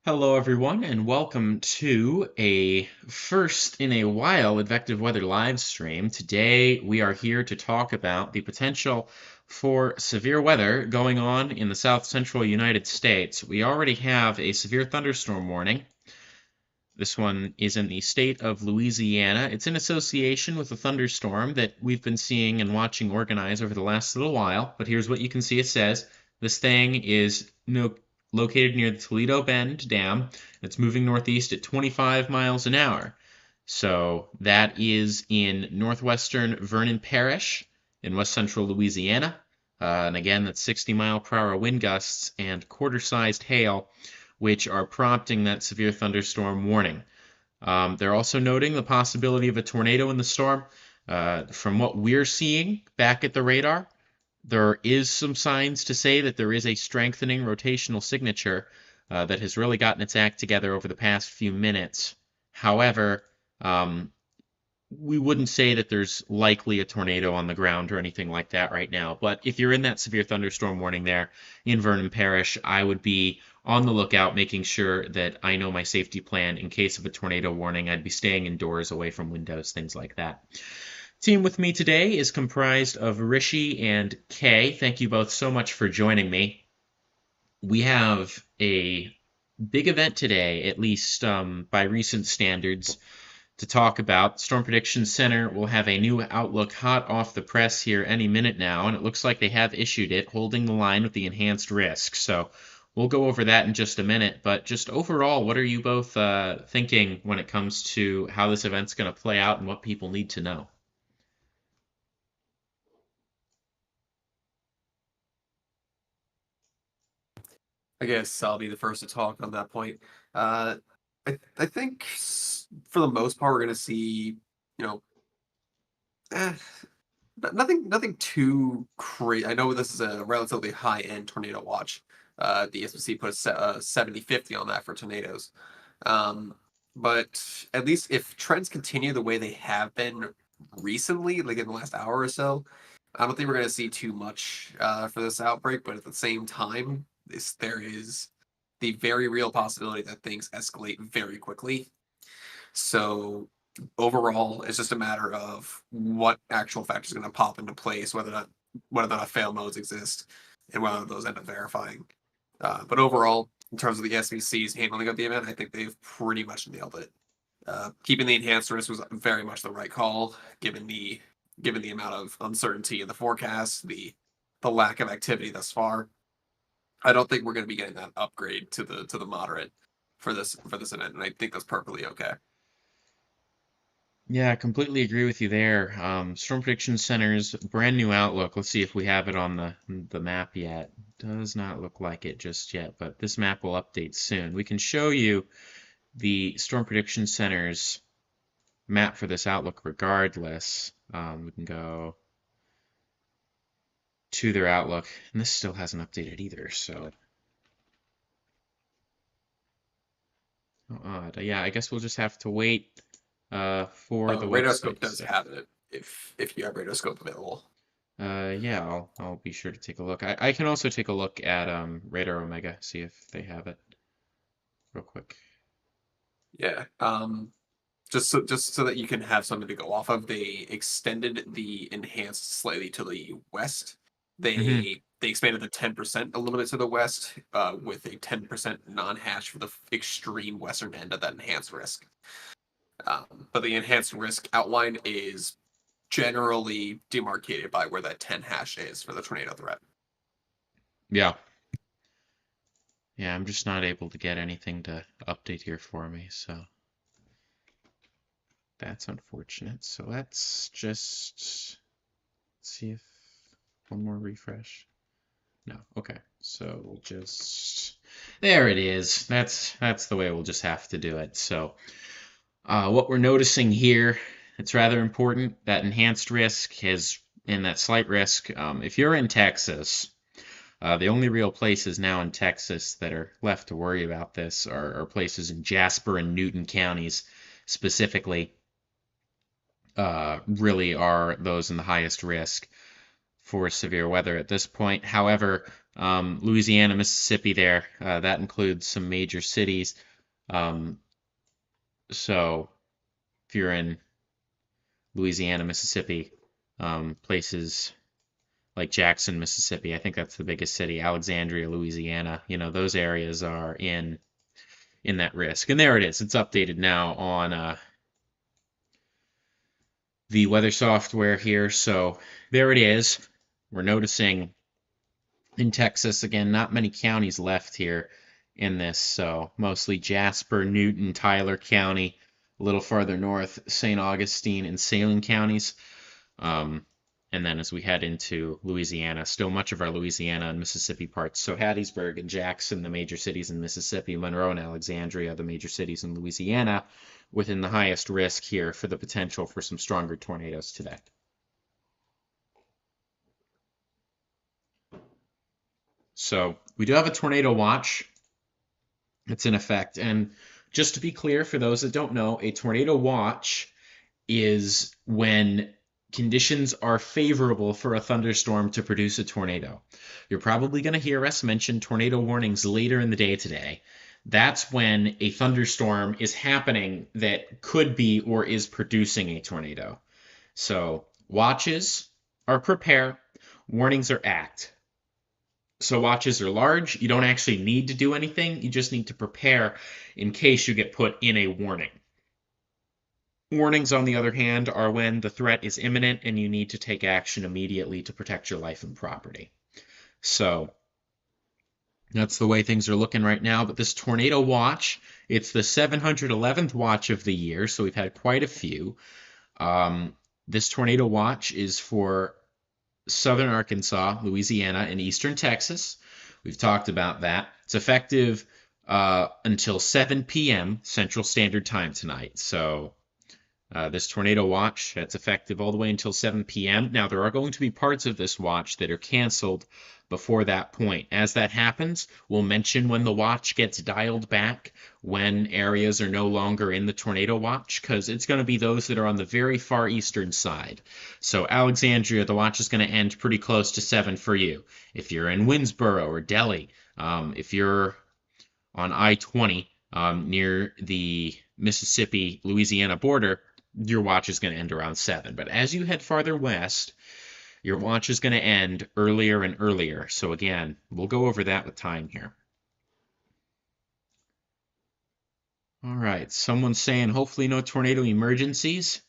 Hello, everyone, and welcome to a first in a while Advective Weather live stream. Today, we are here to talk about the potential for severe weather going on in the south central United States. We already have a severe thunderstorm warning. This one is in the state of Louisiana. It's in association with a thunderstorm that we've been seeing and watching organize over the last little while. But here's what you can see it says. This thing is located near the Toledo Bend Dam. It's moving northeast at 25 miles an hour. So that is in northwestern Vernon Parish in west central Louisiana. And again, that's 60-mile-per-hour wind gusts and quarter-sized hail, which are prompting that severe thunderstorm warning. They're also noting the possibility of a tornado in the storm. From what we're seeing back at the radar, there is some signs to say that there is a strengthening rotational signature that has really gotten its act together over the past few minutes. However, we wouldn't say that there's likely a tornado on the ground or anything like that right now. But if you're in that severe thunderstorm warning there in Vernon Parish, I would be on the lookout, making sure that I know my safety plan in case of a tornado warning. I'd be staying indoors, away from windows, things like that. Team with me today is comprised of Rishi and Kay. Thank you both so much for joining me. We have a big event today, at least by recent standards, to talk about. Storm Prediction Center will have a new outlook hot off the press here any minute now, and it looks like they have issued it, holding the line with the enhanced risk. So we'll go over that in just a minute, but just overall, what are you both thinking when it comes to how this event's going to play out and what people need to know? I guess I'll be the first to talk on that point. Uh, I think for the most part we're going to see, you know, eh, nothing too crazy. I know this is a relatively high end tornado watch. The SPC put a 70/50 on that for tornadoes. Um, but at least if trends continue the way they have been recently, like in the last hour or so, I don't think we're going to see too much for this outbreak. But at the same time, there is the very real possibility that things escalate very quickly. So overall, it's just a matter of what actual factors are going to pop into place, whether or not fail modes exist, and whether those end up verifying. But overall, in terms of the SVC's handling of the event, I think they've pretty much nailed it. Keeping the enhanced risk was very much the right call, given the amount of uncertainty in the forecast, the lack of activity thus far. I don't think we're going to be getting that upgrade to the moderate for this event, and I think that's perfectly okay. Yeah, I completely agree with you there. Storm Prediction Center's brand new outlook. Let's see if we have it on the map yet. Does not look like it just yet, but this map will update soon. We can show you the Storm Prediction Center's map for this outlook regardless. We can go to their outlook, and this still hasn't updated either, so how odd. Yeah, I guess we'll just have to wait for the Radarscope website does stuff. have it if you have Radarscope available. Yeah, I'll be sure to take a look. I can also take a look at Radar Omega, see if they have it real quick. Yeah. Just so that you can have something to go off of, they extended the enhanced slightly to the west. Hmm. They expanded the 10% a little bit to the west, with a 10% non-hash for the extreme western end of that enhanced risk. But the enhanced risk outline is generally demarcated by where that 10 hash is for the tornado threat. Yeah. Yeah, I'm just not able to get anything to update here for me, so that's unfortunate. So let's just see if one more refresh. No, okay. So we'll just there it is. That's the way we'll just have to do it. So what we're noticing here, it's rather important that enhanced risk is in that slight risk. If you're in Texas, the only real places now in Texas that are left to worry about this are places in Jasper and Newton counties specifically, really are those in the highest risk. for severe weather at this point. However, Louisiana, Mississippi there, that includes some major cities. Um, so if you're in Louisiana, Mississippi, places like Jackson, Mississippi, I think that's the biggest city, Alexandria, Louisiana, those areas are in that risk. And there it is. It's updated now on the weather software here. So there it is. We're noticing in Texas, again, not many counties left here in this. So mostly Jasper, Newton, Tyler County, a little farther north, St. Augustine and Salem counties. And then as we head into Louisiana, still much of our Louisiana and Mississippi parts. So Hattiesburg and Jackson, the major cities in Mississippi, Monroe and Alexandria, the major cities in Louisiana, within the highest risk here for the potential for some stronger tornadoes today. So we do have a tornado watch that's in effect. And just to be clear, for those that don't know, a tornado watch is when conditions are favorable for a thunderstorm to produce a tornado. You're probably going to hear us mention tornado warnings later in the day today. That's when a thunderstorm is happening that could be or is producing a tornado. So watches are prepare, warnings are act. So watches are large. You don't actually need to do anything. You just need to prepare in case you get put in a warning. Warnings, on the other hand, are when the threat is imminent and you need to take action immediately to protect your life and property. So that's the way things are looking right now. But this tornado watch, it's the 711th watch of the year, so we've had quite a few. This tornado watch is for southern Arkansas, Louisiana, and eastern Texas. We've talked about that. It's effective until 7 p.m. Central Standard Time tonight. So this tornado watch, that's effective all the way until 7 p.m. Now, there are going to be parts of this watch that are canceled before that point. As that happens, we'll mention when the watch gets dialed back, when areas are no longer in the tornado watch, because it's going to be those that are on the very far eastern side. So Alexandria, the watch is going to end pretty close to 7 for you. If you're in Winsboro or Delhi, if you're on I-20 near the Mississippi-Louisiana border, your watch is going to end around 7. But as you head farther west, your watch is going to end earlier and earlier. So again, we'll go over that with time here. All right, someone's saying hopefully no tornado emergencies.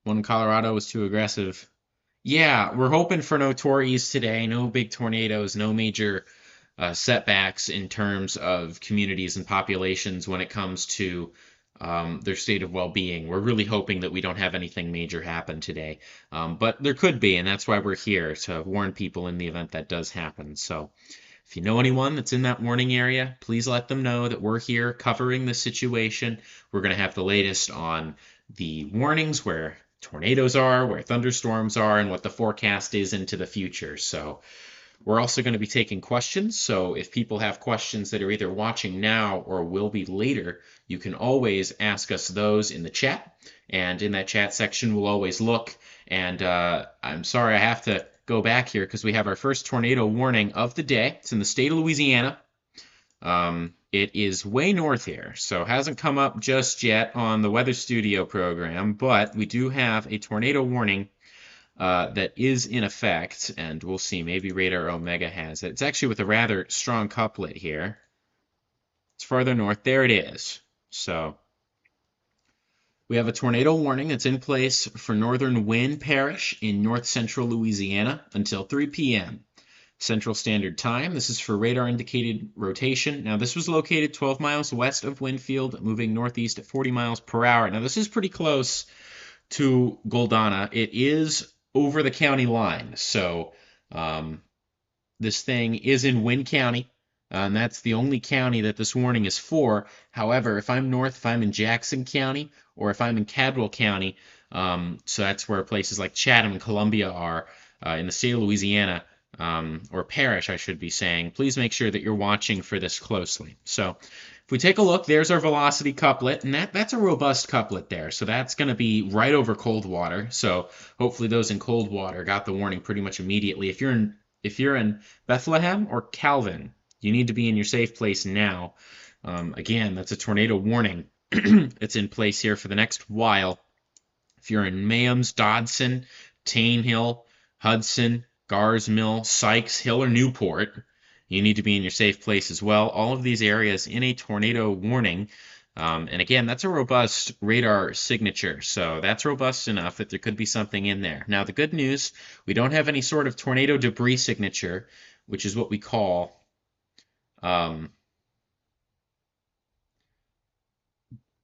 One in Colorado was too aggressive. Yeah, we're hoping for no torries today, no big tornadoes, no major setbacks in terms of communities and populations when it comes to their state of well-being. We're really hoping that we don't have anything major happen today. But there could be, and that's why we're here, to warn people in the event that does happen. So if you know anyone that's in that warning area, please let them know that we're here covering the situation. We're going to have the latest on the warnings, where tornadoes are, where thunderstorms are, and what the forecast is into the future. So we're also going to be taking questions, so if people have questions that are either watching now or will be later, you can always ask us those in the chat, and in that chat section we'll always look. And I'm sorry I have to go back here because we have our first tornado warning of the day. It's in the state of Louisiana. It is way north here, so hasn't come up just yet on the Weather Studio program, but we do have a tornado warning that is in effect, and we'll see, maybe Radar Omega has it. It's actually with a rather strong couplet here. It's farther north. There it is. So we have a tornado warning that's in place for northern Wynn Parish in north central Louisiana until 3 p.m. Central Standard Time. This is for radar indicated rotation. Now, this was located 12 miles west of Winfield, moving northeast at 40 miles per hour. Now, this is pretty close to Goldana. It is over the county line. So this thing is in Wynn County, and that's the only county that this warning is for. However, if I'm north, if I'm in Jackson County, or if I'm in Cadwell County, so that's where places like Chatham and Columbia are, in the state of Louisiana, or parish, I should be saying, please make sure that you're watching for this closely. So if we take a look, there's our velocity couplet, and that's a robust couplet there. So that's going to be right over cold water. So hopefully those in cold water got the warning pretty much immediately. If you're in Bethlehem or Calvin, you need to be in your safe place now. Again, that's a tornado warning. It's in place here for the next while. If you're in Mayhems, Dodson, Tane Hill, Hudson, Gars Mill, Sykes Hill, or Newport, you need to be in your safe place as well. All of these areas in a tornado warning. And again, that's a robust radar signature. So that's robust enough that there could be something in there. Now, the good news, we don't have any sort of tornado debris signature, which is what we call.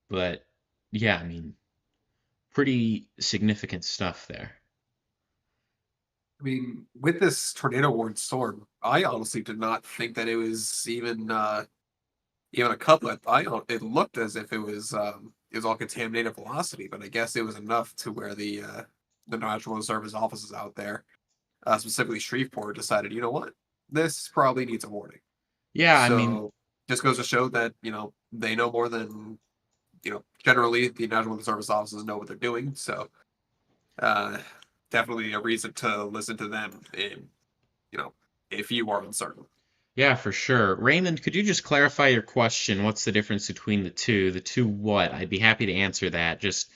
But yeah, I mean, pretty significant stuff there. I mean, with this tornado warned storm, I honestly did not think that it was even a couplet. It looked as if it was all contaminated velocity, but I guess it was enough to where the Natural Reserve offices out there, specifically Shreveport, decided, you know what, this probably needs a warning. Yeah, I mean, So just goes to show that they know more than generally the National Weather Service offices know what they're doing. So uh, definitely a reason to listen to them in you know if you are uncertain. yeah, for sure. Raymond, could you just clarify your question? What's the difference between the two? The two what? I'd be happy to answer that. Just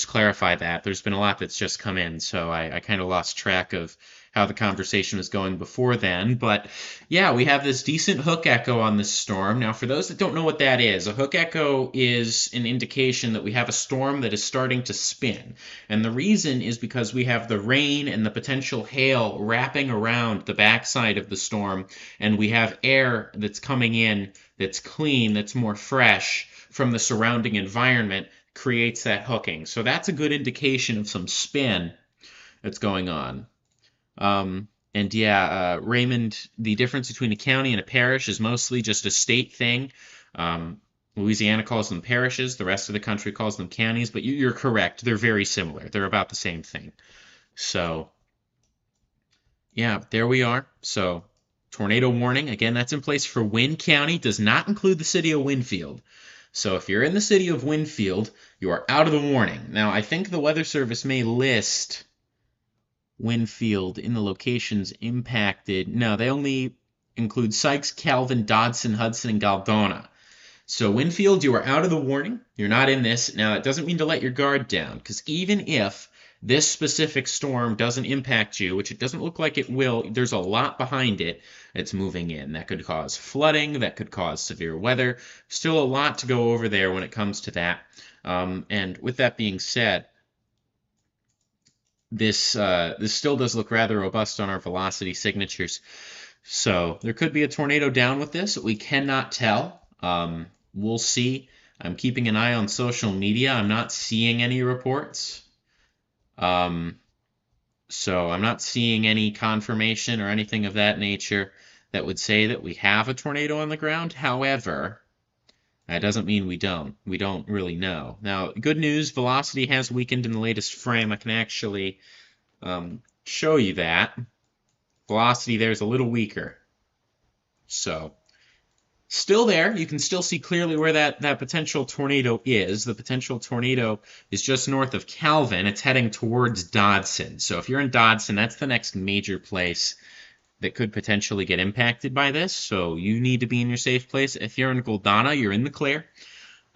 clarify that. There's been a lot that's just come in, so I kind of lost track of how the conversation was going before then. But yeah, we have this decent hook echo on this storm. Now, for those that don't know what that is, a hook echo is an indication that we have a storm that is starting to spin. And the reason is because we have the rain and the potential hail wrapping around the backside of the storm, and we have air that's coming in that's clean, that's more fresh from the surrounding environment creates that hooking. So that's a good indication of some spin that's going on. And yeah, Raymond, the difference between a county and a parish is mostly just a state thing. Um, Louisiana calls them parishes, the rest of the country calls them counties, but you're correct. They're very similar. They're about the same thing. So, yeah, there we are. So, tornado warning, again, that's in place for Wynne County, does not include the city of Winfield. So if you're in the city of Winfield, you are out of the warning. Now, I think the Weather Service may list Winfield in the locations impacted. No, they only include Sykes, Calvin, Dodson, Hudson, and Galdona. So Winfield, you are out of the warning. You're not in this. Now, it doesn't mean to let your guard down, because even if this specific storm doesn't impact you, which it doesn't look like it will, there's a lot behind it that's moving in. That could cause flooding, that could cause severe weather. Still a lot to go over there when it comes to that. And with that being said, this still does look rather robust on our velocity signatures. So there could be a tornado down with this. We cannot tell. We'll see. I'm keeping an eye on social media. I'm not seeing any reports. So I'm not seeing any confirmation or anything of that nature that would say that we have a tornado on the ground. However, that doesn't mean we don't. We don't really know. Now, good news, velocity has weakened in the latest frame. I can actually show you that. Velocity there is a little weaker. So, still there. You can still see clearly where that potential tornado is. The potential tornado is just north of Calvin. It's heading towards Dodson. So if you're in Dodson, that's the next major place that could potentially get impacted by this. So you need to be in your safe place. If you're in Goldana, you're in the clear.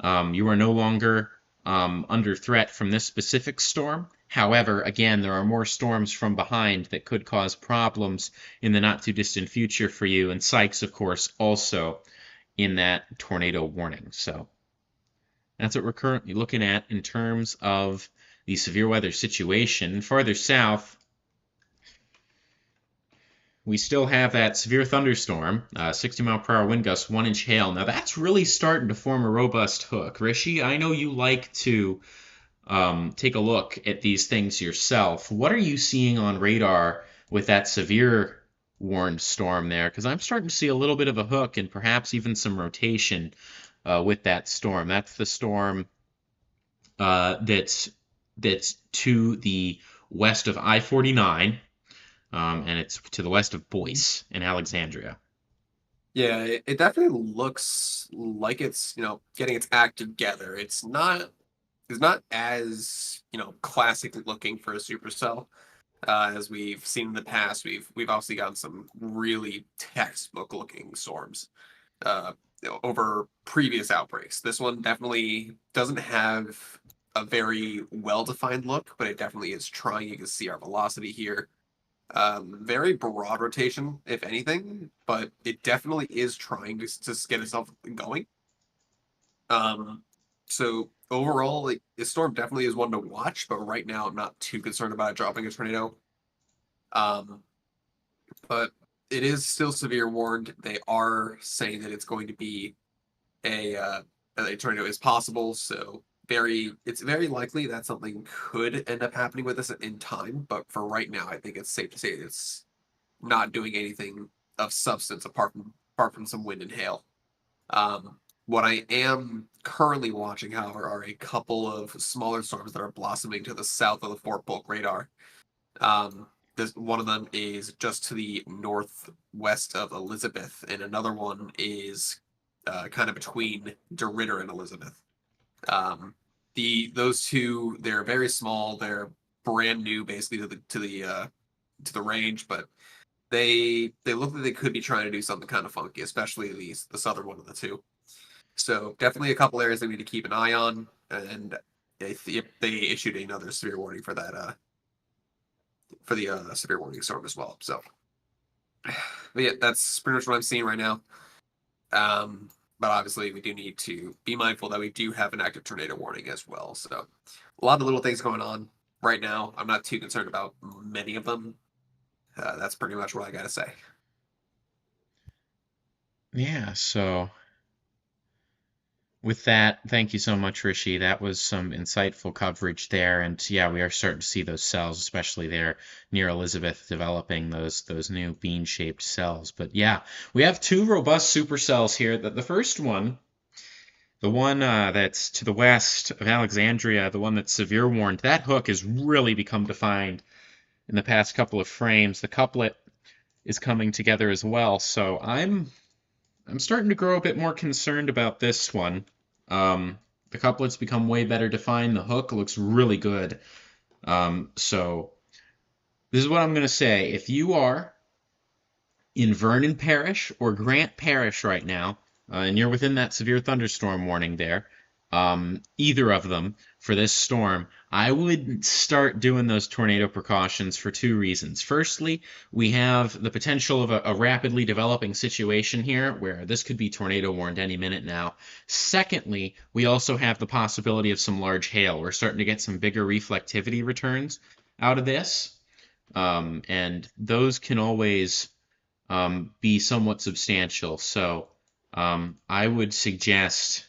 You are no longer under threat from this specific storm. However, again, there are more storms from behind that could cause problems in the not too distant future for you. And Sykes, of course, also in that tornado warning. So that's what we're currently looking at in terms of the severe weather situation. Farther south, we still have that severe thunderstorm, 60-mile-per-hour wind gusts, 1-inch hail. Now that's really starting to form a robust hook. Rishi, I know you like to take a look at these things yourself. What are you seeing on radar with that severe warned storm there? Because I'm starting to see a little bit of a hook and perhaps even some rotation with that storm. That's the storm that's to the west of I-49. And it's to the west of Boyce in Alexandria. Yeah, it definitely looks like it's, getting its act together. It's not as, classic looking for a supercell as we've seen in the past. We've obviously gotten some really textbook looking storms over previous outbreaks. This one definitely doesn't have a very well defined look, but it definitely is trying. You can see our velocity here. Very broad rotation, if anything, but it definitely is trying to get itself going. Um, so overall, like, this storm definitely is one to watch, but right now I'm not too concerned about it dropping a tornado. Um, but it is still severe warned. They are saying that it's going to be a tornado is possible. So it's very likely that something could end up happening with this in time. But for right now, I think it's safe to say it's not doing anything of substance apart from some wind and hail. What I am currently watching, however, are a couple of smaller storms that are blossoming to the south of the Fort Polk radar. Um, one of them is just to the northwest of Elizabeth, and another one is kind of between DeRidder and Elizabeth. Um, those two, they're very small. They're brand new, basically to the range, but they look like they could be trying to do something kind of funky, especially the southern one of the two. So definitely a couple areas they need to keep an eye on, and they issued another severe warning for that for the severe warning storm as well. So, but yeah, that's pretty much what I'm seeing right now. Um, but obviously, we do need to be mindful that we do have an active tornado warning as well. So, a lot of little things going on right now. I'm not too concerned about many of them. That's pretty much what I got to say. Yeah, so with that, thank you so much, Rishi. That was some insightful coverage there. And yeah, we are starting to see those cells, especially there near Elizabeth, developing those new bean-shaped cells. But yeah, we have two robust supercells here. The first one, the one that's to the west of Alexandria, the one that's severe warned, that hook has really become defined in the past couple of frames. The couplet is coming together as well. So I'm starting to grow a bit more concerned about this one. The couplets become way better defined. The hook looks really good. So this is what I'm going to say. If you are in Vernon Parish or Grant Parish right now, and you're within that severe thunderstorm warning there, either of them for this storm, I would start doing those tornado precautions for two reasons. Firstly, we have the potential of a rapidly developing situation here where this could be tornado warned any minute now. Secondly, we also have the possibility of some large hail. We're starting to get some bigger reflectivity returns out of this, and those can always be somewhat substantial. So I would suggest,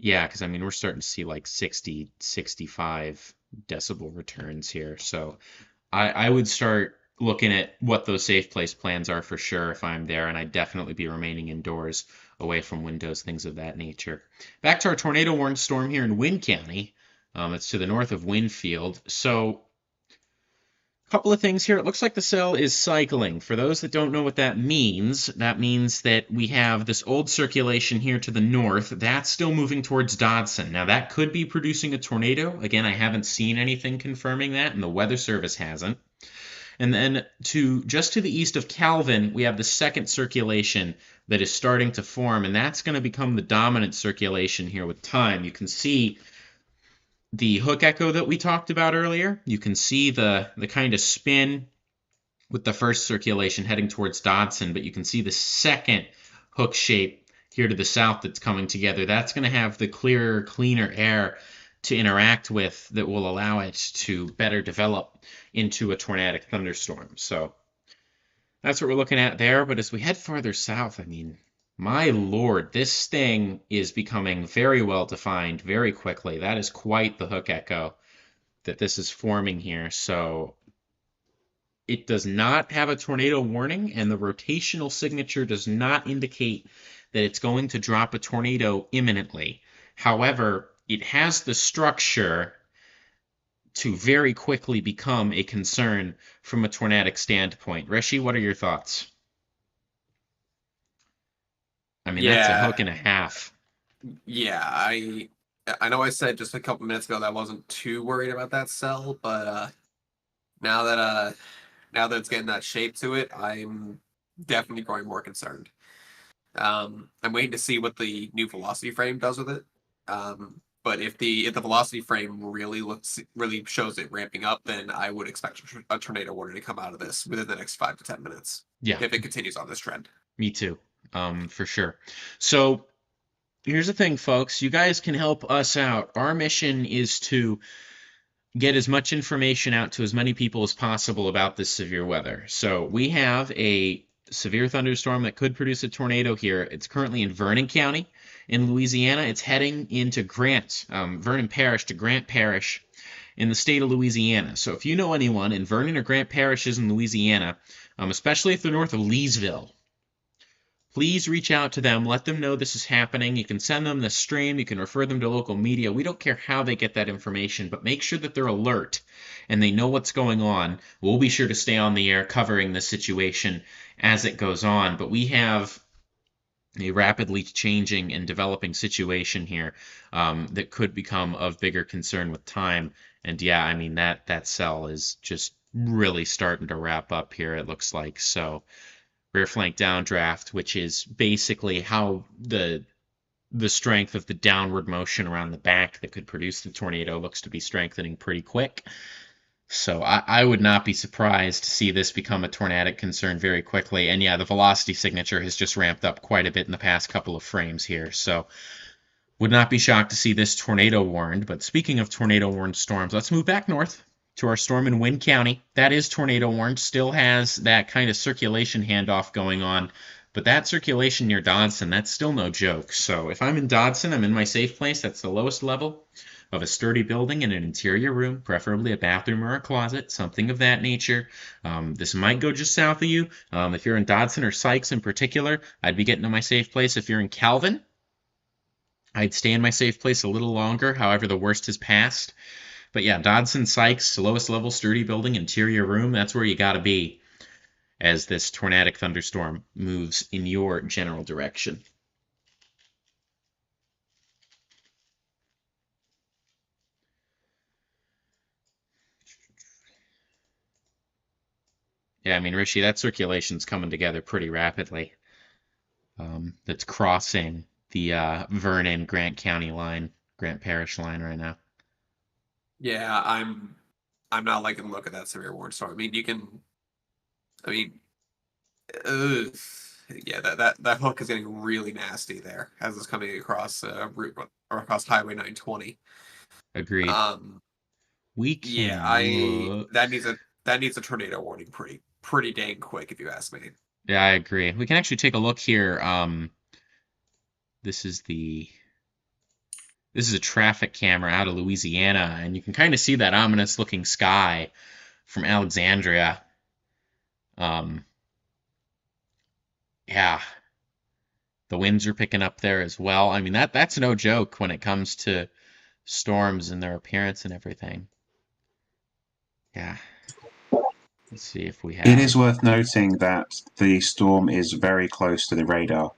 yeah, because I mean, we're starting to see like 60, 65 decibel returns here. So I would start looking at what those safe place plans are for sure if I'm there, and I'd definitely be remaining indoors away from windows, things of that nature. Back to our tornado warned storm here in Wynn County. It's to the north of Winfield. So couple of things here. It looks like the cell is cycling. For those that don't know what that means that we have this old circulation here to the north. That's still moving towards Dodson. Now, that could be producing a tornado. Again, I haven't seen anything confirming that, and the Weather Service hasn't. And then just to the east of Calvin, we have the second circulation that is starting to form, and that's going to become the dominant circulation here with time. You can see the hook echo that we talked about earlier. You can see the kind of spin with the first circulation heading towards Dodson, but you can see the second hook shape here to the south that's coming together. That's going to have the clearer, cleaner air to interact with that will allow it to better develop into a tornadic thunderstorm. So that's what we're looking at there. But as we head farther south, I mean, my lord, this thing is becoming very well defined very quickly. That is quite the hook echo that this is forming here. So it does not have a tornado warning, and the rotational signature does not indicate that it's going to drop a tornado imminently. However, it has the structure to very quickly become a concern from a tornadic standpoint. Rishi, what are your thoughts? I mean, that's a Yeah, hook and a half. yeah. I know I said just a couple minutes ago that I wasn't too worried about that cell, but now that uh now that it's getting that shape to it, I'm definitely growing more concerned. I'm waiting to see what the new velocity frame does with it. But if the velocity frame really shows it ramping up, then I would expect a tornado warning to come out of this within the next 5 to 10 minutes Yeah, if it continues on this trend. me too. For sure. So here's the thing, folks. You guys can help us out. Our mission is to get as much information out to as many people as possible about this severe weather. So we have a severe thunderstorm that could produce a tornado here. It's currently in Vernon County in Louisiana. It's heading into Grant, Vernon Parish to Grant Parish in the state of Louisiana. So if you know anyone in Vernon or Grant parishes in Louisiana, especially if they're north of Leesville, please reach out to them. Let them know this is happening. You can send them the stream. You can refer them to local media. We don't care how they get that information, but make sure that they're alert and they know what's going on. We'll be sure to stay on the air covering the situation as it goes on. But we have a rapidly changing and developing situation here that could become of bigger concern with time. And yeah, I mean that cell is just really starting to wrap up here. It looks like so rear flank downdraft, which is basically how the strength of the downward motion around the back that could produce the tornado looks to be strengthening pretty quick. So I would not be surprised to see this become a tornadic concern very quickly. And yeah, the velocity signature has just ramped up quite a bit in the past couple of frames here. So would not be shocked to see this tornado warned. But speaking of tornado warned storms, let's move back north to our storm in Wynn County. That is tornado warned, still has that kind of circulation handoff going on. But that circulation near Dodson, that's still no joke. So if I'm in Dodson, I'm in my safe place. That's the lowest level of a sturdy building in an interior room, preferably a bathroom or a closet, something of that nature. This might go just south of you. If you're in Dodson or Sykes in particular, I'd be getting to my safe place. If you're in Calvin, I'd stay in my safe place a little longer. However, the worst has passed. But yeah, Dodson, Sykes, lowest level, sturdy building, interior room, that's where you got to be as this tornadic thunderstorm moves in your general direction. Yeah, I mean, Rishi, that circulation's coming together pretty rapidly. That's crossing the Vernon Grant County line, Grant Parish line right now. Yeah, I'm not liking the look of that severe warning storm. I mean, I mean, ugh, yeah, that hook is getting really nasty there as it's coming across route or across Highway 920. Agreed. Um, We yeah, can I look. that needs a tornado warning pretty dang quick if you ask me. Yeah, I agree. We can actually take a look here. This is the this is a traffic camera out of Louisiana, and you can kind of see that ominous looking sky from Alexandria. Um, yeah, the winds are picking up there as well. I mean that's no joke when it comes to storms and their appearance and everything. Yeah. Let's see if we It have. is worth noting that the storm is very close to the radar,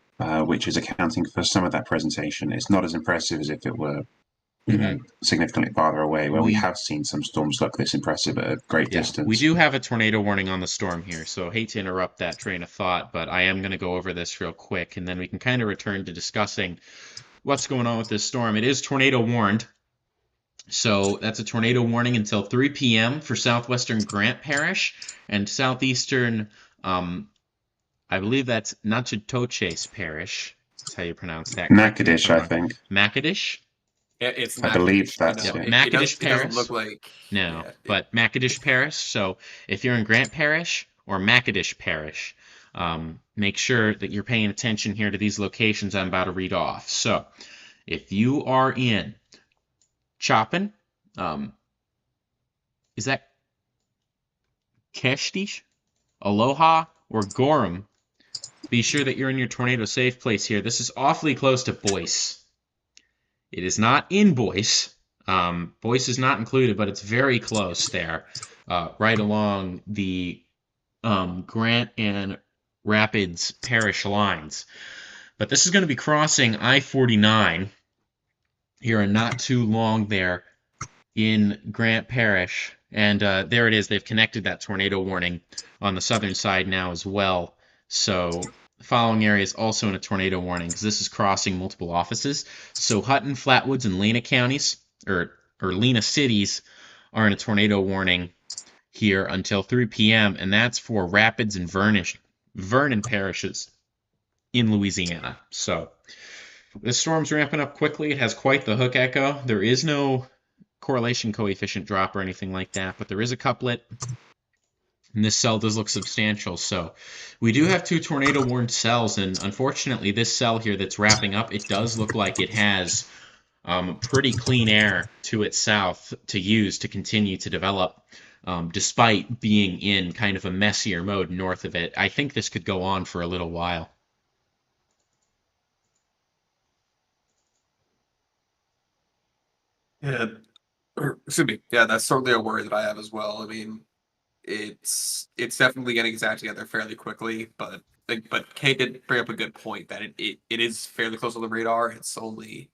which is accounting for some of that presentation. It's not as impressive as if it were, Hmm. significantly farther away, where we We have seen some storms look this impressive at a great Yeah, we distance. do have a tornado warning on the storm here, so hate to interrupt that train of thought, but I am going to go over this real quick, and then we can kind of return to discussing what's going on with this storm. It is tornado warned, so that's a tornado warning until 3 p.m. for southwestern Grant Parish and southeastern, I believe that's Natchitoches Parish. That's how you pronounce that. Correct me if Natchitoches, I'm I wrong. think. Matadish? It's I believe Natchitoches. that's Yep, yeah. It doesn't look Matadish like No, yeah. but Matchitish Parish. So if you're in Grant Parish or Matchitish Parish, make sure that you're paying attention here to these locations I'm about to read off. So if you are in Chopin, um, is that Keshtish, Aloha, or Gorham? Be sure that you're in your tornado safe place here. This is awfully close to Boyce. It is not in Boyce. Boyce is not included, but it's very close there, right along the Grant and Rapids parish lines. But this is going to be crossing I-49 here in not too long there in Grant Parish. And there it is. They've connected that tornado warning on the southern side now as well. So the following area is also in a tornado warning because this is crossing multiple offices. So Hutton, Flatwoods, and Lena counties, or Lena cities, are in a tornado warning here until 3 p.m. And that's for Rapids and Vernon parishes in Louisiana. So this storm's ramping up quickly. It has quite the hook echo. There is no correlation coefficient drop or anything like that, but there is a couplet. And this cell does look substantial. So we do have 2 tornado warned cells, and unfortunately this cell here that's wrapping up, it does look like it has pretty clean air to its south to use to continue to develop, despite being in kind of a messier mode north of it. I think this could go on for a little while. Yeah, excuse me. Yeah, that's certainly a worry that I have as well. I mean, it's definitely getting its act together fairly quickly, but Kate did bring up a good point that it is fairly close on the radar. It's only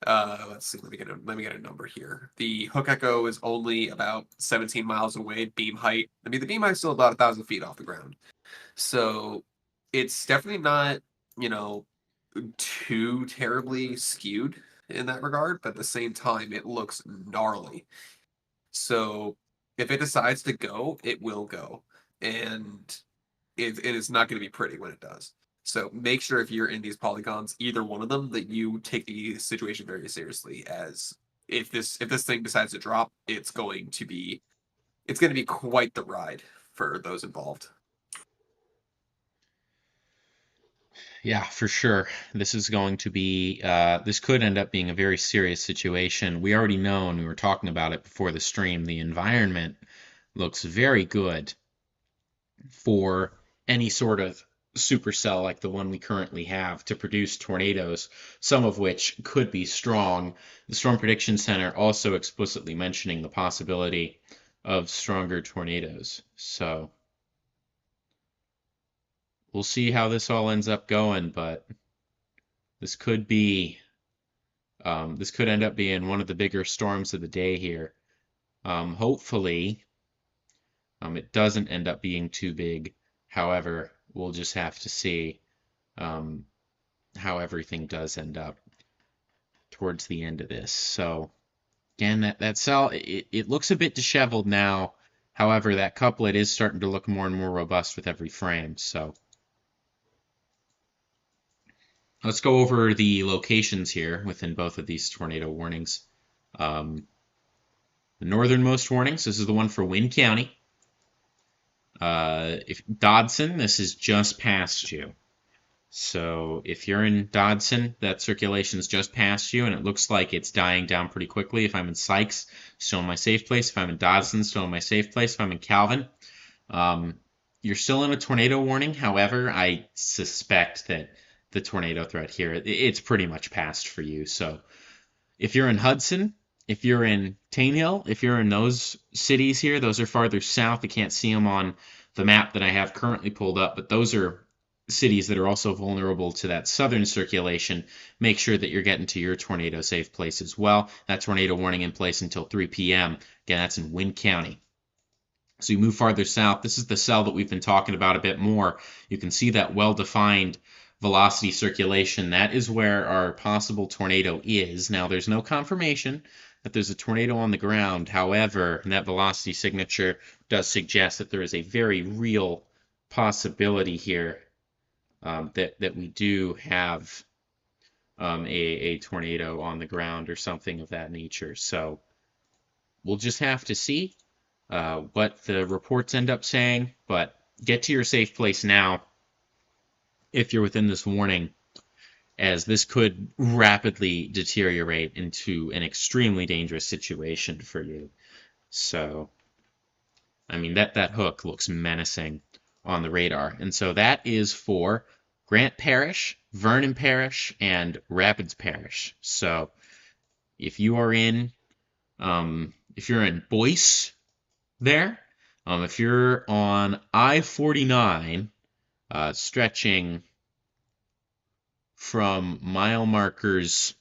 let's see, let me get a number here. The hook echo is only about 17 miles away. Beam height. I mean, the beam height's still about 1,000 feet off the ground, so it's definitely not, you know, too terribly skewed in that regard. But at the same time, it looks gnarly. So if it decides to go, it will go, and it is not going to be pretty when it does. So make sure if you're in these polygons, either one of them, that you take the situation very seriously. As if this thing decides to drop, it's going to be quite the ride for those involved. Yeah, for sure. This is going to be, this could end up being a very serious situation. We already know, and we were talking about it before the stream, the environment looks very good for any sort of supercell like the one we currently have to produce tornadoes, some of which could be strong. The Storm Prediction Center also explicitly mentioning the possibility of stronger tornadoes. So we'll see how this all ends up going, but this could be this could end up being one of the bigger storms of the day here. Hopefully, it doesn't end up being too big. However, we'll just have to see how everything does end up towards the end of this. So again, that cell, it looks a bit disheveled now. However, that couplet is starting to look more and more robust with every frame. So let's go over the locations here within both of these tornado warnings. The northernmost warnings, this is the one for Wynn County. If Dodson, this is just past you. So if you're in Dodson, that circulation is just past you, and it looks like it's dying down pretty quickly. If I'm in Sykes, still in my safe place. If I'm in Dodson, still in my safe place. If I'm in Calvin, you're still in a tornado warning. However, I suspect that the tornado threat here, it's pretty much passed for you. So if you're in Hudson, if you're in Tane Hill, if you're in those cities here, those are farther south. I can't see them on the map that I have currently pulled up, but those are cities that are also vulnerable to that southern circulation. Make sure that you're getting to your tornado safe place as well. That tornado warning in place until 3 p.m. Again, that's in Wynn County. So you move farther south. This is the cell that we've been talking about a bit more. You can see that well-defined velocity circulation. That is where our possible tornado is. Now, there's no confirmation that there's a tornado on the ground. However, that velocity signature does suggest that there is a very real possibility here that we do have a tornado on the ground or something of that nature. So we'll just have to see what the reports end up saying, but get to your safe place now if you're within this warning, as this could rapidly deteriorate into an extremely dangerous situation for you. So, I mean, that hook looks menacing on the radar. And so that is for Grant Parish, Vernon Parish, and Rapids Parish. So if you are in, if you're in Boyce there, if you're on I-49, stretching from mile markers.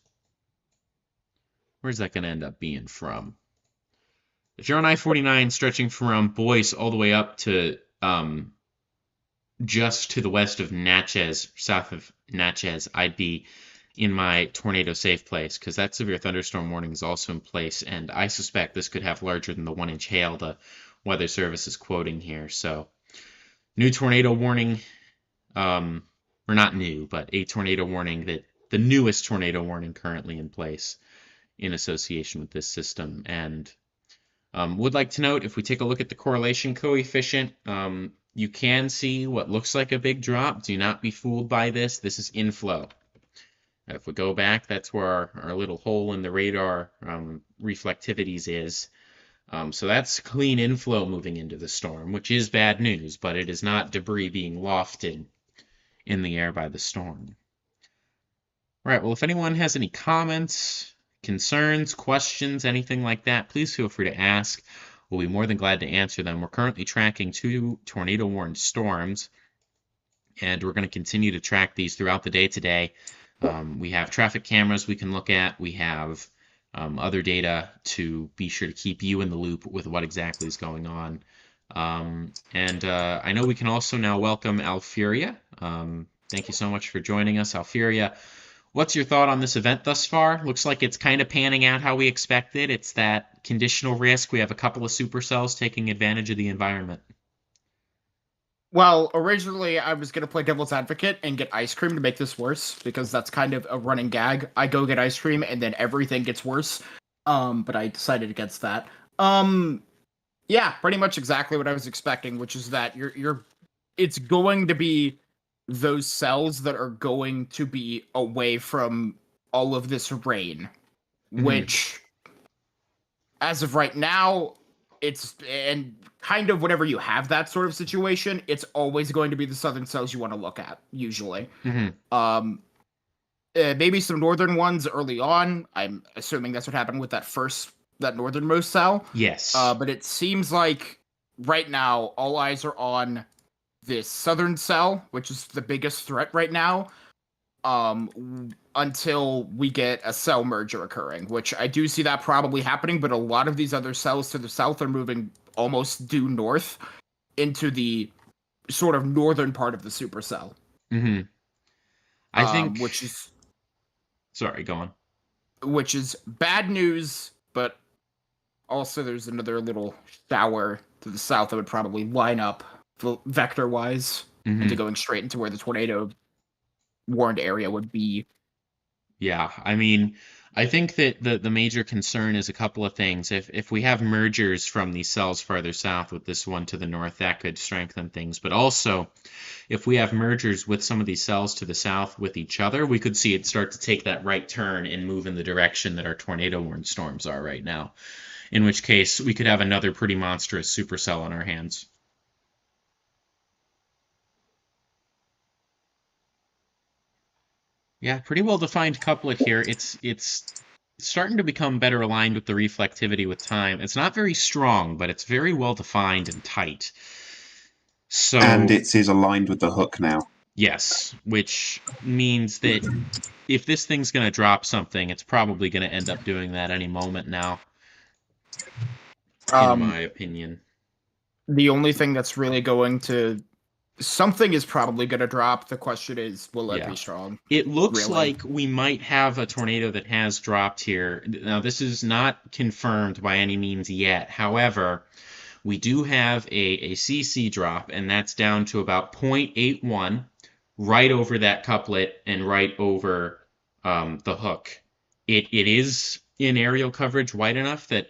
Where's that going to end up being from? If you're on I-49 stretching from around Boyce all the way up to just to the west of Natchez, south of Natchez, I'd be in my tornado safe place, because that severe thunderstorm warning is also in place, and I suspect this could have larger than the 1-inch hail the Weather Service is quoting here. So, new tornado warning, or not new, but a tornado warning, that the newest tornado warning currently in place in association with this system. And would like to note, if we take a look at the correlation coefficient, you can see what looks like a big drop. Do not be fooled by this. This is inflow. If we go back, that's where our little hole in the radar reflectivities is. So that's clean inflow moving into the storm, which is bad news, but it is not debris being lofted in the air by the storm. All right, well, if anyone has any comments, concerns, questions, anything like that, please feel free to ask. We'll be more than glad to answer them. We're currently tracking 2 tornado-warned storms, and we're going to continue to track these throughout the day today. We have traffic cameras we can look at. We have other data to be sure to keep you in the loop with what exactly is going on. I know we can also now welcome Alfiria. Thank you so much for joining us, Alfiria. What's your thought on this event thus far? Looks like it's kind of panning out how we expected. It's that conditional risk. We have a couple of supercells taking advantage of the environment. Well, originally I was going to play devil's advocate and get ice cream to make this worse, because that's kind of a running gag. I go get ice cream and then everything gets worse. But I decided against that. Yeah, pretty much exactly what I was expecting, which is that it's going to be those cells that are going to be away from all of this rain, which, as of right now, and kind of whenever you have that sort of situation, it's always going to be the southern cells you want to look at, usually. Maybe some northern ones early on. I'm assuming that's what happened with that northernmost cell. Yes. But it seems like right now, all eyes are on this southern cell, which is the biggest threat right now, until we get a cell merger occurring, which I do see that probably happening, but a lot of these other cells to the south are moving almost due north into the sort of northern part of the supercell. I think... which is... Sorry, go on. Which is bad news, but also there's another little shower to the south that would probably line up vector-wise into going straight into where the tornado warned area would be. Yeah, I mean, I think that the major concern is a couple of things. If we have mergers from these cells farther south with this one to the north, that could strengthen things. But also, if we have mergers with some of these cells to the south with each other, we could see it start to take that right turn and move in the direction that our tornado-warned storms are right now. In which case, we could have another pretty monstrous supercell on our hands. Yeah, pretty well-defined couplet here. It's starting to become better aligned with the reflectivity with time. It's not very strong, but it's very well-defined and tight. So, and it is aligned with the hook now. Yes, which means that if this thing's going to drop something, it's probably going to end up doing that any moment now, in my opinion. The only thing that's really going to... Something is probably going to drop. The question is, will it be strong? It looks like we might have a tornado that has dropped here. Now, this is not confirmed by any means yet. However, we do have a CC drop, and that's down to about 0.81, right over that couplet and right over the hook. It is in aerial coverage wide enough that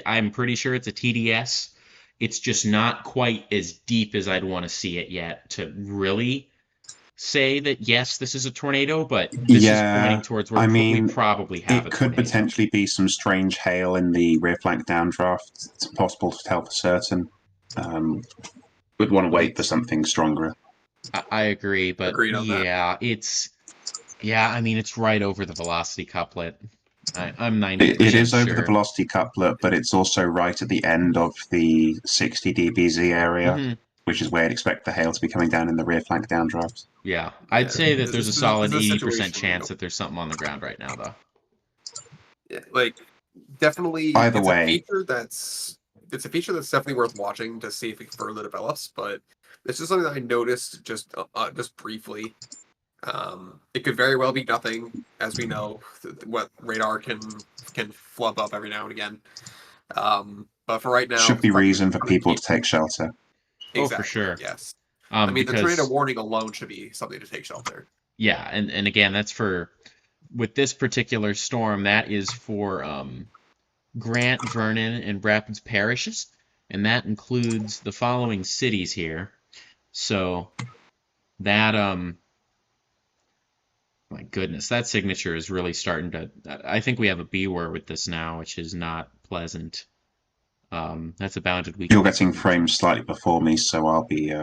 I'm pretty sure it's a TDS. It's just not quite as deep as I'd want to see it yet to really say that, yes, this is a tornado, but this is pointing towards where we probably have a tornado. It could potentially be some strange hail in the rear flank downdraft. It's impossible to tell for certain. We'd want to wait for something stronger. I agree, but it's right over the velocity couplet. I'm 90% It is over sure. the velocity couplet, but it's also right at the end of the 60 dBz area. which is where I'd expect the hail to be coming down in the rear flank downdraft. Yeah, I'd say that there's a This solid is a 80% situation, chance that there's something on the ground right now, though. yeah, like definitely, Either it's way. a feature that's definitely worth watching to see if it further develops. But it's just something that I noticed just briefly. It could very well be nothing, as we know what radar can flub up every now and again. But for right now, Should be probably reason for people to take shelter. Oh, for exactly, sure. yes. I mean, the Because tornado warning alone should be something to take shelter. yeah, and again, that's for with this particular storm. That is for Grant, Vernon, and Rapids parishes, and that includes the following cities here. So that my goodness, that signature is really starting to. I think we have a B word with this now, which is not pleasant. That's a bounded week. You're getting framed slightly before me, so I'll be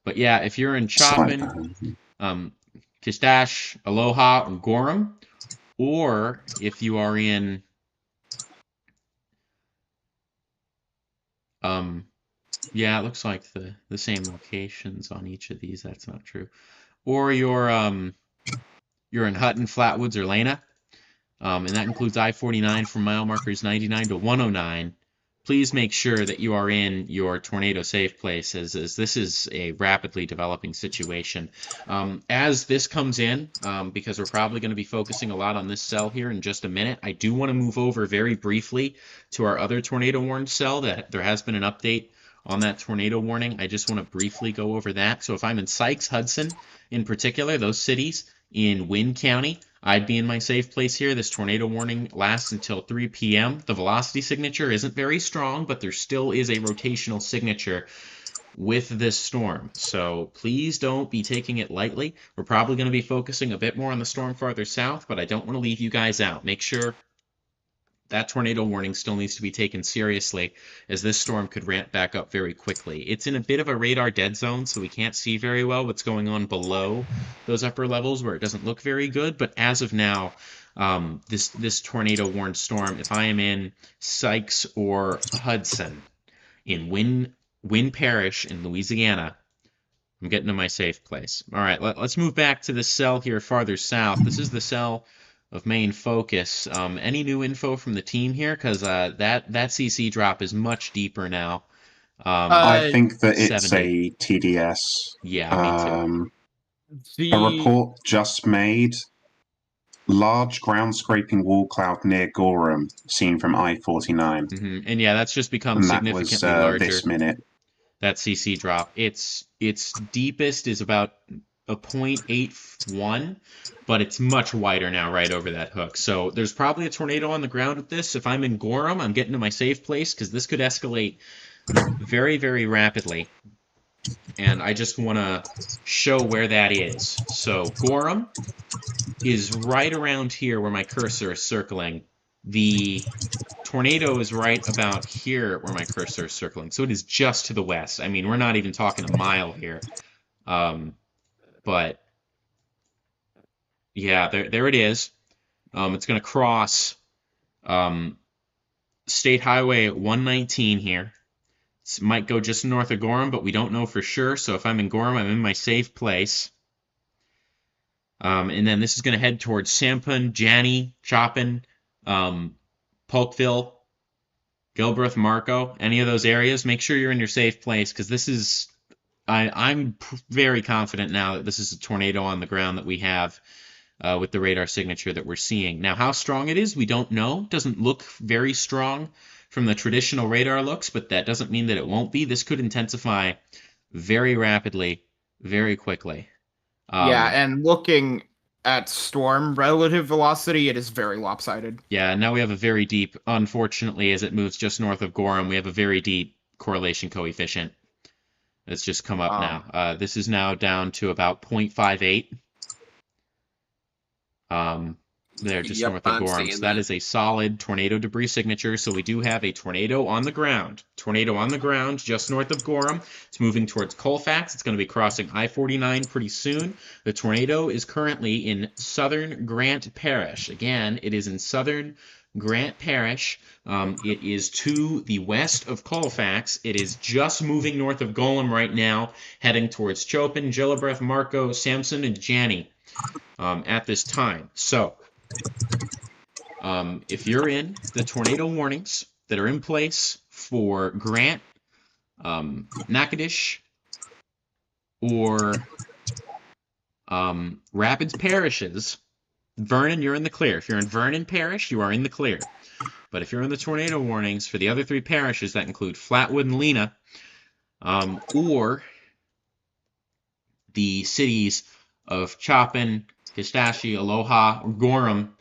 But yeah, if you're in slightly Chopin, behind. Kistash, Aloha, and Gorham, or if you are in yeah, it looks like the same locations on each of these. That's not true. Or you're in Hutton, Flatwoods, or Lena, and that includes I-49 from mile markers 99 to 109. Please make sure that you are in your tornado safe place, as this is a rapidly developing situation. As this comes in, because we're probably going to be focusing a lot on this cell here in just a minute, I do want to move over very briefly to our other tornado warned cell. That there has been an update on that tornado warning. I just want to briefly go over that. So if I'm in Sykes, Hudson, in particular, those cities in Wynn County, I'd be in my safe place here. This tornado warning lasts until 3 p.m. The velocity signature isn't very strong, but there still is a rotational signature with this storm. So please don't be taking it lightly. We're probably going to be focusing a bit more on the storm farther south, but I don't want to leave you guys out. Make sure that tornado warning still needs to be taken seriously, as this storm could ramp back up very quickly. It's in a bit of a radar dead zone, so we can't see very well what's going on below those upper levels where it doesn't look very good. But as of now, this tornado warned storm, if I am in Sykes or Hudson in Wynn Parish in Louisiana, I'm getting to my safe place. All right, let's move back to the cell here farther south. This is the cell of main focus. Any new info from the team here? Because that CC drop is much deeper now. I think that it's 70. a TDS. Yeah, me too. A report just made. Large ground scraping wall cloud near Gorham, seen from I-49. Mm-hmm. And yeah, that's just become And that significantly was larger. this minute. That CC drop. Its deepest is about a 0.81, but it's much wider now right over that hook. So there's probably a tornado on the ground with this. If I'm in Gorham, I'm getting to my safe place, because this could escalate very, very rapidly. And I just want to show where that is. So Gorham is right around here where my cursor is circling. The tornado is right about here where my cursor is circling. So it is just to the west. I mean, we're not even talking a mile here. But yeah, there it is. It's going to cross State Highway 119 here. It might go just north of Gorham, but we don't know for sure. So if I'm in Gorham, I'm in my safe place. And then this is going to head towards Sampson, Janney, Chopin, Polkville, Gilbreth, Marco, any of those areas. Make sure you're in your safe place, because this is... I'm very confident now that this is a tornado on the ground that we have with the radar signature that we're seeing. Now, how strong it is, we don't know. Doesn't look very strong from the traditional radar looks, but that doesn't mean that it won't be. This could intensify very rapidly, very quickly. Yeah, and looking at storm relative velocity, it is very lopsided. Yeah, now we have a very deep, unfortunately, as it moves just north of Gorham, we have a very deep correlation coefficient. It's just come up now. This is now down to about 0.58. There, just north of Gorham. So that is a solid tornado debris signature. So we do have a tornado on the ground. Tornado on the ground just north of Gorham. It's moving towards Colfax. It's going to be crossing I-49 pretty soon. The tornado is currently in southern Grant Parish. Again, it is in southern Grant Parish. It is to the west of Colfax. It is just moving north of Golem right now, heading towards Chopin, Gillibreth, Marco, Sampson, and Janney at this time. So, if you're in the tornado warnings that are in place for Grant, Natchitoches, or Rapids parishes, Vernon, you're in the clear. If you're in Vernon Parish, you are in the clear. But if you're in the tornado warnings for the other 3 parishes that include Flatwood and Lena, or the cities of Chopin, Pistachi, Aloha, or Gorham,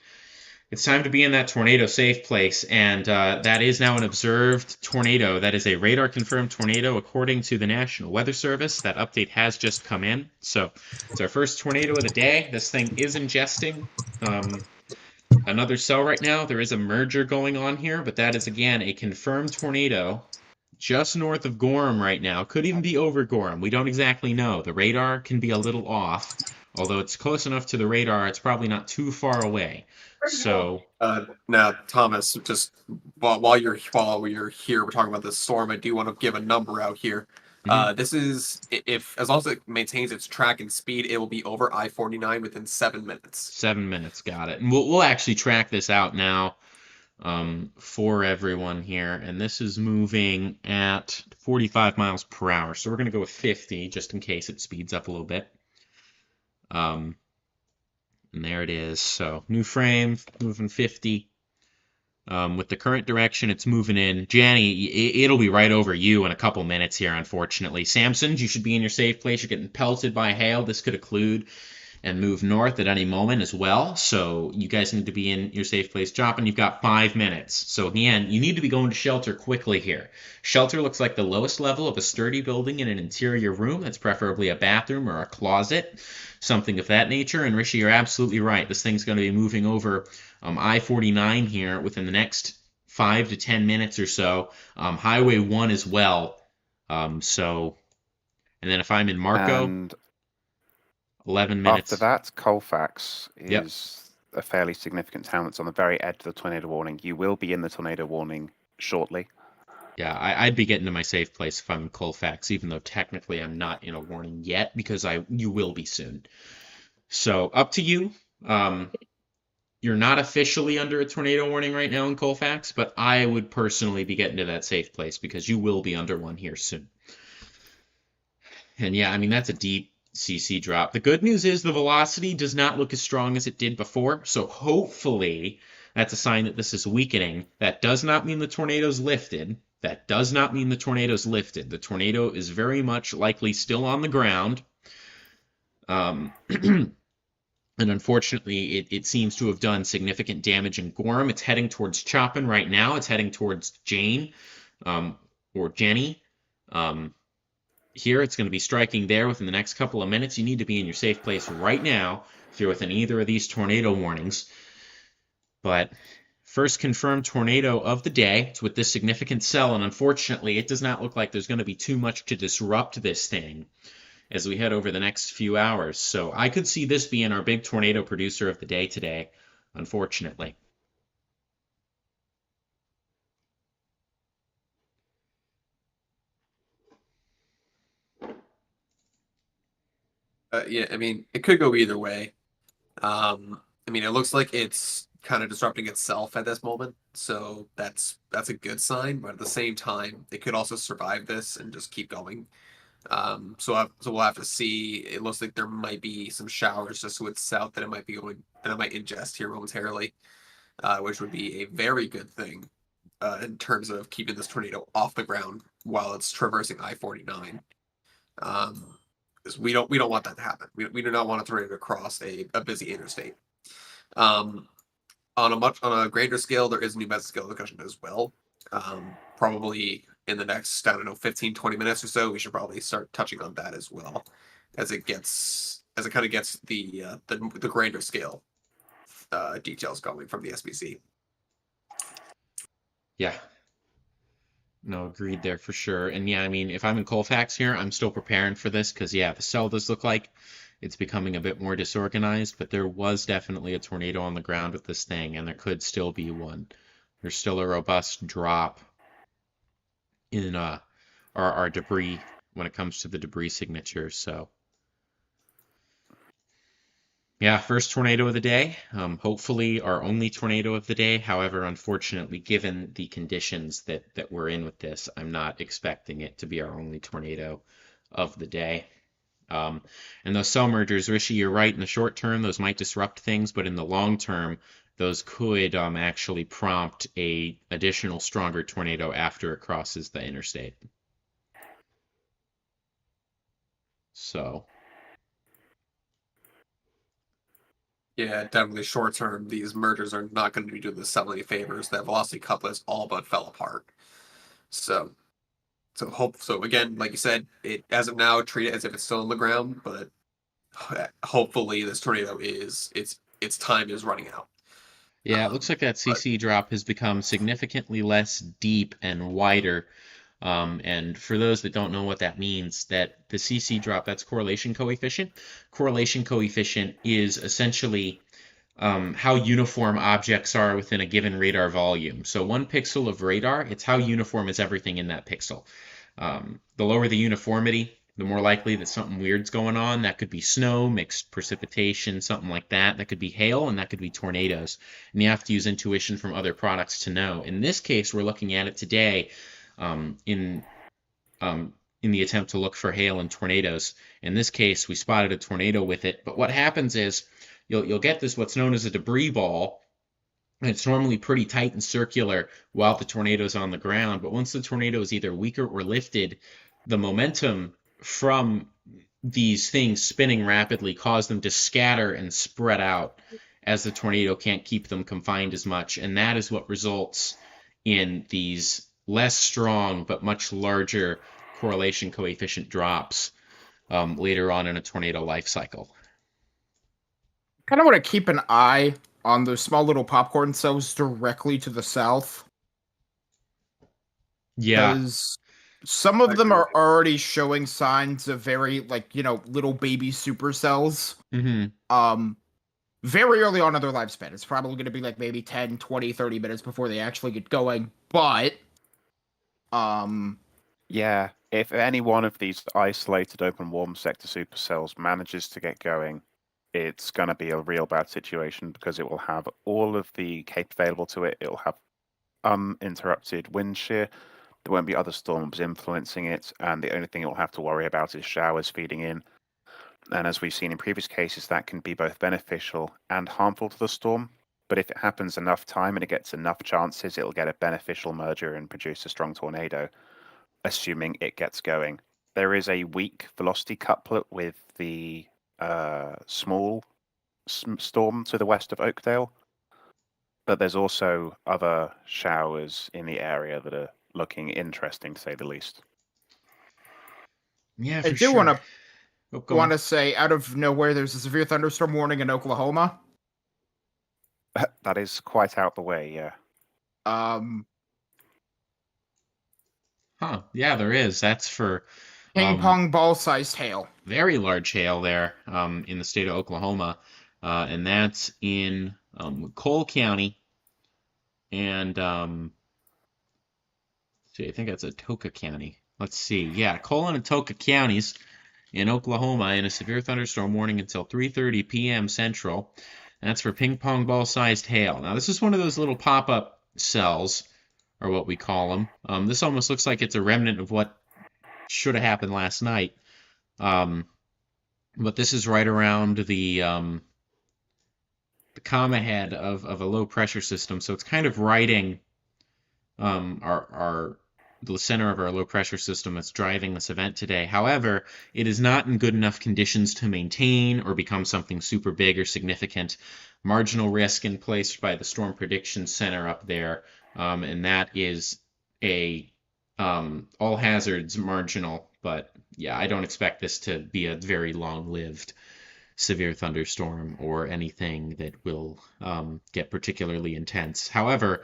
it's time to be in that tornado safe place, and that is now an observed tornado. That is a radar-confirmed tornado according to the National Weather Service. That update has just come in. So it's our first tornado of the day. This thing is ingesting another cell right now. There is a merger going on here, but that is, again, a confirmed tornado just north of Gorham right now. Could even be over Gorham. We don't exactly know. The radar can be a little off. Although it's close enough to the radar, it's probably not too far away. So now, Thomas, just while you're here, we're talking about this storm. I do want to give a number out here. This is, if as long as it maintains its track and speed, it will be over I-49 within 7 minutes. 7 minutes, got it. And we'll actually track this out now for everyone here. And this is moving at 45 miles per hour. So we're going to go with 50 just in case it speeds up a little bit. And there it is. So new frame, moving 50. With the current direction, it's moving in. Janney, it'll be right over you in a couple minutes here, unfortunately. Sampsons, you should be in your safe place. You're getting pelted by hail. This could occlude and move north at any moment as well. So you guys need to be in your safe place. Chopin, you've got 5 minutes. So again, you need to be going to shelter quickly here. Shelter looks like the lowest level of a sturdy building in an interior room. That's preferably a bathroom or a closet, something of that nature. And Rishi, you're absolutely right. This thing's going to be moving over I-49 here within the next 5 to 10 minutes or so. Highway 1 as well. And then if I'm in Marco... And 11 minutes. after that, Colfax is a fairly significant town that's on the very edge of the tornado warning. You will be in the tornado warning shortly. Yeah, I'd be getting to my safe place if I'm in Colfax, even though technically I'm not in a warning yet, because you will be soon. So up to you. You're not officially under a tornado warning right now in Colfax, but I would personally be getting to that safe place because you will be under one here soon. And yeah, I mean, that's a deep CC drop. The good news is the velocity does not look as strong as it did before, so hopefully that's a sign that this is weakening. That does not mean the tornado's lifted. That does not mean the tornado's lifted. The tornado is very much likely still on the ground. And unfortunately, it seems to have done significant damage in Gorham. It's heading towards Chopin right now. It's heading towards Jane, or Jenny. Here, it's going to be striking there within the next couple of minutes. You need to be in your safe place right now if you're within either of these tornado warnings. But first confirmed tornado of the day. It's with this significant cell, and unfortunately, it does not look like there's going to be too much to disrupt this thing as we head over the next few hours. So I could see this being our big tornado producer of the day today, unfortunately. Yeah, I mean, it could go either way. I mean, it looks like it's kind of disrupting itself at this moment, so that's a good sign. But at the same time, it could also survive this and just keep going. So we'll have to see. It looks like there might be some showers just to its south that it might ingest here momentarily, which would be a very good thing in terms of keeping this tornado off the ground while it's traversing I-49. Because we don't want that to happen. We do not want a tornado to cross a busy interstate. On a grander scale, there is a new mesoscale discussion as well. Probably in the next, 15, 20 minutes or so, we should probably start touching on that as well, as it kind of gets the grander scale details going from the SBC. Yeah. No, agreed there for sure. And yeah, I mean, if I'm in Colfax here, I'm still preparing for this because, yeah, the cell does look like it's becoming a bit more disorganized, but there was definitely a tornado on the ground with this thing, and there could still be one. There's still a robust drop in our debris when it comes to the debris signature. So yeah, first tornado of the day. Hopefully our only tornado of the day. However, unfortunately, given the conditions that we're in with this, I'm not expecting it to be our only tornado of the day. And those cell mergers, Rishi, you're right. In the short term, those might disrupt things, but in the long term, those could actually prompt a additional stronger tornado after it crosses the interstate. So Yeah, definitely short term, these mergers are not going to be doing the cell any favors. That velocity couplets all but fell apart. So so again, like you said, it as of now treat it as if it's still on the ground, but hopefully this tornado is its time is running out. yeah, it looks like that CC drop has become significantly less deep and wider. And for those that don't know what that means, that the CC drop, that's correlation coefficient. Correlation coefficient is essentially how uniform objects are within a given radar volume. So 1 pixel of radar, it's how uniform is everything in that pixel. The lower the uniformity, the more likely that something weird's going on. That could be snow, mixed precipitation, something like that. That could be hail, and that could be tornadoes. And you have to use intuition from other products to know. In this case, we're looking at it today in the attempt to look for hail and tornadoes. In this case, we spotted a tornado with it. But what happens is you'll get this what's known as a debris ball. And it's normally pretty tight and circular while the tornado's on the ground. But once the tornado is either weaker or lifted, the momentum from these things spinning rapidly cause them to scatter and spread out as the tornado can't keep them confined as much. And that is what results in these less strong but much larger correlation coefficient drops later on in a tornado life cycle. Kind of want to keep an eye on those small little popcorn cells directly to the south. Yeah. Because some of them are already showing signs of very, little baby supercells. Mm-hmm. Very early on in their lifespan. It's probably going to be maybe 10, 20, 30 minutes before they actually get going. But, yeah, if any one of these isolated open warm sector supercells manages to get going, it's going to be a real bad situation because it will have all of the cape available to it. It will have uninterrupted wind shear. There won't be other storms influencing it, and the only thing it will have to worry about is showers feeding in. And as we've seen in previous cases, that can be both beneficial and harmful to the storm. But if it happens enough time and it gets enough chances, it'll get a beneficial merger and produce a strong tornado, assuming it gets going. There is a weak velocity couplet with the small storm to the west of Oakdale, but there's also other showers in the area that are looking interesting, to say the least. Yeah, I for do sure. want to say, out of nowhere, there's a severe thunderstorm warning in Oklahoma. That is quite out the way, yeah. Huh. Yeah, there is. That's for Ping pong ball-sized hail. very large hail there in the state of Oklahoma. And that's in Cole County and I think that's Atoka County. Let's see. Yeah, Cole and Atoka counties in Oklahoma in a severe thunderstorm warning until 3:30 p.m. Central. That's for ping pong ball-sized hail. Now, this is one of those little pop-up cells, or what we call them. This almost looks like it's a remnant of what should have happened last night. But this is right around the comma head of a low-pressure system, so it's kind of riding the center of our low-pressure system that's driving this event today. However, it is not in good enough conditions to maintain or become something super big or significant. Marginal risk in place by the Storm Prediction Center up there, and that is a all hazards marginal. But yeah, I don't expect this to be a very long-lived severe thunderstorm or anything that will get particularly intense. However,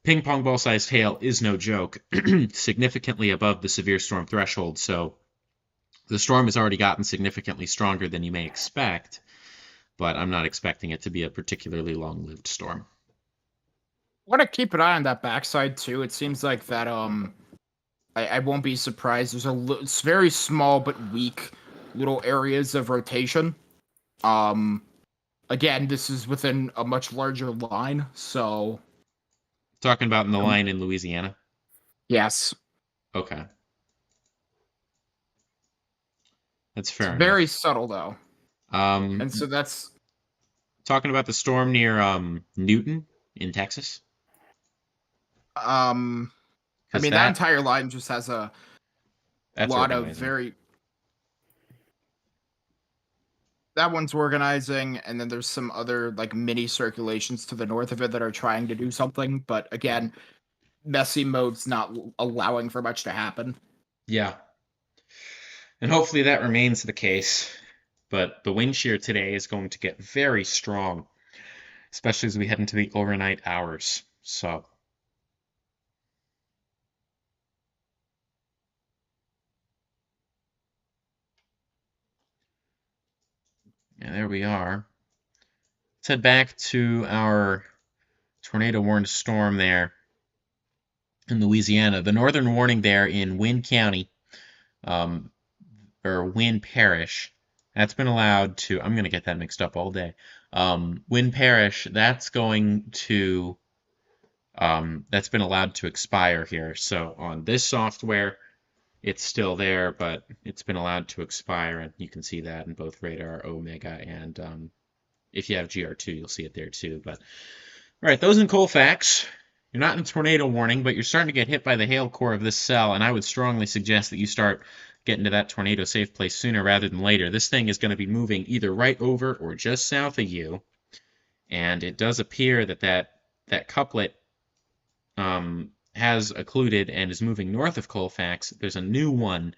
ping pong ball-sized hail is no joke, significantly above the severe storm threshold. So The storm has already gotten significantly stronger than you may expect, but I'm not expecting it to be a particularly long-lived storm. Want to keep an eye on that backside too. It seems like that I won't be surprised. There's it's very small but weak little areas of rotation. Again, this is within a much larger line, so Talking about in the line in Louisiana? yes. Okay. That's It's fair enough. very subtle though. And so Um, that's talking about the storm near Newton in Texas? I 'Cause mean that entire line just has a that's lot of organizing. that one's organizing, and then there's some other like mini circulations to the north of it that are trying to do something, but again, messy mode's not allowing for much to happen. Yeah. And hopefully that remains the case. But the wind shear today is going to get very strong, especially as we head into the overnight hours. So yeah, there we are. Let's head back to our tornado warned storm there in Louisiana. The northern warning there in Wynn County, or Wynn Parish, that's been allowed to, I'm going to get that mixed up all day. Wynn Parish, that's going to, that's been allowed to expire here. So on this software, it's still there, but it's been allowed to expire, and you can see that in both Radar, Omega, and if you have GR2, you'll see it there too. But all right, those in Colfax, you're not in a tornado warning, but you're starting to get hit by the hail core of this cell, and I would strongly suggest that you start getting to that tornado safe place sooner rather than later. This thing is going to be moving either right over or just south of you, and it does appear that that couplet has occluded and is moving north of Colfax. There's a new one.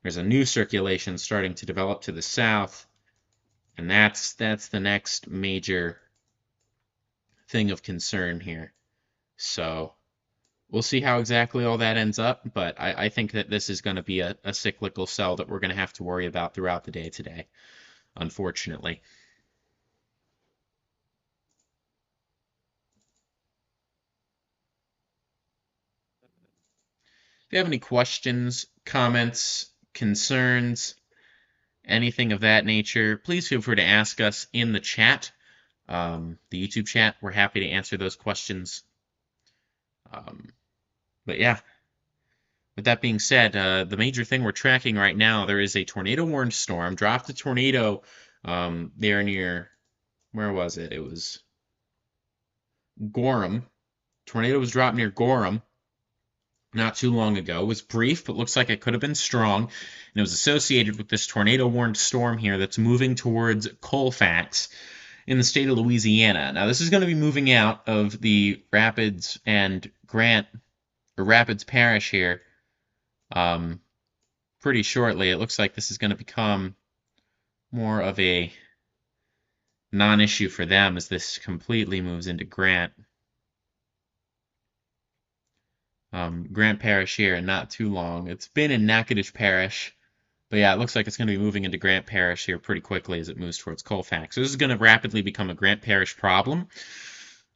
There's a new circulation starting to develop to the south, and that's the next major thing of concern here. So we'll see how exactly all that ends up, but I think that this is going to be a cyclical cell that we're going to have to worry about throughout the day today, unfortunately. If you have any questions, comments, concerns, anything of that nature, please feel free to ask us in the chat, the YouTube chat. We're happy to answer those questions. But yeah, with that being said, the major thing we're tracking right now, there is a tornado warned storm. Dropped a tornado there near, where was it? It was Gorham. Tornado was dropped near Gorham not too long ago. It was brief, but looks like it could have been strong. And it was associated with this tornado warned storm here that's moving towards Colfax in the state of Louisiana. Now, this is going to be moving out of the Rapids and Grant, or Rapids Parish here pretty shortly. It looks like this is going to become more of a non-issue for them as this completely moves into Grant. Grant Parish here in not too long. It's been in Natchitoches Parish, but yeah, it looks like it's going to be moving into Grant Parish here pretty quickly as it moves towards Colfax. So this is going to rapidly become a Grant Parish problem.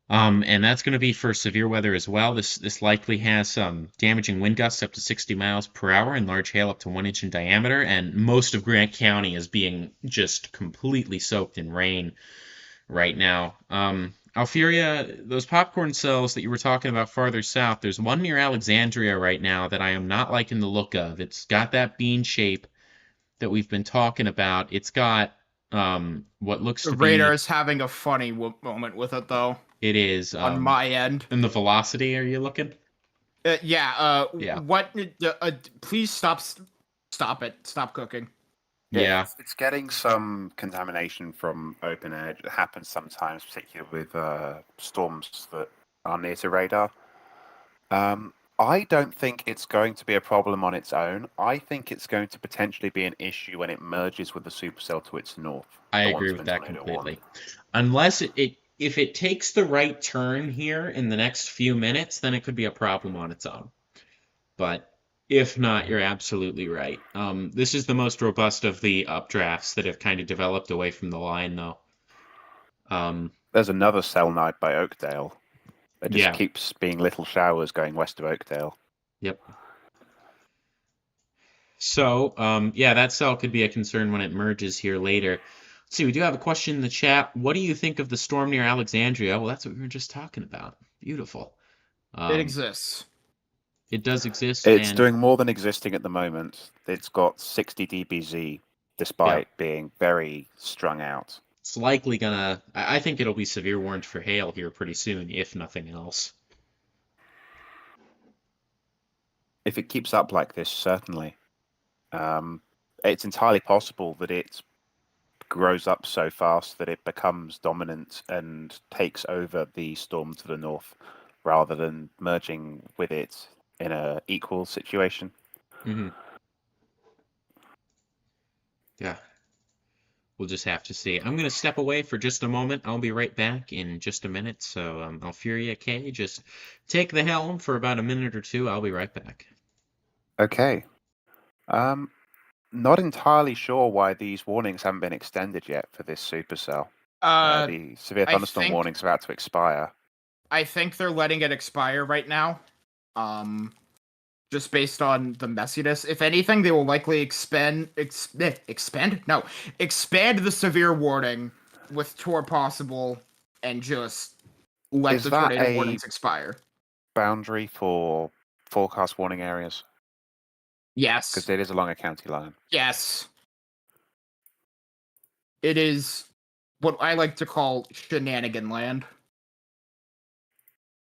And that's going to be for severe weather as well. This likely has some damaging wind gusts up to 60 miles per hour and large hail up to 1 inch in diameter. And most of Grant County is being just completely soaked in rain right now. Alfiria, those popcorn cells that you were talking about farther south, there's one near Alexandria right now that I am not liking the look of. It's got that bean shape that we've been talking about. It's got what looks to be... The radar is having a funny moment with it, though. It is. On my end. And the velocity, are you looking? Yeah. Yeah. What? Please stop it. Stop cooking. Yeah. It's getting some contamination from open air. It happens sometimes, particularly with storms that are near to radar. I don't think it's going to be a problem on its own. I think it's going to potentially be an issue when it merges with the supercell to its north. I agree with that completely. Unless if it takes the right turn here in the next few minutes, then it could be a problem on its own. But If not, you're absolutely right. This is the most robust of the updrafts that have kind of developed away from the line, though. There's another cell night by Oakdale. There just Yeah. keeps being little showers going west of Oakdale. Yep. So, yeah, that cell could be a concern when it merges here later. Let's see, we do have a question in the chat. What do you think of the storm near Alexandria? Well, that's what we were just talking about. Beautiful. It exists. It does exist, It's and doing more than existing at the moment. It's got 60 dBz, despite being very strung out. it's likely gonna. I think it'll be severe warned for hail here pretty soon, if nothing else. If it keeps up like this, certainly. It's entirely possible that it grows up so fast that it becomes dominant and takes over the storm to the north, rather than merging with it in a equal situation. Mm-hmm. Yeah. We'll just have to see. I'm going to step away for just a moment. I'll be right back in just a minute. So, Alfuria K, just take the helm for about a minute or two. I'll be right back. Okay. Not entirely sure why these warnings haven't been extended yet for this supercell. The severe thunderstorm warning's about to expire. I think they're letting it expire right now. Just based on the messiness. If anything, they will likely expand the severe warning with Tor possible and just let Is the that tornado a warnings expire. boundary for forecast warning areas? Yes. Because it is along a county line. Yes. It is what I like to call shenanigan land.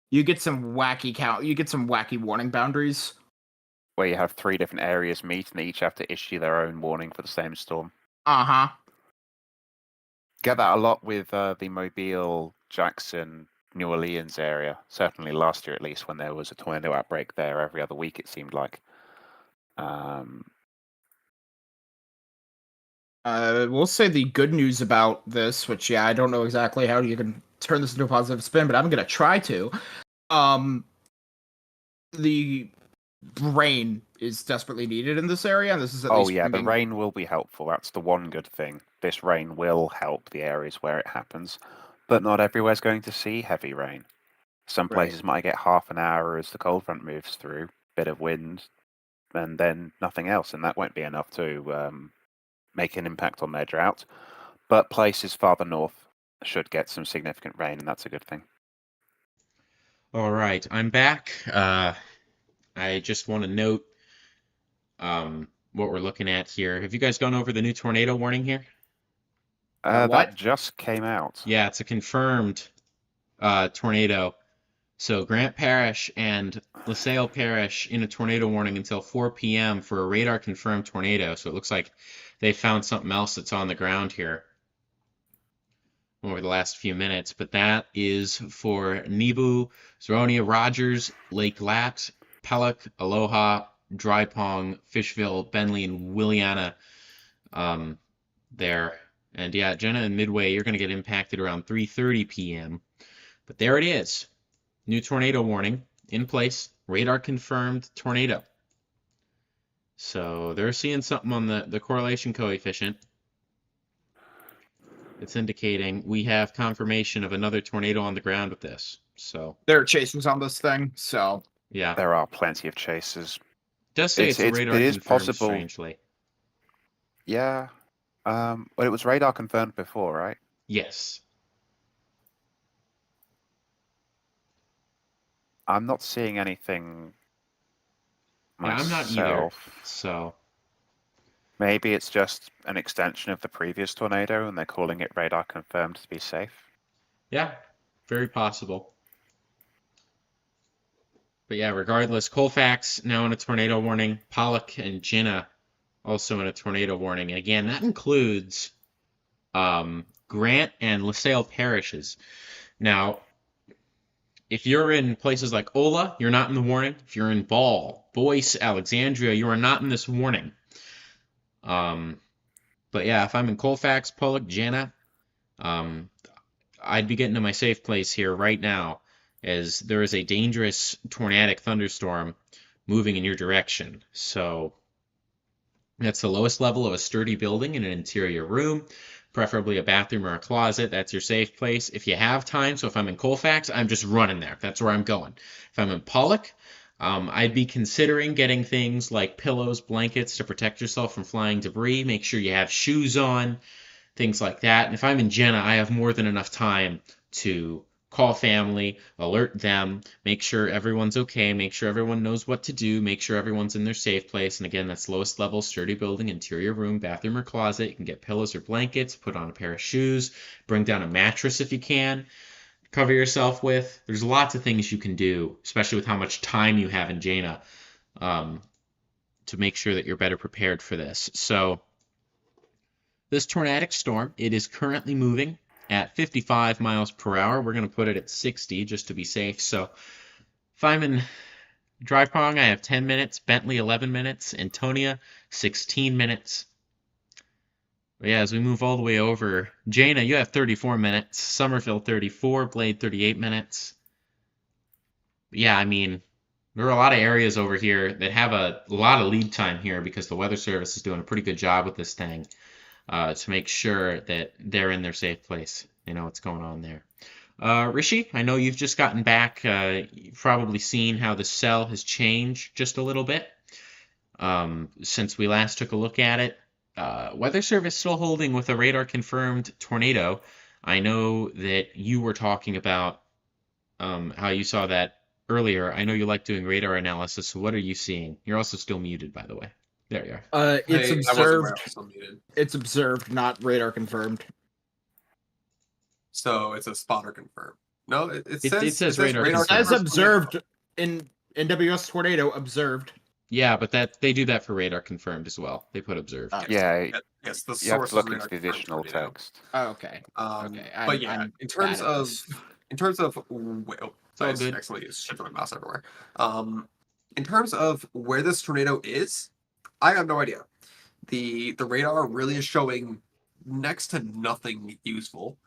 You get some wacky warning boundaries. Where you have 3 different areas meet and they each have to issue their own warning for the same storm. Uh-huh. Get that a lot with the Mobile, Jackson, New Orleans area. Certainly last year, at least, when there was a tornado outbreak there every other week, it seemed like. We'll say the good news about this, which, yeah, I don't know exactly how you can turn this into a positive spin, but I'm going to try to. The rain is desperately needed in this area, and this is at least... the rain will be helpful. That's the one good thing. This rain will help the areas where it happens, but not everywhere's going to see heavy rain. Some places might get half an hour as the cold front moves through, bit of wind, and then nothing else, and that won't be enough to make an impact on their drought. But places farther north should get some significant rain, and that's a good thing. All right, I'm back. I just want to note what we're looking at here. Have you guys gone over the new tornado warning here? That just came out. Yeah, it's a confirmed tornado. So Grant Parish and LaSalle Parish in a tornado warning until 4 p.m. for a radar-confirmed tornado. So it looks like they found something else that's on the ground here over the last few minutes. But that is for Nebu, Zeronia, Rogers, Lake Lat, Pellick, Aloha, Dry Pong, Fishville, Bentley, and Williana there. And yeah, Jenna and Midway, you're going to get impacted around 3:30 p.m. But there it is. New tornado warning in place. Radar confirmed tornado. So they're seeing something on the correlation coefficient. It's indicating we have confirmation of another tornado on the ground with this. So there are chasers on this thing, so yeah, there are plenty of chasers. It does say it's radar it is confirmed, possible. Strangely. Yeah. Well, it was radar confirmed before, right? Yes. I'm not seeing anything myself. I'm not either. So maybe it's just an extension of the previous tornado and they're calling it radar confirmed to be safe. Yeah, very possible. But yeah, regardless, Colfax now in a tornado warning. Pollock and Jenna also in a tornado warning. And again, that includes Grant and LaSalle parishes. Now, if you're in places like Ola, you're not in the warning. If you're in Ball, Boyce, Alexandria, you are not in this warning. But yeah, if I'm in Colfax, Pollock, Jenna, I'd be getting to my safe place here right now, as there is a dangerous tornadic thunderstorm moving in your direction. So that's the lowest level of a sturdy building in an interior room, preferably a bathroom or a closet. That's your safe place. If you have time, so if I'm in Colfax, I'm just running there. That's where I'm going. If I'm in Pollock, I'd be considering getting things like pillows, blankets to protect yourself from flying debris. Make sure you have shoes on, things like that. And if I'm in Jenna, I have more than enough time to call family, alert them, make sure everyone's okay, make sure everyone knows what to do, make sure everyone's in their safe place. And again, that's lowest level, sturdy building, interior room, bathroom or closet. You can get pillows or blankets, put on a pair of shoes, bring down a mattress if you can, cover yourself with. There's lots of things you can do, especially with how much time you have in Jaina, to make sure that you're better prepared for this. So this tornadic storm, it is currently moving at 55 miles per hour. We're going to put it at 60 just to be safe. So if I'm in Dry Prong, I have 10 minutes, Bentley 11 minutes, Antonia 16 minutes. But yeah, as we move all the way over, Jaina, you have 34 minutes, Somerville 34, Blade 38 minutes. But yeah, I mean, there are a lot of areas over here that have a lot of lead time here because the Weather Service is doing a pretty good job with this thing. To make sure that they're in their safe place. They know what's going on there. Rishi, I know you've just gotten back. You've probably seen how the cell has changed just a little bit since we last took a look at it. Weather Service still holding with a radar-confirmed tornado. I know that you were talking about how you saw that earlier. I know you like doing radar analysis, so what are you seeing? You're also still muted, by the way. There you are. It's I wasn't aware observed. I was unmuted. It's observed, not radar confirmed. So it's a spotter confirmed. No, it says radar It confirmed. says observed in NWS tornado observed. Yeah, but that they do that for radar confirmed as well. They put observed. Yeah, Yes, the you have source to look is into the radar additional confirmed text. Oh, okay. Okay, But yeah, I'm in terms bad at of this. well, all I good. actually shifted my mouse everywhere. In terms of where this tornado is, I have no idea. The radar really is showing next to nothing useful.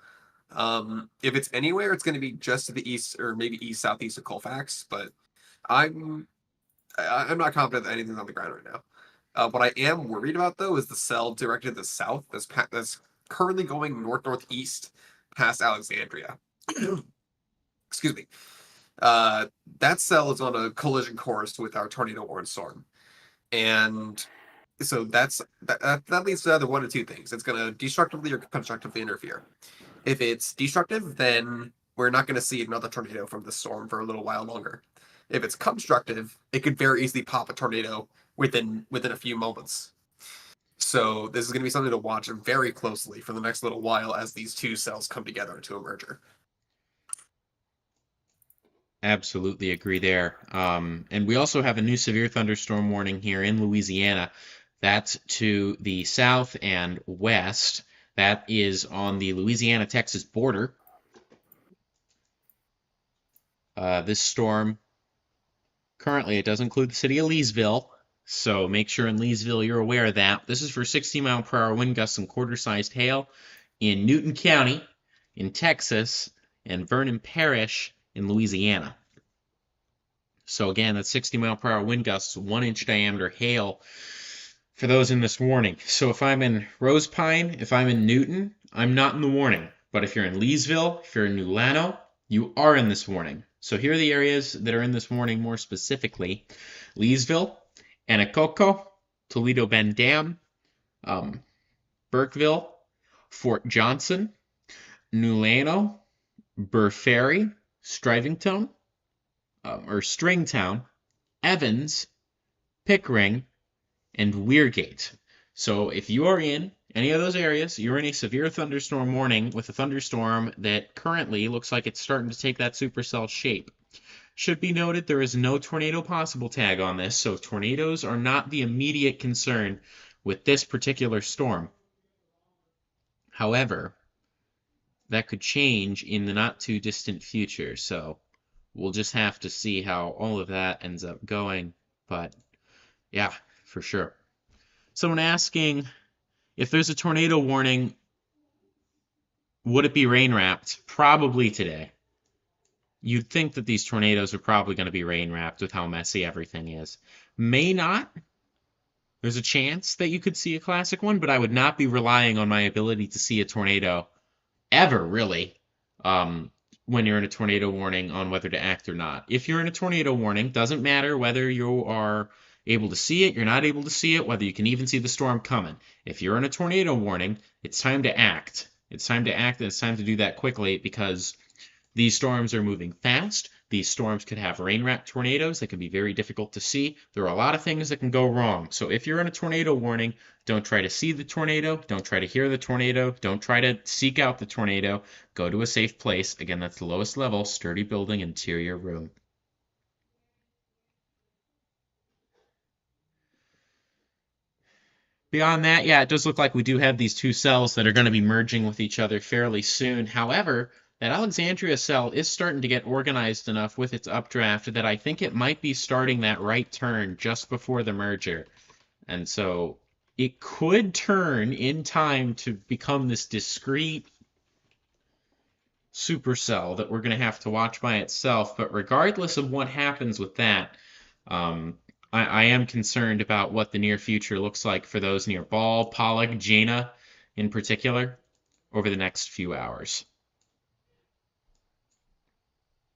If it's anywhere, it's going to be just to the east or maybe east southeast of Colfax. But I'm not confident that anything's on the ground right now. What I am worried about though is the cell directed to the south that's currently going northeast past Alexandria. Excuse me. That cell is on a collision course with our tornado warned storm, and so that leads to either one of two things. It's going to destructively or constructively interfere. If it's destructive, then we're not going to see another tornado from the storm for a little while longer. If it's constructive, it could very easily pop a tornado within a few moments. So this is going to be something to watch very closely for the next little while as these two cells come together into a merger. Absolutely agree there. And we also have a new severe thunderstorm warning here in Louisiana. That's to the south and west. That is on the Louisiana-Texas border. This storm, currently, it does include the city of Leesville, so make sure in Leesville you're aware of that. This is for 60-mile-per-hour wind gusts and quarter-sized hail in Newton County, in Texas, and Vernon Parish in Louisiana. So again, that's 60-mile-per-hour wind gusts, 1-inch diameter hail for those in this warning. So if I'm in Rose Pine, if I'm in Newton, I'm not in the warning. But if you're in Leesville, if you're in New Llano, you are in this warning. So here are the areas that are in this warning more specifically. Leesville, Anacoco, Toledo Bend Dam, Burkeville, Fort Johnson, New Llano, Burr Ferry, Stringtown, Evans, Pickering, and Weirgate. So if you are in any of those areas, you're in a severe thunderstorm warning with a thunderstorm that currently looks like it's starting to take that supercell shape. Should be noted there is no tornado possible tag on this, so tornadoes are not the immediate concern with this particular storm. However, that could change in the not too distant future, so we'll just have to see how all of that ends up going. But yeah, for sure. Someone asking if there's a tornado warning, would it be rain wrapped? Probably today. you'd think that these tornadoes are probably going to be rain wrapped with how messy everything is. May not. There's a chance that you could see a classic one, but I would not be relying on my ability to see a tornado ever, really, um, when you're in a tornado warning on whether to act or not. If you're in a tornado warning, doesn't matter whether you are able to see it, you're not able to see it, whether you can even see the storm coming. If you're in a tornado warning, it's time to act. It's time to act, and it's time to do that quickly because these storms are moving fast. These storms could have rain-wrapped tornadoes that can be very difficult to see. There are a lot of things that can go wrong. So if you're in a tornado warning, don't try to see the tornado. Don't try to hear the tornado. Don't try to seek out the tornado. Go to a safe place. Again, that's the lowest level, sturdy building, interior room. Beyond that, yeah, it does look like we do have these two cells that are going to be merging with each other fairly soon. However, that Alexandria cell is starting to get organized enough with its updraft that I think it might be starting that right turn just before the merger. And so it could turn in time to become this discrete supercell that we're going to have to watch by itself. But regardless of what happens with that, I am concerned about what the near future looks like for those near Ball, Pollock, Jaina in particular over the next few hours.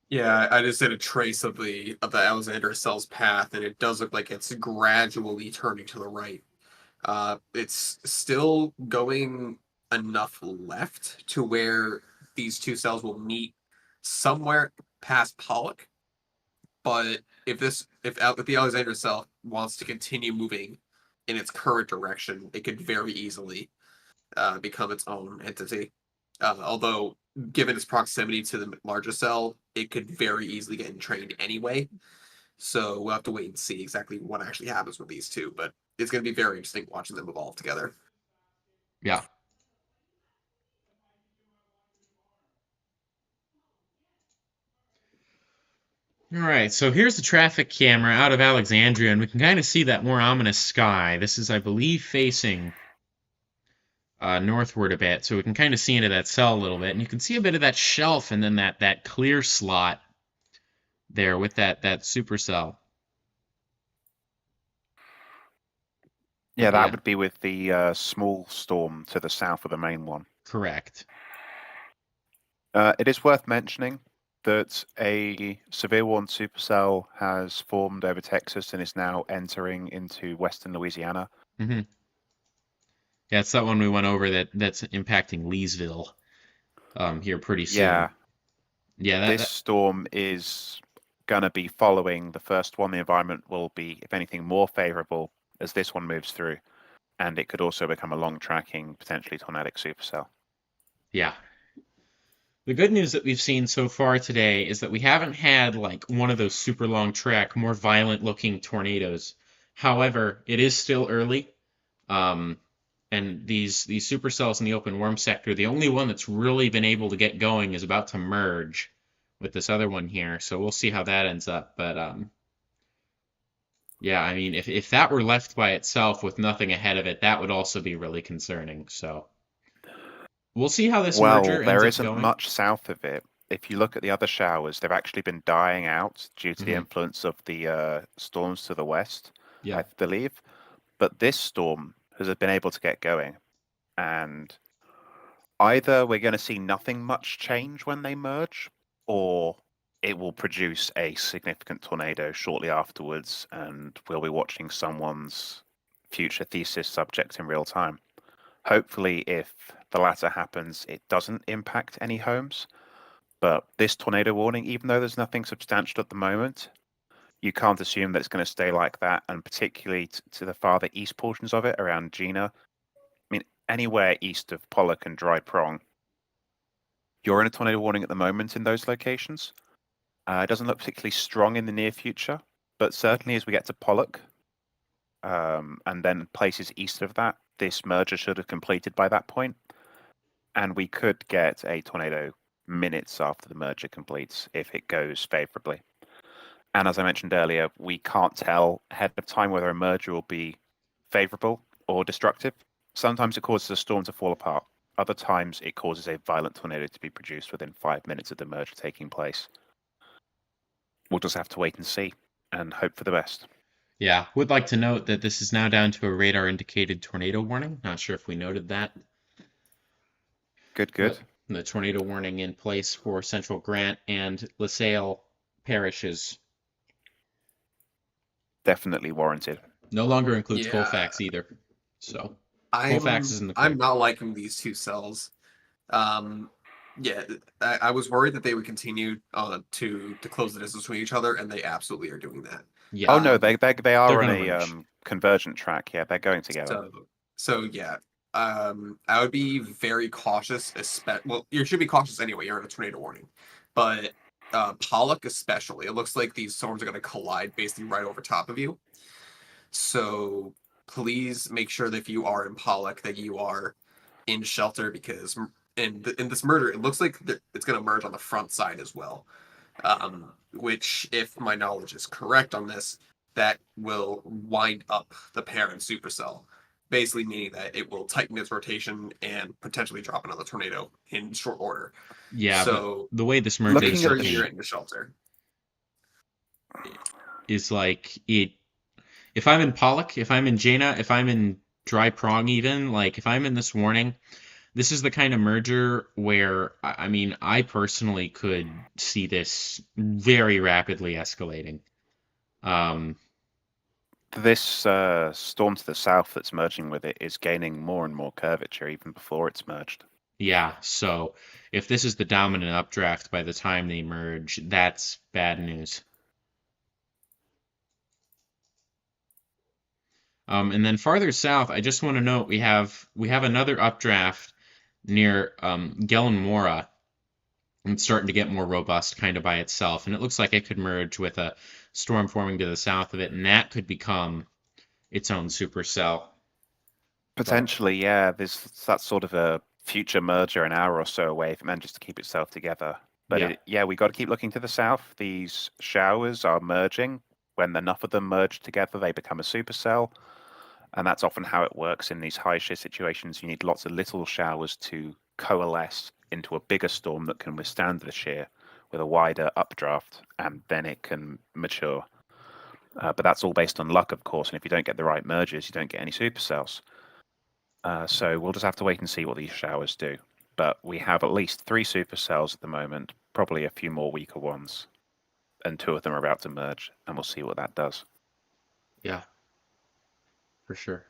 Yeah, I just did a trace of the Alexander cell's path, and it does look like it's gradually turning to the right. It's still going enough left to where these two cells will meet somewhere past Pollock. But if the Alexander cell wants to continue moving in its current direction, it could very easily become its own entity. Although, given its proximity to the larger cell, it could very easily get entrained anyway. So we'll have to wait and see exactly what actually happens with these two. But it's going to be very interesting watching them evolve together. Yeah. All right, so here's the traffic camera out of Alexandria, and we can kind of see that more ominous sky. This is, I believe, facing northward a bit, so we can kind of see into that cell a little bit, and you can see a bit of that shelf and then that clear slot there with that supercell. Yeah, that would be with the small storm to the south of the main one. Correct. It is worth mentioning that a severe warm supercell has formed over Texas and is now entering into western Louisiana. Mm-hmm. Yeah, it's that one we went over that's impacting Leesville here pretty soon. Yeah, this storm is going to be following the first one. The environment will be, if anything, more favorable as this one moves through, and it could also become a long-tracking, potentially tornadic supercell. Yeah. The good news that we've seen so far today is that we haven't had like one of those super long track, more violent looking tornadoes. However, it is still early. And these supercells in the open worm sector, the only one that's really been able to get going is about to merge with this other one here. So we'll see how that ends up. But yeah, I mean, if that were left by itself with nothing ahead of it, that would also be really concerning. So we'll see how this merger ends up going. Well, there isn't much south of it. If you look at the other showers, they've actually been dying out due to the influence of the storms to the west, I believe. But this storm has been able to get going. And either we're going to see nothing much change when they merge, or it will produce a significant tornado shortly afterwards, and we'll be watching someone's future thesis subject in real time. Hopefully, if the latter happens, it doesn't impact any homes. But this tornado warning, even though there's nothing substantial at the moment, you can't assume that it's going to stay like that, and particularly to the farther east portions of it, around Jaina. I mean, anywhere east of Pollock and Dry Prong, you're in a tornado warning at the moment in those locations. It doesn't look particularly strong in the near future, but certainly as we get to Pollock, and then places east of that, this merger should have completed by that point, and we could get a tornado minutes after the merger completes if it goes favorably. And as I mentioned earlier, we can't tell ahead of time whether a merger will be favorable or destructive. Sometimes it causes a storm to fall apart. Other times it causes a violent tornado to be produced within 5 minutes of the merger taking place. we'll just have to wait and see and hope for the best. Yeah, would like to note that this is now down to a radar indicated tornado warning. Not sure if we noted that. Good. But the tornado warning in place for Central Grant and LaSalle parishes. Definitely warranted. No longer includes Yeah. Colfax either. So Colfax is in the I'm clear. not liking these two cells. Yeah, I was worried that they would continue to close the distance between each other, and they absolutely are doing that. Yeah. Oh no, they are on gonna a merge. convergent track. Yeah, they're going together. So yeah, I would be very cautious. Well, you should be cautious anyway. You're in a tornado warning, but Pollock especially. It looks like these storms are going to collide basically right over top of you. So please make sure that if you are in Pollock, that you are in shelter, because in this merger, it looks like it's going to merge on the front side as well. Which, if my knowledge is correct on this, that will wind up the parent supercell, basically meaning that it will tighten its rotation and potentially drop another tornado in short order. Yeah, So but the way this merge looking is at sure the that you're looking in the shelter. is like it. If I'm in Pollock, if I'm in Jaina, if I'm in Dry Prong, even like if I'm in this warning, this is the kind of merger where I mean I personally could see this very rapidly escalating. This storm to the south that's merging with it is gaining more and more curvature even before it's merged. Yeah, so if this is the dominant updraft by the time they merge, that's bad news. And then farther south, I just want to note we have another updraft near Gellenmora. It's starting to get more robust kind of by itself, and it looks like it could merge with a storm forming to the south of it, and that could become its own supercell. Potentially, yeah. That's sort of a future merger an hour or so away if it manages to keep itself together. But Yeah. we got to keep looking to the south. These showers are merging. When enough of them merge together, they become a supercell. And that's often how it works in these high shear situations. You need lots of little showers to coalesce into a bigger storm that can withstand the shear with a wider updraft, and then it can mature. But that's all based on luck, of course. And if you don't get the right mergers, you don't get any supercells. So we'll just have to wait and see what these showers do. But we have at least 3 supercells at the moment, probably a few more weaker ones, and 2 of them are about to merge, and we'll see what that does. Yeah, for sure.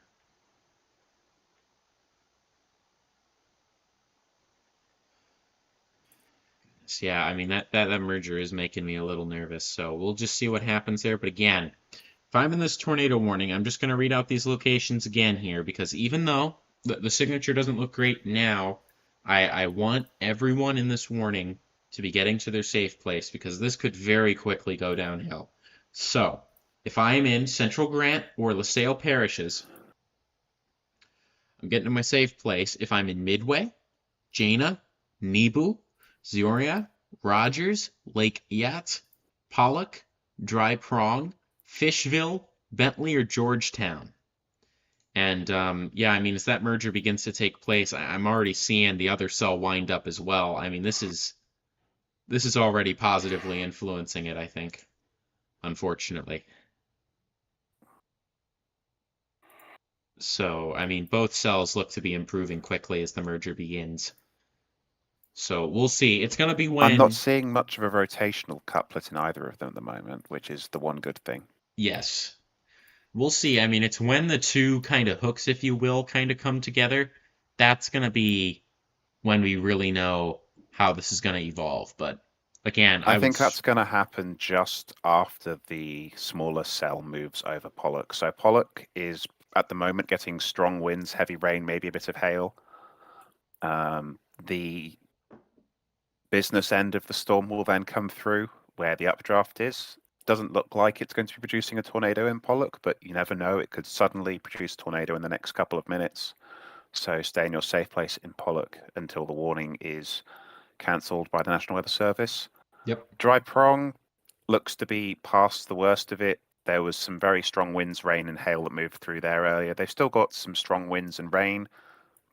So yeah, I mean that merger is making me a little nervous. So we'll just see what happens there. But again, if I'm in this tornado warning, I'm just going to read out these locations again here because even though the signature doesn't look great now, I want everyone in this warning to be getting to their safe place because this could very quickly go downhill. So if I am in Central Grant or LaSalle parishes, I'm getting to my safe place. If I'm in Midway, Jaina, Nebu, Zioria, Rogers, Lake Yacht, Pollock, Dry Prong, Fishville, Bentley, or Georgetown. And yeah, I mean, as that merger begins to take place, I'm already seeing the other cell wind up as well. I mean, this is already positively influencing it, I think, unfortunately. So, I mean, both cells look to be improving quickly as the merger begins. So we'll see. It's going to be when... I'm not seeing much of a rotational couplet in either of them at the moment, which is the one good thing. Yes. We'll see. I mean, it's when the two kind of hooks, if you will, kind of come together. That's going to be when we really know how this is going to evolve. But again, I think that's going to happen just after the smaller cell moves over Pollock. So Pollock is at the moment getting strong winds, heavy rain, maybe a bit of hail. The business end of the storm will then come through where the updraft is. Doesn't look like it's going to be producing a tornado in Pollock, but you never know. It could suddenly produce a tornado in the next couple of minutes. So stay in your safe place in Pollock until the warning is cancelled by the National Weather Service. Yep. Dry Prong looks to be past the worst of it. There was some very strong winds, rain, and hail that moved through there earlier. They've still got some strong winds and rain,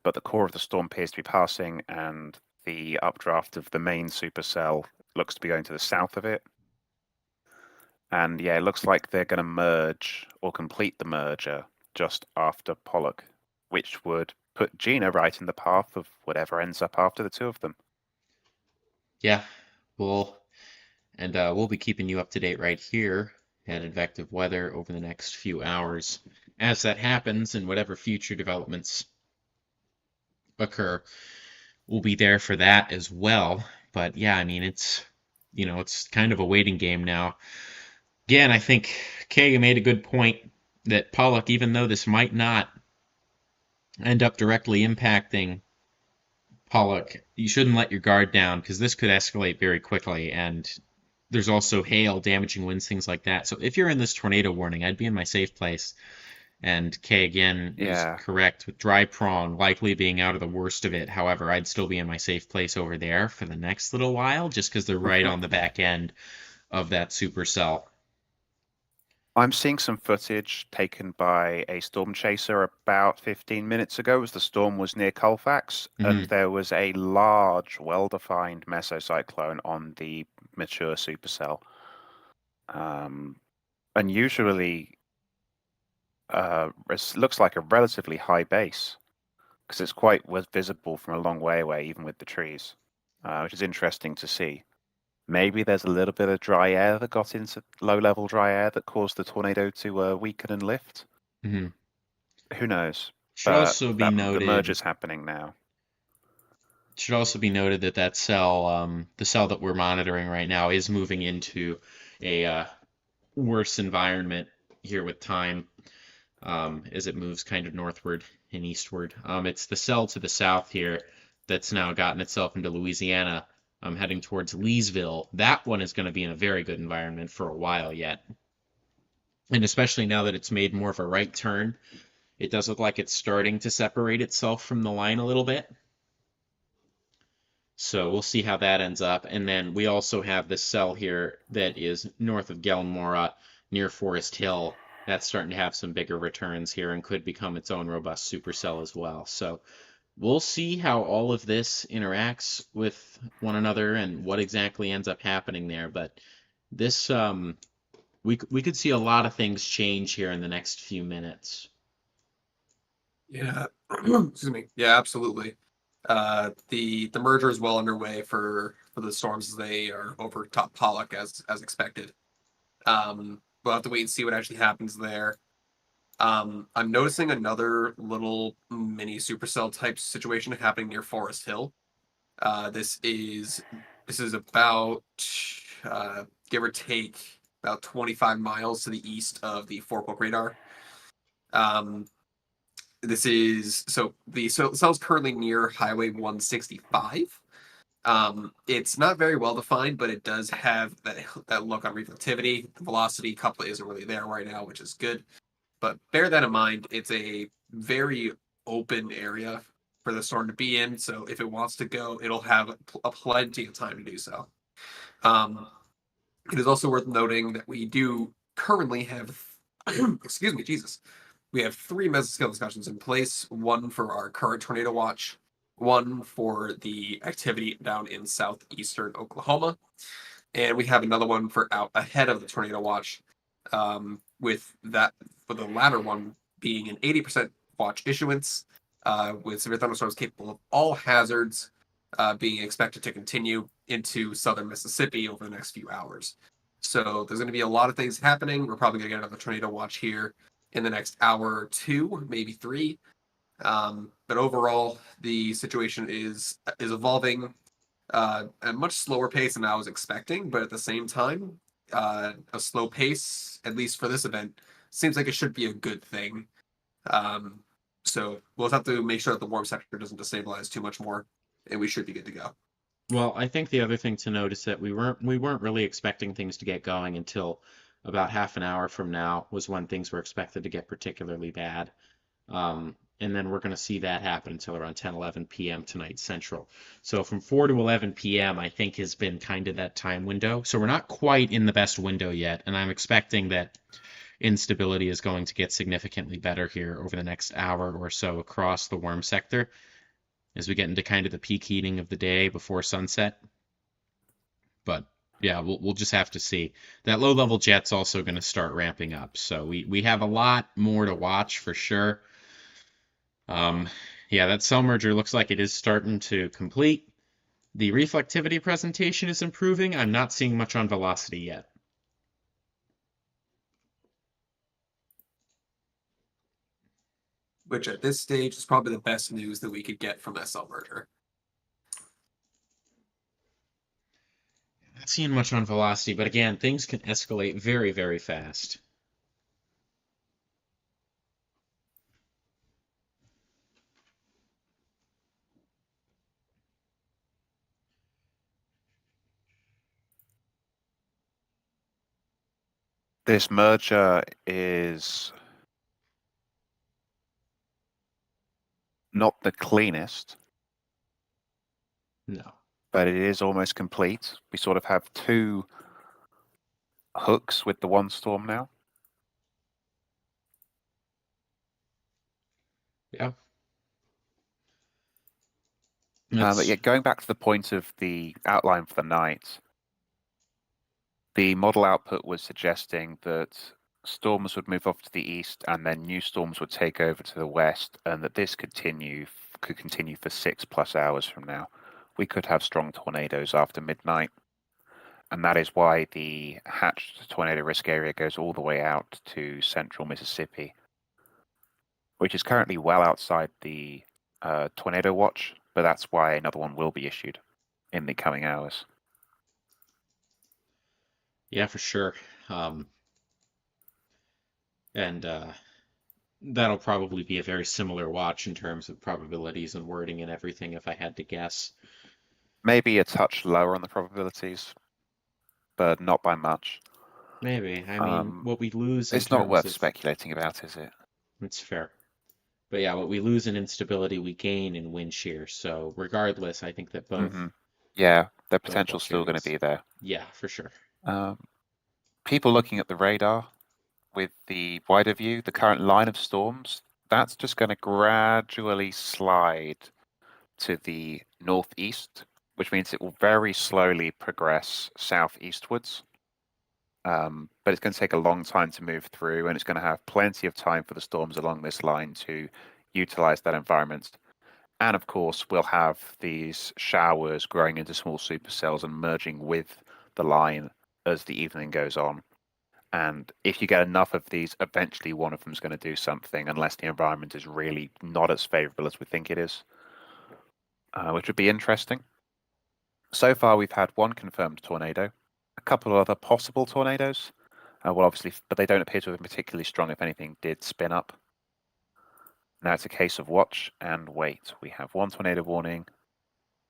but the core of the storm appears to be passing, and the updraft of the main supercell looks to be going to the south of it. And yeah, it looks like they're going to merge or complete the merger just after Pollock, which would put Gina right in the path of whatever ends up after the two of them. Yeah, we'll be keeping you up to date right here at Advective Weather over the next few hours as that happens, and whatever future developments occur, we'll be there for that as well. But yeah, I mean, it's kind of a waiting game now. Again, I think Kay made a good point that Pollock, even though this might not end up directly impacting Pollock, you shouldn't let your guard down because this could escalate very quickly. And there's also hail, damaging winds, things like that. So if you're in this tornado warning, I'd be in my safe place. And Kay again is Yeah. correct with dry prong likely being out of the worst of it. However, I'd still be in my safe place over there for the next little while just because they're right on the back end of that supercell. I'm seeing some footage taken by a storm chaser about 15 minutes ago as the storm was near Colfax, and there was a large, well-defined mesocyclone on the mature supercell. Unusually, it looks like a relatively high base because it's quite visible from a long way away, even with the trees, which is interesting to see. Maybe there's a little bit of dry air that got into low-level dry air that caused the tornado to weaken and lift. Mm-hmm. Who knows? Should also be the noted. merge is happening now. Should also be noted that that cell, the cell that we're monitoring right now, is moving into a worse environment here with time as it moves kind of northward and eastward. It's the cell to the south here that's now gotten itself into Louisiana, heading towards Leesville. That one is going to be in a very good environment for a while yet. And especially now that it's made more of a right turn, it does look like it's starting to separate itself from the line a little bit. So we'll see how that ends up. And then we also have this cell here that is north of Gelmora, near Forest Hill. That's starting to have some bigger returns here and could become its own robust supercell as well. So we'll see how all of this interacts with one another and what exactly ends up happening there. But this, we could see a lot of things change here in the next few minutes. Yeah, excuse me. Yeah, absolutely. The merger is well underway for the storms as they are over top Pollock as expected. We'll have to wait and see what actually happens there. I'm noticing another little mini supercell type situation happening near Forest Hill. This is about give or take about 25 miles to the east of the Fort Polk radar. This is so the cell's currently near Highway 165. It's not very well defined, but it does have that look on reflectivity. The velocity couplet isn't really there right now, which is good. But bear that in mind. It's a very open area for the storm to be in. So if it wants to go, it'll have a plenty of time to do so. It is also worth noting that we do currently have, excuse me, Jesus. We have 3 mesoscale discussions in place, one for our current tornado watch, one for the activity down in southeastern Oklahoma, and we have another one for out ahead of the tornado watch, with the latter one being an 80% watch issuance, with severe thunderstorms capable of all hazards being expected to continue into southern Mississippi over the next few hours. So there's going to be a lot of things happening. We're probably going to get another tornado watch here in the next hour or 2, maybe 3. But overall, the situation is evolving at a much slower pace than I was expecting. But at the same time, a slow pace, at least for this event, seems like it should be a good thing. So we'll have to make sure that the warm sector doesn't destabilize too much more, and we should be good to go. Well, I think the other thing to note is that we weren't really expecting things to get going until about half an hour from now was when things were expected to get particularly bad. And then we're going to see that happen until around 10, 11 p.m. tonight Central. So from 4 to 11 p.m. I think has been kind of that time window. So we're not quite in the best window yet, and I'm expecting that instability is going to get significantly better here over the next hour or so across the warm sector as we get into kind of the peak heating of the day before sunset. But Yeah, we'll just have to see. That low level jet's also going to start ramping up, so we have a lot more to watch for sure. Yeah, that cell merger looks like it is starting to complete. The reflectivity presentation is improving. I'm not seeing much on velocity yet. Which at this stage is probably the best news that we could get from that cell merger. Not seeing much on velocity, but again, things can escalate very, very fast. This merger is not the cleanest, No. but it is almost complete. We sort of have two hooks with the one storm now. Yeah. But yeah, going back to the point of the outline for the night, the model output was suggesting that storms would move off to the east and then new storms would take over to the west, and that this could continue for 6+ hours from now. We could have strong tornadoes after midnight, and that is why the hatched tornado risk area goes all the way out to central Mississippi, which is currently well outside the tornado watch, but that's why another one will be issued in the coming hours. Yeah, for sure. And that'll probably be a very similar watch in terms of probabilities and wording and everything, if I had to guess. Maybe a touch lower on the probabilities, but not by much. Maybe. I mean, what we lose in It's not terms worth of... speculating about, is it? It's fair. But yeah, what we lose in instability, we gain in wind shear. So regardless, I think that both Yeah, the both potential's still going to watch be there. Yeah, for sure. People looking at the radar with the wider view, the current line of storms, that's just going to gradually slide to the northeast, which means it will very slowly progress southeastwards. But it's going to take a long time to move through, and it's going to have plenty of time for the storms along this line to utilize that environment. And of course, we'll have these showers growing into small supercells and merging with the line as the evening goes on. And if you get enough of these, eventually one of them is going to do something, unless the environment is really not as favorable as we think it is, which would be interesting. So far, we've had one confirmed tornado, a couple of other possible tornadoes. Well, obviously, but they don't appear to have been particularly strong. If anything did spin up. Now it's a case of watch and wait. We have one tornado warning,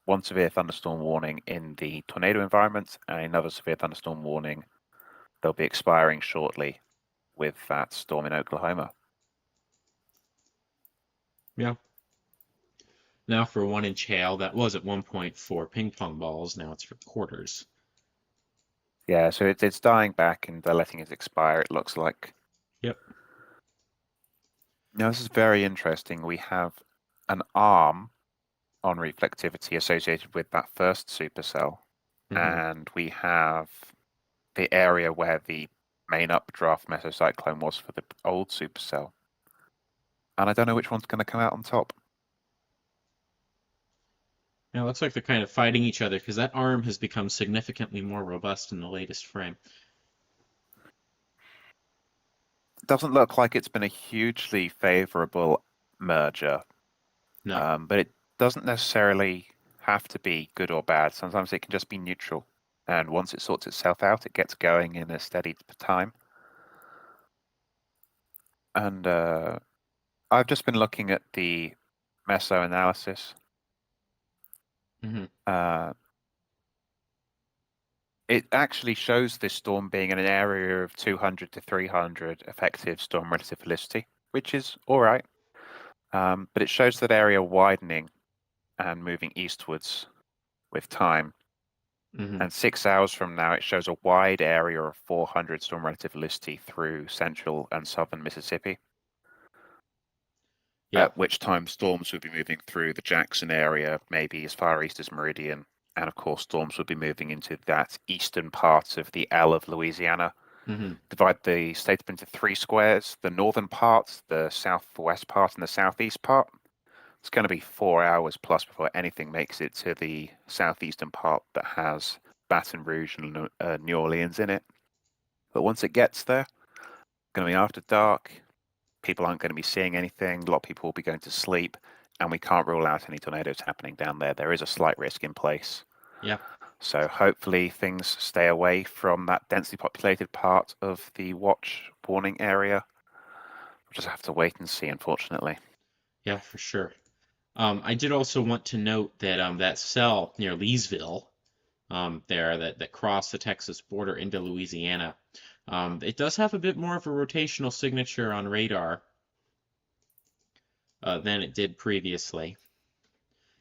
one severe thunderstorm warning in the tornado environment, and another severe thunderstorm warning. They'll be expiring shortly with that storm in Oklahoma. Yeah. Now for 1-inch hail, that was at one point for ping pong balls. Now it's for quarters. Yeah, so it's dying back and they're letting it expire, it looks like. Yep. Now, this is very interesting. We have an arm on reflectivity associated with that first supercell, and we have the area where the main updraft mesocyclone was for the old supercell. And I don't know which one's going to come out on top. Yeah, it looks like they're kind of fighting each other because that arm has become significantly more robust in the latest frame. Doesn't look like it's been a hugely favorable merger. No. But it doesn't necessarily have to be good or bad. Sometimes it can just be neutral. And once it sorts itself out, it gets going in a steady time. And I've just been looking at the meso analysis. It actually shows this storm being in an area of 200 to 300 effective storm relative velocity, which is all right. But it shows that area widening and moving eastwards with time. And 6 hours from now, it shows a wide area of 400 storm relative velocity through central and southern Mississippi. Yeah. At which time storms will be moving through the Jackson area, maybe as far east as Meridian, And of course, storms would be moving into that eastern part of the L of Louisiana. Mm-hmm. Divide the state up into 3 squares: the northern part, the southwest part, and the southeast part. It's going to be 4 hours plus before anything makes it to the southeastern part that has Baton Rouge and New Orleans in it. But once it gets there, it's going to be after dark. People aren't going to be seeing anything. A lot of people will be going to sleep, and we can't rule out any tornadoes happening down there. There is a slight risk in place. Yeah. So hopefully things stay away from that densely populated part of the watch warning area. We'll just have to wait and see, unfortunately. Yeah, for sure. I did also want to note that that cell near Leesville, there that crossed the Texas border into Louisiana, it does have a bit more of a rotational signature on radar than it did previously.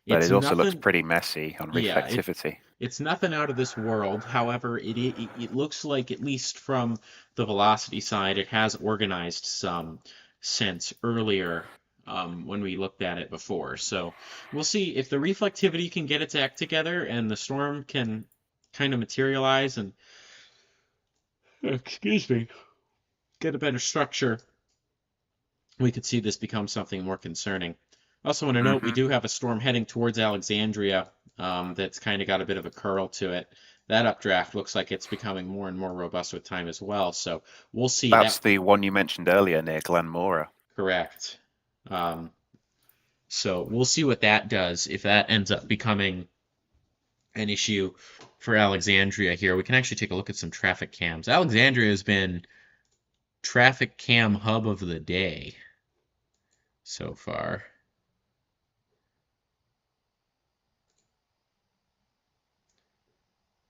But It's it also looks nothing, pretty messy on yeah, reflectivity. it's nothing out of this world. However, it looks like, at least from the velocity side, it has organized some since earlier when we looked at it before. So we'll see if the reflectivity can get its act together and the storm can kind of materialize and, excuse me, get a better structure. We could see this become something more concerning. I also want to note we do have a storm heading towards Alexandria that's kind of got a bit of a curl to it. That updraft looks like it's becoming more and more robust with time as well. So we'll see. That's the one you mentioned earlier near Glenmora. Correct. So we'll see what that does. If that ends up becoming an issue for Alexandria here, we can actually take a look at some traffic cams. Alexandria has been traffic cam hub of the day so far.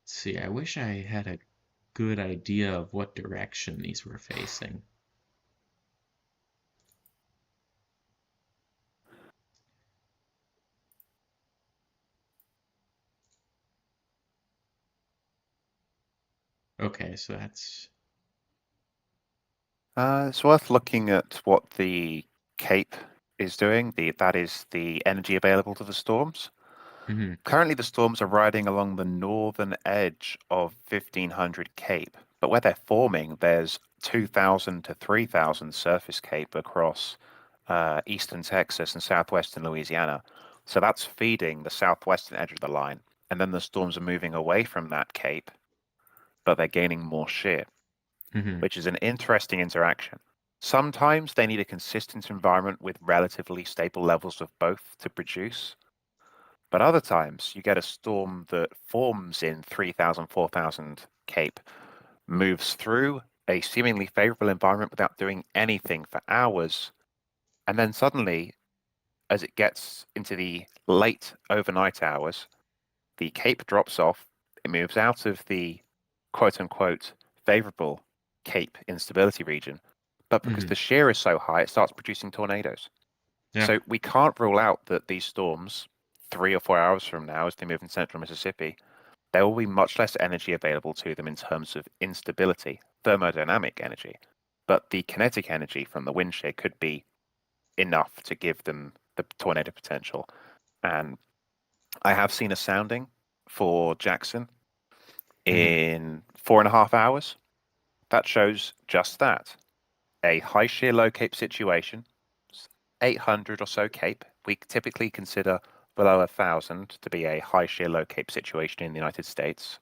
Let's see, I wish I had a good idea of what direction these were facing. Okay, so that's... It's worth looking at what the Cape is doing. That is the energy available to the storms. Mm-hmm. Currently, the storms are riding along the northern edge of 1500 Cape, but where they're forming, there's 2000 to 3000 surface Cape across eastern Texas and southwestern Louisiana. So that's feeding the southwestern edge of the line. And then the storms are moving away from that Cape, but they're gaining more shear, Mm-hmm. which is an interesting interaction. Sometimes they need a consistent environment with relatively stable levels of both to produce. But other times, you get a storm that forms in 3000, 4000 Cape, moves through a seemingly favorable environment without doing anything for hours, and then suddenly, as it gets into the late overnight hours, the Cape drops off, it moves out of the quote-unquote favorable Cape instability region, but because Mm-hmm. the shear is so high, it starts producing tornadoes. Yeah. So we can't rule out that these storms, 3 or 4 hours from now, as they move in central Mississippi, there will be much less energy available to them in terms of instability, thermodynamic energy. But the kinetic energy from the wind shear could be enough to give them the tornado potential. And I have seen a sounding for Jackson in 4.5 hours. That shows just that. A high shear low cape situation, 800 or so cape. We typically consider below 1,000 to be a high shear low cape situation in the United States.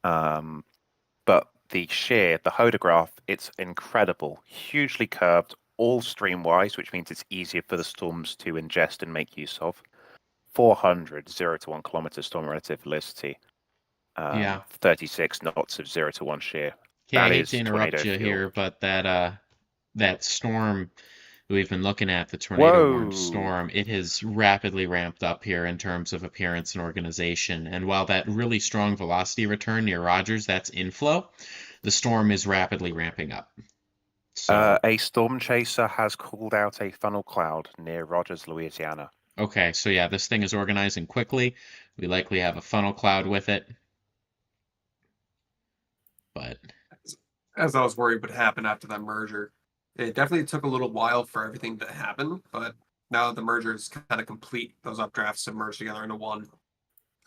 But the shear, the hodograph, it's incredible, hugely curved, all streamwise, which means it's easier for the storms to ingest and make use of. 400 0 to 1 kilometer storm relative velocity. Yeah. 36 knots of 0 to 1 shear. Okay, I That hate to is tornado interrupt you fuel. here, but that storm we've been looking at, the tornado warned Whoa! storm, it has rapidly ramped up here in terms of appearance and organization. And while that really strong velocity return near Rogers, that's inflow, the storm is rapidly ramping up. So, A storm chaser has called out a funnel cloud near Rogers, Louisiana. okay, so yeah, this thing is organizing quickly. We likely have a funnel cloud with it. But As I was worried would happen after that merger. It definitely took a little while for everything to happen, but now that the merger is kind of complete, those updrafts have merged together into one.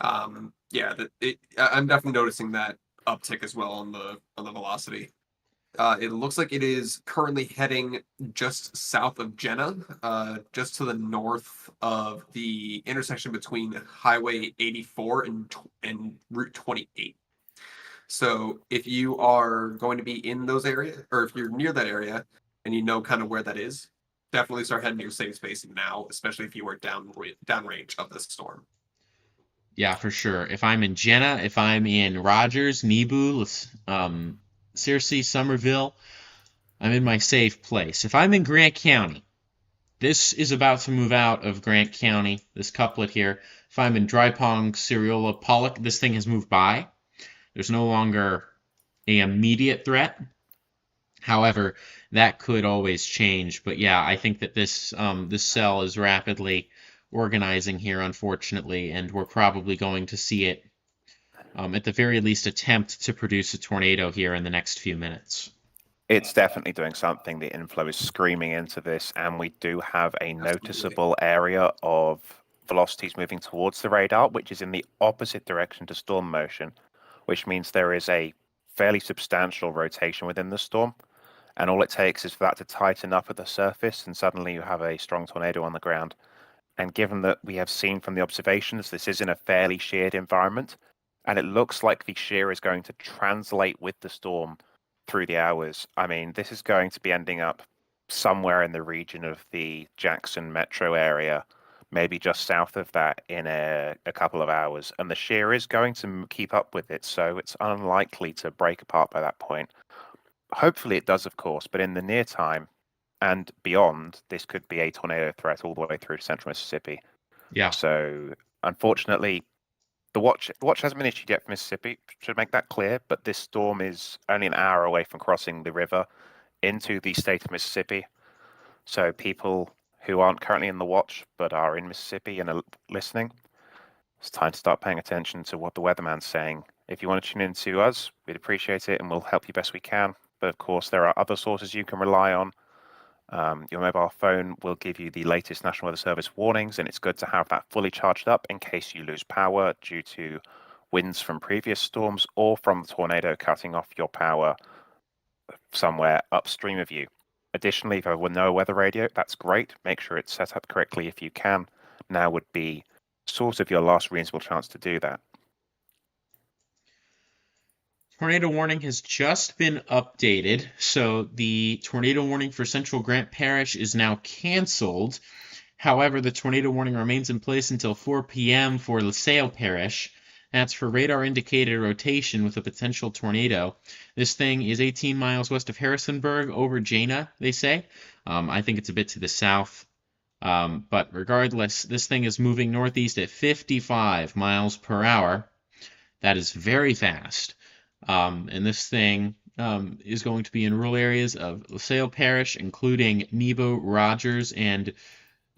Yeah, I'm definitely noticing that uptick as well on the velocity. It looks like it is currently heading just south of Jenna, just to the north of the intersection between Highway 84 and Route 28. So if you are going to be in those areas, or if you're near that area and you know kind of where that is, definitely start heading to your safe space now, especially if you are downrange of the storm. Yeah, for sure. If I'm in Jenna, if I'm in Rogers, Nebu, Searcy, Somerville, I'm in my safe place. If I'm in Grant County, this is about to move out of Grant County, this couplet here. If I'm in Dry Pond, Ceriola, Pollock, this thing has moved by. There's no longer a immediate threat. However, that could always change. But yeah, I think that this cell is rapidly organizing here, unfortunately, and we're probably going to see it, at the very least, attempt to produce a tornado here in the next few minutes. It's definitely doing something. The inflow is screaming into this, and we do have a noticeable area of velocities moving towards the radar, which is in the opposite direction to storm motion, which means there is a fairly substantial rotation within the storm. And all it takes is for that to tighten up at the surface, and suddenly you have a strong tornado on the ground. And given that we have seen from the observations, this is in a fairly sheared environment, and it looks like the shear is going to translate with the storm through the hours. I mean, this is going to be ending up somewhere in the region of the Jackson metro area, maybe just south of that in a couple of hours. And the shear is going to keep up with it, so it's unlikely to break apart by that point. Hopefully it does, of course, but in the near time and beyond, this could be a tornado threat all the way through to central Mississippi. Yeah. So, unfortunately, the watch hasn't been issued yet for Mississippi, should make that clear, but this storm is only an hour away from crossing the river into the state of Mississippi. So people who aren't currently in the watch but are in Mississippi and are listening, it's time to start paying attention to what the weatherman's saying. If you want to tune in to us, we'd appreciate it and we'll help you best we can. But of course, there are other sources you can rely on. Your mobile phone will give you the latest National Weather Service warnings, and it's good to have that fully charged up in case you lose power due to winds from previous storms or from the tornado cutting off your power somewhere upstream of you. Additionally, if you have no weather radio, that's great. Make sure it's set up correctly if you can. Now would be sort of your last reasonable chance to do that. Tornado warning has just been updated, so the tornado warning for Central Grant Parish is now canceled. However, the tornado warning remains in place until 4 p.m. for LaSalle Parish. That's for radar-indicated rotation with a potential tornado. This thing is 18 miles west of Harrisonburg over Jena, they say. I think it's a bit to the south. But regardless, this thing is moving northeast at 55 miles per hour. That is very fast. And this thing is going to be in rural areas of LaSalle Parish, including Nebo, Rogers, and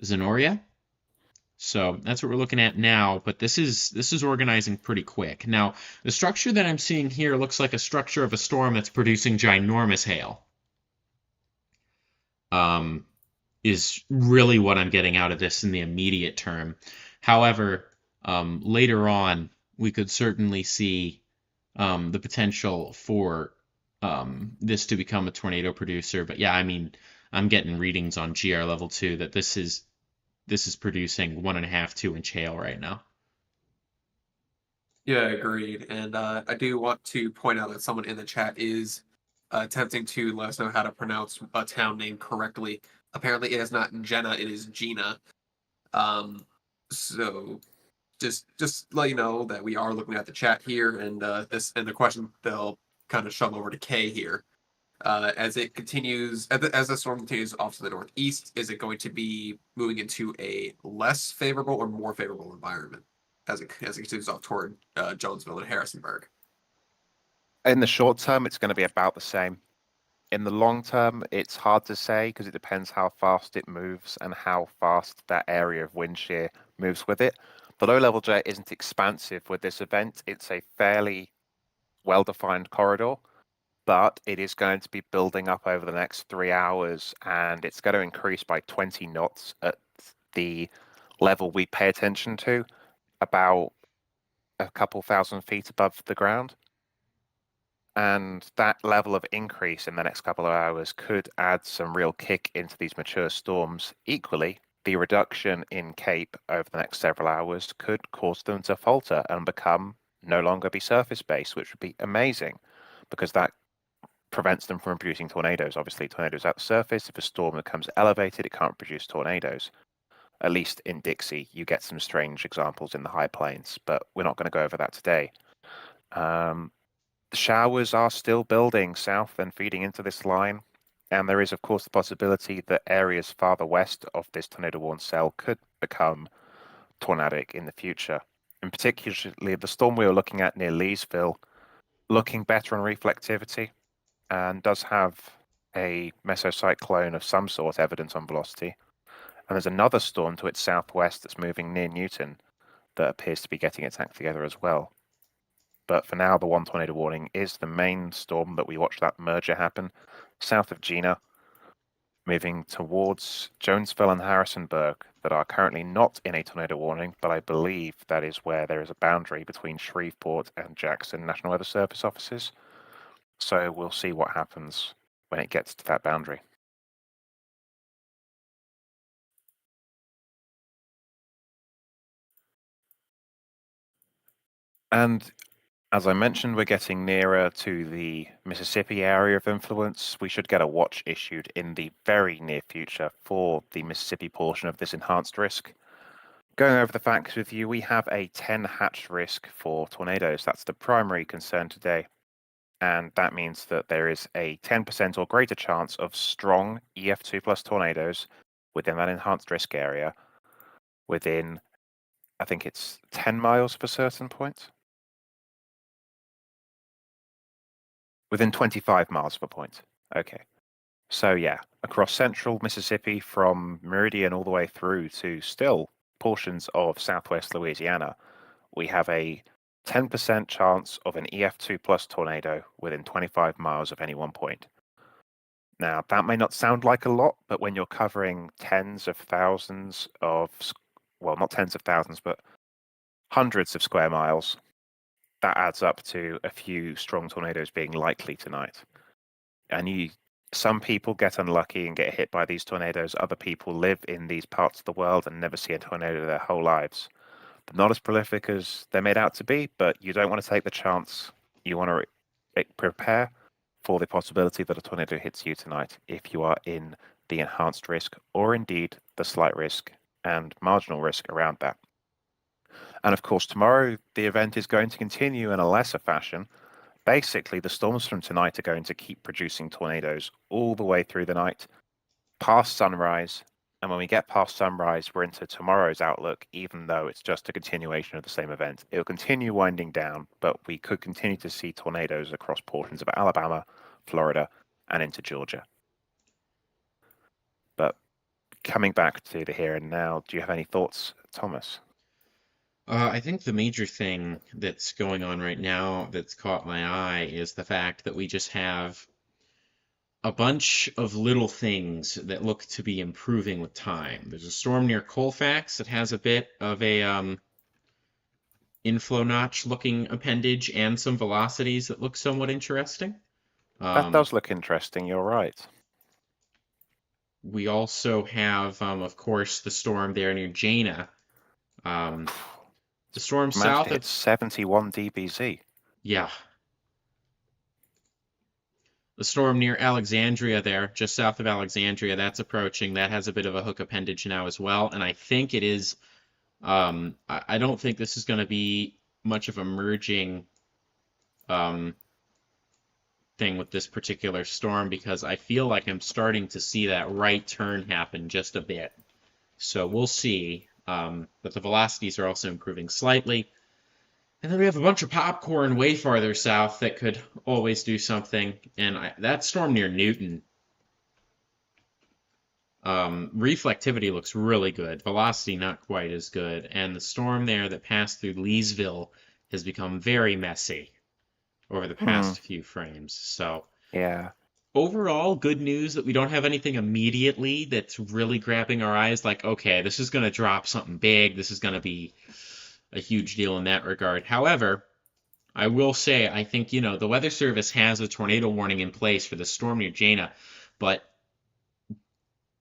Zenoria. So that's what we're looking at now, but this is organizing pretty quick. Now, the structure that I'm seeing here looks like a structure of a storm that's producing ginormous hail. Is really what I'm getting out of this in the immediate term. However, later on, we could certainly see the potential for this to become a tornado producer. But yeah, I mean, I'm getting readings on GR level 2 that this is producing 1.5, 2-inch hail right now. Yeah, agreed. And I do want to point out that someone in the chat is attempting to let us know how to pronounce a town name correctly. Apparently, it is not Jenna; it is Gina. So just let you know that we are looking at the chat here, and the question they'll kind of shove over to Kay here. As it continues, as the storm continues off to the northeast, is it going to be moving into a less favorable or more favorable environment as it continues off toward Jonesville and Harrisonburg? In the short term, it's going to be about the same. In the long term, it's hard to say because it depends how fast it moves and how fast that area of wind shear moves with it. The low-level jet isn't expansive with this event. It's a fairly well-defined corridor, but it is going to be building up over the next 3 hours, and it's going to increase by 20 knots at the level we pay attention to, about a couple thousand feet above the ground. And that level of increase in the next couple of hours could add some real kick into these mature storms. Equally, the reduction in Cape over the next several hours could cause them to falter and become no longer be surface based, which would be amazing because that prevents them from producing tornadoes. Obviously, tornadoes at the surface. If a storm becomes elevated, it can't produce tornadoes. At least in Dixie, you get some strange examples in the high plains, but we're not going to go over that today. The showers are still building south and feeding into this line, and there is, of course, the possibility that areas farther west of this tornado-warned cell could become tornadic in the future. In particular, the storm we were looking at near Leesville, looking better on reflectivity, and does have a mesocyclone of some sort evident on velocity. And there's another storm to its southwest that's moving near Newton that appears to be getting its act together as well. But for now, the one tornado warning is the main storm that we watched that merger happen south of Gina, moving towards Jonesville and Harrisonburg that are currently not in a tornado warning, but I believe that is where there is a boundary between Shreveport and Jackson National Weather Service offices. So we'll see what happens when it gets to that boundary. And as I mentioned, we're getting nearer to the Mississippi area of influence. We should get a watch issued in the very near future for the Mississippi portion of this enhanced risk. Going over the facts with you, we have a 10 hatch risk for tornadoes. That's the primary concern today. And that means that there is a 10% or greater chance of strong EF2 plus tornadoes within that enhanced risk area within, I think it's 10 miles of a certain point. Within 25 miles of a point. Okay. So yeah, across central Mississippi from Meridian all the way through to still portions of southwest Louisiana, we have a 10% chance of an EF2 plus tornado within 25 miles of any one point. Now, that may not sound like a lot, but when you're covering tens of thousands of, well, not tens of thousands, but hundreds of square miles, that adds up to a few strong tornadoes being likely tonight. And some people get unlucky and get hit by these tornadoes. Other people live in these parts of the world and never see a tornado their whole lives. They're not as prolific as they're made out to be, but you don't want to take the chance. You want to prepare for the possibility that a tornado hits you tonight if you are in the enhanced risk or indeed the slight risk and marginal risk around that. And of course, tomorrow the event is going to continue in a lesser fashion. Basically, the storms from tonight are going to keep producing tornadoes all the way through the night, past sunrise. And when we get past sunrise, we're into tomorrow's outlook, even though it's just a continuation of the same event. It'll continue winding down, but we could continue to see tornadoes across portions of Alabama, Florida, and into Georgia. But coming back to the here and now, do you have any thoughts, Thomas? I think the major thing that's going on right now that's caught my eye is the fact that we just have a bunch of little things that look to be improving with time. There's a storm near Colfax that has a bit of a inflow notch looking appendage and some velocities that look somewhat interesting. That does look interesting, you're right. We also have, of course, the storm there near Jana. The storm south of... It's 71 dBz. Yeah. The storm near Alexandria there, just south of Alexandria, that's approaching. That has a bit of a hook appendage now as well. And I think it is... I don't think this is going to be much of a merging thing with this particular storm because I feel like I'm starting to see that right turn happen just a bit. So we'll see. But the velocities are also improving slightly. And then we have a bunch of popcorn way farther south that could always do something. And that storm near Newton, reflectivity looks really good. Velocity not quite as good. And the storm there that passed through Leesville has become very messy over the past few frames. So yeah. Overall, good news that we don't have anything immediately that's really grabbing our eyes. Like, okay, this is going to drop something big. This is going to be a huge deal in that regard. However, I will say, I think, the Weather Service has a tornado warning in place for the storm near Jana, but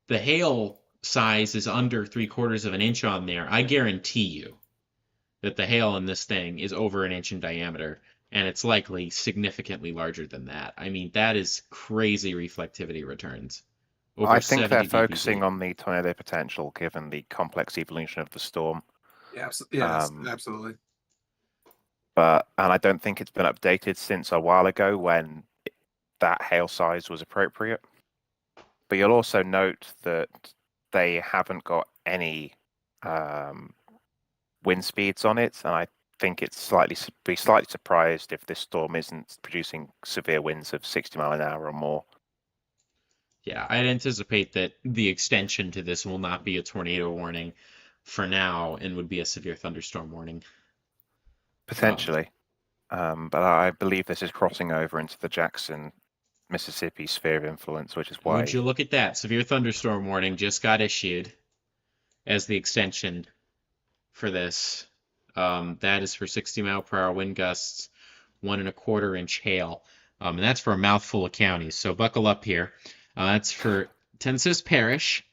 the hail size is under 3/4 of an inch on there. I guarantee you that the hail in this thing is over an inch in diameter, and it's likely significantly larger than that. I mean, that is crazy reflectivity returns. Over I think they're 70 focusing dBV. on the tornado potential given the complex evolution of the storm. Yeah, yes, Um, absolutely. and I don't think it's been updated since a while ago when that hail size was appropriate. But you'll also note that they haven't got any wind speeds on it, and I think it's slightly surprised if this storm isn't producing severe winds of 60 mile an hour or more. Yeah, I'd anticipate that the extension to this will not be a tornado warning for now and would be a severe thunderstorm warning. Potentially. But I believe this is crossing over into the Jackson, Mississippi sphere of influence, which is why. Would you look at that? Severe thunderstorm warning just got issued as the extension for this. That is for 60-mile-per-hour wind gusts, 1 1/4 inch hail. And that's for a mouthful of counties. So buckle up here. That's for Tensas Parish.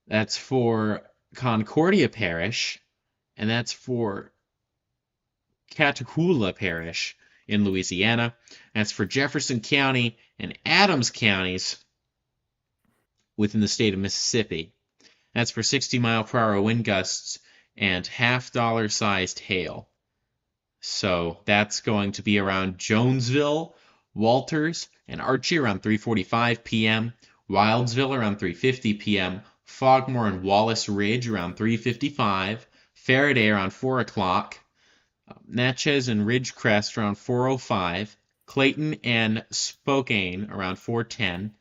That's for Concordia Parish. And that's for Catahoula Parish in Louisiana. That's for Jefferson County and Adams counties within the state of Mississippi. That's for 60-mile-per-hour wind gusts and half-dollar sized hail. So that's going to be around Jonesville, Walters, and Archie around 3:45 p.m., Wildsville around 3:50 p.m., Fogmore and Wallace Ridge around 3:55, Faraday around 4 o'clock, Natchez and Ridgecrest around 4:05, Clayton and Spokane around 4:10,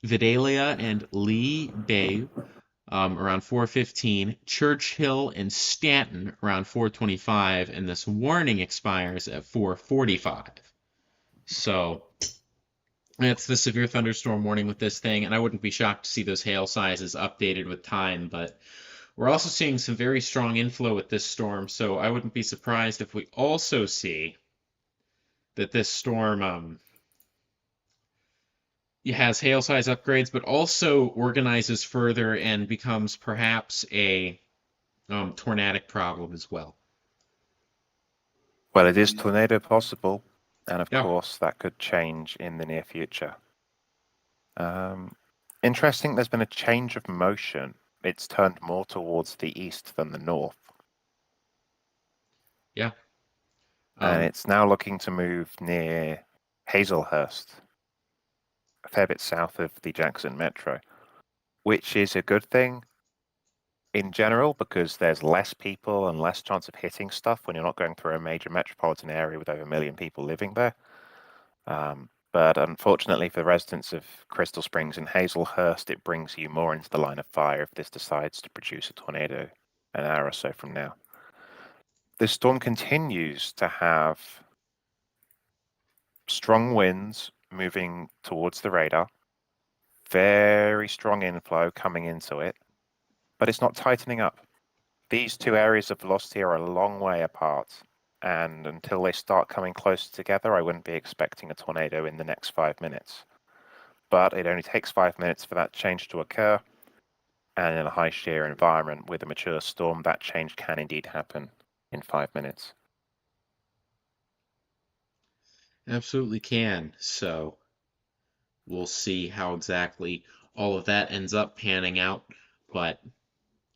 Vidalia and Lee Bay around 4:15, Churchill and Stanton around 4:25, and this warning expires at 4:45. So that's the severe thunderstorm warning with this thing, and I wouldn't be shocked to see those hail sizes updated with time, but we're also seeing some very strong inflow with this storm, so I wouldn't be surprised if we also see that this storm has hail size upgrades, but also organizes further and becomes perhaps a tornadic problem as well. Well, it is tornado possible, and of Yeah. course that could change in the near future. Interesting, there's been a change of motion. It's turned more towards the east than the north. Yeah. And it's now looking to move near Hazelhurst, a fair bit south of the Jackson Metro, which is a good thing in general because there's less people and less chance of hitting stuff when you're not going through a major metropolitan area with over 1 million people living there. But unfortunately for the residents of Crystal Springs and Hazelhurst, it brings you more into the line of fire if this decides to produce a tornado an hour or so from now. This storm continues to have strong winds moving towards the radar, very strong inflow coming into it, but it's not tightening up. These two areas of velocity are a long way apart, and until they start coming closer together, I wouldn't be expecting a tornado in the next 5 minutes. But it only takes 5 minutes for that change to occur, and in a high shear environment with a mature storm, that change can indeed happen in 5 minutes. Absolutely can. So we'll see how exactly all of that ends up panning out, but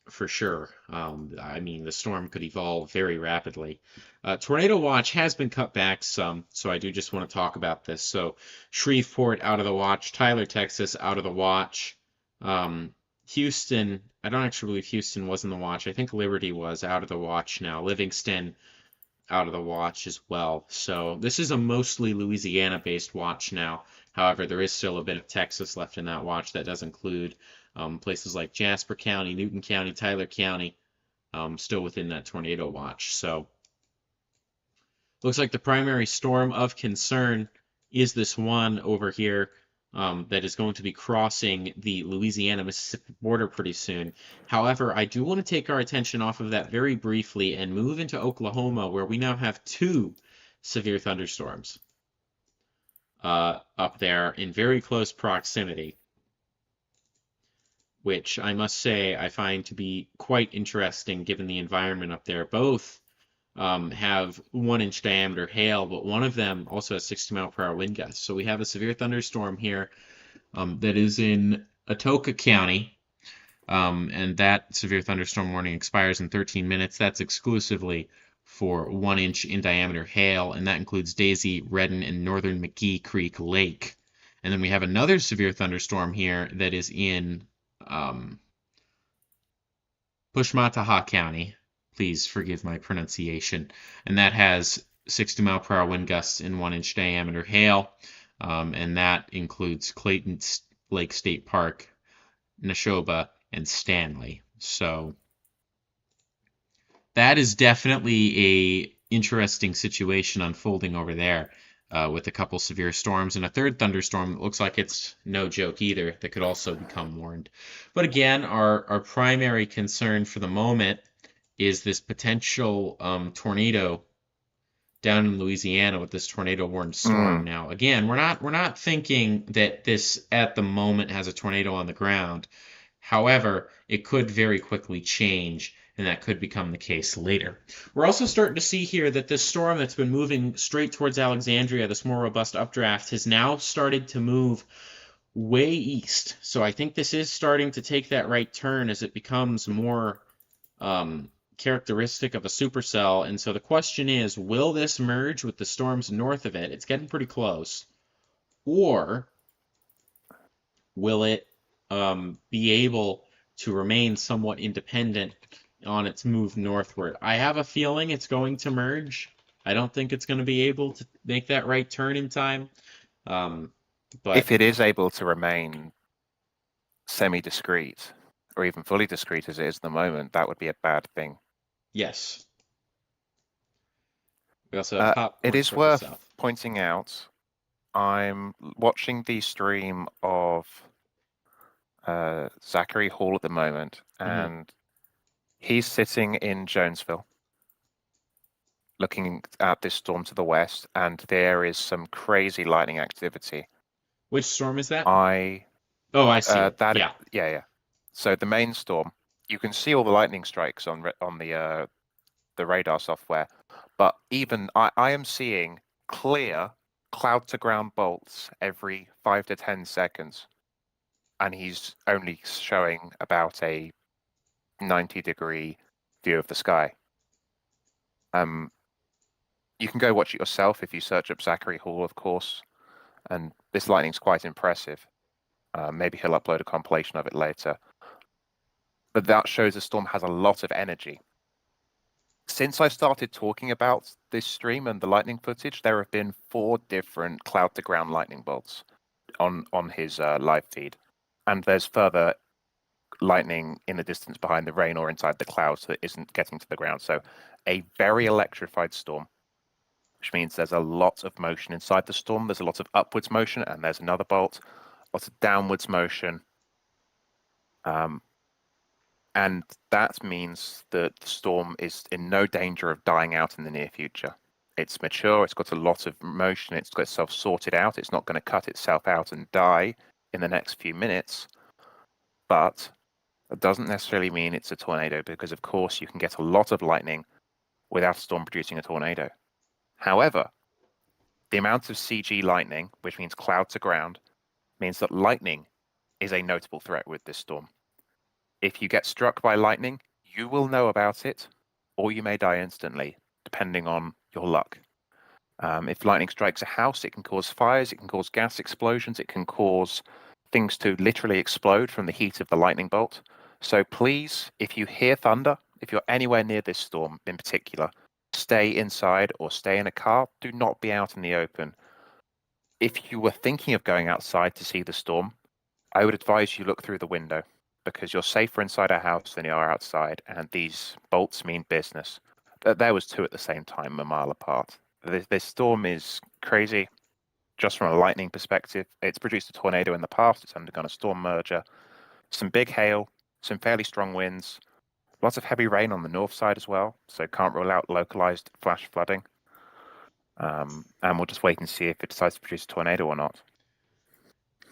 for sure, I mean, the storm could evolve very rapidly. Tornado watch has been cut back some, so I do just want to talk about this. So Shreveport out of the watch, Tyler, Texas out of the watch, Houston, I don't actually believe Houston was in the watch. I think Liberty was out of the watch now. Livingston out of the watch as well. So this is a mostly Louisiana-based watch now. However, there is still a bit of Texas left in that watch. That does include places like Jasper County, Newton County, Tyler County, still within that tornado watch. So looks like the primary storm of concern is this one over here that is going to be crossing the Louisiana-Mississippi border pretty soon. However, I do want to take our attention off of that very briefly and move into Oklahoma, where we now have 2 severe thunderstorms up there in very close proximity, which I must say I find to be quite interesting given the environment up there. Both have 1-inch diameter hail, but one of them also has 60-mile-per-hour wind gusts. So we have a severe thunderstorm here that is in Atoka County, and that severe thunderstorm warning expires in 13 minutes. That's exclusively for 1-inch in diameter hail, and that includes Daisy, Redden, and northern McGee Creek Lake. And then we have another severe thunderstorm here that is in Pushmataha County. Please forgive my pronunciation. And that has 60-mile-per-hour wind gusts and 1-inch diameter hail. And that includes Clayton Lake State Park, Neshoba, and Stanley. So that is definitely a interesting situation unfolding over there with a couple severe storms and a third thunderstorm that looks like it's no joke either that could also become warned. But again, our primary concern for the moment is this potential tornado down in Louisiana with this tornado warned storm. Now, again, we're not thinking that this at the moment has a tornado on the ground. However, it could very quickly change, and that could become the case later. We're also starting to see here that this storm that's been moving straight towards Alexandria, this more robust updraft, has now started to move way east. So I think this is starting to take that right turn as it becomes more characteristic of a supercell. And so the question is, will this merge with the storms north of it? It's getting pretty close. Or will it be able to remain somewhat independent on its move northward? I have a feeling it's going to merge. I don't think it's going to be able to make that right turn in time. But if it is able to remain semi-discrete, or even fully discrete as it is at the moment, that would be a bad thing. yes. We also have pop. It is worth pointing out, I'm watching the stream of Zachary Hall at the moment, and he's sitting in Jonesville looking at this storm to the west, and there is some crazy lightning activity. Which storm is that? I see it. Yeah. So the main storm, you can see all the lightning strikes on the radar software, but even I am seeing clear cloud to ground bolts every 5 to 10 seconds, and he's only showing about a 90-degree view of the sky. You can go watch it yourself if you search up Zachary Hall, of course, and this lightning's quite impressive. Maybe he'll upload a compilation of it later. But that shows the storm has a lot of energy. Since I started talking about this stream and the lightning footage, there have been 4 different cloud-to-ground lightning bolts on his live feed. And there's further lightning in the distance behind the rain or inside the clouds that isn't getting to the ground. So a very electrified storm, which means there's a lot of motion inside the storm. There's a lot of upwards motion, and there's another bolt, lots of downwards motion. And that means that the storm is in no danger of dying out in the near future. It's mature, it's got a lot of motion, it's got itself sorted out, it's not going to cut itself out and die in the next few minutes. But that doesn't necessarily mean it's a tornado, because of course you can get a lot of lightning without a storm producing a tornado. However, the amount of CG lightning, which means cloud to ground, means that lightning is a notable threat with this storm. If you get struck by lightning, you will know about it, or you may die instantly, depending on your luck. If lightning strikes a house, it can cause fires, it can cause gas explosions, it can cause things to literally explode from the heat of the lightning bolt. So please, if you hear thunder, if you're anywhere near this storm in particular, stay inside or stay in a car. Do not be out in the open. If you were thinking of going outside to see the storm, I would advise you look through the window, because you're safer inside a house than you are outside, and these bolts mean business. There was 2 at the same time, a mile apart. This storm is crazy. just from a lightning perspective, it's produced a tornado in the past. It's undergone a storm merger, some big hail, some fairly strong winds, lots of heavy rain on the north side as well. So can't rule out localized flash flooding. And we'll just wait and see if it decides to produce a tornado or not.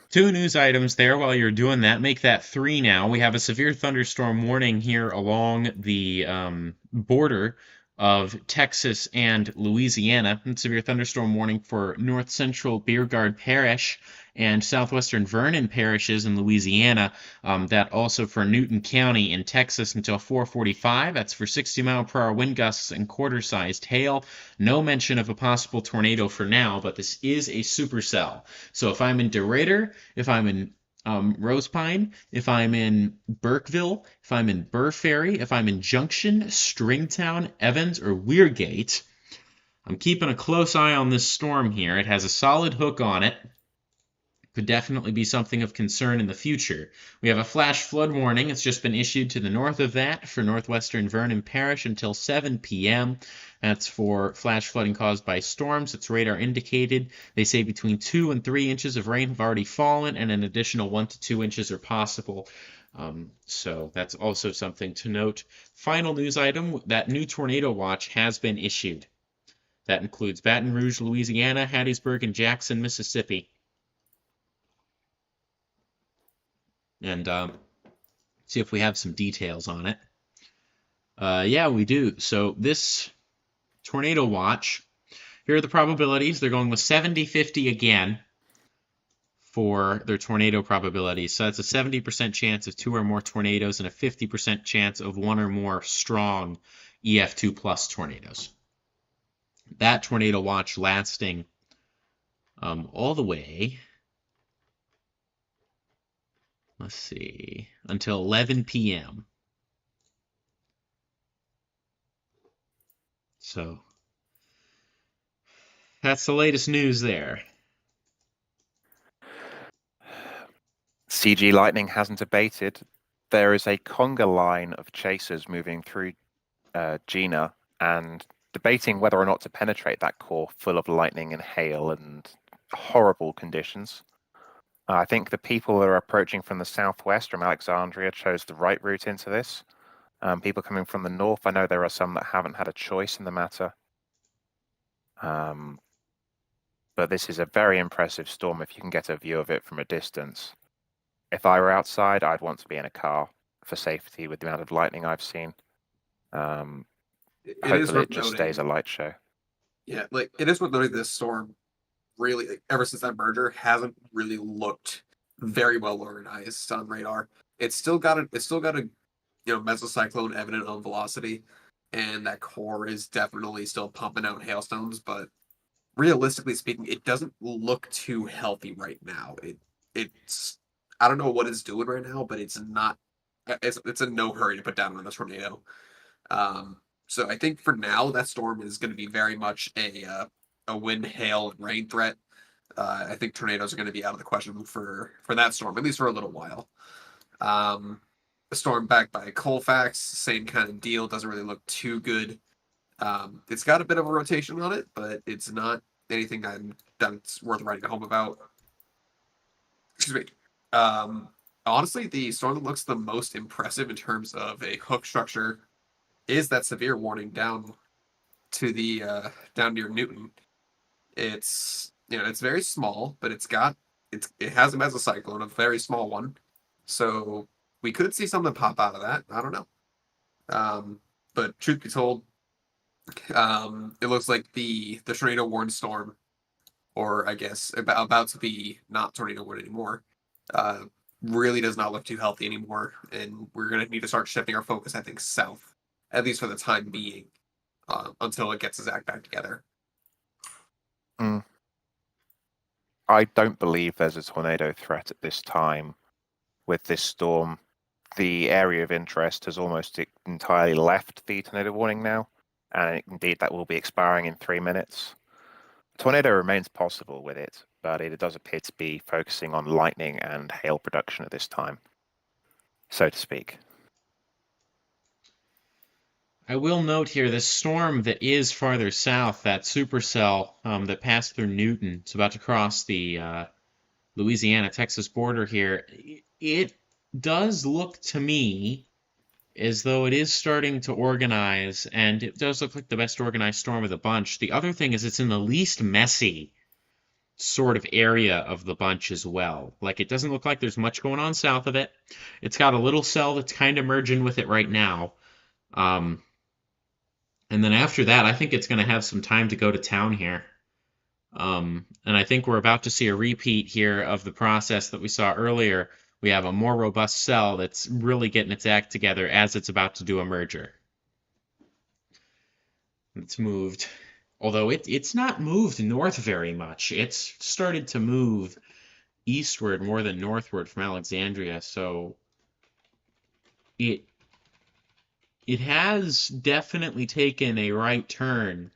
2 news items there while you're doing that. Make that 3 now. We have a severe thunderstorm warning here along the border of Texas and Louisiana. Severe thunderstorm warning for north central Beergard Parish and southwestern Vernon parishes in Louisiana. That also for Newton County in Texas until 4:45. That's for 60-mile-per-hour wind gusts and quarter-sized hail. No mention of a possible tornado for now, but this is a supercell. So if I'm in DeRidder, if I'm in Rose Pine, if I'm in Burkeville, if I'm in Burr Ferry, if I'm in Junction, Stringtown, Evans, or Weirgate, I'm keeping a close eye on this storm here. It has a solid hook on it. Could definitely be something of concern in the future. We have a flash flood warning. It's just been issued to the north of that for northwestern Vernon Parish until 7 p.m. That's for flash flooding caused by storms. It's radar indicated. They say between 2 and 3 inches of rain have already fallen, and an additional 1 to 2 inches are possible. So that's also something to note. Final news item, that new tornado watch has been issued. That includes Baton Rouge, Louisiana, Hattiesburg, and Jackson, Mississippi. And see if we have some details on it. Yeah, we do. So this tornado watch, here are the probabilities. They're going with 70-50 again for their tornado probabilities. So that's a 70% chance of 2 or more tornadoes and a 50% chance of 1 or more strong EF2 plus tornadoes. That tornado watch lasting all the way, let's see, until 11 p.m. So that's the latest news there. CG lightning hasn't abated. There is a conga line of chasers moving through Gina and debating whether or not to penetrate that core full of lightning and hail and horrible conditions. I think the people that are approaching from the southwest, from Alexandria, chose the right route into this. People coming from the north, I know there are some that haven't had a choice in the matter. But this is a very impressive storm if you can get a view of it from a distance. If I were outside, I'd want to be in a car for safety with the amount of lightning I've seen. Hopefully it just stays a light show. Yeah, like it is worth noting this storm really, like, ever since that merger, hasn't really looked very well organized on radar. It's still got a mesocyclone evident on velocity, and that core is definitely still pumping out hailstones, but realistically speaking, it doesn't look too healthy right now. It's I don't know what it's doing right now, but it's not. It's in no hurry to put down another tornado. So I think for now that storm is going to be very much a wind, hail, and rain threat. I think tornadoes are going to be out of the question for that storm, at least for a little while. A storm backed by Colfax, same kind of deal. Doesn't really look too good. It's got a bit of a rotation on it, but it's not anything that's worth writing home about. Excuse me. Honestly, the storm that looks the most impressive in terms of a hook structure is that severe warning down to the down near Newton. It's it's very small, but it has a mesocyclone, a very small one. So we could see something pop out of that. I don't know. But truth be told, it looks like the tornado warned storm, or I guess about to be not tornado warned anymore, really does not look too healthy anymore, and we're gonna need to start shifting our focus, I think, south, at least for the time being, until it gets its act back together. I don't believe there's a tornado threat at this time with this storm. The area of interest has almost entirely left the tornado warning now, and indeed that will be expiring in 3 minutes. A tornado remains possible with it, but it does appear to be focusing on lightning and hail production at this time, so to speak. I will note here this storm that is farther south, that supercell that passed through Newton, it's about to cross the Louisiana-Texas border here. It does look to me as though it is starting to organize, and it does look like the best organized storm of the bunch. The other thing is it's in the least messy sort of area of the bunch as well. Like, it doesn't look like there's much going on south of it. It's got a little cell that's kind of merging with it right now. And then after that, I think it's going to have some time to go to town here. And I think we're about to see a repeat here of the process that we saw earlier. We have a more robust cell that's really getting its act together as it's about to do a merger. It's moved. Although it's not moved north very much. It's started to move eastward more than northward from Alexandria. So it has definitely taken a right turn.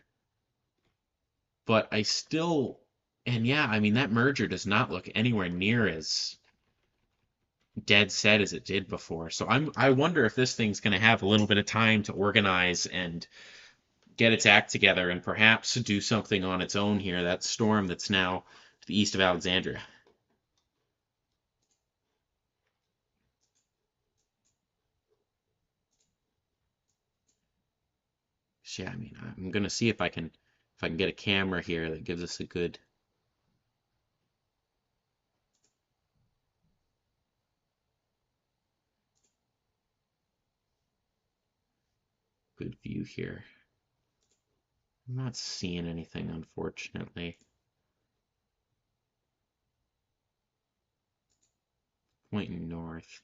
But I still, and yeah, I mean, that merger does not look anywhere near as dead set as it did before. So I wonder if this thing's going to have a little bit of time to organize and get its act together and perhaps do something on its own here, that storm that's now to the east of Alexandria. So, yeah, I mean, I'm going to see if I can get a camera here that gives us a good view here. I'm not seeing anything, unfortunately. Pointing north.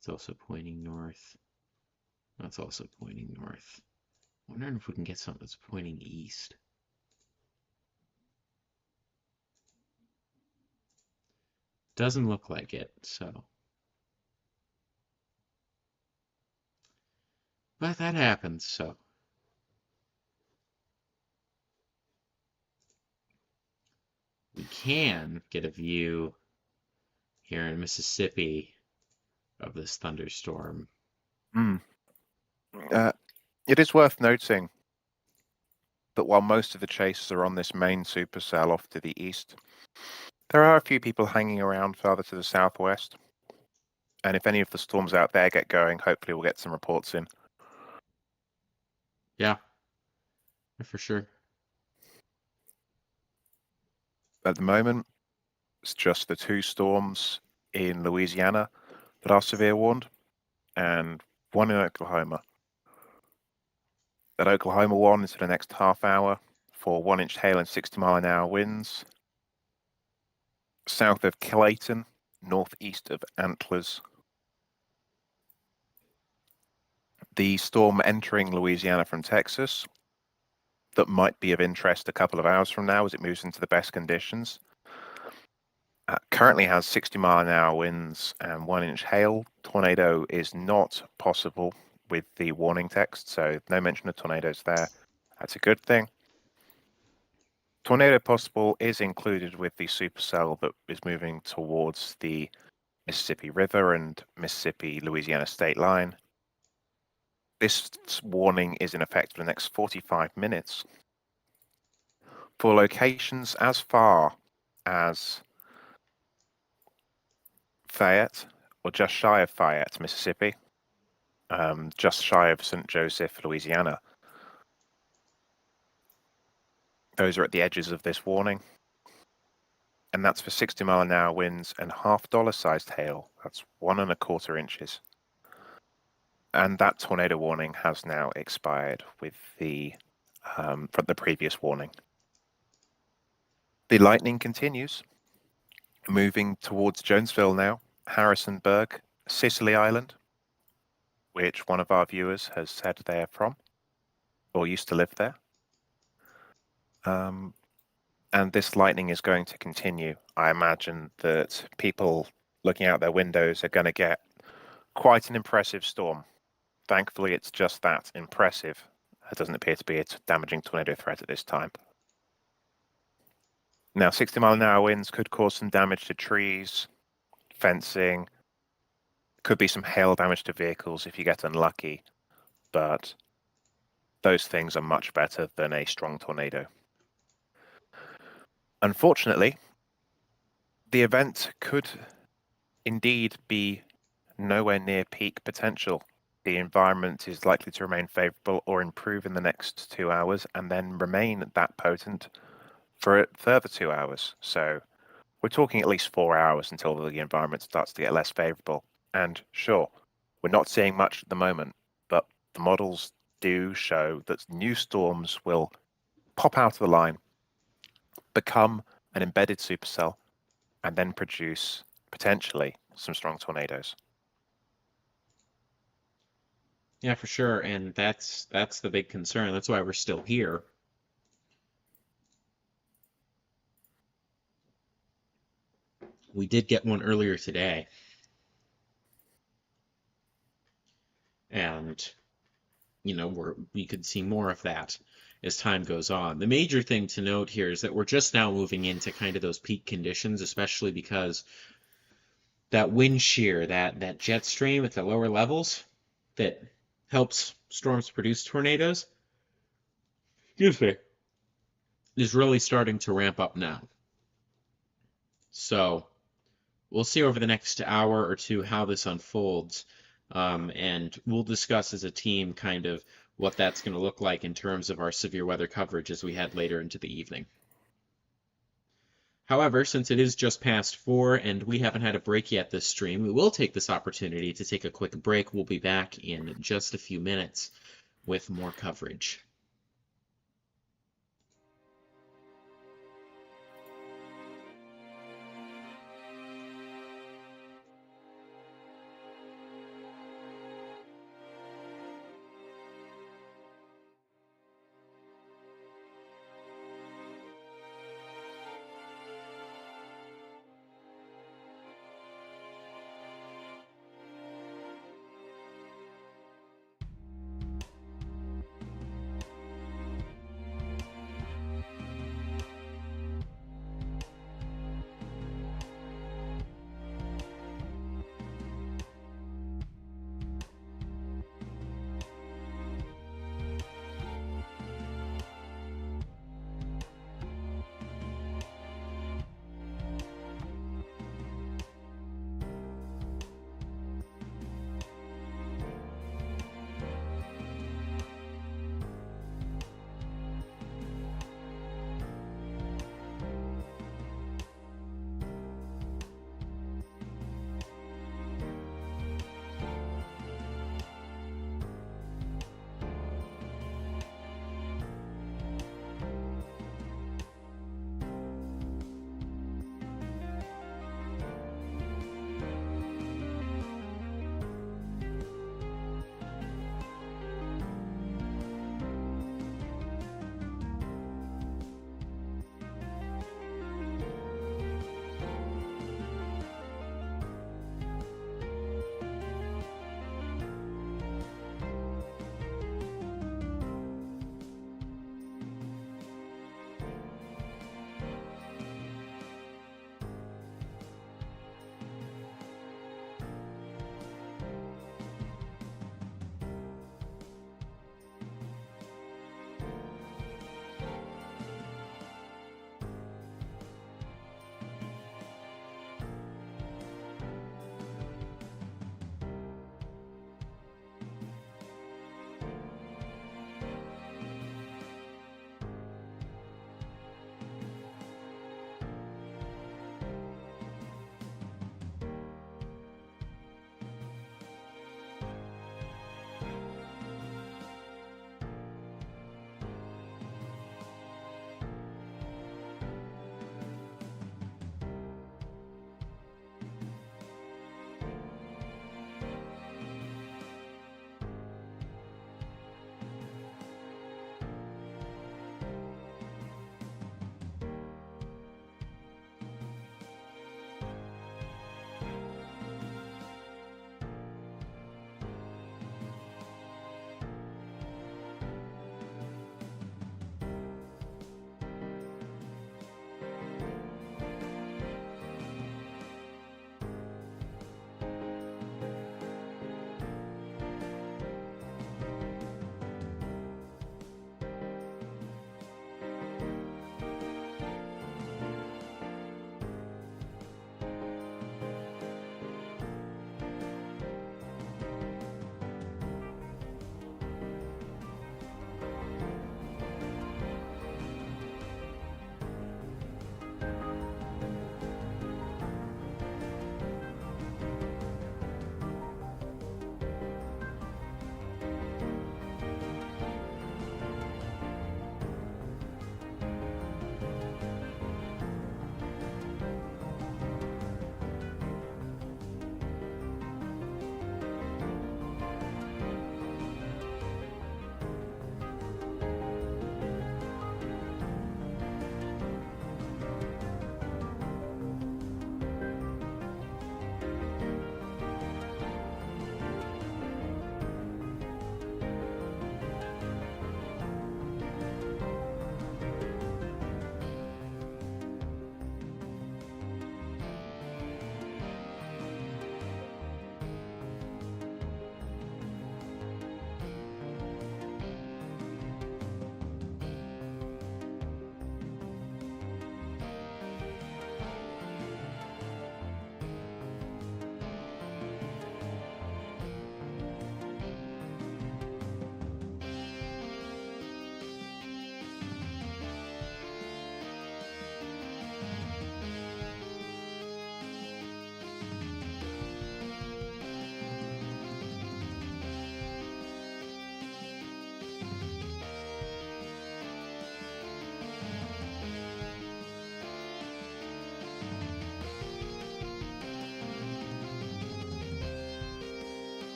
It's also pointing north. That's also pointing north. Wondering if we can get something that's pointing east. Doesn't look like it, so. But that happens, so. We can get a view here in Mississippi of this thunderstorm. It is worth noting that while most of the chasers are on this main supercell off to the east, there are a few people hanging around further to the southwest. And if any of the storms out there get going, hopefully we'll get some reports in. Yeah, for sure. At the moment, it's just the two storms in Louisiana that are severe warned, and one in Oklahoma. That Oklahoma one is for the next half hour for 1-inch hail and 60-mile-an-hour winds. South of Clayton, northeast of Antlers. The storm entering Louisiana from Texas that might be of interest a couple of hours from now as it moves into the best conditions. Currently has 60-mile-an-hour winds and 1-inch hail. Tornado is not possible with the warning text, so no mention of tornadoes there. That's a good thing. Tornado possible is included with the supercell that is moving towards the Mississippi River and Mississippi-Louisiana state line. This warning is in effect for the next 45 minutes. For locations as far as Fayette, or just shy of Fayette, Mississippi, just shy of St. Joseph, Louisiana. Those are at the edges of this warning. And that's for 60-mile-an-hour winds and $half-sized hail. That's 1¼ inches. And that tornado warning has now expired with the from the previous warning. The lightning continues, moving towards Jonesville now, Harrisonburg, Sicily Island, which one of our viewers has said they're from, or used to live there. And this lightning is going to continue. I imagine that people looking out their windows are going to get quite an impressive storm. Thankfully, it's just that, impressive. It doesn't appear to be a damaging tornado threat at this time. Now, 60-mile-an-hour winds could cause some damage to trees, fencing. Could be some hail damage to vehicles if you get unlucky. But those things are much better than a strong tornado. Unfortunately, the event could indeed be nowhere near peak potential. The environment is likely to remain favorable or improve in the next 2 hours and then remain that potent for a further 2 hours. So we're talking at least 4 hours until the environment starts to get less favorable. And sure, we're not seeing much at the moment, but the models do show that new storms will pop out of the line, become an embedded supercell, and then produce potentially some strong tornadoes. Yeah, for sure, and that's the big concern. That's why we're still here. We did get one earlier today, and we could see more of that as time goes on. The major thing to note here is that we're just now moving into kind of those peak conditions, especially because that wind shear, that jet stream at the lower levels that helps storms produce tornadoes, excuse me, is really starting to ramp up now. So we'll see over the next hour or two how this unfolds, and we'll discuss as a team kind of what that's going to look like in terms of our severe weather coverage as we head later into the evening. However, since it is just past 4 and we haven't had a break yet this stream, we will take this opportunity to take a quick break. We'll be back in just a few minutes with more coverage.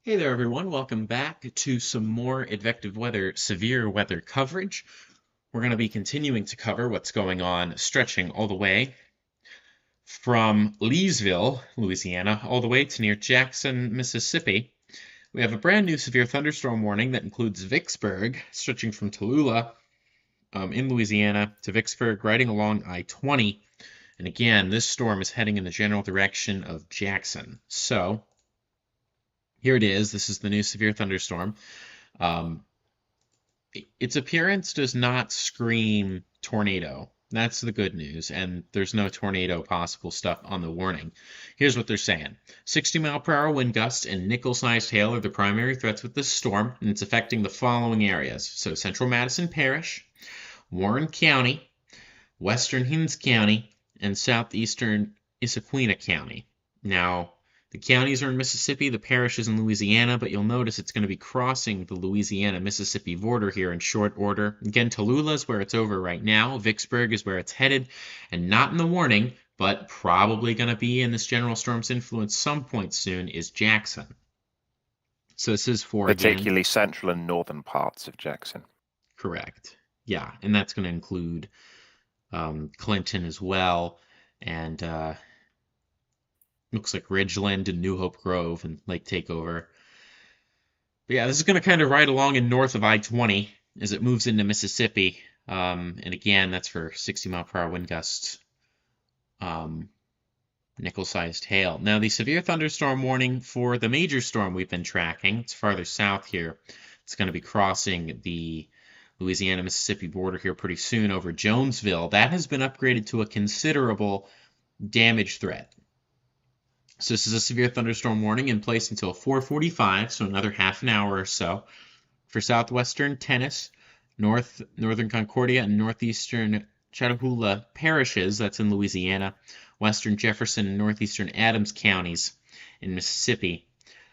Hey there, everyone. Welcome back to some more Advective weather, severe weather coverage. We're going to be continuing to cover what's going on, stretching all the way from Leesville, Louisiana, all the way to near Jackson, Mississippi. We have a brand new severe thunderstorm warning that includes Vicksburg, stretching from Tallulah in Louisiana to Vicksburg, riding along I-20. And again, this storm is heading in the general direction of Jackson. So here it is. This is the new severe thunderstorm. Its appearance does not scream tornado. That's the good news, and there's no tornado possible stuff on the warning. Here's what they're saying. 60-mile-per-hour wind gusts and nickel-sized hail are the primary threats with this storm, and it's affecting the following areas. So central Madison Parish, Warren County, western Hinds County, and southeastern Issaquena County. Now, the counties are in Mississippi, the parish is in Louisiana, but you'll notice it's going to be crossing the Louisiana-Mississippi border here in short order. Again, Tallulah is where it's over right now. Vicksburg is where it's headed, and not in the warning, but probably going to be in this general storm's influence some point soon, is Jackson. So this is for, particularly central and northern parts of Jackson. Correct. Yeah, and that's going to include Clinton as well, and looks like Ridgeland and New Hope Grove and Lake Takeover. But yeah, this is going to kind of ride along in north of I-20 as it moves into Mississippi. And again, that's for 60-mile-per-hour wind gusts, nickel-sized hail. Now, the severe thunderstorm warning for the major storm we've been tracking, it's farther south here. It's going to be crossing the Louisiana-Mississippi border here pretty soon over Jonesville. That has been upgraded to a considerable damage threat. So this is a severe thunderstorm warning in place until 4:45, so another half an hour or so, for southwestern Tennessee, northern Concordia, and northeastern Chattahoochee parishes, that's in Louisiana, western Jefferson and northeastern Adams counties in Mississippi.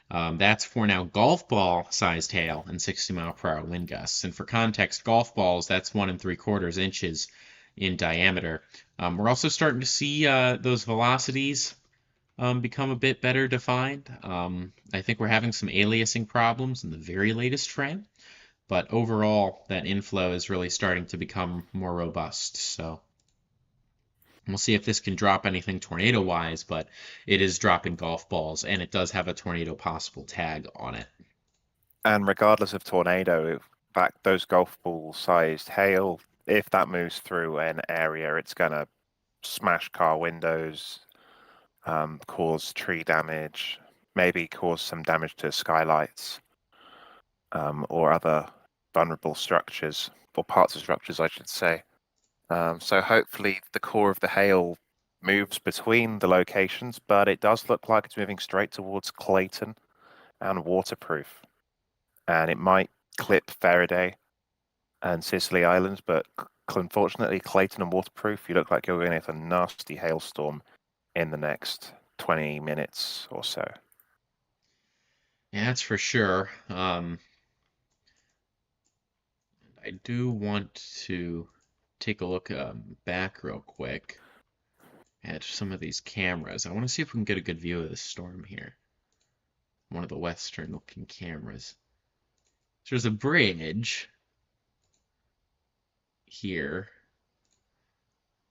That's for now golf ball-sized hail and 60-mile-per-hour wind gusts. And for context, golf balls, that's 1 3/4 inches in diameter. We're also starting to see those velocities become a bit better defined. I think we're having some aliasing problems in the very latest frame, but overall that inflow is really starting to become more robust. So we'll see if this can drop anything tornado-wise, but it is dropping golf balls, and it does have a tornado possible tag on it. And regardless of tornado, those golf ball-sized hail, if that moves through an area, it's going to smash car windows, cause tree damage, maybe cause some damage to skylights, or other vulnerable structures, or parts of structures, I should say. So hopefully the core of the hail moves between the locations, but it does look like it's moving straight towards Clayton and Waterproof. And it might clip Faraday and Sicily Islands, but unfortunately Clayton and Waterproof, you look like you're going to get a nasty hailstorm in the next 20 minutes or so. Yeah, that's for sure. I do want to take a look back real quick at some of these cameras. I want to see if we can get a good view of the storm here. One of the western looking cameras. So there's a bridge here,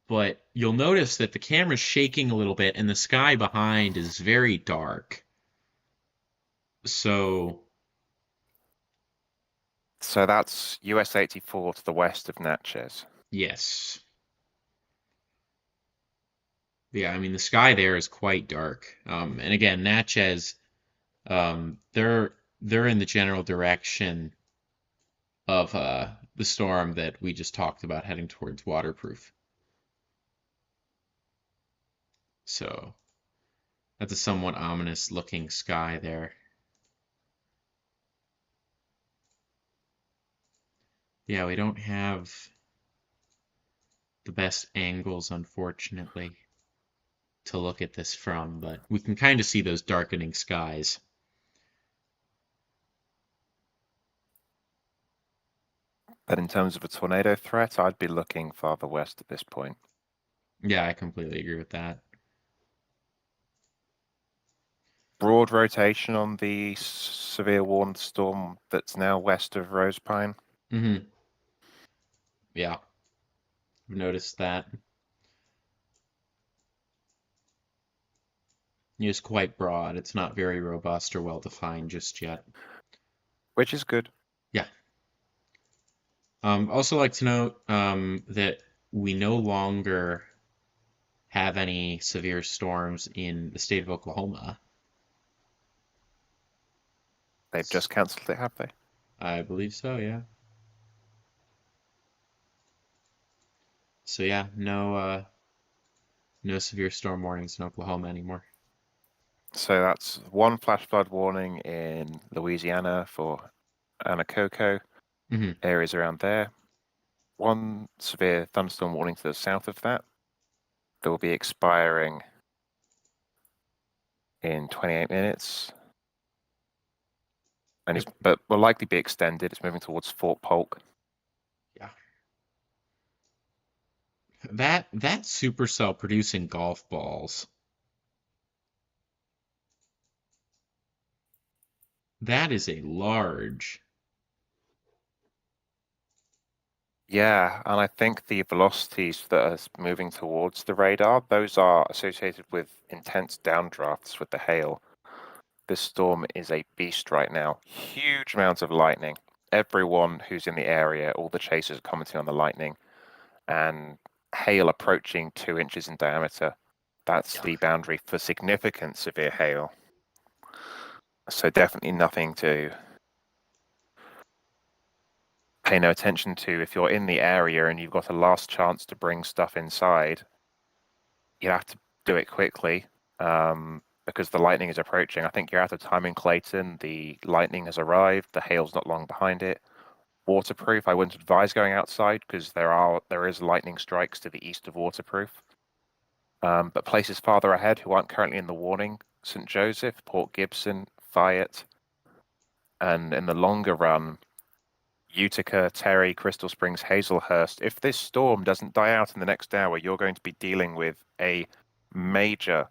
but you'll notice that the camera's shaking a little bit and the sky behind is very dark. So that's US 84 to the west of Natchez. yes. Yeah, I mean the sky there is quite dark. And again, Natchez, they're in the general direction of the storm that we just talked about heading towards Waterproof. So that's a somewhat ominous looking sky there. Yeah, we don't have the best angles, unfortunately, to look at this from, but we can kind of see those darkening skies. But in terms of a tornado threat, I'd be looking farther west at this point. Yeah, I completely agree with that. broad rotation on the severe warned storm that's now west of Rose Pine. Mm-hmm. Yeah, I've noticed that. It's quite broad. It's not very robust or well defined just yet. Which is good. Yeah. Also like to note that we no longer have any severe storms in the state of Oklahoma. They've just cancelled it, have they? I believe so, yeah. So yeah, no severe storm warnings in Oklahoma anymore. So that's one flash flood warning in Louisiana for Anacoco, Mhm. areas around there. One severe thunderstorm warning to the south of that. That will be expiring in 28 minutes. And but will likely be extended. It's moving towards Fort Polk. Yeah. That supercell producing golf balls. That is a large. Yeah, and I think the velocities that are moving towards the radar, those are associated with intense downdrafts with the hail. This storm is a beast right now. Huge amounts of lightning. Everyone who's in the area, all the chasers are commenting on the lightning, and hail approaching 2 inches in diameter. That's the boundary for significant severe hail. So definitely nothing to pay no attention to. If you're in the area and you've got a last chance to bring stuff inside, you have to do it quickly because the lightning is approaching. I think you're out of time in Clayton. The lightning has arrived. The hail's not long behind it. Waterproof, I wouldn't advise going outside because there is lightning strikes to the east of Waterproof. But places farther ahead who aren't currently in the warning, St. Joseph, Port Gibson, Fayette, and in the longer run, Utica, Terry, Crystal Springs, Hazelhurst. If this storm doesn't die out in the next hour, you're going to be dealing with a major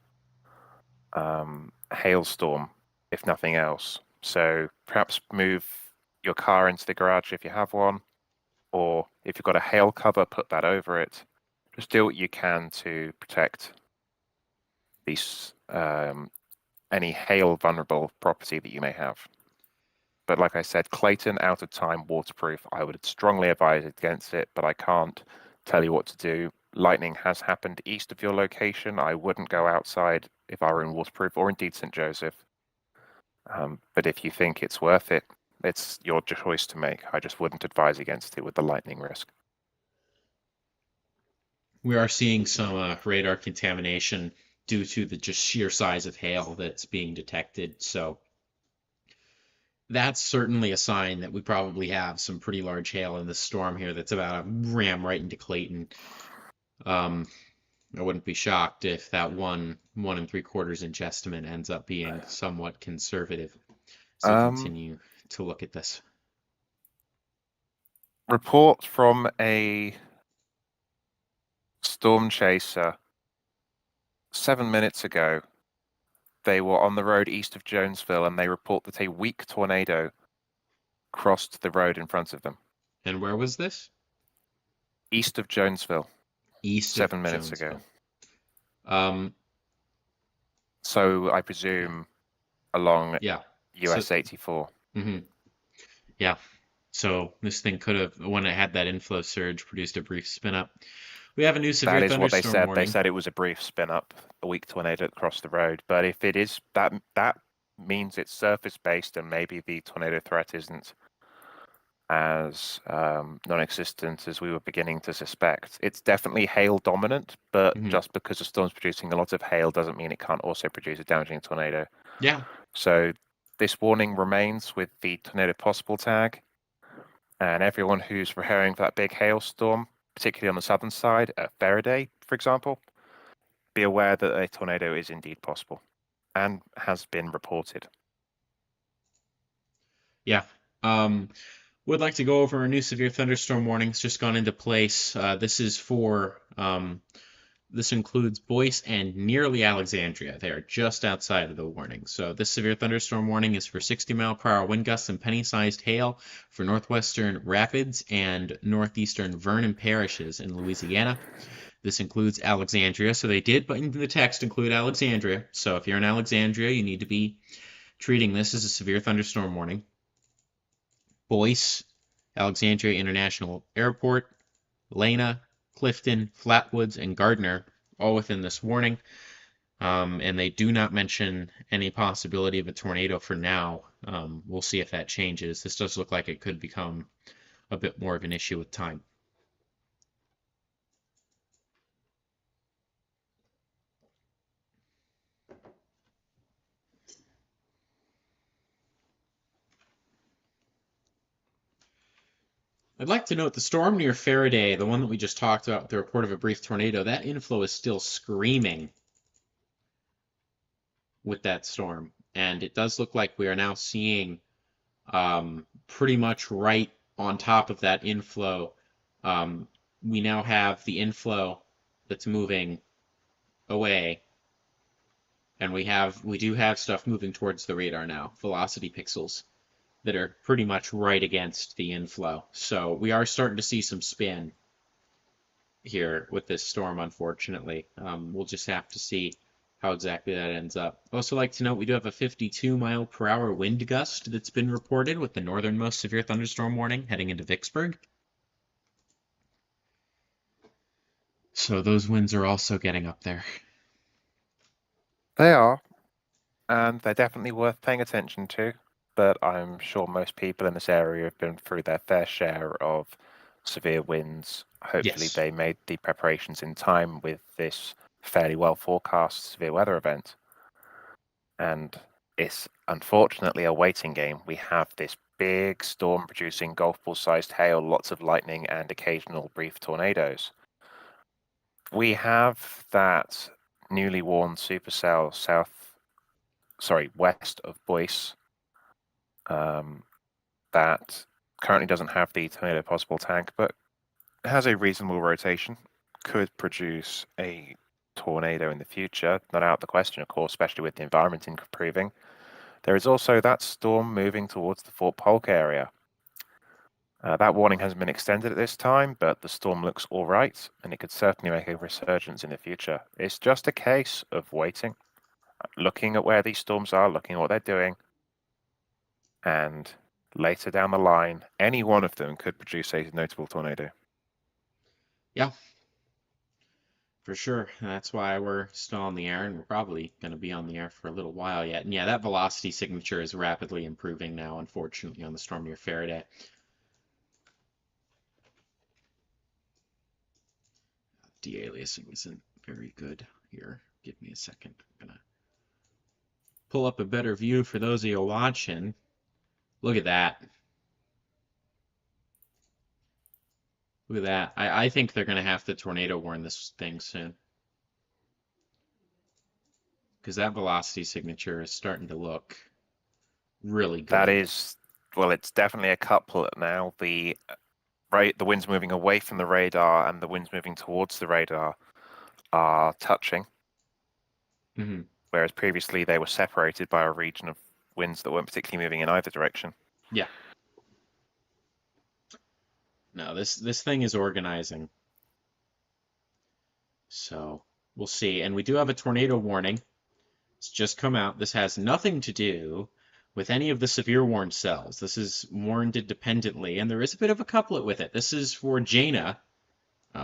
hailstorm, if nothing else. So perhaps move your car into the garage if you have one, or if you've got a hail cover, put that over it. Just do what you can to protect these any hail vulnerable property that you may have. But like I said, Clayton, out of time, waterproof. I would strongly advise against it, but I can't tell you what to do. Lightning has happened east of your location. I wouldn't go outside if I were in waterproof or indeed St. Joseph. But if you think it's worth it, it's your choice to make. I just wouldn't advise against it with the lightning risk. We are seeing some radar contamination due to the just sheer size of hail that's being detected. So that's certainly a sign that we probably have some pretty large hail in this storm here that's about to ram right into Clayton. I wouldn't be shocked if that 1 3/4 inch estimate ends up being somewhat conservative. So continue to look at this. Report from a storm chaser 7 minutes ago. They were on the road east of Jonesville, and they report that a weak tornado crossed the road in front of them. And where was this? East of Jonesville. East 7 of minutes ago. So I presume along Yeah. US So, 84. Yeah. So this thing could have, when it had that inflow surge, produced a brief spin up. We have a new severe That is what they thunderstorm said. warning. They said it was a brief spin up, a weak tornado across the road. But if it is that means it's surface based, and maybe the tornado threat isn't as non-existent as we were beginning to suspect. It's definitely hail dominant, but just because the storm's producing a lot of hail doesn't mean it can't also produce a damaging tornado. Yeah. So this warning remains with the tornado possible tag, and everyone who's preparing for that big hailstorm, particularly on the southern side, at Faraday, for example, be aware that a tornado is indeed possible and has been reported. Yeah. Would like to go over our new severe thunderstorm warnings just gone into place. This is for This includes Boyce and nearly Alexandria. They are just outside of the warning. So this severe thunderstorm warning is for 60-mile-per-hour wind gusts and penny-sized hail for northwestern Rapids and northeastern Vernon parishes in Louisiana. This includes Alexandria. So they did, but in the text, include Alexandria. So if you're in Alexandria, you need to be treating this as a severe thunderstorm warning. Boyce, Alexandria International Airport, Lena, Clifton, Flatwoods, and Gardner, all within this warning. And they do not mention any possibility of a tornado for now. We'll see if that changes. This does look like it could become a bit more of an issue with time. I'd like to note the storm near Faraday, the one that we just talked about with the report of a brief tornado, that inflow is still screaming with that storm. And it does look like we are now seeing pretty much right on top of that inflow. We now have the inflow that's moving away. And we do have stuff moving towards the radar now, velocity pixels that are pretty much right against the inflow. So we are starting to see some spin here with this storm, unfortunately. We'll just have to see how exactly that ends up. I'd also like to note we do have a 52-mile-per-hour wind gust that's been reported with the northernmost severe thunderstorm warning heading into Vicksburg. So those winds are also getting up there. They are, and they're definitely worth paying attention to. But I'm sure most people in this area have been through their fair share of severe winds. Hopefully Yes. they made the preparations in time with this fairly well forecast severe weather event. And it's unfortunately a waiting game. We have this big storm producing golf ball sized hail, lots of lightning, and occasional brief tornadoes. We have that newly warned supercell west of Boyce, that currently doesn't have the tornado possible tank, but has a reasonable rotation, could produce a tornado in the future. Not out of the question, of course, especially with the environment improving. There is also that storm moving towards the Fort Polk area. That warning hasn't been extended at this time, but the storm looks all right, and it could certainly make a resurgence in the future. It's just a case of waiting, looking at where these storms are, looking at what they're doing, and later down the line, any one of them could produce a notable tornado. Yeah, for sure. That's why we're still on the air, and we're probably going to be on the air for a little while yet. And yeah, that velocity signature is rapidly improving now, unfortunately, on the storm near Faraday. De-aliasing isn't very good here. Give me a second. I'm going to pull up a better view for those of you watching. Look at that. Look at that. I think they're going to have to tornado warn this thing soon. Because that velocity signature is starting to look really good. That is, well, it's definitely a couplet now. The wind's moving away from the radar and the wind's moving towards the radar are touching. Mm-hmm. Whereas previously they were separated by a region of winds that weren't particularly moving in either direction. Yeah. No, this thing is organizing. So we'll see. And we do have a tornado warning. It's just come out. This has nothing to do with any of the severe warned cells. This is warned independently, and there is a bit of a couplet with it. This is for Jaina.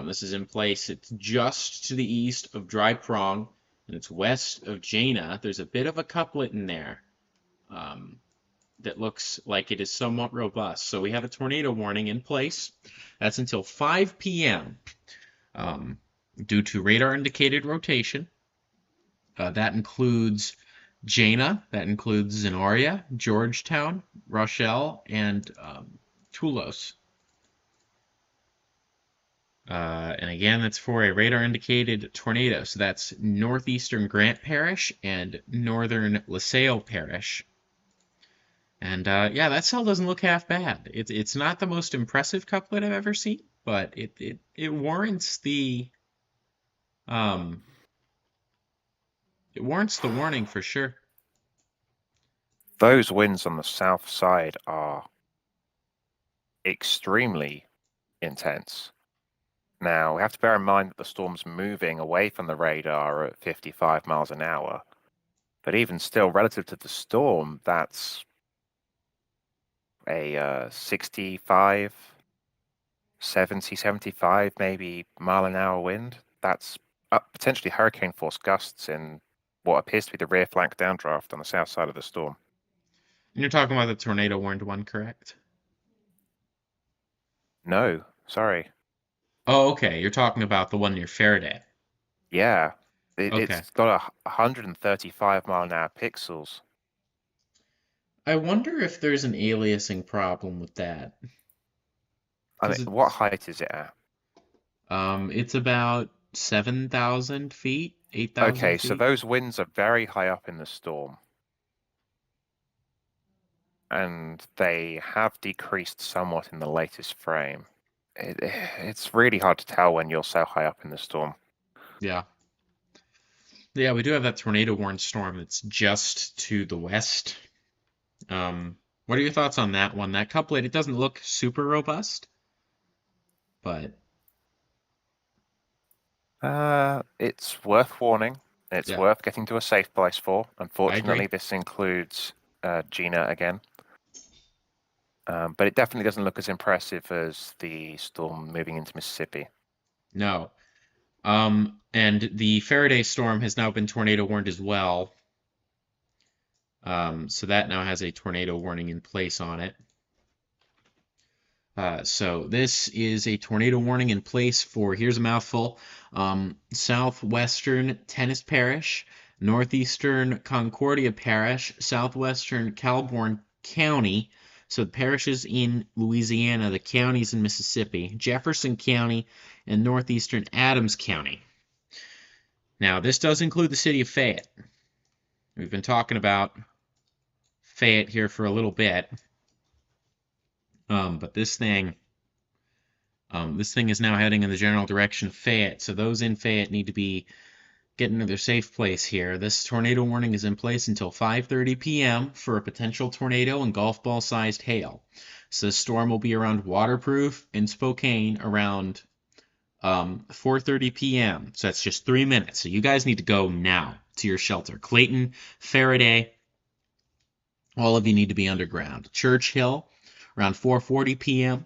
This is in place. It's just to the east of Dry Prong, and it's west of Jaina. There's a bit of a couplet in there that looks like it is somewhat robust. So we have a tornado warning in place. That's until 5 p.m. Due to radar-indicated rotation. That includes Jaina, that includes Zenoria, Georgetown, Rochelle, and Toulouse. And again, that's for a radar-indicated tornado. So that's northeastern Grant Parish and northern LaSalle Parish. And yeah, that cell doesn't look half bad. It's not the most impressive couplet I've ever seen, but it warrants the Um, it warrants the warning for sure. Those winds on the south side are extremely intense. Now, we have to bear in mind that the storm's moving away from the radar at 55 miles an hour. But even still, relative to the storm, that's a 65, 70, 75 maybe mile an hour wind. That's potentially hurricane force gusts in what appears to be the rear flank downdraft on the south side of the storm. You're talking about the tornado warned one, correct? No, sorry. Oh, okay. You're talking about the one near Faraday. Yeah, Okay. it's got a 135 mile an hour pixels. I wonder if there's an aliasing problem with that. I mean, 'Cause what height is it at? it's about 7,000 feet, 8,000 Okay, so feet. those winds are very high up in the storm. And they have decreased somewhat in the latest frame. It's really hard to tell when you're so high up in the storm. Yeah. Yeah, we do have that tornado warned storm that's just to the west. What are your thoughts on that one? That couplet, it doesn't look super robust, but It's worth warning. It's yeah, worth getting to a safe place for. I Unfortunately, agree. this includes Gina again. But it definitely doesn't look as impressive as the storm moving into Mississippi. No. And the Faraday storm has now been tornado warned as well. So that now has a tornado warning in place on it. So this is a tornado warning in place for, here's a mouthful, southwestern Tennis Parish, northeastern Concordia Parish, southwestern Calhoun County, so the parishes in Louisiana, the counties in Mississippi, Jefferson County, and northeastern Adams County. Now, this does include the city of Fayette. We've been talking about Fayette here for a little bit. But this thing is now heading in the general direction of Fayette. So those in Fayette need to be getting to their safe place here. This tornado warning is in place until 5:30 p.m. for a potential tornado and golf ball sized hail. So the storm will be around waterproof in Spokane around 4:30 p.m. So that's just 3 minutes. So you guys need to go now to your shelter. Clayton, Faraday, all of you need to be underground. Church Hill around 4:40 p.m.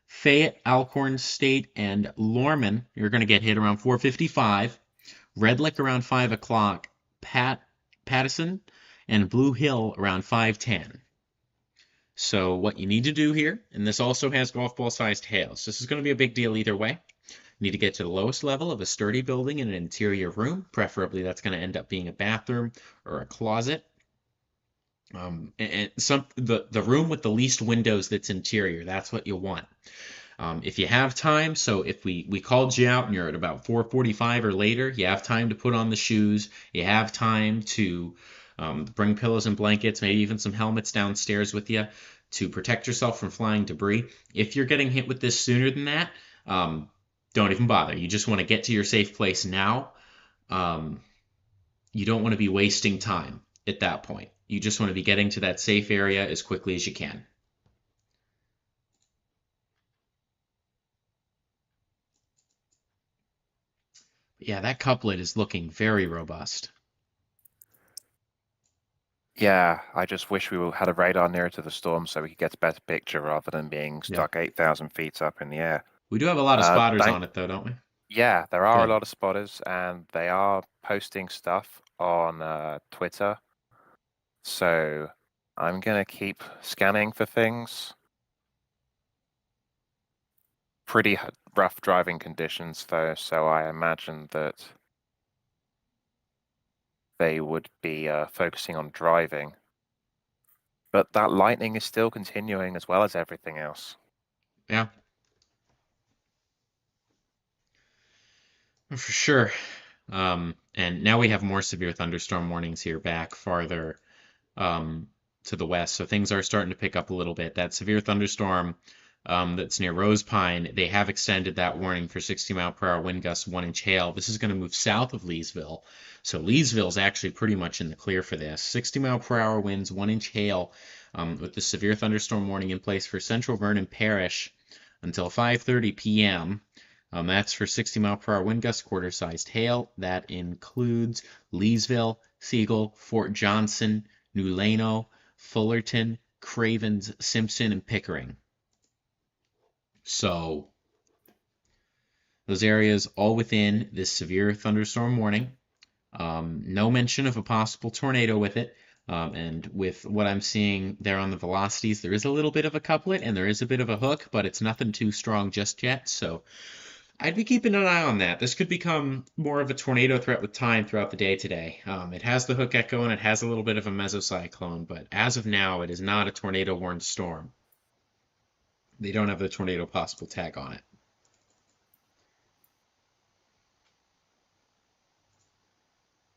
Fayette, Alcorn State, and Lorman, you're going to get hit around 4:55. Red Lick around 5 o'clock. Pattison and Blue Hill around 5:10. So what you need to do here, and this also has golf ball sized hail, so this is going to be a big deal either way. You need to get to the lowest level of a sturdy building in an interior room. Preferably that's going to end up being a bathroom or a closet. And the room with the least windows that's interior, that's what you want. If you have time, so if we called you out and you're at about 4:45 or later, you have time to put on the shoes, you have time to bring pillows and blankets, maybe even some helmets downstairs with you to protect yourself from flying debris. If you're getting hit with this sooner than that, don't even bother. You just want to get to your safe place now. You don't want to be wasting time at that point. You just want to be getting to that safe area as quickly as you can. Yeah, that couplet is looking very robust. Yeah, I just wish we had a radar nearer to the storm so we could get a better picture rather than being stuck 8,000 feet up in the air. We do have a lot of spotters on it, though, don't we? Yeah, there are Good. a lot of spotters, and they are posting stuff on Twitter. So I'm going to keep scanning for things. Pretty rough driving conditions, though, so I imagine that they would be focusing on driving. But that lightning is still continuing as well as everything else. Yeah. For sure. And now we have more severe thunderstorm warnings here back farther to the west. So things are starting to pick up a little bit. That severe thunderstorm that's near Rose Pine, they have extended that warning for 60-mile-per-hour wind gusts, 1-inch hail. This is going to move south of Leesville. So Leesville is actually pretty much in the clear for this. 60-mile-per-hour winds, 1-inch hail, with the severe thunderstorm warning in place for central Vernon Parish until 5:30 p.m. That's for 60-mile-per-hour wind gusts, quarter-sized hail. That includes Leesville, Siegel, Fort Johnson, New Lano, Fullerton, Cravens, Simpson, and Pickering. So those areas all within this severe thunderstorm warning. No mention of a possible tornado with it. And with what I'm seeing there on the velocities, there is a little bit of a couplet and there is a bit of a hook, but it's nothing too strong just yet. So I'd be keeping an eye on that. This could become more of a tornado threat with time throughout the day today. It has the hook echo and it has a little bit of a mesocyclone, but as of now, it is not a tornado warned storm. They don't have the tornado possible tag on it.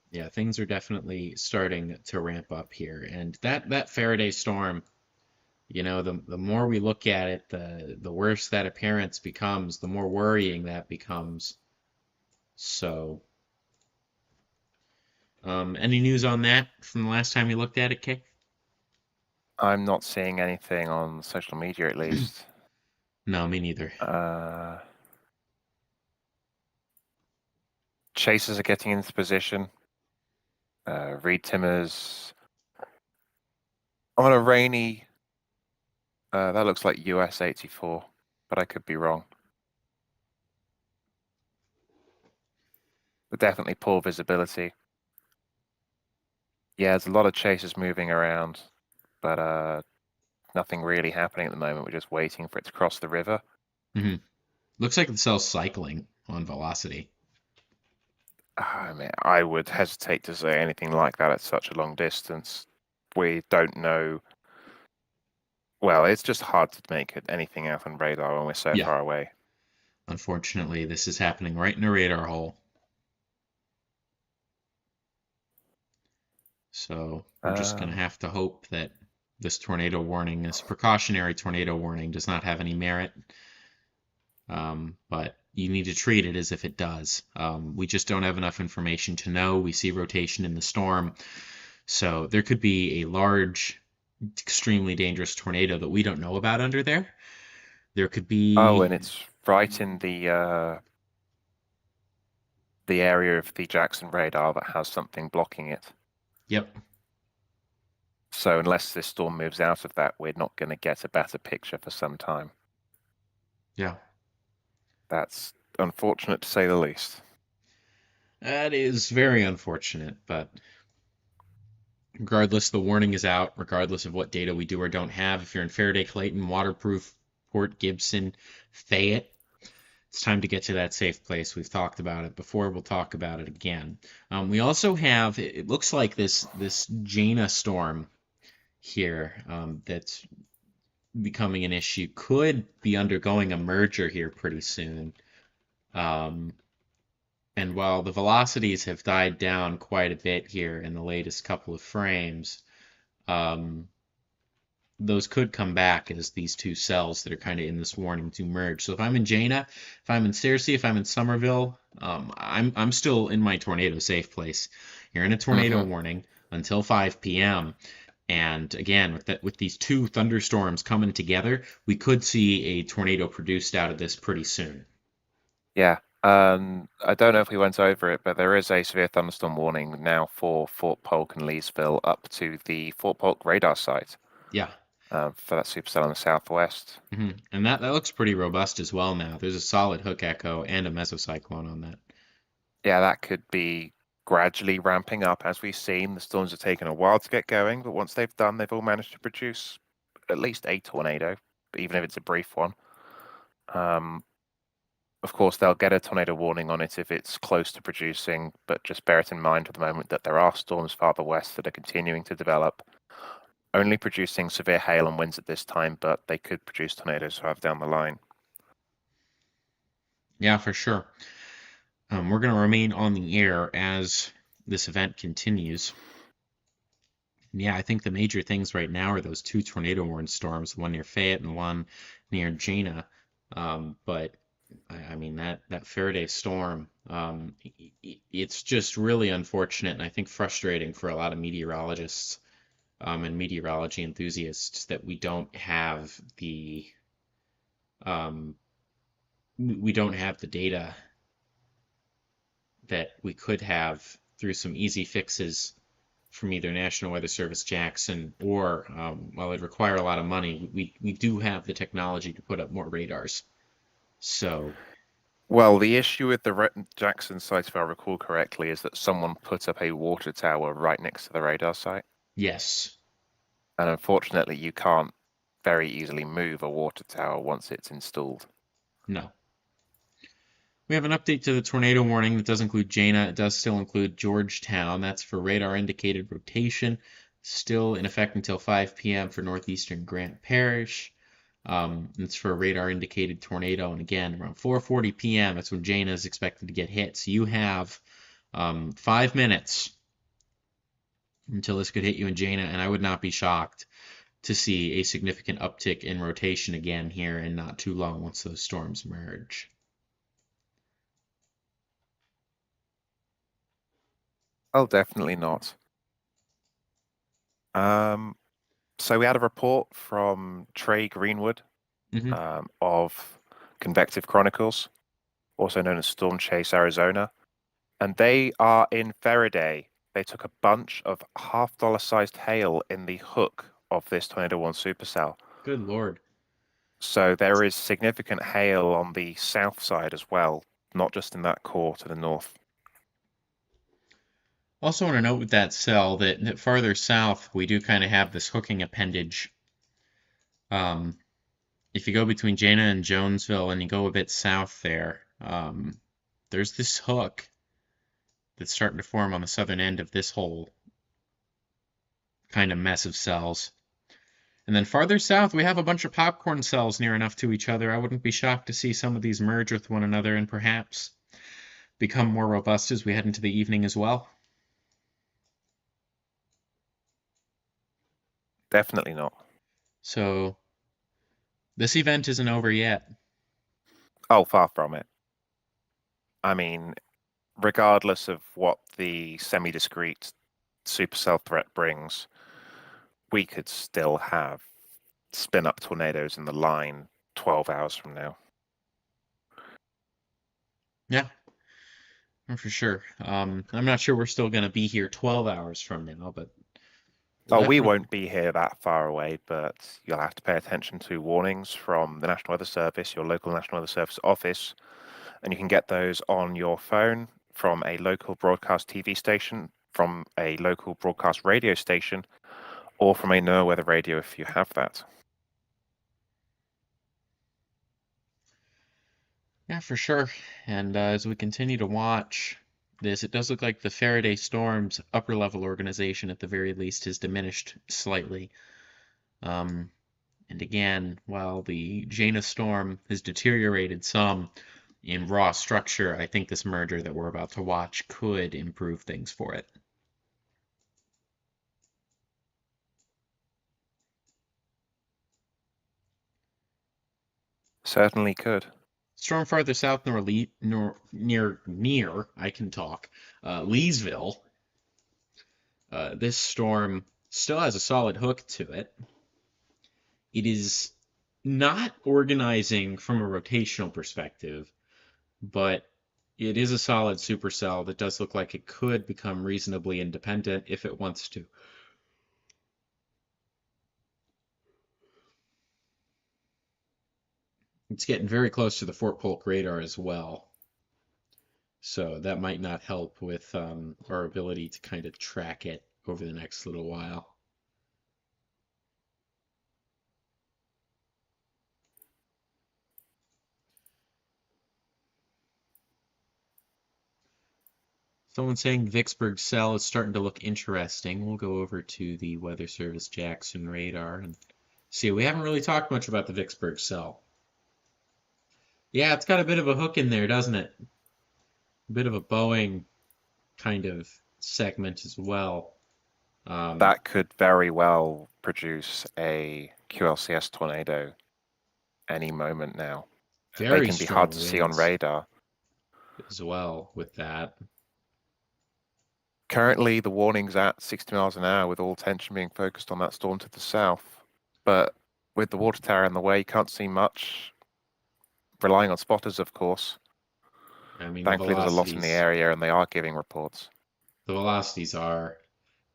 Yeah, things are definitely starting to ramp up here. And that Faraday storm, the more we look at it, the worse that appearance becomes, the more worrying that becomes. So, any news on that from the last time you looked at it, Kay? I'm not seeing anything on social media, at least. No, me neither. Chasers are getting into position. Reed Timmers on a rainy. That looks like US 84, but I could be wrong. But definitely poor visibility. Yeah, there's a lot of chasers moving around, but nothing really happening at the moment. We're just waiting for it to cross the river. Mm-hmm. Looks like the cell's cycling on velocity. I mean, I would hesitate to say anything like that at such a long distance. We don't know. Well, it's just hard to make anything out on radar when we're so far away. Unfortunately, this is happening right in a radar hole. So we're just going to have to hope that this tornado warning, this precautionary tornado warning, does not have any merit. But you need to treat it as if it does. We just don't have enough information to know. We see rotation in the storm. So there could be a large, extremely dangerous tornado that we don't know about under there. There could be... Oh, and it's right in the area of the Jackson radar that has something blocking it. Yep. So unless this storm moves out of that, we're not going to get a better picture for some time. Yeah. That's unfortunate to say the least. That is very unfortunate, but regardless, the warning is out, regardless of what data we do or don't have. If you're in Faraday, Clayton, Waterproof, Port Gibson, Fayette, it's time to get to that safe place. We've talked about it before. We'll talk about it again. We also have, it looks like this Jaina storm here that's becoming an issue could be undergoing a merger here pretty soon. And while the velocities have died down quite a bit here in the latest couple of frames, those could come back as these two cells that are kind of in this warning to merge. So if I'm in Jaina, if I'm in Searcy, if I'm in Somerville, I'm still in my tornado safe place. You're in a tornado warning until 5 p.m. And again, with these two thunderstorms coming together, we could see a tornado produced out of this pretty soon. Yeah. I don't know if we went over it, but there is a severe thunderstorm warning now for Fort Polk and Leesville up to the Fort Polk radar site. Yeah. For that supercell in the southwest. And that looks pretty robust as well now. There's a solid hook echo and a mesocyclone on that. Yeah, that could be gradually ramping up. As we've seen, the storms have taken a while to get going, but once they've done, they've all managed to produce at least a tornado, even if it's a brief one. Of course, they'll get a tornado warning on it if it's close to producing, but just bear it in mind at the moment that there are storms farther west that are continuing to develop, only producing severe hail and winds at this time, but they could produce tornadoes further down the line. Yeah, for sure. We're going to remain on the air as this event continues. Yeah, I think the major things right now are those two tornado warning storms, one near Fayette and one near Jaina. But I mean that Faraday storm, it's just really unfortunate and I think frustrating for a lot of meteorologists and meteorology enthusiasts that um, we don't have the data that we could have through some easy fixes from either National Weather Service Jackson or, while it'd require a lot of money, we do have the technology to put up more radars. So, Well, the issue with the Jackson site, if I recall correctly, is that someone put up a water tower right next to the radar site. yes, And unfortunately, you can't very easily move a water tower once it's installed. no. We have an update to the tornado warning that does include Jaina. It does still include Georgetown. That's for radar indicated rotation. Still in effect until 5 p.m. for northeastern Grant Parish. It's for a radar indicated tornado. And again, around 4:40 p.m., that's when Jaina is expected to get hit. So you have 5 minutes until this could hit you in Jaina. And I would not be shocked to see a significant uptick in rotation again here in not too long once those storms merge. Oh, definitely not. So we had a report from Trey Greenwood of Convective Chronicles, also known as Storm Chase, Arizona. And they are in Faraday. They took a bunch of $half sized hail in the hook of this Tornado 1 supercell. Good Lord. So there is significant hail on the south side as well, not just in that core to the north. Also want to note with that cell that farther south we do kind of have this hooking appendage. If you go between Jaina and Jonesville and you go a bit south there, there's this hook that's starting to form on the southern end of this whole kind of mess of cells. And then farther south we have a bunch of popcorn cells near enough to each other. I wouldn't be shocked to see some of these merge with one another and perhaps become more robust as we head into the evening as well. Definitely not. So this event isn't over yet. Oh, far from it. I mean, regardless of what the semi-discrete supercell threat brings, we could still have spin-up tornadoes in the line 12 hours from now. Yeah, for sure. I'm not sure we're still going to be here 12 hours from now, but Oh, we won't be here that far away, but you'll have to pay attention to warnings from the National Weather Service, your local National Weather Service office, and you can get those on your phone from a local broadcast TV station, from a local broadcast radio station, or from a NOAA weather radio if you have that. Yeah, for sure. And as we continue to watch this, it does look like the Faraday Storm's upper level organization, at the very least, has diminished slightly. And again, while the Jaina Storm has deteriorated some in raw structure, I think this merger that we're about to watch could improve things for it. Certainly could. Storm farther south near I can talk, Leesville. This storm still has a solid hook to it. It is not organizing from a rotational perspective, but it is a solid supercell that does look like it could become reasonably independent if it wants to. It's getting very close to the Fort Polk radar as well. So that might not help with our ability to kind of track it over the next little while. Someone's saying Vicksburg cell is starting to look interesting. We'll go over to the Weather Service Jackson radar and see. We haven't really talked much about the Vicksburg cell. Yeah, it's got a bit of a hook in there, doesn't it? A bit of a bowing kind of segment as well. That could very well produce a QLCS tornado any moment now. They Very can be hard strong to see on winds radar. as well with that. Currently, the warning's at 60 miles an hour with all attention being focused on that storm to the south. But with the water tower in the way, you can't see much. Relying on spotters, of course. I mean, Thankfully, there's a lot in the area, and they are giving reports. the velocities are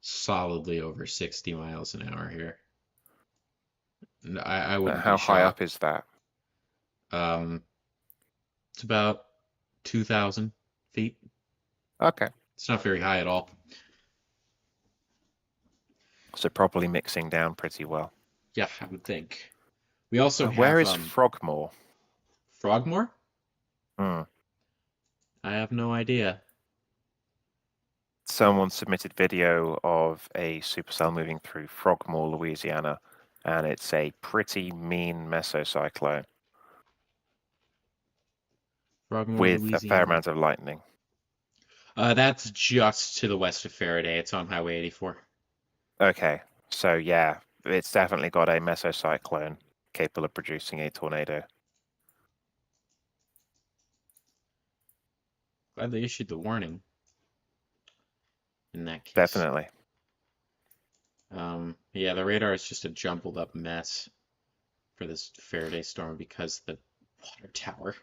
solidly over 60 miles an hour here. And I wouldn't How be high up shocked. is that? It's about 2,000 feet. Okay. It's not very high at all. So probably mixing down pretty well. Yeah, I would think. We also Where have is Frogmore? Frogmore? Hmm. I have no idea. Someone submitted video of a supercell moving through Frogmore, Louisiana, and it's a pretty mean mesocyclone Frogmore, with a fair Louisiana. amount of lightning. That's just to the west of Faraday. It's on Highway 84. Okay, so yeah, it's definitely got a mesocyclone capable of producing a tornado. Glad they issued the warning. In that case. Definitely. Yeah, the radar is just a jumbled up mess for this Faraday storm because the water tower.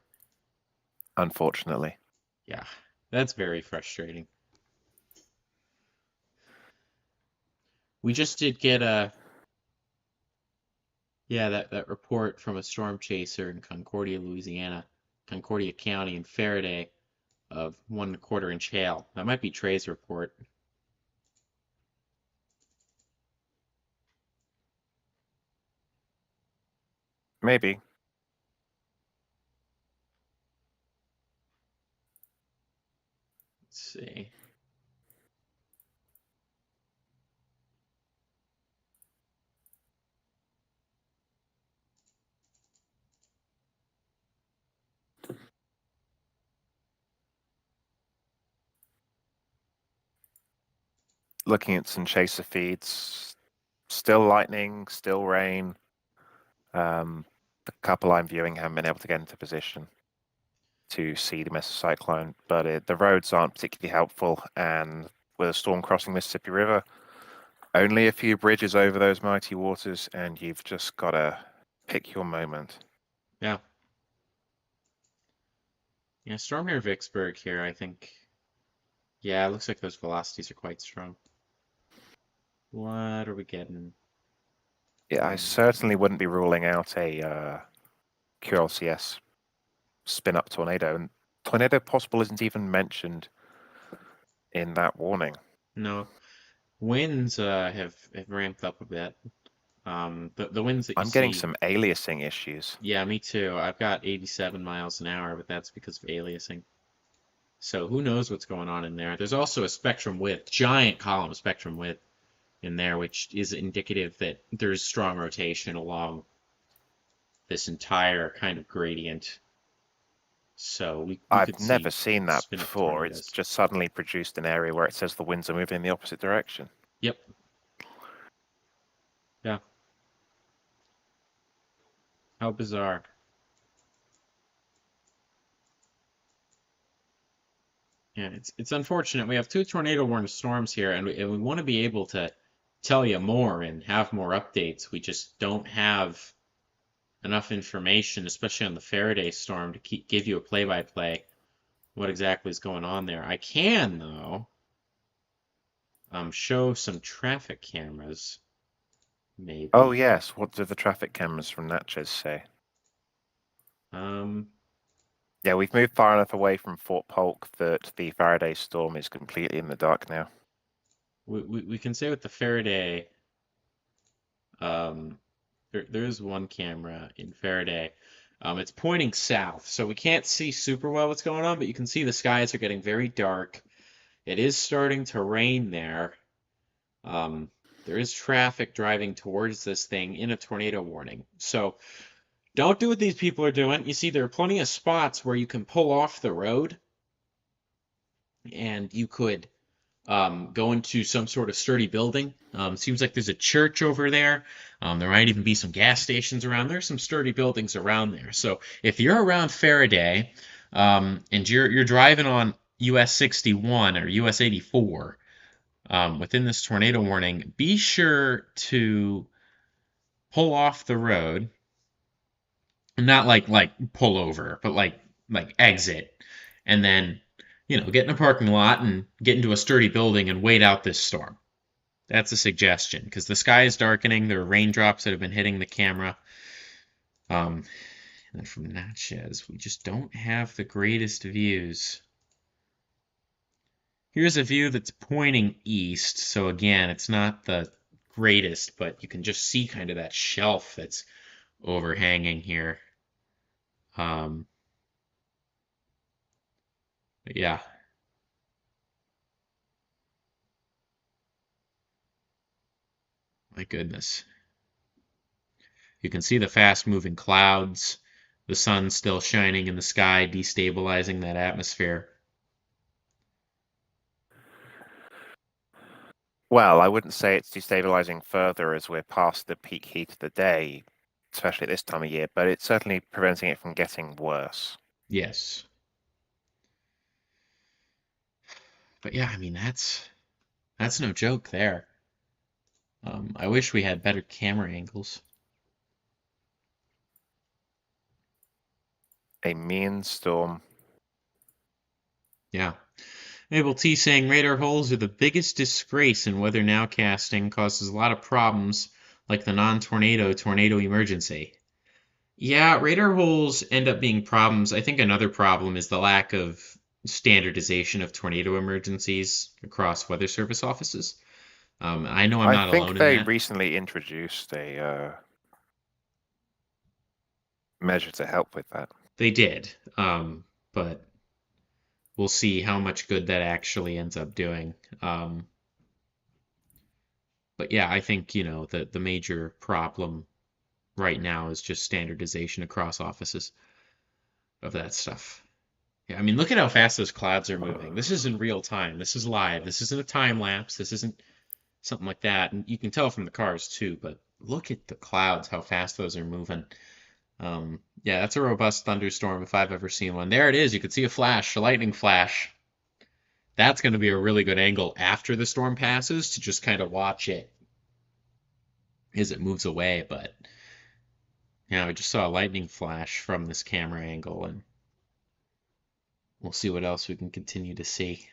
Unfortunately. Yeah, that's very frustrating. We just did get that report from a storm chaser in Concordia, Louisiana, Concordia County in Faraday of 1¼ inch hail. That might be Trey's report. Maybe. Let's see. Looking at some chaser feeds, still lightning, still rain. The couple I'm viewing haven't been able to get into position to see the mesocyclone, but the roads aren't particularly helpful, and with a storm crossing Mississippi River, only a few bridges over those mighty waters, and you've just got to pick your moment. Yeah. Yeah, storm near Vicksburg here, I think. Yeah, it looks like those velocities are quite strong. What are we getting? Yeah, I certainly wouldn't be ruling out a QLCS spin-up tornado, and tornado possible isn't even mentioned in that warning. No. Winds have ramped up a bit. The winds that you I'm getting see. some aliasing issues. Yeah, me too. I've got 87 miles an hour, but that's because of aliasing. So who knows what's going on in there. There's also a spectrum width, giant column spectrum width in there, which is indicative that there's strong rotation along this entire kind of gradient. So we I've could never see seen that spin-up before. It's tornadoes. just suddenly produced an area where it says the winds are moving in the opposite direction. Yep. Yeah. How bizarre. Yeah, it's unfortunate. We have 2 tornado warning storms here, and we want to be able to tell you more and have more updates. We just don't have enough information, especially on the Faraday storm, to give you a play-by-play what exactly is going on there. I can, though, show some traffic cameras, maybe. Oh yes, what do the traffic cameras from Natchez say? Yeah, we've moved far enough away from Fort Polk that the Faraday storm is completely in the dark now. We can say with the Faraday, there is one camera in Faraday. It's pointing south, so we can't see super well what's going on, but you can see the skies are getting very dark. It is starting to rain there. There is traffic driving towards this thing in a tornado warning. So don't do what these people are doing. You see, there are plenty of spots where you can pull off the road, and you could going to some sort of sturdy building. Seems like there's a church over there. There might even be some gas stations around. There's some sturdy buildings around there. So if you're around Faraday, and you're driving on US 61 or US 84, within this tornado warning, be sure to pull off the road. Not like pull over, but like exit, and then get in a parking lot and get into a sturdy building and wait out this storm. That's a suggestion because the sky is darkening. There are raindrops that have been hitting the camera. And then from Natchez, we just don't have the greatest views. Here's a view that's pointing east, so again, it's not the greatest, but you can just see kind of that shelf that's overhanging here. But yeah. My goodness. You can see the fast-moving clouds, the sun still shining in the sky, destabilizing that atmosphere. Well, I wouldn't say it's destabilizing further as we're past the peak heat of the day, especially at this time of year, but it's certainly preventing it from getting worse. Yes. But yeah, I mean, that's no joke there. I wish we had better camera angles. A mean storm. Yeah. Mabel T saying radar holes are the biggest disgrace in weather nowcasting, causes a lot of problems like the non-tornado tornado emergency. Yeah, radar holes end up being problems. I think another problem is the lack of standardization of tornado emergencies across Weather Service offices. I know I'm not I think alone in they that. recently introduced a measure to help with that. They did, but we'll see how much good that actually ends up doing. But yeah, I think, the major problem right now is just standardization across offices of that stuff. Yeah, I mean, look at how fast those clouds are moving. This is in real time. This is live. This isn't a time lapse. This isn't something like that. And you can tell from the cars too, but look at the clouds, how fast those are moving. Yeah, that's a robust thunderstorm if I've ever seen one. There it is. You could see a flash, a lightning flash. That's going to be a really good angle after the storm passes to just kind of watch it as it moves away. But yeah, I just saw a lightning flash from this camera angle, and we'll see what else we can continue to see.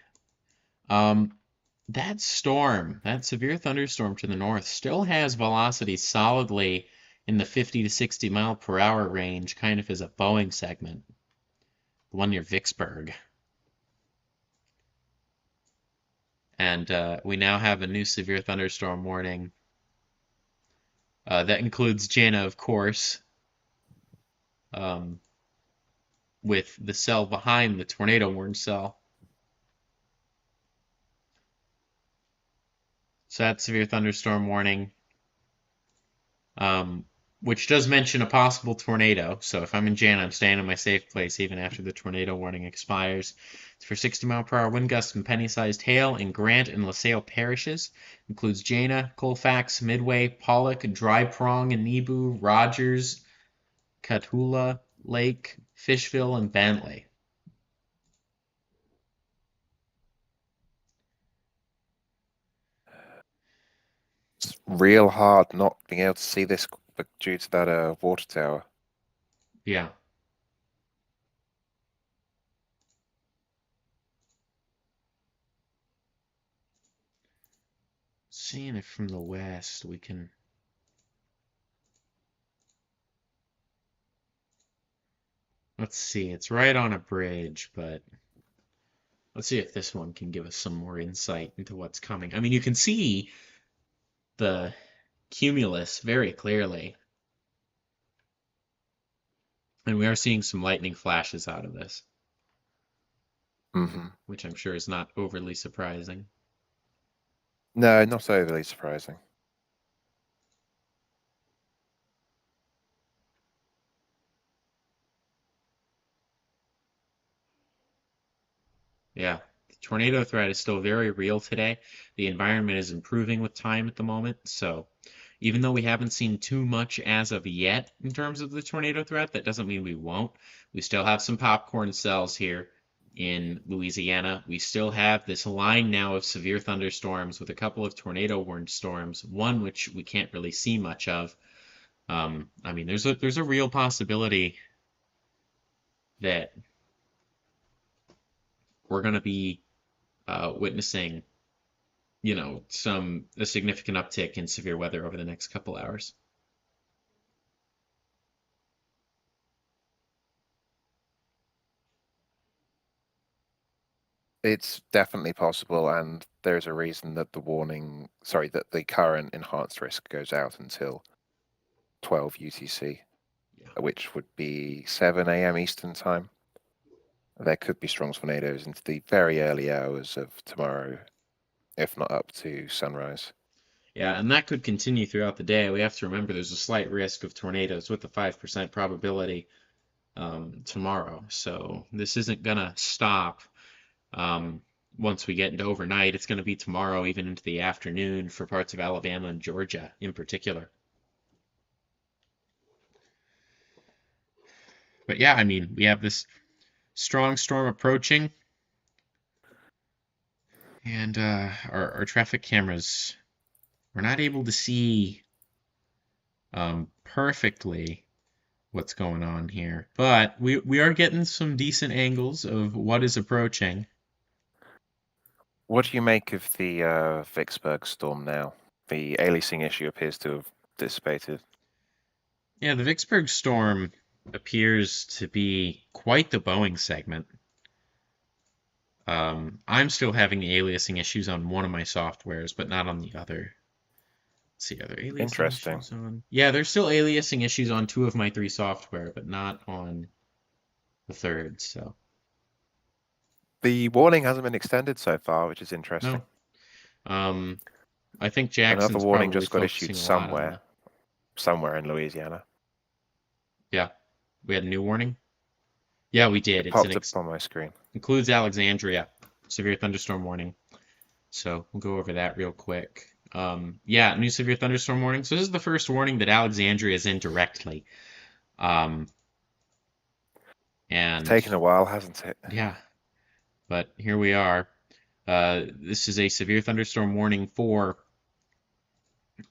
That storm, that severe thunderstorm to the north, still has velocity solidly in the 50 to 60 mile per hour range, kind of as a Boeing segment. The one near Vicksburg. And we now have a new severe thunderstorm warning. That includes Jana, of course, with the cell behind the tornado warning cell. So that's severe thunderstorm warning, which does mention a possible tornado. So if I'm in Jana, I'm staying in my safe place even after the tornado warning expires. It's for 60 mile per hour wind gusts and penny-sized hail in Grant and LaSalle parishes. Includes Jana, Colfax, Midway, Pollock, Dry Prong, Nebu, Rogers, Catula, Lake, Fishville, and Bentley. It's real hard not being able to see this due to that water tower. Yeah. Seeing it from the west, we can... Let's see, it's right on a bridge, but let's see if this one can give us some more insight into what's coming. I mean, you can see the cumulus very clearly. And we are seeing some lightning flashes out of this, which I'm sure is not overly surprising. No, not overly surprising. Yeah, tornado threat is still very real today. The environment is improving with time at the moment, so even though we haven't seen too much as of yet in terms of the tornado threat, that doesn't mean we won't. We still have some popcorn cells here in Louisiana. We still have this line now of severe thunderstorms with a couple of tornado warned storms, one which we can't really see much of. I mean, there's a real possibility that we're going to be witnessing, a significant uptick in severe weather over the next couple hours. It's definitely possible, and there's a reason that that the current enhanced risk goes out until 12 UTC, Yeah. which would be 7 a.m. Eastern time. There could be strong tornadoes into the very early hours of tomorrow, if not up to sunrise. Yeah, and that could continue throughout the day. We have to remember there's a slight risk of tornadoes with a 5% probability tomorrow. So this isn't going to stop once we get into overnight. It's going to be tomorrow, even into the afternoon for parts of Alabama and Georgia in particular. But yeah, I mean, we have this strong storm approaching, and our traffic cameras, we're not able to see perfectly what's going on here, but we are getting some decent angles of what is approaching. What do you make of the Vicksburg storm now? The aliasing issue appears to have dissipated. Yeah, the Vicksburg storm appears to be quite the Boeing segment. I'm still having the aliasing issues on one of my softwares, but not on the other. Let's see, are there aliasing Interesting. issues on? Yeah, there's still aliasing issues on 2 of my 3 software, but not on the third, so. The warning hasn't been extended so far, which is interesting. No. I think Another Jackson's warning probably just got focusing issued a lot on somewhere in Louisiana. Yeah, we had a new warning. Yeah, we did. It It's popped up on my screen. includes Alexandria, severe thunderstorm warning. So we'll go over that real quick. Yeah, new severe thunderstorm warning. So this is the first warning that Alexandria is in directly. And It's taken a while, hasn't it? yeah, but here we are. This is a severe thunderstorm warning for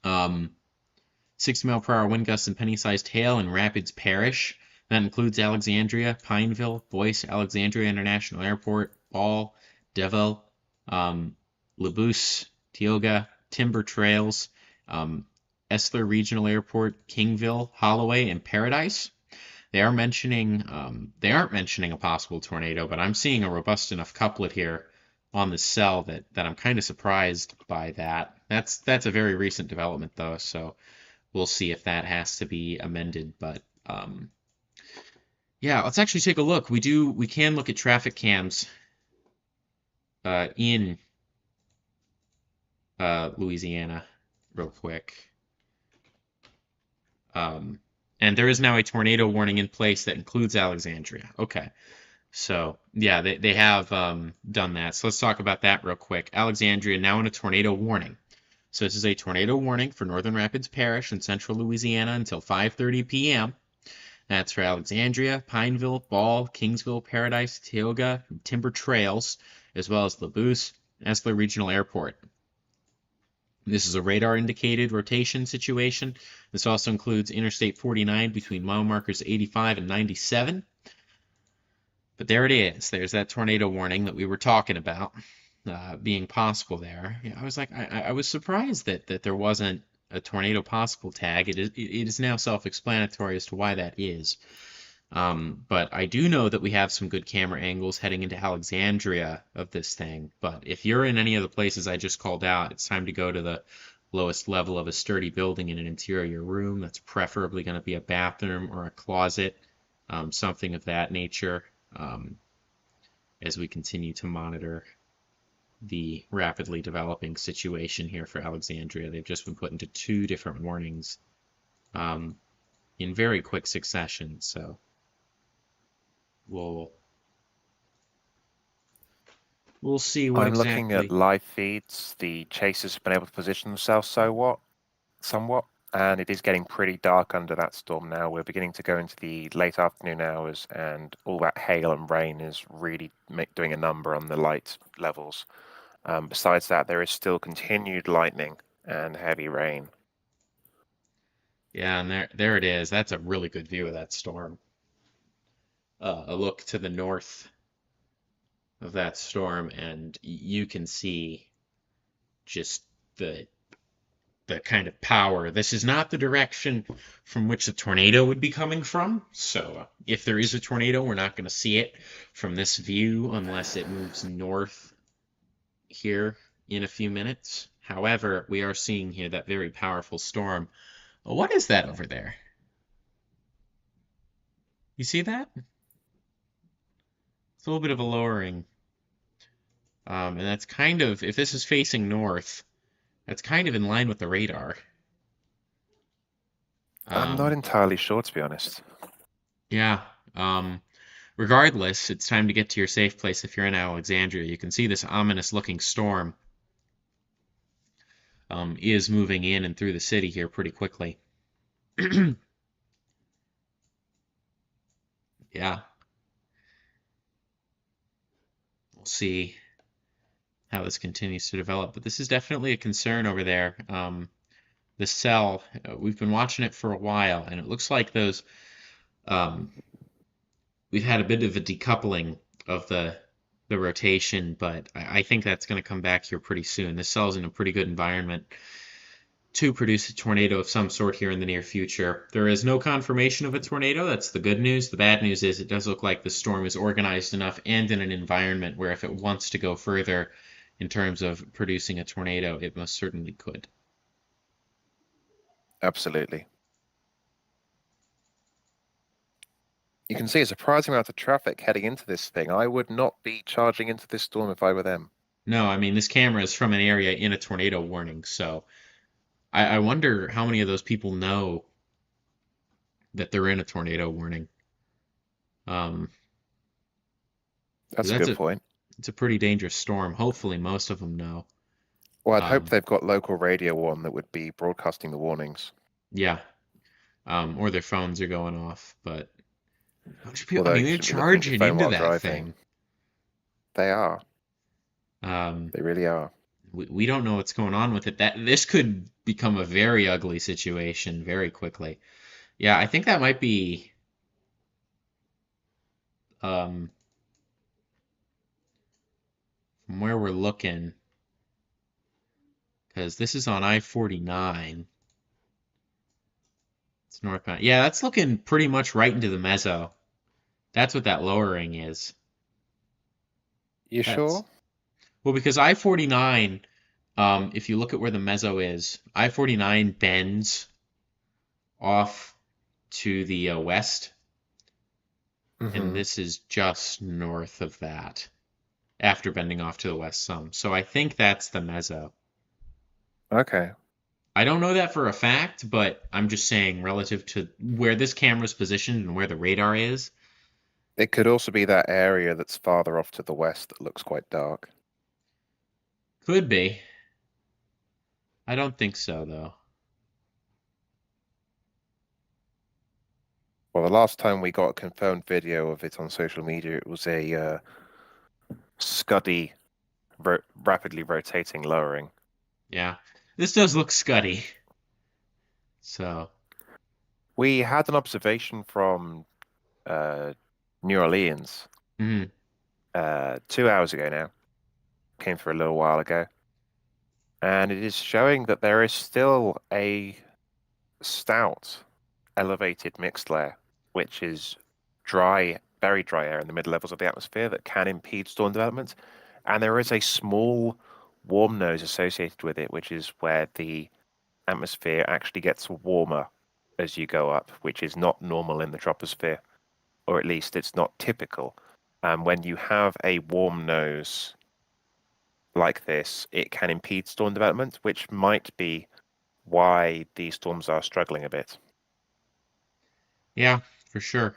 60-mile-per-hour wind gusts and penny-sized hail in Rapids Parish. That includes Alexandria, Pineville, Boyce, Alexandria International Airport, Ball, Deville, Labousse, Tioga, Timber Trails, Esler Regional Airport, Kingville, Holloway, and Paradise. They aren't mentioning a possible tornado, but I'm seeing a robust enough couplet here on the cell that I'm kind of surprised by that. That's a very recent development though, so we'll see if that has to be amended. But yeah, let's actually take a look. We can look at traffic cams in Louisiana real quick. And there is now a tornado warning in place that includes Alexandria. Okay. So, yeah, they have done that. So let's talk about that real quick. Alexandria now in a tornado warning. So this is a tornado warning for Northern Rapids Parish in central Louisiana until 5:30 p.m. That's for Alexandria, Pineville, Ball, Kingsville, Paradise, Tioga, and Timber Trails, as well as Labousse, Esler Regional Airport. This is a radar-indicated rotation situation. This also includes Interstate 49 between mile markers 85 and 97. But there it is. There's that tornado warning that we were talking about being possible there. Yeah, I was like, I was surprised that there wasn't a tornado possible tag. It is now self-explanatory as to why that is. But I do know that we have some good camera angles heading into Alexandria of this thing. But if you're in any of the places I just called out, it's time to go to the lowest level of a sturdy building in an interior room. That's preferably going to be a bathroom or a closet, something of that nature, as we continue to monitor the rapidly developing situation here for Alexandria. They've just been put into 2 different warnings in very quick succession. So we'll We'll see what I'm looking at exactly. live feeds. The chasers have been able to position themselves somewhat, and it is getting pretty dark under that storm now. We're beginning to go into the late afternoon hours, and all that hail and rain is really doing a number on the light levels. Besides that, there is still continued lightning and heavy rain. Yeah, and there it is. That's a really good view of that storm. A look to the north of that storm, and you can see just the kind of power. This is not the direction from which the tornado would be coming from. So if there is a tornado, we're not going to see it from this view unless it moves north here in a few minutes. However, we are seeing here that very powerful storm. What is that over there? You see that? It's a little bit of a lowering. And that's kind of, if this is facing north, that's kind of in line with the radar. I'm not entirely sure, to be honest. Yeah. Regardless, it's time to get to your safe place if you're in Alexandria. You can see this ominous looking storm is moving in and through the city here pretty quickly. Yeah. We'll see how this continues to develop, but this is definitely a concern over there. The cell, we've been watching it for a while, and it looks like those we've had a bit of a decoupling of the rotation, but I think that's going to come back here pretty soon. This cell's in a pretty good environment to produce a tornado of some sort here in the near future. There is no confirmation of a tornado. That's the good news. The bad news is it does look like the storm is organized enough and in an environment where if it wants to go further in terms of producing a tornado, it most certainly could. Absolutely. You can see a surprising amount of traffic heading into this thing. I would not be charging into this storm if I were them. No, I mean, this camera is from an area in a tornado warning, so I wonder how many of those people know that they're in a tornado warning. That's a That's good point. It's a pretty dangerous storm. Hopefully, most of them know. Well, I'd hope they've got local radio on that would be broadcasting the warnings. Yeah. Or their phones are going off, but people, Although I you mean, they're shouldn't be looking at your charging phone into while that driving. thing. They are. They really are. We don't know what's going on with it. This could become a very ugly situation very quickly. Yeah, I think that might be from where we're looking, because this is on I-49. It's northbound. Yeah, that's looking pretty much right into the mezzo. That's what that lowering is. You sure? Well, because I-49, if you look at where the mezzo is, I-49 bends off to the west, and this is just north of that, after bending off to the west some. So I think that's the mezzo. Okay. I don't know that for a fact, but I'm just saying relative to where this camera's positioned and where the radar is. It could also be that area that's farther off to the west that looks quite dark. Could be. I don't think so, though. Well, the last time we got a confirmed video of it on social media, it was a scuddy, rapidly rotating lowering. Yeah. This does look scuddy. So. We had an observation from New Orleans 2 hours ago now. Came through a little while ago. And it is showing that there is still a stout, elevated mixed layer, which is dry, very dry air in the mid levels of the atmosphere that can impede storm development. And there is a small warm nose associated with it, which is where the atmosphere actually gets warmer as you go up, which is not normal in the troposphere, or at least it's not typical. When you have a warm nose like this, it can impede storm development, which might be why these storms are struggling a bit. Yeah, for sure.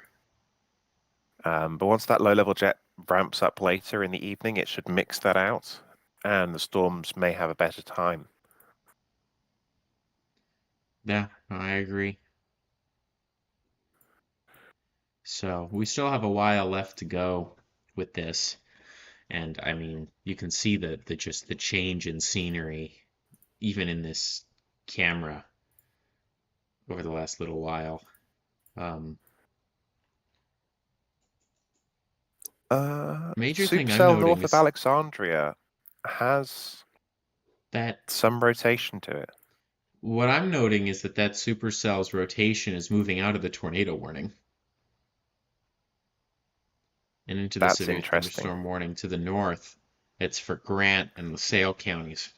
But once that low-level jet ramps up later in the evening, it should mix that out, and the storms may have a better time. Yeah, I agree. So we still have a while left to go with this. And I mean, you can see the just the change in scenery, even in this camera over the last little while. Major thing I'm Supercell noting north of is Alexandria has that some rotation to it. what I'm noting is that supercell's rotation is moving out of the tornado warning and into the That's severe interesting. thunderstorm warning to the north. It's for Grant and LaSalle counties.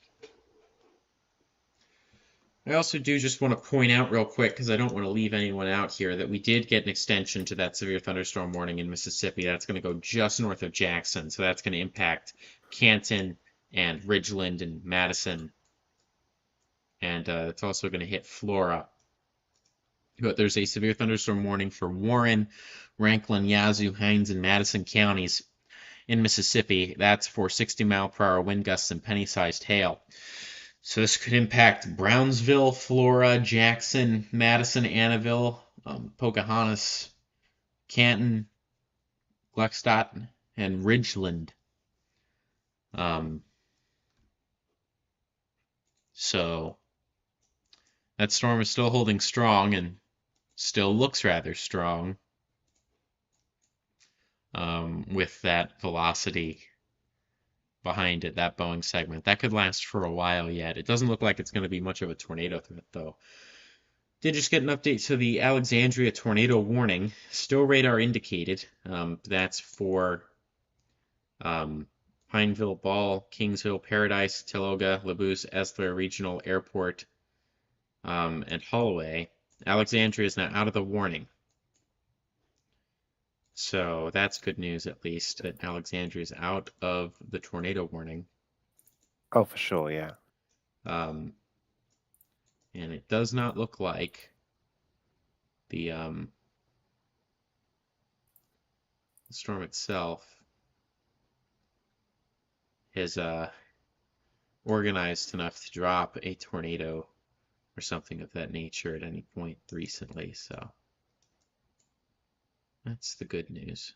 I also do just want to point out real quick, because I don't want to leave anyone out here, that we did get an extension to that severe thunderstorm warning in Mississippi. That's going to go just north of Jackson, so that's going to impact Canton and Ridgeland and Madison, and it's also going to hit Flora. But there's a severe thunderstorm warning for Warren, Rankin, Yazoo, Hines, and Madison counties in Mississippi. That's for 60-mile-per-hour wind gusts and penny-sized hail. So this could impact Brownsville, Flora, Jackson, Madison, Annaville, Pocahontas, Canton, Gluckstadt, and Ridgeland. So that storm is still holding strong and still looks rather strong with that velocity behind it, that Boeing segment. That could last for a while yet. It doesn't look like it's going to be much of a tornado threat, though. Did just get an update to the Alexandria tornado warning. Still radar indicated. That's for Pineville, Ball, Kingsville, Paradise, Tioga, Labuse, Esler Regional Airport, and Holloway. Alexandria is now out of the warning. So that's good news, at least, that Alexandria is out of the tornado warning. Oh, for sure, yeah. And it does not look like the storm itself has organized enough to drop a tornado or something of that nature at any point recently, so that's the good news.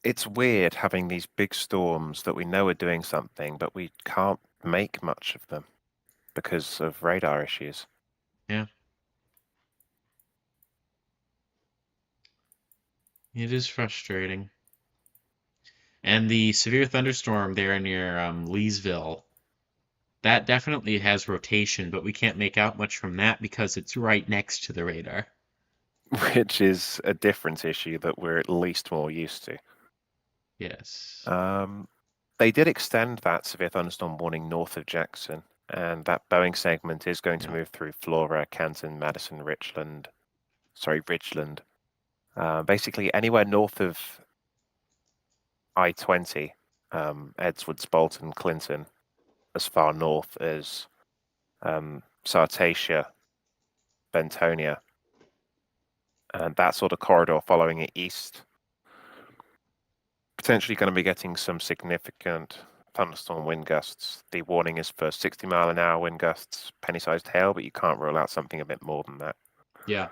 It's weird having these big storms that we know are doing something, but we can't make much of them because of radar issues. Yeah. It is frustrating. And the severe thunderstorm there near Leesville, that definitely has rotation, but we can't make out much from that because it's right next to the radar. Which is a different issue that we're at least more used to. Yes. They did extend that severe thunderstorm warning north of Jackson, and that Boeing segment is going to move through Flora, Canton, Madison, Ridgeland. Basically anywhere north of I-20, Edgewood, Bolton, Clinton, as far north as Sartatia, Bentonia, and that sort of corridor following it east. Potentially going to be getting some significant thunderstorm wind gusts. The warning is for 60-mile-an-hour wind gusts, penny-sized hail, but you can't rule out something a bit more than that. Yeah.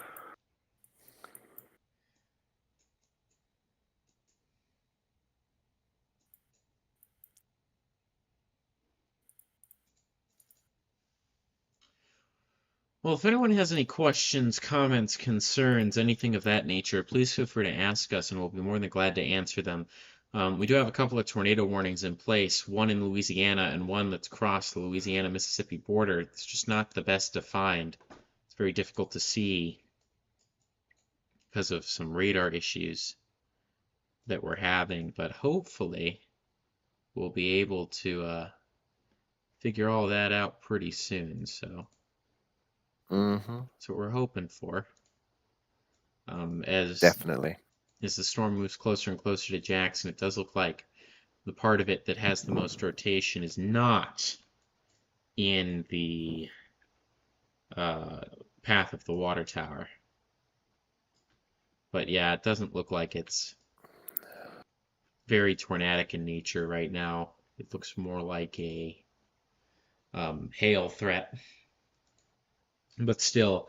Well, if anyone has any questions, comments, concerns, anything of that nature, please feel free to ask us and we'll be more than glad to answer them. We do have a couple of tornado warnings in place, one in Louisiana and one that's crossed the Louisiana-Mississippi border. It's just not the best defined. It's very difficult to see because of some radar issues that we're having, but hopefully we'll be able to figure all that out pretty soon, so that's what we're hoping for. Definitely. As the storm moves closer and closer to Jackson, it does look like the part of it that has the most rotation is not in the path of the water tower. But yeah, it doesn't look like it's very tornadic in nature right now. It looks more like a hail threat. But still,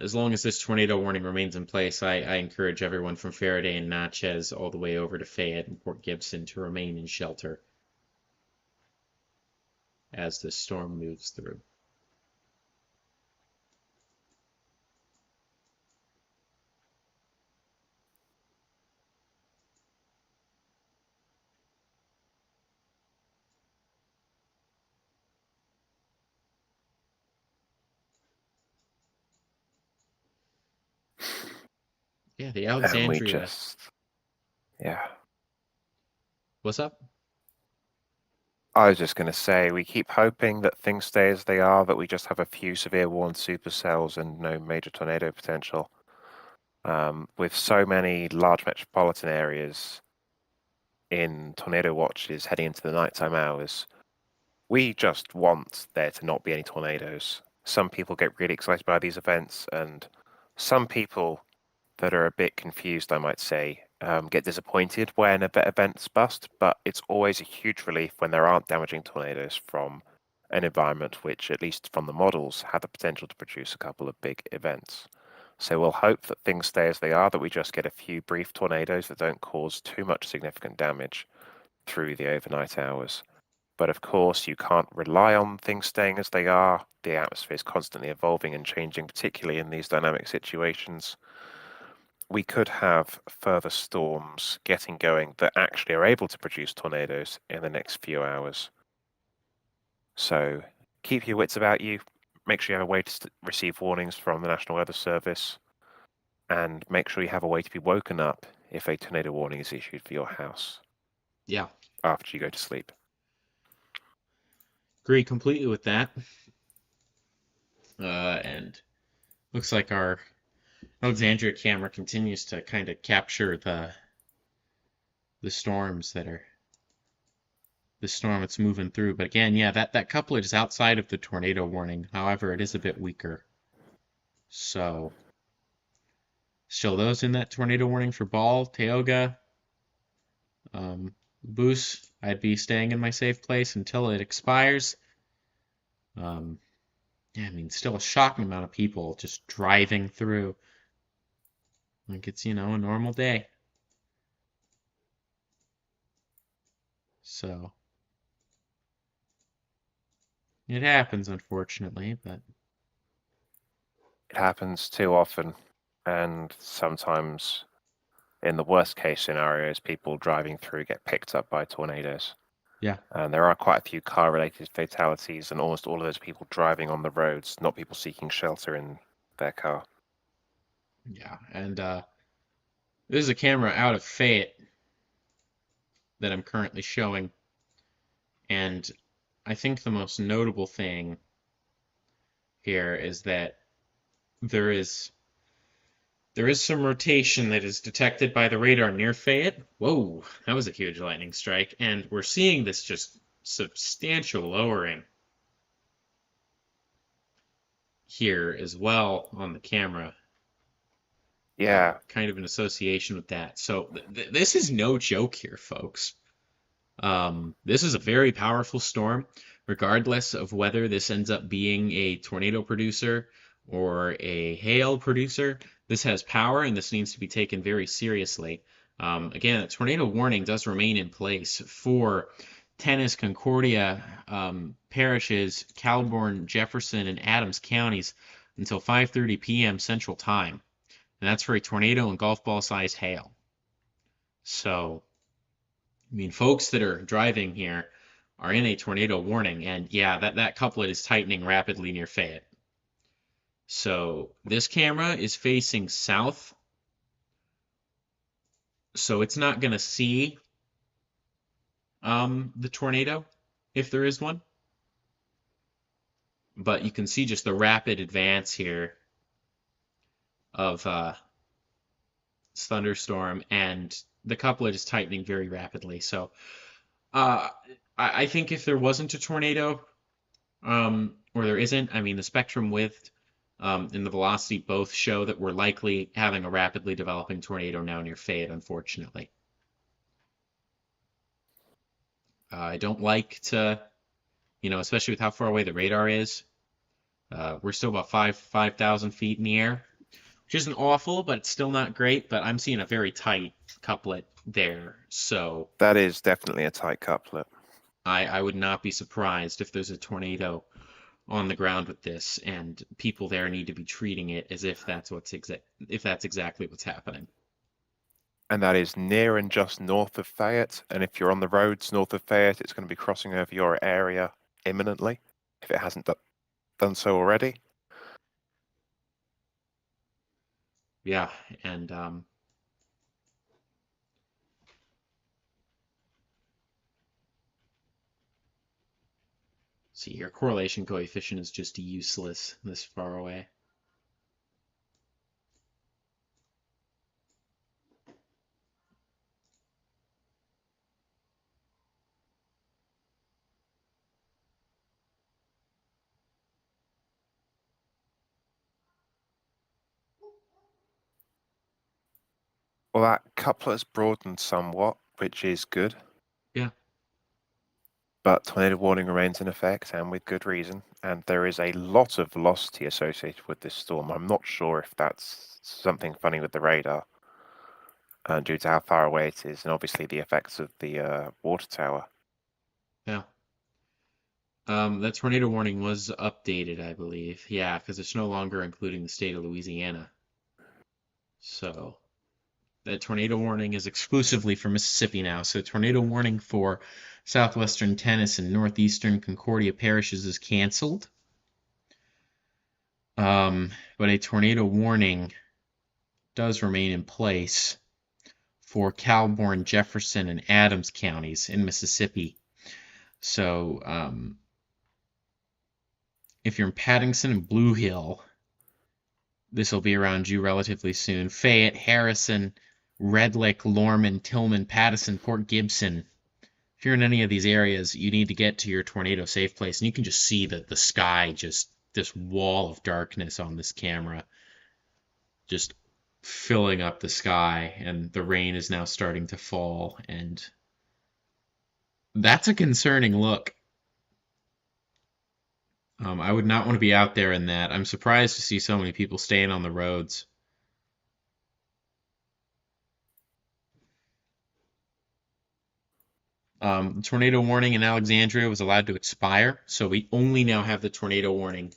as long as this tornado warning remains in place, I encourage everyone from Faraday and Natchez all the way over to Fayette and Port Gibson to remain in shelter as this storm moves through. Yeah, the And we Alexandria. just, yeah. What's up? I was just going to say, we keep hoping that things stay as they are, that we just have a few severe warned supercells and no major tornado potential. With so many large metropolitan areas in tornado watches heading into the nighttime hours, we just want there to not be any tornadoes. Some people get really excited by these events, and some people that are a bit confused, I might say, get disappointed when events bust, but it's always a huge relief when there aren't damaging tornadoes from an environment which, at least from the models, have the potential to produce a couple of big events. So we'll hope that things stay as they are, that we just get a few brief tornadoes that don't cause too much significant damage through the overnight hours. But of course, you can't rely on things staying as they are. The atmosphere is constantly evolving and changing, particularly in these dynamic situations. We could have further storms getting going that actually are able to produce tornadoes in the next few hours. So keep your wits about you. Make sure you have a way to receive warnings from the National Weather Service, and make sure you have a way to be woken up if a tornado warning is issued for your house. Yeah. After you go to sleep. Agree completely with that. And looks like our Alexandria camera continues to kind of capture the storms that are the storm it's moving through. But again, yeah, that couplet is outside of the tornado warning. However, it is a bit weaker. So still those in that tornado warning for Ball, Tioga, Boos, I'd be staying in my safe place until it expires. Yeah, I mean, still a shocking amount of people just driving through. Like it's, a normal day. So it happens, unfortunately, but It happens too often, and sometimes in the worst case scenarios, people driving through get picked up by tornadoes. yeah. And there are quite a few car-related fatalities, and almost all of those people driving on the roads, not people seeking shelter in their car. Yeah, and this is a camera out of Fayette that I'm currently showing, and I think the most notable thing here is that there is some rotation that is detected by the radar near Fayette. Whoa, that was a huge lightning strike, and we're seeing this just substantial lowering here as well on the camera. Yeah. Kind of an association with that. So this is no joke here, folks. This is a very powerful storm, regardless of whether this ends up being a tornado producer or a hail producer. This has power, and this needs to be taken very seriously. Again, a tornado warning does remain in place for Tennis, Concordia parishes, Calbourne, Jefferson, and Adams counties until 5:30 p.m. Central Time. And that's for a tornado and golf ball size hail. So, I mean, folks that are driving here are in a tornado warning, and yeah, that couplet is tightening rapidly near Fayette. So this camera is facing south, so it's not going to see the tornado if there is one. But you can see just the rapid advance here of thunderstorm, and the couplet is tightening very rapidly. So Uh, I think if there wasn't a tornado, or there isn't, I mean, the spectrum width and the velocity both show that we're likely having a rapidly developing tornado now near Fayette, unfortunately. I don't like to, especially with how far away the radar is. We're still about 5,000 feet in the air, which isn't awful, but it's still not great. But I'm seeing a very tight couplet there, so That is definitely a tight couplet. I would not be surprised if there's a tornado on the ground with this, and people there need to be treating it as if that's exactly what's happening. And that is near and just north of Fayette. And if you're on the roads north of Fayette, it's going to be crossing over your area imminently, if it hasn't done so already. Yeah, and see, your correlation coefficient is just useless this far away. Well, that couplet's broadened somewhat, which is good. Yeah. But tornado warning remains in effect, and with good reason. And there is a lot of velocity associated with this storm. I'm not sure if that's something funny with the radar, due to how far away it is, and obviously the effects of the water tower. Yeah. That tornado warning was updated, I believe. Yeah, because it's no longer including the state of Louisiana. So that tornado warning is exclusively for Mississippi now. So tornado warning for southwestern Tennessee and northeastern Concordia parishes is canceled. But a tornado warning does remain in place for Calbourne, Jefferson, and Adams counties in Mississippi. So if you're in Paddington and Blue Hill, this will be around you relatively soon. Fayette, Harrison, Red Lake, Lorman, Tillman, Pattison, Port Gibson. If you're in any of these areas, you need to get to your tornado safe place. And you can just see the sky, just this wall of darkness on this camera, just filling up the sky. And the rain is now starting to fall. And that's a concerning look. I would not want to be out there in that. I'm surprised to see so many people staying on the roads. The tornado warning in Alexandria was allowed to expire, so we only now have the tornado warning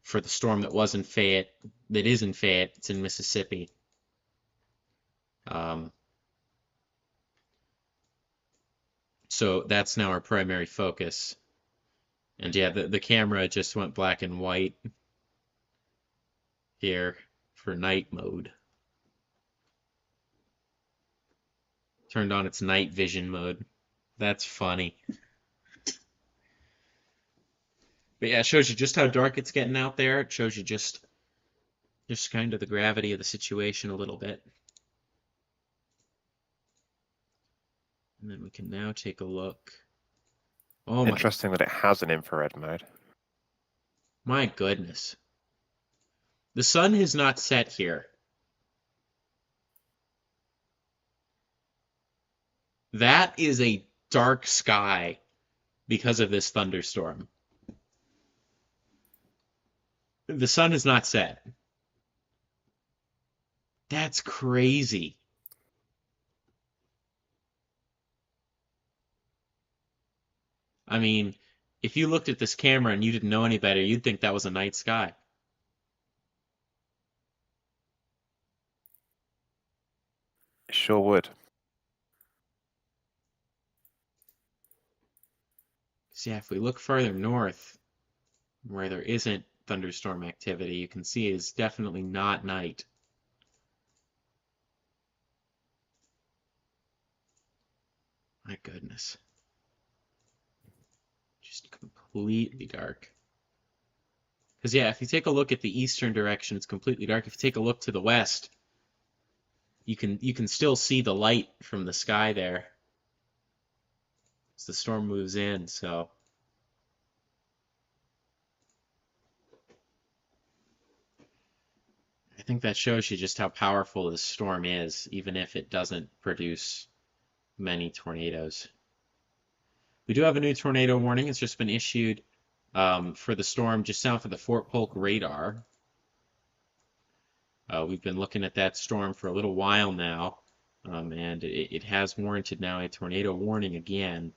for the storm that was in Fayette, that is in Fayette. It's in Mississippi. So that's now our primary focus. And yeah, the camera just went black and white here for night mode. Turned on its night vision mode. That's funny. But yeah, it shows you just how dark it's getting out there. It shows you just kind of the gravity of the situation a little bit. And then we can now take a look. Oh my, Interesting that it has an infrared mode. my goodness. The sun has not set here. That is a dark sky because of this thunderstorm. The sun has not set. That's crazy. I mean, if you looked at this camera and you didn't know any better, you'd think that was a night sky. Sure would. So yeah, if we look further north, where there isn't thunderstorm activity, you can see it's definitely not night. My goodness. Just completely dark. Because yeah, if you take a look at the eastern direction, it's completely dark. If you take a look to the west, you can still see the light from the sky there. as the storm moves in. So I think that shows you just how powerful this storm is, even if it doesn't produce many tornadoes. We do have a new tornado warning. It's just been issued for the storm just south of the Fort Polk radar. We've been looking at that storm for a little while now, and it has warranted now a tornado warning again,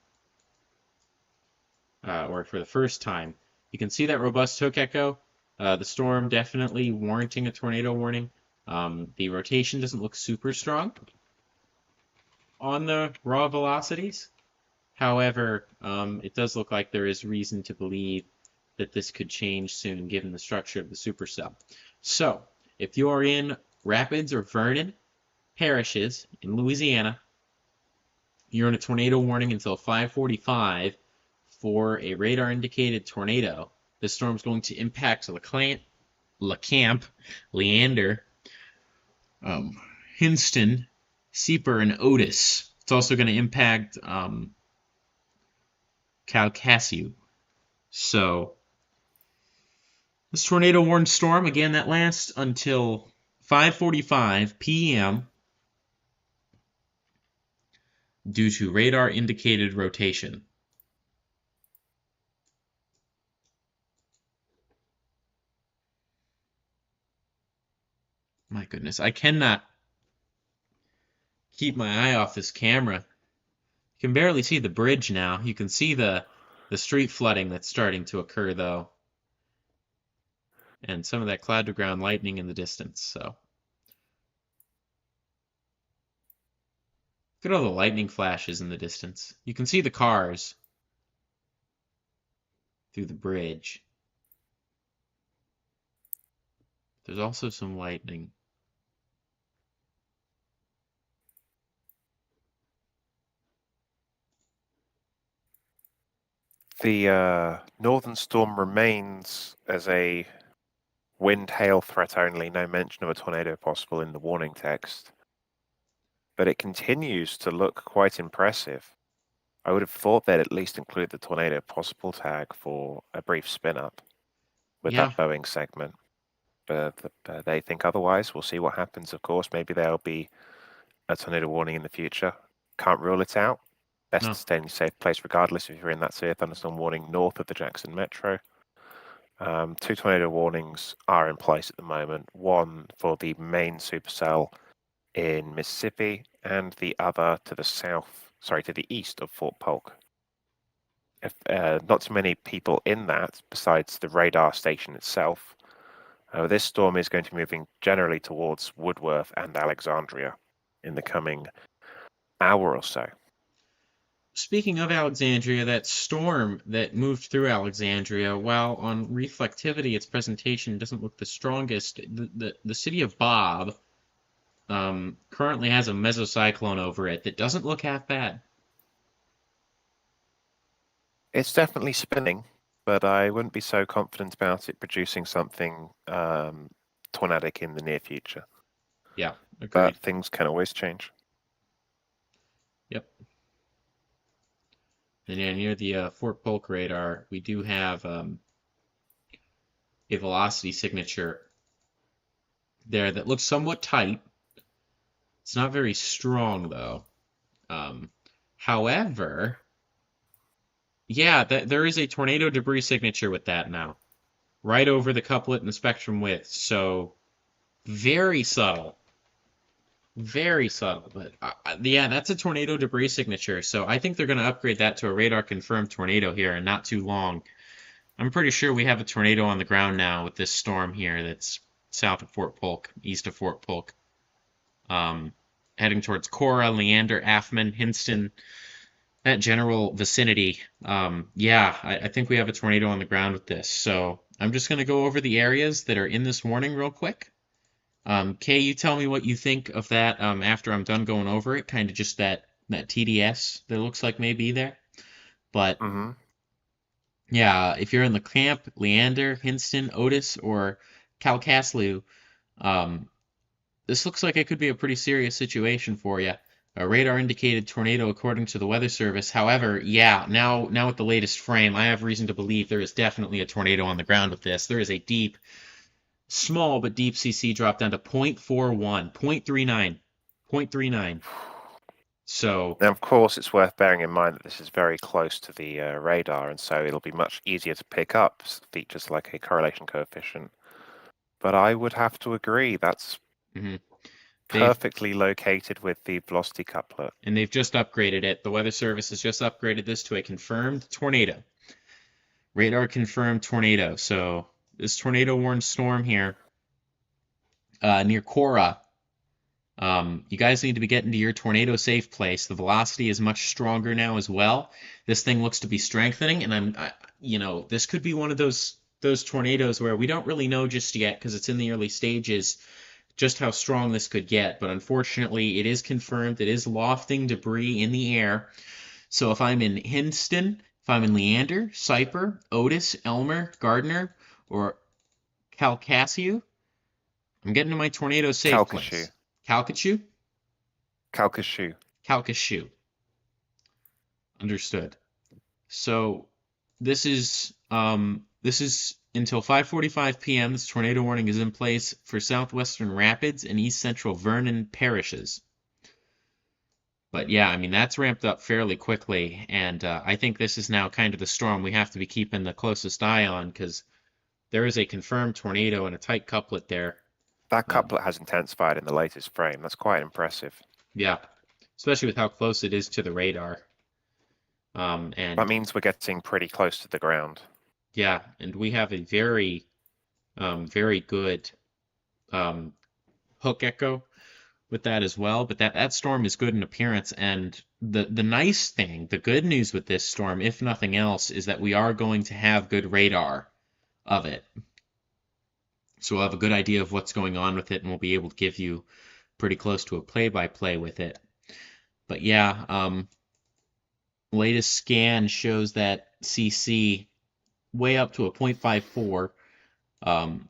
or for the first time. You can see that robust hook echo. The storm definitely warranting a tornado warning. The rotation doesn't look super strong on the raw velocities. However, it does look like there is reason to believe that this could change soon given the structure of the supercell. So, if you are in Rapids or Vernon parishes in Louisiana, you're in a tornado warning until 5:45 for a radar-indicated tornado. This storm is going to impact LeCamp, Leander, Hinston, Sieper, and Otis. It's also going to impact Calcasieu. So this tornado warned storm, again, that lasts until 5:45 p.m. due to radar indicated rotation. My goodness, I cannot keep my eye off this camera. You can barely see the bridge now. You can see the street flooding that's starting to occur, though. And some of that cloud-to-ground lightning in the distance, so. Look at all the lightning flashes in the distance. You can see the cars through the bridge. There's also some lightning. The northern storm remains as a wind hail threat only, no mention of a tornado possible in the warning text. But it continues to look quite impressive. I would have thought they'd at least include the tornado possible tag for a brief spin up with that Boeing segment. But they think otherwise. We'll see what happens, of course. Maybe there'll be a tornado warning in the future. Can't rule it out. Best to stay in a safe place regardless if you're in that severe thunderstorm warning north of the Jackson Metro. 2 tornado warnings are in place at the moment. One for the main supercell in Mississippi and the other to the east of Fort Polk. Not too many people in that besides the radar station itself. This storm is going to be moving generally towards Woodworth and Alexandria in the coming hour or so. Speaking of Alexandria, that storm that moved through Alexandria, while on reflectivity its presentation doesn't look the strongest, the city of Bob currently has a mesocyclone over it that doesn't look half bad. It's definitely spinning, but I wouldn't be so confident about it producing something tornadic in the near future. Yeah, agreed. But things can always change. Yep. And yeah, near the Fort Polk radar, we do have a velocity signature there that looks somewhat tight. It's not very strong, though. However, yeah, there is a tornado debris signature with that now, right over the couplet and the spectrum width. So very subtle. Very subtle, but yeah, that's a tornado debris signature. So I think they're going to upgrade that to a radar confirmed tornado here in not too long. I'm pretty sure we have a tornado on the ground now with this storm here that's south of Fort Polk, east of Fort Polk, heading towards Cora, Leander, Affman, Hinston, that general vicinity. Yeah, I think we have a tornado on the ground with this. So I'm just going to go over the areas that are in this warning real quick. Kay, you tell me what you think of that after I'm done going over it, kind of just that TDS that looks like may be there. But yeah, if you're in the camp, Leander, Hinston, Otis, or Calcasieu, this looks like it could be a pretty serious situation for you. A radar indicated tornado according to the Weather Service. However, yeah, now with the latest frame, I have reason to believe there is definitely a tornado on the ground with this. There is a deep, small but deep CC drop down to 0.41, 0.39, 0.39. So, Now, of course, it's worth bearing in mind that this is very close to the radar, and so it'll be much easier to pick up features like a correlation coefficient. But I would have to agree that's mhm. perfectly located with the velocity couplet. And they've just upgraded it. The Weather Service has just upgraded this to a confirmed tornado. Radar confirmed tornado. So this tornado warned storm here near Cora. You guys need to be getting to your tornado safe place. The velocity is much stronger now as well. This thing looks to be strengthening, and this could be one of those tornadoes where we don't really know just yet because it's in the early stages just how strong this could get. But unfortunately, it is confirmed. It is lofting debris in the air. So if I'm in Hinston, if I'm in Leander, Cyper, Otis, Elmer, Gardner, or Calcasieu, I'm getting to my tornado safe place. Calcasieu? Calcasieu. Calcasieu. Understood. So this is until 5:45 p.m. This tornado warning is in place for southwestern Rapids and east central Vernon parishes. But yeah, I mean, that's ramped up fairly quickly, and I think this is now kind of the storm we have to be keeping the closest eye on because there is a confirmed tornado and a tight couplet there. That couplet has intensified in the latest frame. That's quite impressive. Yeah, especially with how close it is to the radar. And that means we're getting pretty close to the ground. Yeah, and we have a very, very good hook echo with that as well. But that storm is good in appearance, and the nice thing, the good news with this storm, if nothing else, is that we are going to have good radar of it. So we'll have a good idea of what's going on with it, and we'll be able to give you pretty close to a play-by-play with it. But yeah, latest scan shows that CC way up to a 0.54.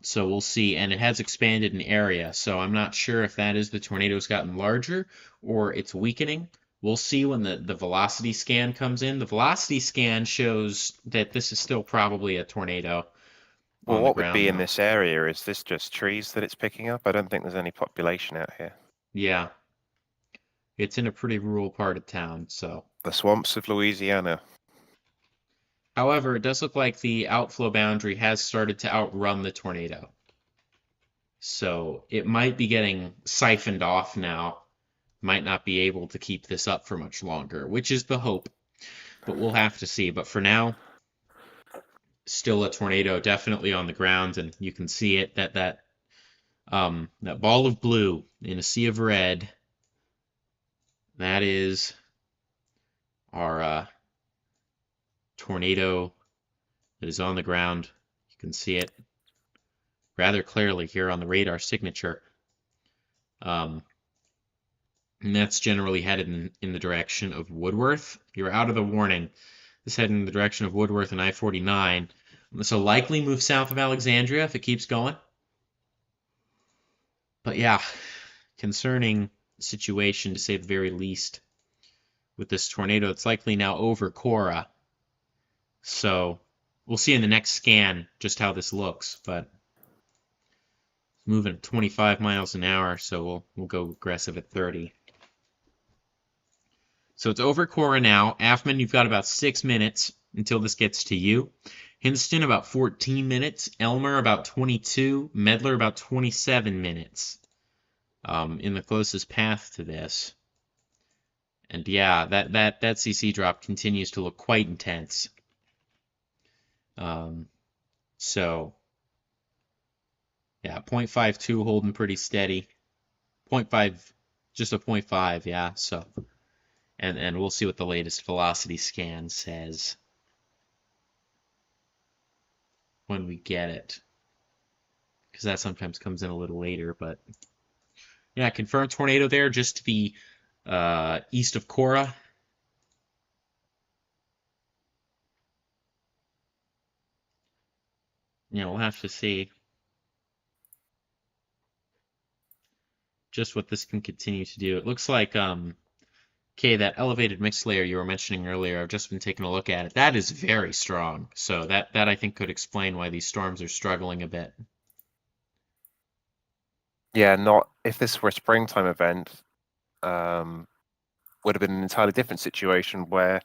So we'll see, and it has expanded in area, so I'm not sure if that is the tornado's gotten larger or it's weakening. We'll see when the velocity scan comes in. The velocity scan shows that this is still probably a tornado. Well, what would be in this area? Is this just trees that it's picking up? I don't think there's any population out here. Yeah. It's in a pretty rural part of town, so. The swamps of Louisiana. However, it does look like the outflow boundary has started to outrun the tornado. So it might be getting siphoned off now. Might not be able to keep this up for much longer, which is the hope. But we'll have to see. But for now, still a tornado definitely on the ground, and you can see it, that ball of blue in a sea of red. That is our tornado that is on the ground. You can see it rather clearly here on the radar signature. And that's generally headed in the direction of Woodworth. You're out of the warning. It's heading in the direction of Woodworth and I-49. So likely move south of Alexandria if it keeps going. But yeah, concerning situation to say the very least with this tornado. It's likely now over Cora. So we'll see in the next scan just how this looks, but it's moving at 25 miles an hour, so we'll go aggressive at 30. So it's over Cora now. Affman, you've got about 6 minutes until this gets to you. Hinston, about 14 minutes. Elmer, about 22. Medler, about 27 minutes in the closest path to this. And yeah, that CC drop continues to look quite intense. So, yeah, 0.52 holding pretty steady. 0.5, just a 0.5, yeah, so. And we'll see what the latest velocity scan says when we get it. Because that sometimes comes in a little later, but yeah, confirmed tornado there just to the east of Cora. Yeah, we'll have to see just what this can continue to do. It looks like Okay, that elevated mix layer you were mentioning earlier, I've just been taking a look at it. That is very strong. So that I think could explain why these storms are struggling a bit. Yeah, not if this were a springtime event, would have been an entirely different situation where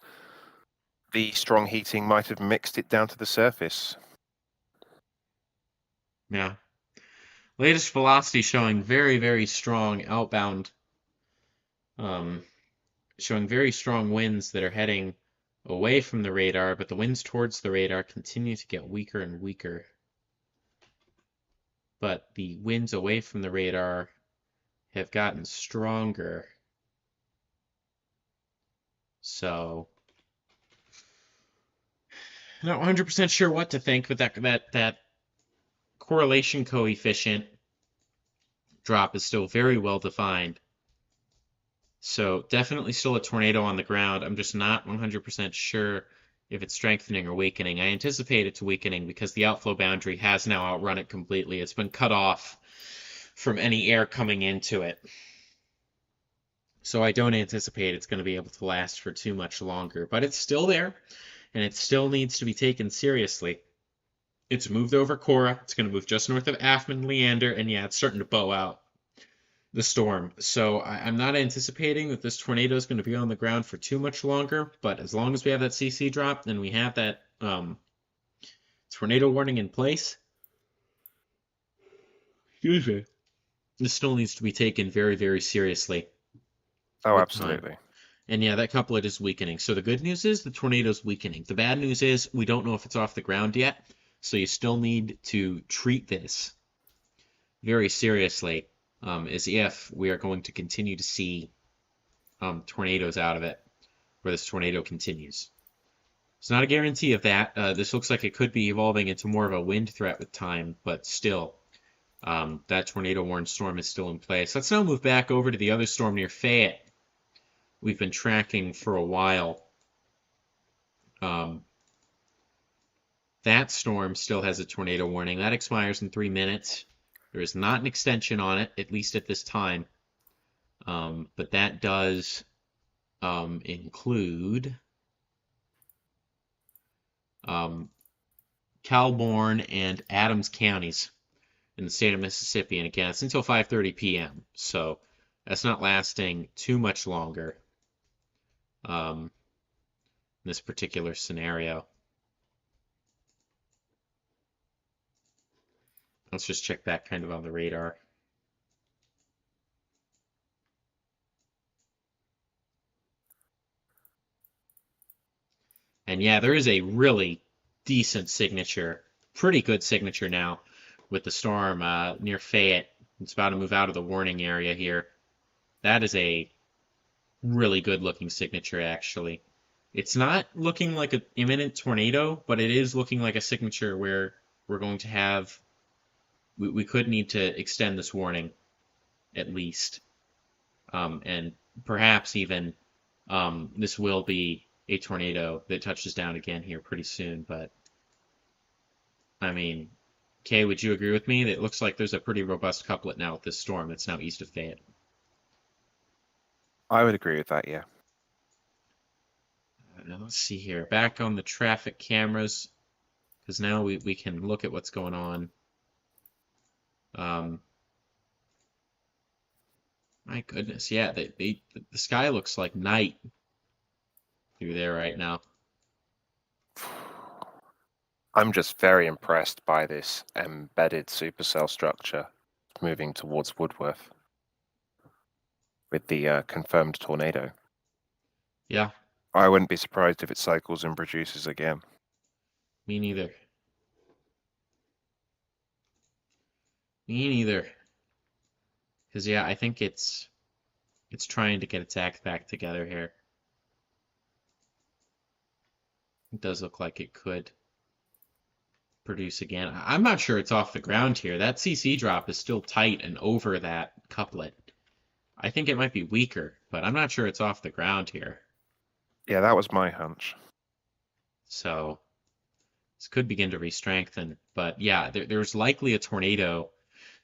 the strong heating might have mixed it down to the surface. Yeah. Latest velocity showing very, very strong outbound, showing very strong winds that are heading away from the radar, but the winds towards the radar continue to get weaker and weaker. But the winds away from the radar have gotten stronger. So, not 100% sure what to think, but that correlation coefficient drop is still very well defined. So definitely still a tornado on the ground. I'm just not 100% sure if it's strengthening or weakening. I anticipate it's weakening because the outflow boundary has now outrun it completely. It's been cut off from any air coming into it. So I don't anticipate it's going to be able to last for too much longer. But it's still there, and it still needs to be taken seriously. It's moved over Cora. It's going to move just north of Affman, Leander, and yeah, it's starting to bow out the storm. So I'm not anticipating that this tornado is going to be on the ground for too much longer, but as long as we have that CC drop and we have that tornado warning in place, excuse me, this still needs to be taken very, very seriously. Oh, with time. absolutely. And yeah, that couplet is weakening. So the good news is the tornado's weakening. The bad news is we don't know if it's off the ground yet, so you still need to treat this very seriously, as if we are going to continue to see tornadoes out of it, where this tornado continues. It's not a guarantee of that. This looks like it could be evolving into more of a wind threat with time, but still, that tornado warned storm is still in place. Let's now move back over to the other storm near Fayette we've been tracking for a while. That storm still has a tornado warning. That expires in 3 minutes. There is not an extension on it, at least at this time. But that does include Calbourne and Adams counties in the state of Mississippi. And again, it's until 5:30 p.m. So that's not lasting too much longer. In this particular scenario. Let's just check that kind of on the radar. And yeah, there is a really decent signature, pretty good signature now with the storm near Fayette. It's about to move out of the warning area here. That is a really good looking signature, actually. It's not looking like an imminent tornado, but it is looking like a signature where we're going to have, we could need to extend this warning at least. And perhaps even this will be a tornado that touches down again here pretty soon. But I mean, Kay, would you agree with me that it looks like there's a pretty robust couplet now with this storm that's now east of Fayette? I would agree with that, yeah. Now let's see here. Back on the traffic cameras, because now we can look at what's going on. My goodness, yeah, the sky looks like night through there right now. I'm just very impressed by this embedded supercell structure moving towards Woodworth with the confirmed tornado. Yeah, I wouldn't be surprised if it cycles and produces again. me neither. Me neither. Because yeah, I think it's trying to get its act back together here. It does look like it could produce again. I'm not sure it's off the ground here. That CC drop is still tight and over that couplet. I think it might be weaker, but I'm not sure it's off the ground here. Yeah, that was my hunch. So this could begin to re-strengthen. But yeah, there's likely a tornado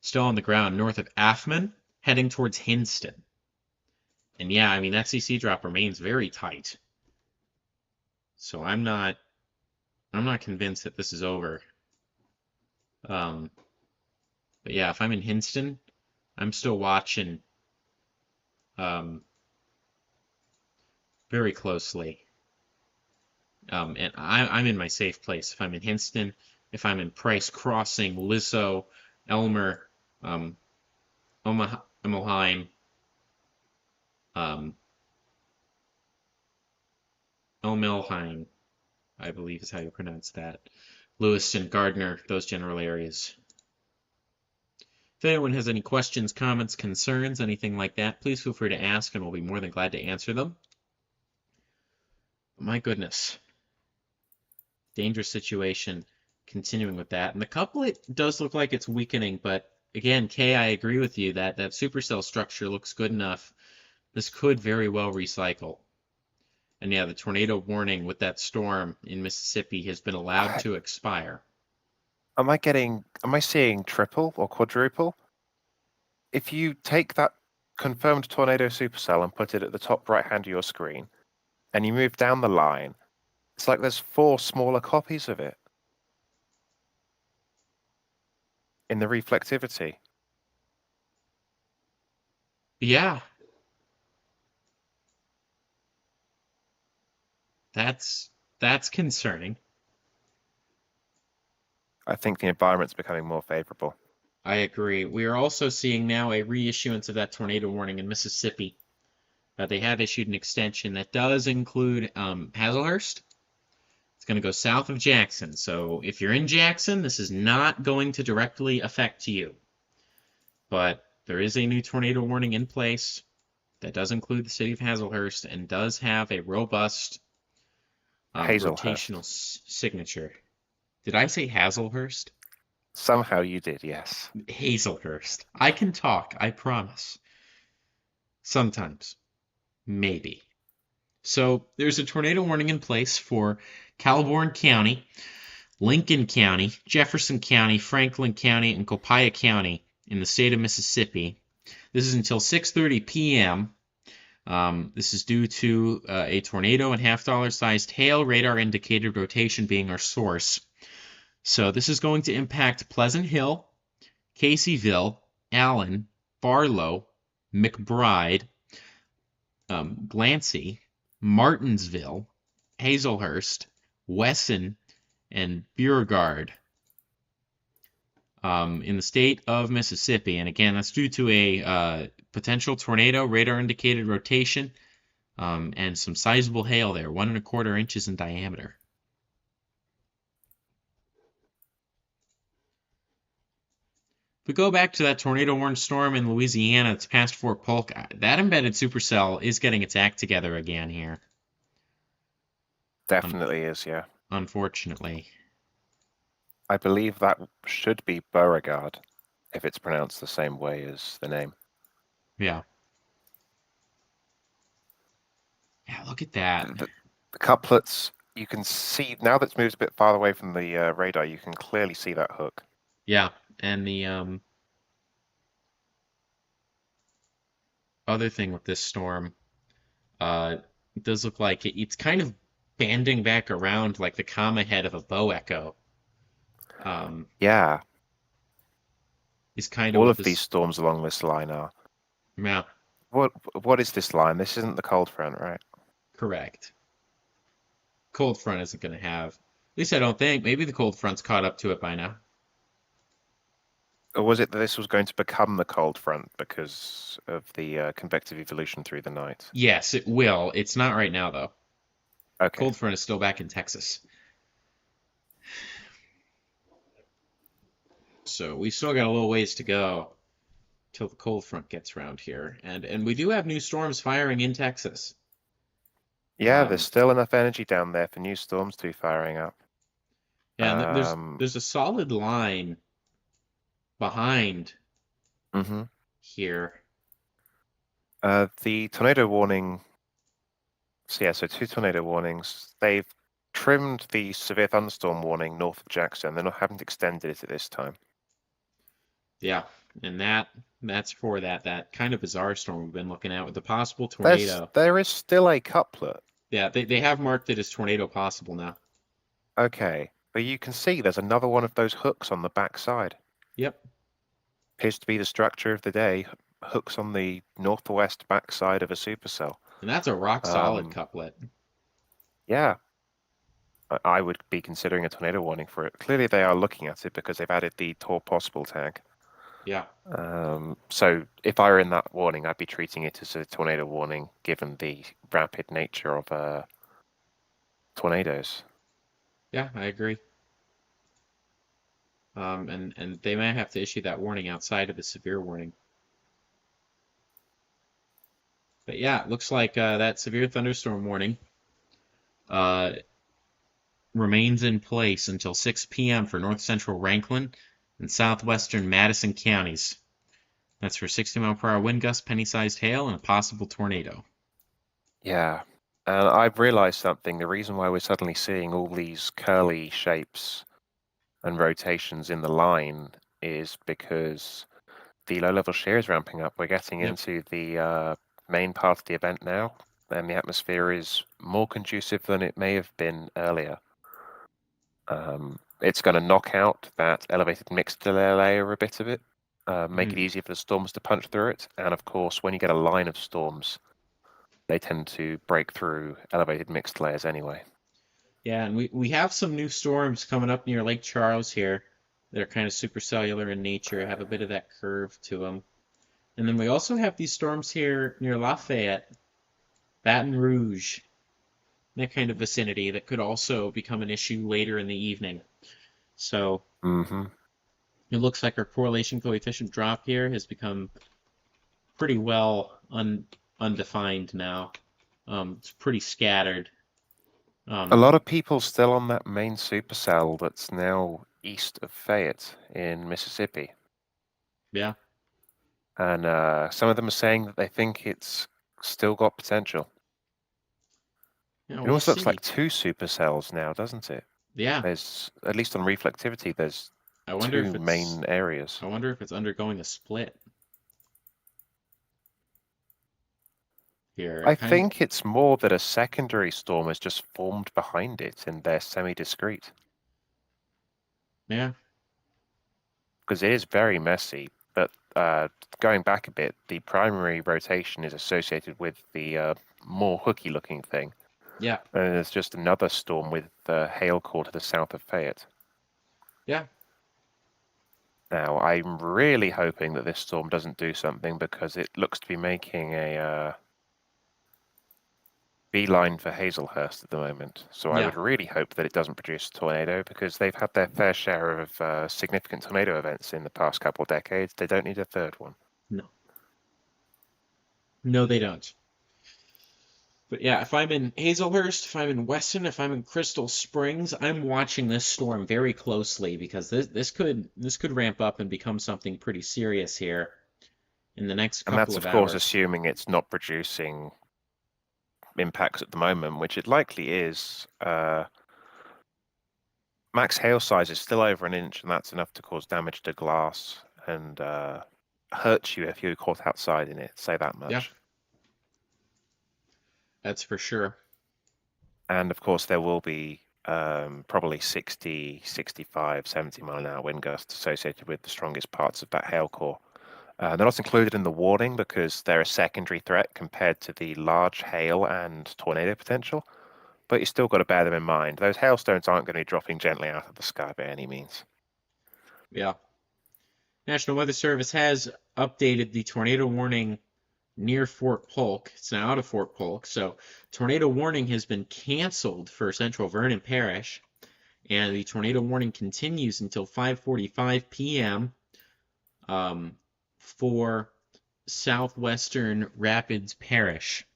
still on the ground north of Affman, heading towards Hinston. And yeah, I mean, that CC drop remains very tight. So I'm not convinced that this is over. But yeah, if I'm in Hinston, I'm still watching very closely. And I'm in my safe place. If I'm in Hinston, if I'm in Price Crossing, Lisso, Elmer, Omaheim, Elmelheim, I believe is how you pronounce that. Lewiston, Gardner, those general areas. If anyone has any questions, comments, concerns, anything like that, please feel free to ask and we'll be more than glad to answer them. My goodness. Dangerous situation. Continuing with that. And the couplet does look like it's weakening, but again, Kay, I agree with you that that supercell structure looks good enough. This could very well recycle. And yeah, the tornado warning with that storm in Mississippi has been allowed to expire. Am I seeing triple or quadruple? If you take that confirmed tornado supercell and put it at the top right hand of your screen, and you move down the line, it's like there's 4 smaller copies of it in the reflectivity. Yeah. That's concerning. I think the environment's becoming more favorable. I agree. We are also seeing now a reissuance of that tornado warning in Mississippi. They have issued an extension that does include Hazlehurst. It's going to go south of Jackson. So if you're in Jackson, this is not going to directly affect you. But there is a new tornado warning in place that does include the city of Hazlehurst and does have a robust rotational signature. Did I say Hazlehurst? Somehow you did, yes. Hazlehurst. I can talk, I promise. Sometimes. Maybe. So there's a tornado warning in place for Calhoun County, Lincoln County, Jefferson County, Franklin County, and Copiah County in the state of Mississippi. This is until 6:30 p.m. This is due to a tornado and half-dollar-sized hail radar indicated rotation being our source. So this is going to impact Pleasant Hill, Caseyville, Allen, Barlow, McBride, Glancy, Martinsville, Hazlehurst, Wesson, and Beauregard in the state of Mississippi. And again, that's due to a potential tornado radar indicated rotation and some sizable hail there, 1 1/4 inches in diameter. If we go back to that tornado warned storm in Louisiana that's past Fort Polk, that embedded supercell is getting its act together again here. Definitely is, yeah. Unfortunately. I believe that should be Beauregard, if it's pronounced the same way as the name. Yeah. Yeah, look at that. The couplets, you can see, now that it's moved a bit farther away from the radar, you can clearly see that hook. Yeah, and the other thing with this storm, it does look like it's kind of banding back around like the comma head of a bow echo. Yeah. Is kind of all what of this... these storms along this line are. Yeah. What is this line? This isn't the cold front, right? Correct. Cold front isn't going to have... At least I don't think. Maybe the cold front's caught up to it by now. Or was it that this was going to become the cold front because of the convective evolution through the night? Yes, it will. It's not right now, though. Okay. Cold front is still back in Texas. So we still got a little ways to go till the cold front gets around here. And we do have new storms firing in Texas. Yeah, there's still enough energy down there for new storms to be firing up. Yeah, and there's a solid line behind here. The tornado warning. So yeah, so 2 tornado warnings. They've trimmed the severe thunderstorm warning north of Jackson. They haven't extended it at this time. Yeah, and that's for that kind of bizarre storm we've been looking at with the possible tornado. There is still a couplet. Yeah, they have marked it as tornado possible now. Okay, but you can see there's another one of those hooks on the back side. Yep. Appears to be the structure of the day. Hooks on the northwest backside of a supercell. And that's a rock solid couplet. Yeah. I would be considering a tornado warning for it. Clearly they are looking at it because they've added the Tor possible tag. Yeah. So if I were in that warning, I'd be treating it as a tornado warning, given the rapid nature of tornadoes. Yeah, I agree. And they might have to issue that warning outside of the severe warning. But yeah, it looks like that severe thunderstorm warning remains in place until 6 p.m. for north central Rankin and southwestern Madison counties. That's for 60-mile-per-hour wind gusts, penny-sized hail, and a possible tornado. Yeah. And I've realized something. The reason why we're suddenly seeing all these curly shapes and rotations in the line is because the low-level shear is ramping up. We're getting into the main part of the event now, and the atmosphere is more conducive than it may have been earlier. It's going to knock out that elevated mixed layer a bit of it, make it easier for the storms to punch through it, and of course, when you get a line of storms, they tend to break through elevated mixed layers anyway. Yeah, and we have some new storms coming up near Lake Charles here. They're kind of supercellular in nature, have a bit of that curve to them. And then we also have these storms here near Lafayette, Baton Rouge, that kind of vicinity that could also become an issue later in the evening. So it looks like our correlation coefficient drop here has become pretty well undefined now. It's pretty scattered. A lot of people still on that main supercell that's now east of Fayette in Mississippi. Yeah. And some of them are saying that they think it's still got potential. Yeah, It we'll almost looks see. like two supercells now, doesn't it? Yeah. There's, at least on reflectivity, there's I wonder two main areas. I wonder if it's undergoing a split. Here. I think it's more that a secondary storm has just formed behind it and they're semi-discrete. Yeah. Because it is very messy, but going back a bit, the primary rotation is associated with the more hooky-looking thing. Yeah. And there's just another storm with hail core to the south of Fayette. Yeah. Now, I'm really hoping that this storm doesn't do something because it looks to be making a beeline for Hazelhurst at the moment. So I would really hope that it doesn't produce a tornado because they've had their fair share of significant tornado events in the past couple of decades. They don't need a third one. No. No, they don't. But yeah, if I'm in Hazelhurst, if I'm in Weston, if I'm in Crystal Springs, I'm watching this storm very closely because this could ramp up and become something pretty serious here in the next couple of hours. And that's of course assuming it's not producing impacts at the moment, which it likely is. Max hail size is still over an inch, and that's enough to cause damage to glass and hurt you if you're caught outside in it. Say that much. Yeah. That's for sure. And of course, there will be probably 60, 65, 70 mile an hour wind gusts associated with the strongest parts of that hail core. They're not included in the warning because they're a secondary threat compared to the large hail and tornado potential. But you still got to bear them in mind. Those hailstones aren't going to be dropping gently out of the sky by any means. Yeah. National Weather Service has updated the tornado warning near Fort Polk. It's now out of Fort Polk. So tornado warning has been canceled for Central Vernon Parish. And the tornado warning continues until 5:45 p.m. For southwestern Rapids Parish.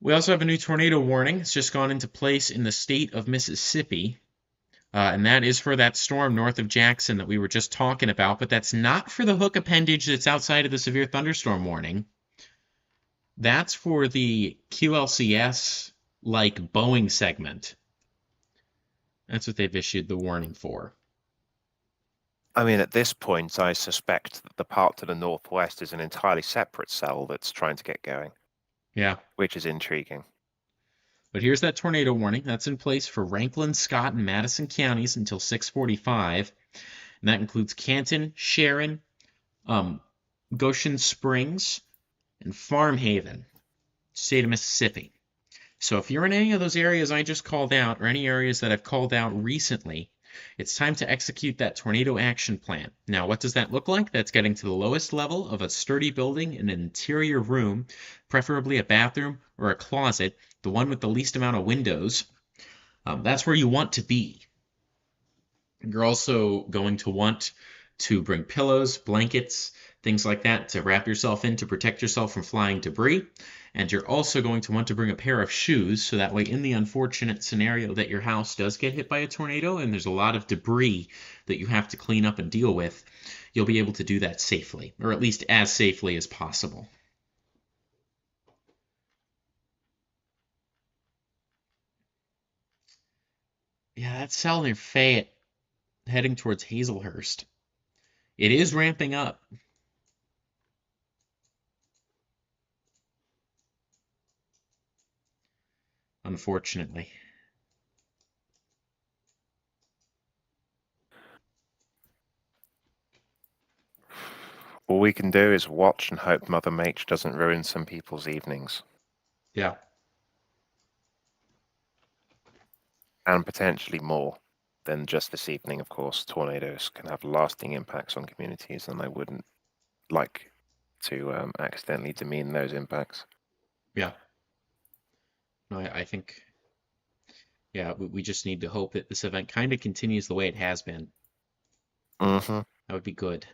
We also have a new tornado warning. It's just gone into place in the state of Mississippi. And that is for that storm north of Jackson that we were just talking about. But that's not for the hook appendage that's outside of the severe thunderstorm warning. That's for the QLCS-like Boeing segment. That's what they've issued the warning for. I mean, at this point, I suspect that the part to the northwest is an entirely separate cell that's trying to get going, Yeah. which is intriguing. But here's that tornado warning. That's in place for Rankin, Scott, and Madison counties until 6:45. And that includes Canton, Sharon, Goshen Springs, and Farm Haven, state of Mississippi. So if you're in any of those areas I just called out, or any areas that I've called out recently, it's time to execute that tornado action plan. Now, what does that look like? That's getting to the lowest level of a sturdy building in an interior room, preferably a bathroom or a closet, the one with the least amount of windows. That's where you want to be. You're also going to want to bring pillows, blankets, things like that to wrap yourself in to protect yourself from flying debris. And you're also going to want to bring a pair of shoes so that way, in the unfortunate scenario that your house does get hit by a tornado and there's a lot of debris that you have to clean up and deal with, you'll be able to do that safely, or at least as safely as possible. Yeah, that's cell near Fayette, heading towards Hazelhurst. It is ramping up. Unfortunately. All we can do is watch and hope Mother Nature doesn't ruin some people's evenings. Yeah. And potentially more than just this evening, of course. Tornadoes can have lasting impacts on communities, and I wouldn't like to accidentally demean those impacts. Yeah. No, I think, yeah, we just need to hope that this event kind of continues the way it has been. Mm-hmm. That would be good.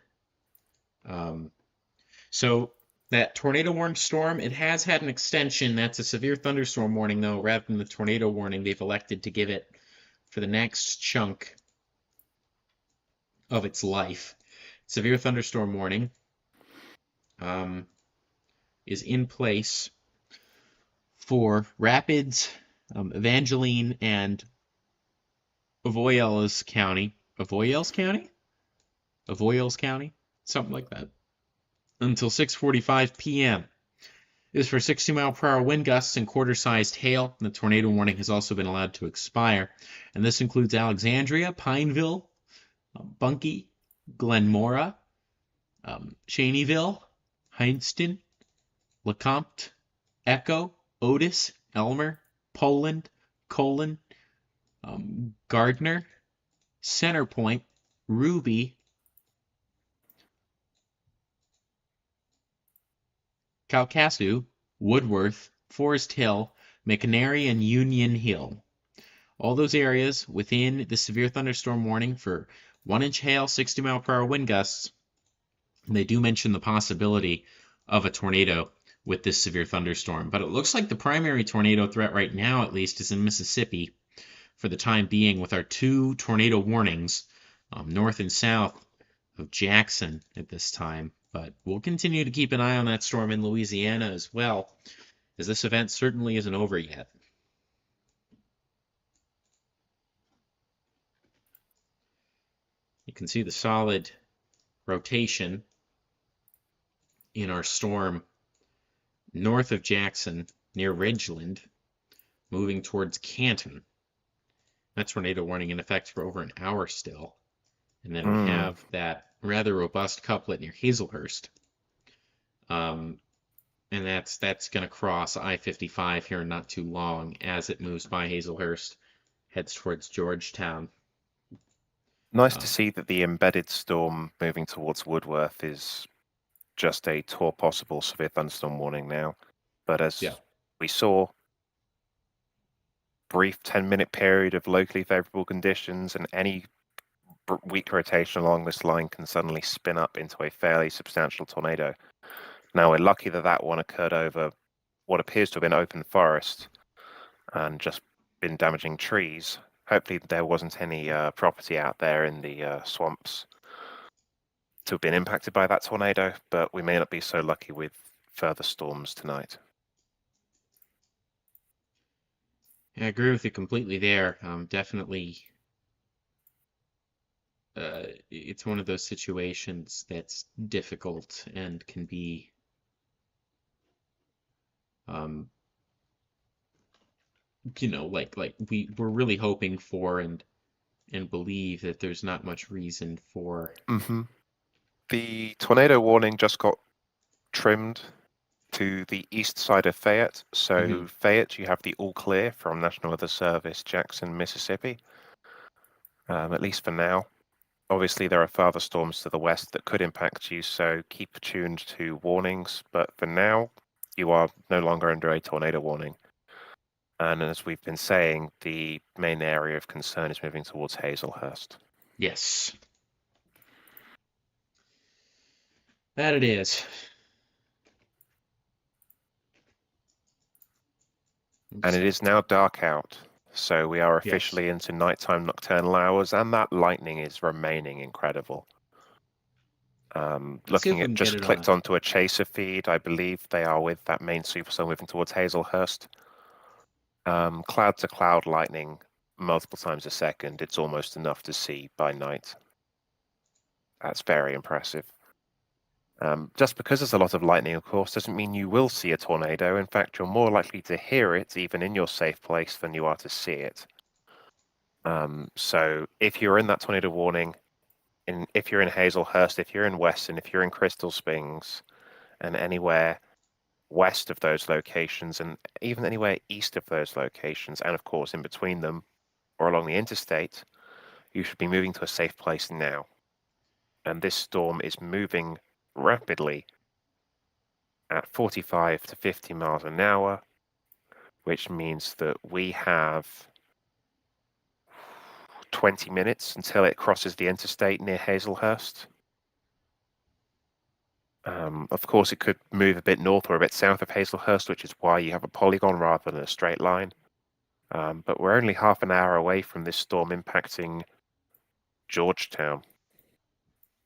So that tornado warning storm, it has had an extension. That's a severe thunderstorm warning, though. Rather than the tornado warning, they've elected to give it for the next chunk of its life. Severe thunderstorm warning is in place for Rapids, Evangeline, and Avoyelles County. Avoyelles County? Avoyelles County? Something like that. Until 6:45 p.m. It is for 60-mile-per-hour wind gusts and quarter-sized hail. The tornado warning has also been allowed to expire, and this includes Alexandria, Pineville, Bunkie, Glenmora, Cheneyville, Heinston, LeCompte, Echo, Otis, Elmer, Poland, Colon, Gardner, Centerpoint, Ruby, Calcasieu, Woodworth, Forest Hill, McNary, and Union Hill. All those areas within the severe thunderstorm warning for 1-inch hail, 60-mile-per-hour wind gusts. They do mention the possibility of a tornado with this severe thunderstorm, but it looks like the primary tornado threat right now, at least, is in Mississippi for the time being, with our 2 tornado warnings, north and south of Jackson at this time. But we'll continue to keep an eye on that storm in Louisiana as well, as this event certainly isn't over yet. You can see the solid rotation in our storm north of Jackson near Ridgeland, moving towards Canton. That tornado warning in effect for over an hour still. And then we have that rather robust couplet near Hazelhurst. And that's going to cross I-55 here in not too long as it moves by Hazelhurst, heads towards Georgetown. Nice to see that the embedded storm moving towards Woodworth is just a possible severe thunderstorm warning now. But as we saw, brief 10-minute period of locally favorable conditions, and any weak rotation along this line can suddenly spin up into a fairly substantial tornado. Now, we're lucky that that one occurred over what appears to have been open forest and just been damaging trees. Hopefully there wasn't any property out there in the swamps to have been impacted by that tornado, but we may not be so lucky with further storms tonight. Yeah, I agree with you completely there. Definitely it's one of those situations that's difficult and can be like we're really hoping for and believe that there's not much reason for. The tornado warning just got trimmed to the east side of Fayette. So Fayette, you have the all clear from National Weather Service, Jackson, Mississippi, at least for now. Obviously, there are further storms to the west that could impact you, so keep tuned to warnings. But for now, you are no longer under a tornado warning. And as we've been saying, the main area of concern is moving towards Hazelhurst. Yes. That it is. And it is now dark out, so we are Yes. officially into nighttime nocturnal hours, and that lightning is remaining incredible. Let's see if Looking we at can just get it clicked on. onto a chaser feed, I believe they are with that main supercell moving towards Hazelhurst. Cloud to cloud lightning multiple times a second. It's almost enough to see by night. That's very impressive. Just because there's a lot of lightning, of course, doesn't mean you will see a tornado. In fact, you're more likely to hear it, even in your safe place, than you are to see it. So if you're in that tornado warning, if you're in Hazelhurst, if you're in Weston, if you're in Crystal Springs, and anywhere west of those locations, and even anywhere east of those locations, and of course in between them or along the interstate, you should be moving to a safe place now. And this storm is moving rapidly at 45 to 50 miles an hour, which means that we have 20 minutes until it crosses the interstate near Hazelhurst. Of course, it could move a bit north or a bit south of Hazelhurst, which is why you have a polygon rather than a straight line. But we're only half an hour away from this storm impacting Georgetown.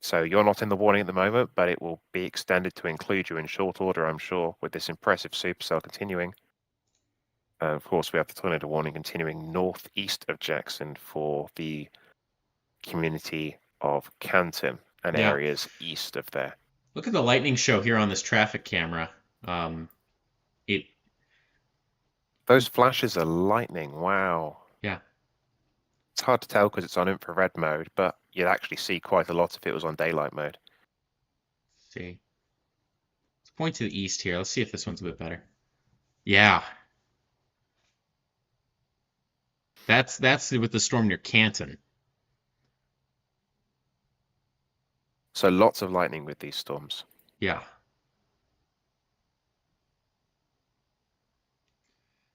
So you're not in the warning at the moment, but it will be extended to include you in short order, I'm sure, with this impressive supercell continuing. And of course, we have the tornado warning continuing northeast of Jackson for the community of Canton and areas east of there. Look at the lightning show here on this traffic camera. Those flashes are lightning. Wow. Yeah. It's hard to tell because it's on infrared mode, but you'd actually see quite a lot if it was on daylight mode. Let's see. Let's point to the east here. Let's see if this one's a bit better. Yeah. That's with the storm near Canton. So lots of lightning with these storms. Yeah.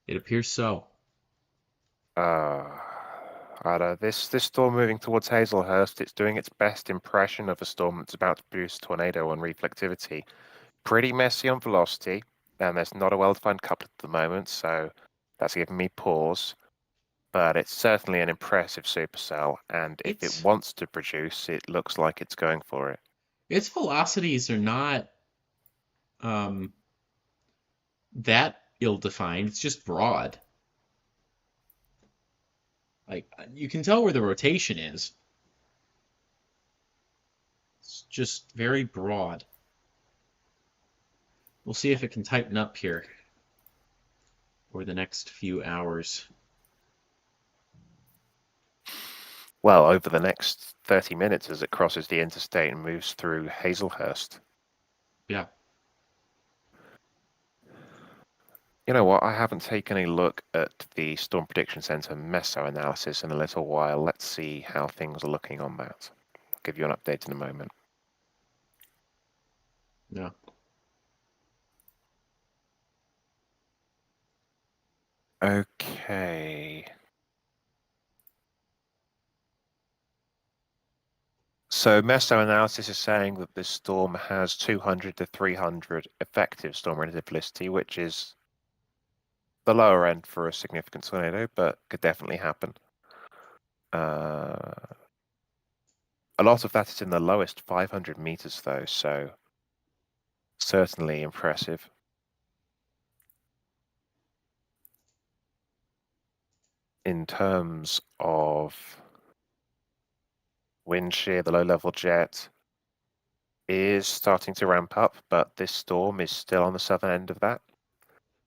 It appears so. This storm moving towards Hazelhurst, it's doing its best impression of a storm that's about to produce a tornado on reflectivity. Pretty messy on velocity, and there's not a well-defined couplet at the moment, so that's giving me pause. But it's certainly an impressive supercell, and if it wants to produce, it looks like it's going for it. Its velocities are not that ill-defined. It's just broad. Like, you can tell where the rotation is. It's just very broad. We'll see if it can tighten up here for the next few hours. Well, over the next 30 minutes as it crosses the interstate and moves through Hazelhurst. Yeah. You know what? I haven't taken a look at the Storm Prediction Center meso analysis in a little while. Let's see how things are looking on that. I'll give you an update in a moment. Yeah. Okay. So meso analysis is saying that this storm has 200 to 300 effective storm relativity, which is the lower end for a significant tornado, but could definitely happen. A lot of that is in the lowest 500 meters, though, so certainly impressive. In terms of Wind shear, the low-level jet, is starting to ramp up, but this storm is still on the southern end of that.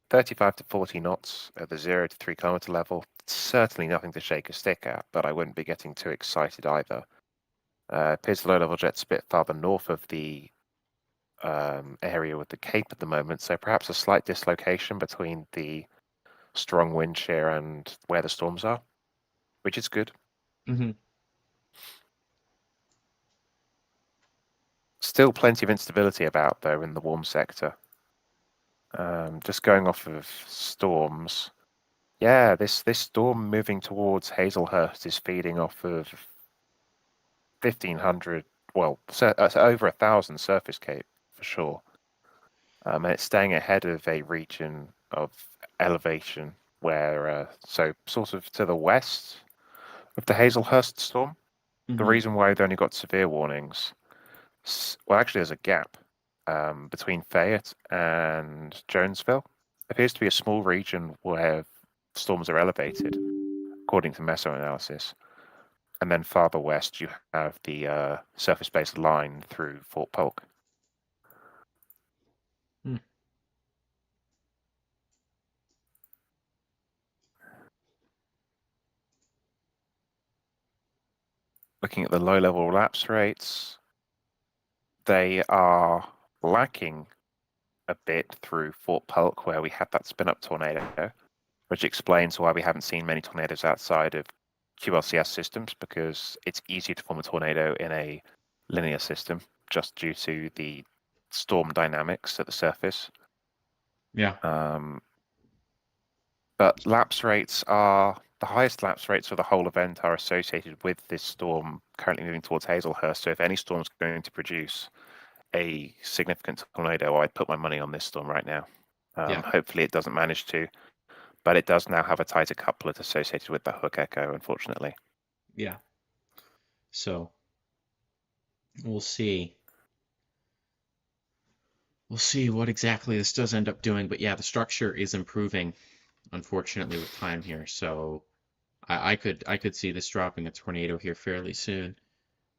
35 to 40 knots at the 0 to 3 kilometer level. Certainly nothing to shake a stick at, but I wouldn't be getting too excited either. Appears the low-level jet's a bit farther north of the area with the cape at the moment, so perhaps a slight dislocation between the strong wind shear and where the storms are, which is good. Mm-hmm. Still plenty of instability about, though, in the warm sector. Just going off of storms. Yeah, this storm moving towards Hazelhurst is feeding off of 1,500, well, over 1,000 surface cape for sure. And it's staying ahead of a region of elevation where, so sort of to the west of the Hazelhurst storm. The Mm-hmm. reason why they've only got severe warnings, well, actually, there's a gap between Fayette and Jonesville. Appears to be a small region where storms are elevated, according to meso-analysis. And then farther west, you have the surface-based line through Fort Polk. Hmm. Looking at the low-level lapse rates, they are lacking a bit through Fort Polk, where we had that spin-up tornado, which explains why we haven't seen many tornadoes outside of QLCS systems, because it's easier to form a tornado in a linear system just due to the storm dynamics at the surface. Yeah. But lapse rates are the highest lapse rates for the whole event are associated with this storm currently moving towards Hazelhurst. So if any storm is going to produce a significant tornado, I'd put my money on this storm right now. Yeah. Hopefully it doesn't manage to, but it does now have a tighter couplet associated with the hook echo, unfortunately. Yeah. So we'll see. We'll see what exactly this does end up doing, but yeah, the structure is improving, unfortunately, with time here. So I could see this dropping a tornado here fairly soon,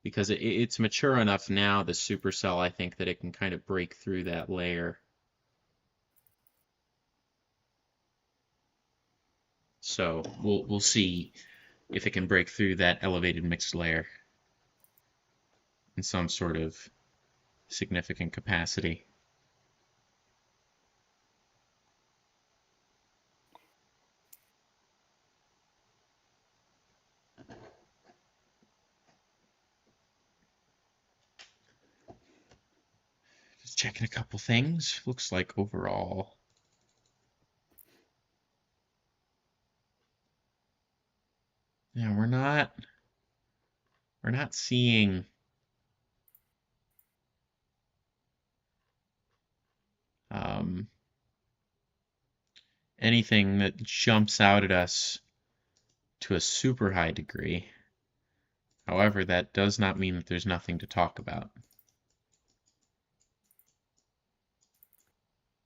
because it's mature enough now, the supercell, I think, that it can kind of break through that layer. So we'll see if it can break through that elevated mixed layer in some sort of significant capacity. Just checking a couple things. Looks like overall, yeah, we're not seeing anything that jumps out at us to a super high degree. However, that does not mean that there's nothing to talk about.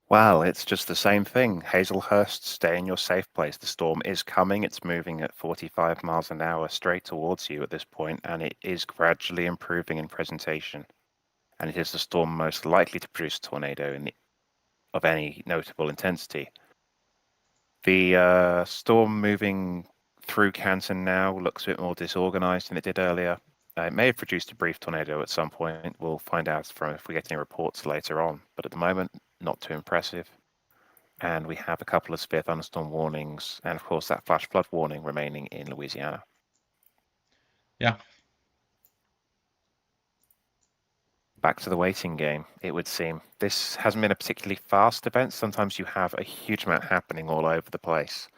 Well, it's just the same thing. Hazelhurst, stay in your safe place. The storm is coming. It's moving at 45 miles an hour straight towards you at this point, and it is gradually improving in presentation. And it is the storm most likely to produce a tornado of any notable intensity. The storm moving through Canton now looks a bit more disorganized than it did earlier. It may have produced a brief tornado at some point. We'll find out if we get any reports later on. But at the moment, not too impressive. And we have a couple of severe thunderstorm warnings, and of course that flash flood warning remaining in Louisiana. Yeah. Back to the waiting game, it would seem. This hasn't been a particularly fast event. Sometimes you have a huge amount happening all over the place,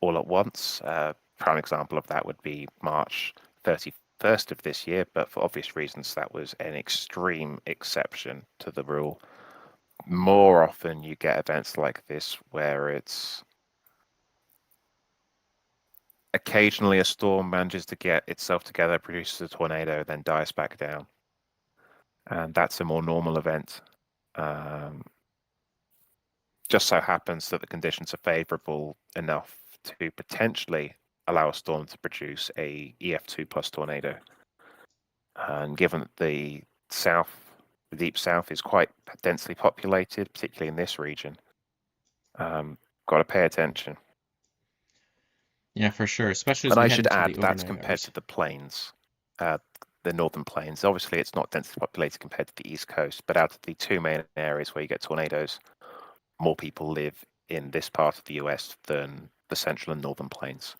all at once. Prime example of that would be March 31st of this year, but for obvious reasons, that was an extreme exception to the rule. More often, you get events like this where it's occasionally a storm manages to get itself together, produces a tornado, then dies back down. And that's a more normal event. Just so happens that the conditions are favorable enough to potentially allow a storm to produce a EF2 plus tornado. And given that the deep south is quite densely populated, particularly in this region, got to pay attention. Yeah, for sure, especially as And we I head should into add the that's overnight compared hours. to the plains, the northern plains. Obviously, it's not densely populated compared to the east coast, but out of the two main areas where you get tornadoes, more people live in this part of the US than the central and northern plains.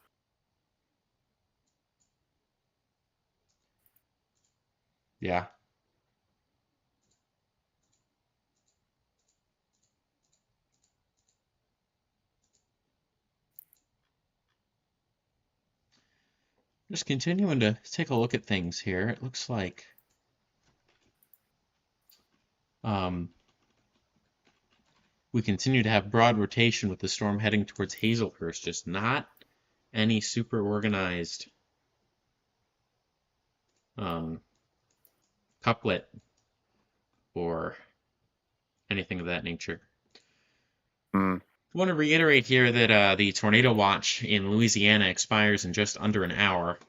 Yeah. Just continuing to take a look at things here. It looks like we continue to have broad rotation with the storm heading towards Hazelhurst, just not any super organized couplet or anything of that nature. Mm. I want to reiterate here that the tornado watch in Louisiana expires in just under an hour.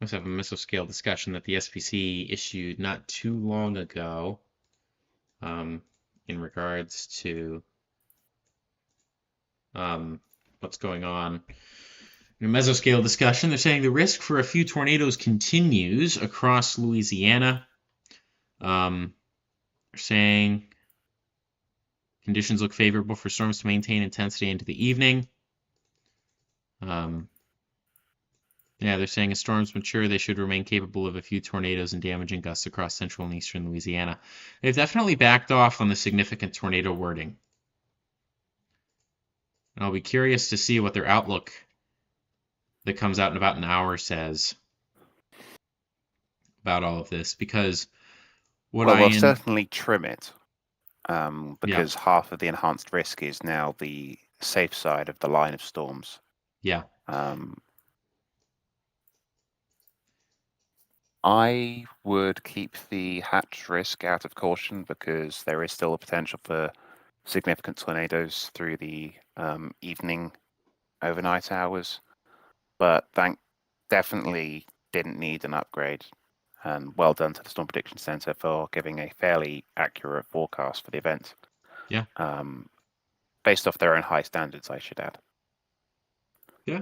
Let's have a mesoscale discussion that the SPC issued not too long ago in regards to what's going on. In a mesoscale discussion, they're saying the risk for a few tornadoes continues across Louisiana. They're saying conditions look favorable for storms to maintain intensity into the evening. Yeah, they're saying as storms mature, they should remain capable of a few tornadoes and damaging gusts across central and eastern Louisiana. They've definitely backed off on the significant tornado wording. And I'll be curious to see what their outlook that comes out in about an hour says about all of this, because They'll certainly trim it, because Yeah. half of the enhanced risk is now the safe side of the line of storms. Yeah. I would keep the hatch risk out of caution because there is still a potential for significant tornadoes through the evening, overnight hours. But definitely didn't need an upgrade. And well done to the Storm Prediction Center for giving a fairly accurate forecast for the event. Yeah. Based off their own high standards, I should add. Yeah.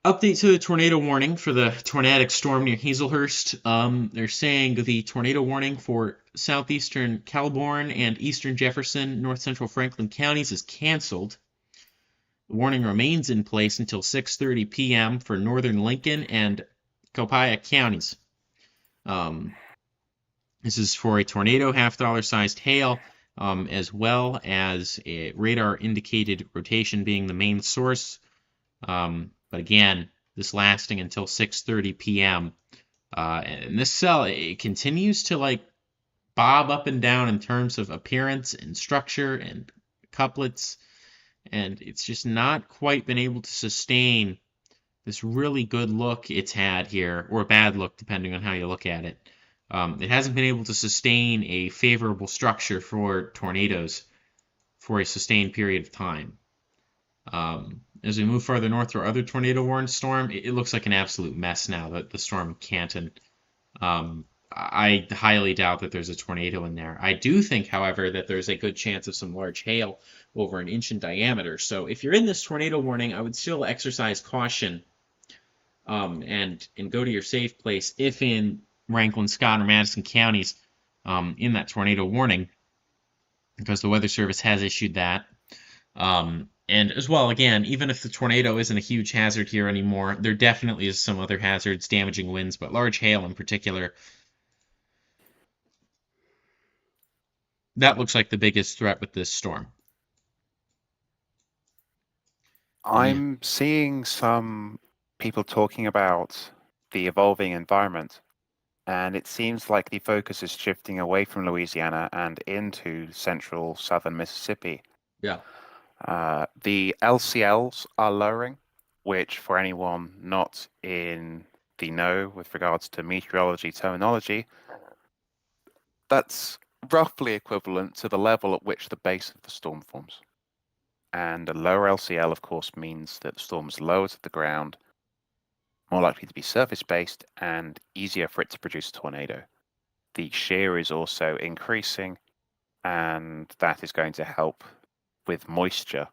Update to the tornado warning for the tornadic storm near Hazelhurst. They're saying the tornado warning for southeastern Calbourne and eastern Jefferson, north central Franklin counties is canceled. The warning remains in place until 6:30 p.m. for northern Lincoln and Copiah counties. This is for a tornado, $half sized hail, as well as a radar indicated rotation being the main source. But again, this lasting until 6:30 p.m. And this cell, it continues to like bob up and down in terms of appearance and structure and couplets, and it's just not quite been able to sustain this really good look it's had here, or bad look depending on how you look at it. It hasn't been able to sustain a favorable structure for tornadoes for a sustained period of time. As we move farther north to our other tornado warned storm, it looks like an absolute mess now, the storm in Canton. I highly doubt that there's a tornado in there. I do think, however, that there's a good chance of some large hail over an inch in diameter. So if you're in this tornado warning, I would still exercise caution and go to your safe place if in Rankin, Scott, or Madison counties in that tornado warning, because the Weather Service has issued that. And as well, again, even if the tornado isn't a huge hazard here anymore, there definitely is some other hazards, damaging winds, but large hail in particular. That looks like the biggest threat with this storm. I'm seeing some people talking about the evolving environment, and it seems like the focus is shifting away from Louisiana and into central southern Mississippi. Yeah. The LCLs are lowering, which for anyone not in the know with regards to meteorology terminology, that's roughly equivalent to the level at which the base of the storm forms. And a lower LCL, of course, means that the storm's lower to the ground, more likely to be surface-based, and easier for it to produce a tornado. The shear is also increasing, and that is going to help with moisture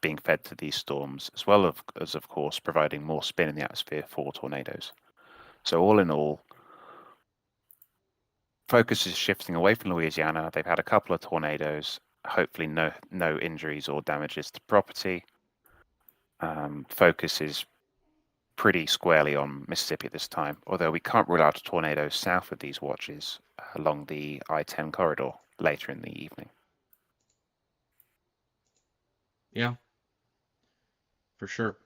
being fed to these storms, as well as, of course, providing more spin in the atmosphere for tornadoes. So all in all, focus is shifting away from Louisiana. They've had a couple of tornadoes, hopefully no injuries or damages to property. Focus is pretty squarely on Mississippi at this time, although we can't rule out a tornado south of these watches along the I-10 corridor later in the evening. Yeah, for sure.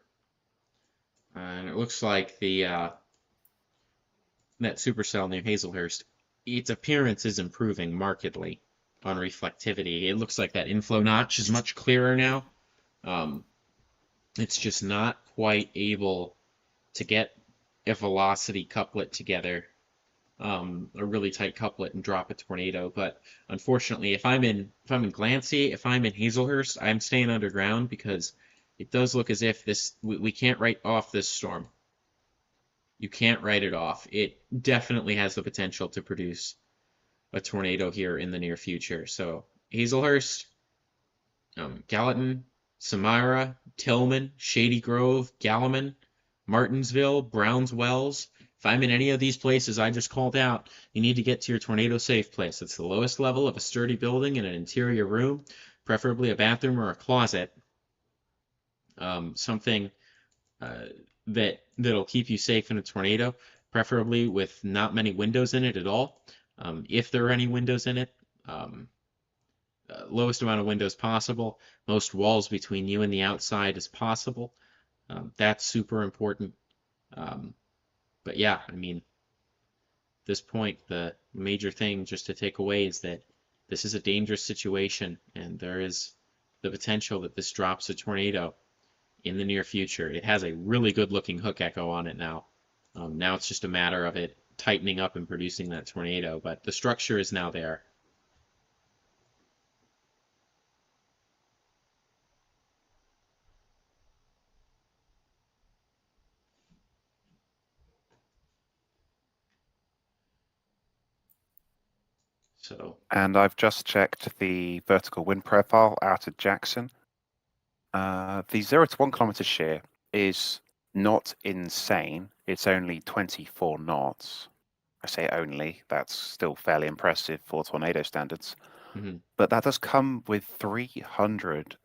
And it looks like the that supercell near Hazelhurst, its appearance is improving markedly on reflectivity. It looks like that inflow notch is much clearer now. It's just not quite able to get a velocity couplet together, a really tight couplet, and drop a tornado. But unfortunately, if I'm in Glancy, if I'm in Hazelhurst, I'm staying underground because it does look as if we can't write off this storm. You can't write it off. It definitely has the potential to produce a tornado here in the near future. So Hazelhurst, Gallatin, Samira, Tillman, Shady Grove, Gallaman, Martinsville, Browns Wells. If I'm in any of these places I just called out, you need to get to your tornado safe place. It's the lowest level of a sturdy building in an interior room, preferably a bathroom or a closet. Something that'll keep you safe in a tornado, preferably with not many windows in it at all. If there are any windows in it, lowest amount of windows possible, most walls between you and the outside as possible. That's super important. But yeah, I mean, at this point, the major thing just to take away is that this is a dangerous situation, and there is the potential that this drops a tornado in the near future. It has a really good looking hook echo on it now. Now it's just a matter of it tightening up and producing that tornado, but the structure is now there. So, And I've just checked the vertical wind profile out of Jackson. The 0 to 1 kilometer shear is not insane. It's only 24 knots. I say only, that's still fairly impressive for tornado standards. But that does come with 300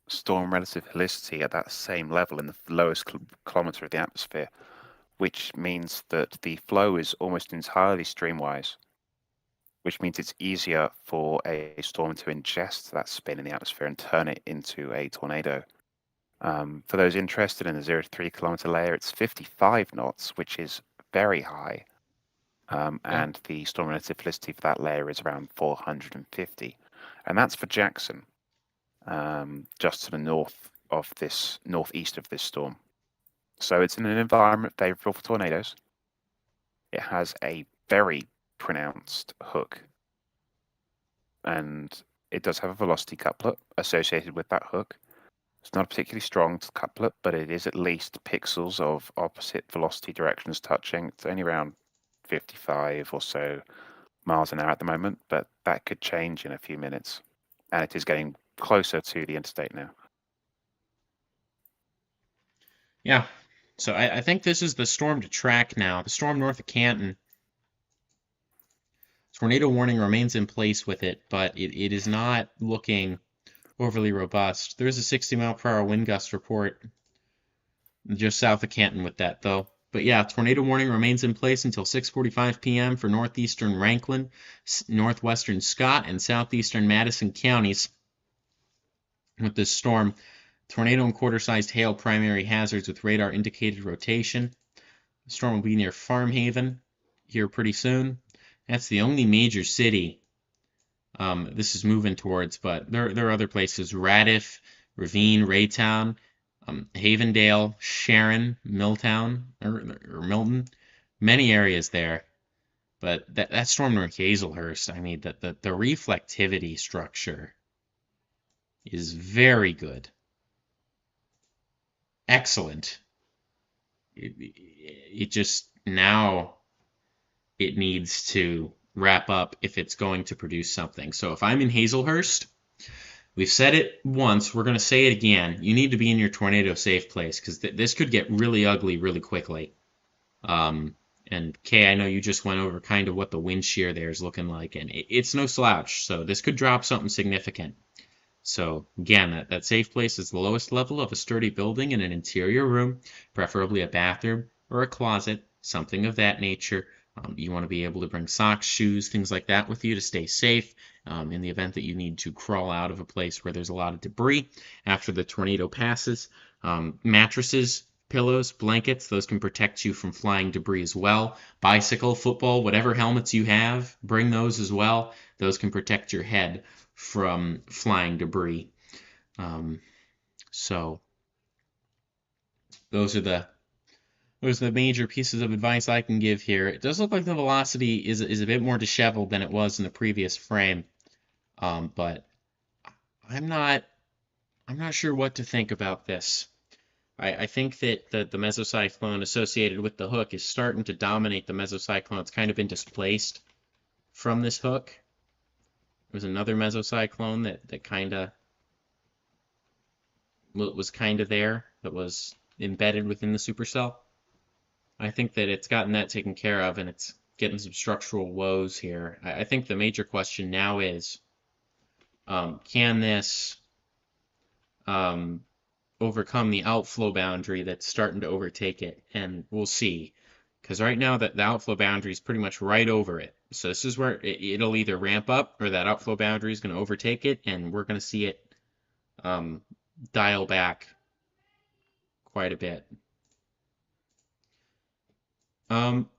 storm relative helicity at that same level in the lowest kilometer of the atmosphere, which means that the flow is almost entirely streamwise, which means it's easier for a storm to ingest that spin in the atmosphere and turn it into a tornado. For those interested in the 0 to 3 kilometer layer, it's 55 knots, which is very high. And the storm relative helicity for that layer is around 450. And that's for Jackson, just to the northeast of this storm. So it's in an environment favorable for tornadoes. It has a very pronounced hook, and it does have a velocity couplet associated with that hook. It's not a particularly strong couplet, but it is at least pixels of opposite velocity directions touching. It's only around 55 or so miles an hour at the moment, but that could change in a few minutes, and it is getting closer to the interstate now. Yeah, so I think this is the storm to track now. The storm north of Canton. Tornado warning remains in place with it, but it is not looking overly robust. There is a 60-mile-per-hour wind gust report just south of Canton with that, though. But yeah, tornado warning remains in place until 6:45 p.m. for northeastern Rankin, northwestern Scott, and southeastern Madison counties. With this storm, tornado and quarter-sized hail primary hazards with radar indicated rotation. The storm will be near Farmhaven here pretty soon. That's the only major city this is moving towards, but there are other places: Radif, Ravine, Raytown, Havendale, Sharon, Milltown, or Milton, many areas there. But that storm north Hazelhurst, I mean, the reflectivity structure is very good. Excellent. It just now it needs to wrap up if it's going to produce something. So if I'm in Hazelhurst, we've said it once, we're going to say it again. You need to be in your tornado safe place because this could get really ugly really quickly. And Kay, I know you just went over kind of what the wind shear there is looking like, and it's no slouch, so this could drop something significant. So again, that safe place is the lowest level of a sturdy building in an interior room, preferably a bathroom or a closet, something of that nature. You want to be able to bring socks, shoes, things like that with you to stay safe in the event that you need to crawl out of a place where there's a lot of debris after the tornado passes. Mattresses, pillows, blankets, those can protect you from flying debris as well. Bicycle, football, whatever helmets you have, bring those as well. Those can protect your head from flying debris. So those are the major pieces of advice I can give here. It does look like the velocity is a bit more disheveled than it was in the previous frame, but I'm not sure what to think about this. I think that the mesocyclone associated with the hook is starting to dominate the mesocyclone. It's kind of been displaced from this hook. There's another mesocyclone that kind of was kind of there, that was embedded within the supercell. I think that it's gotten that taken care of, and it's getting some structural woes here. I think the major question now is, can this overcome the outflow boundary that's starting to overtake it? And we'll see. Because right now the outflow boundary is pretty much right over it. So this is where it'll either ramp up or that outflow boundary is going to overtake it, and we're going to see it dial back quite a bit.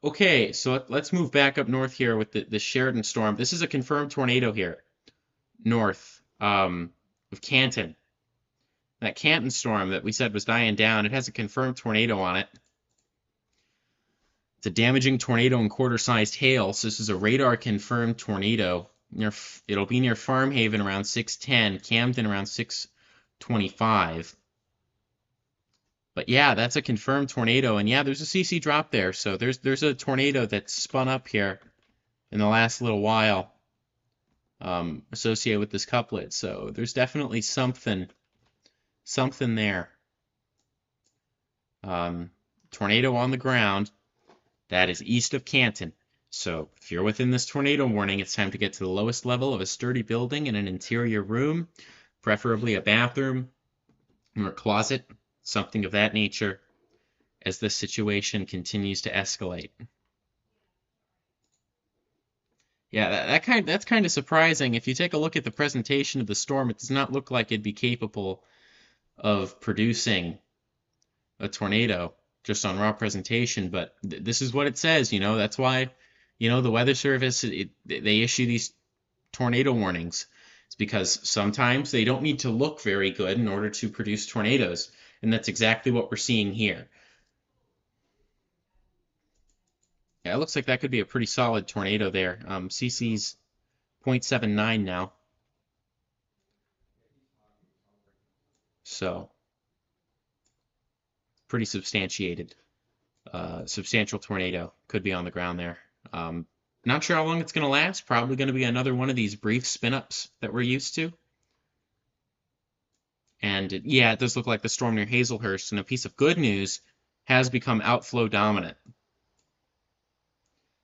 Okay, so let's move back up north here with the Sheridan storm. This is a confirmed tornado here, north of Canton. That Canton storm that we said was dying down, it has a confirmed tornado on it. It's a damaging tornado and quarter-sized hail, so this is a radar-confirmed tornado. It'll be near Farm Haven around 6:10, Camden around 6:25. But yeah, that's a confirmed tornado, and yeah, there's a CC drop there, so there's a tornado that's spun up here in the last little while associated with this couplet, so there's definitely something there. Tornado on the ground. That is east of Canton. So if you're within this tornado warning, it's time to get to the lowest level of a sturdy building in an interior room, preferably a bathroom or a closet, something of that nature, as this situation continues to escalate. Yeah, that's kind of surprising. If you take a look at the presentation of the storm, it does not look like it'd be capable of producing a tornado just on raw presentation, but this is what it says, that's why, the Weather Service, they issue these tornado warnings. It's because sometimes they don't need to look very good in order to produce tornadoes, and that's exactly what we're seeing here. Yeah, it looks like that could be a pretty solid tornado there. CC's 0.79 now. So pretty substantiated. Substantial tornado could be on the ground there. Not sure how long it's going to last. Probably going to be another one of these brief spin-ups that we're used to. And yeah, it does look like the storm near Hazelhurst, and a piece of good news, has become outflow dominant.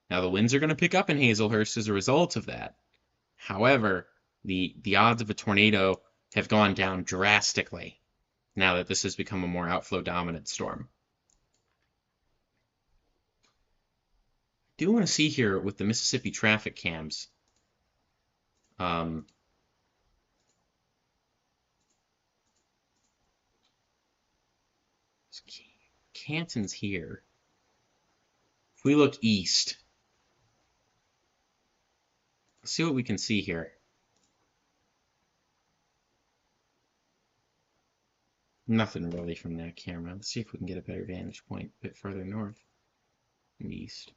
Now the winds are going to pick up in Hazelhurst as a result of that. However, the odds of a tornado have gone down drastically now that this has become a more outflow dominant storm. I do want to see here with the Mississippi traffic cams. Canton's here. If we look east, let's see what we can see here. Nothing really from that camera. Let's see if we can get a better vantage point a bit further north and east.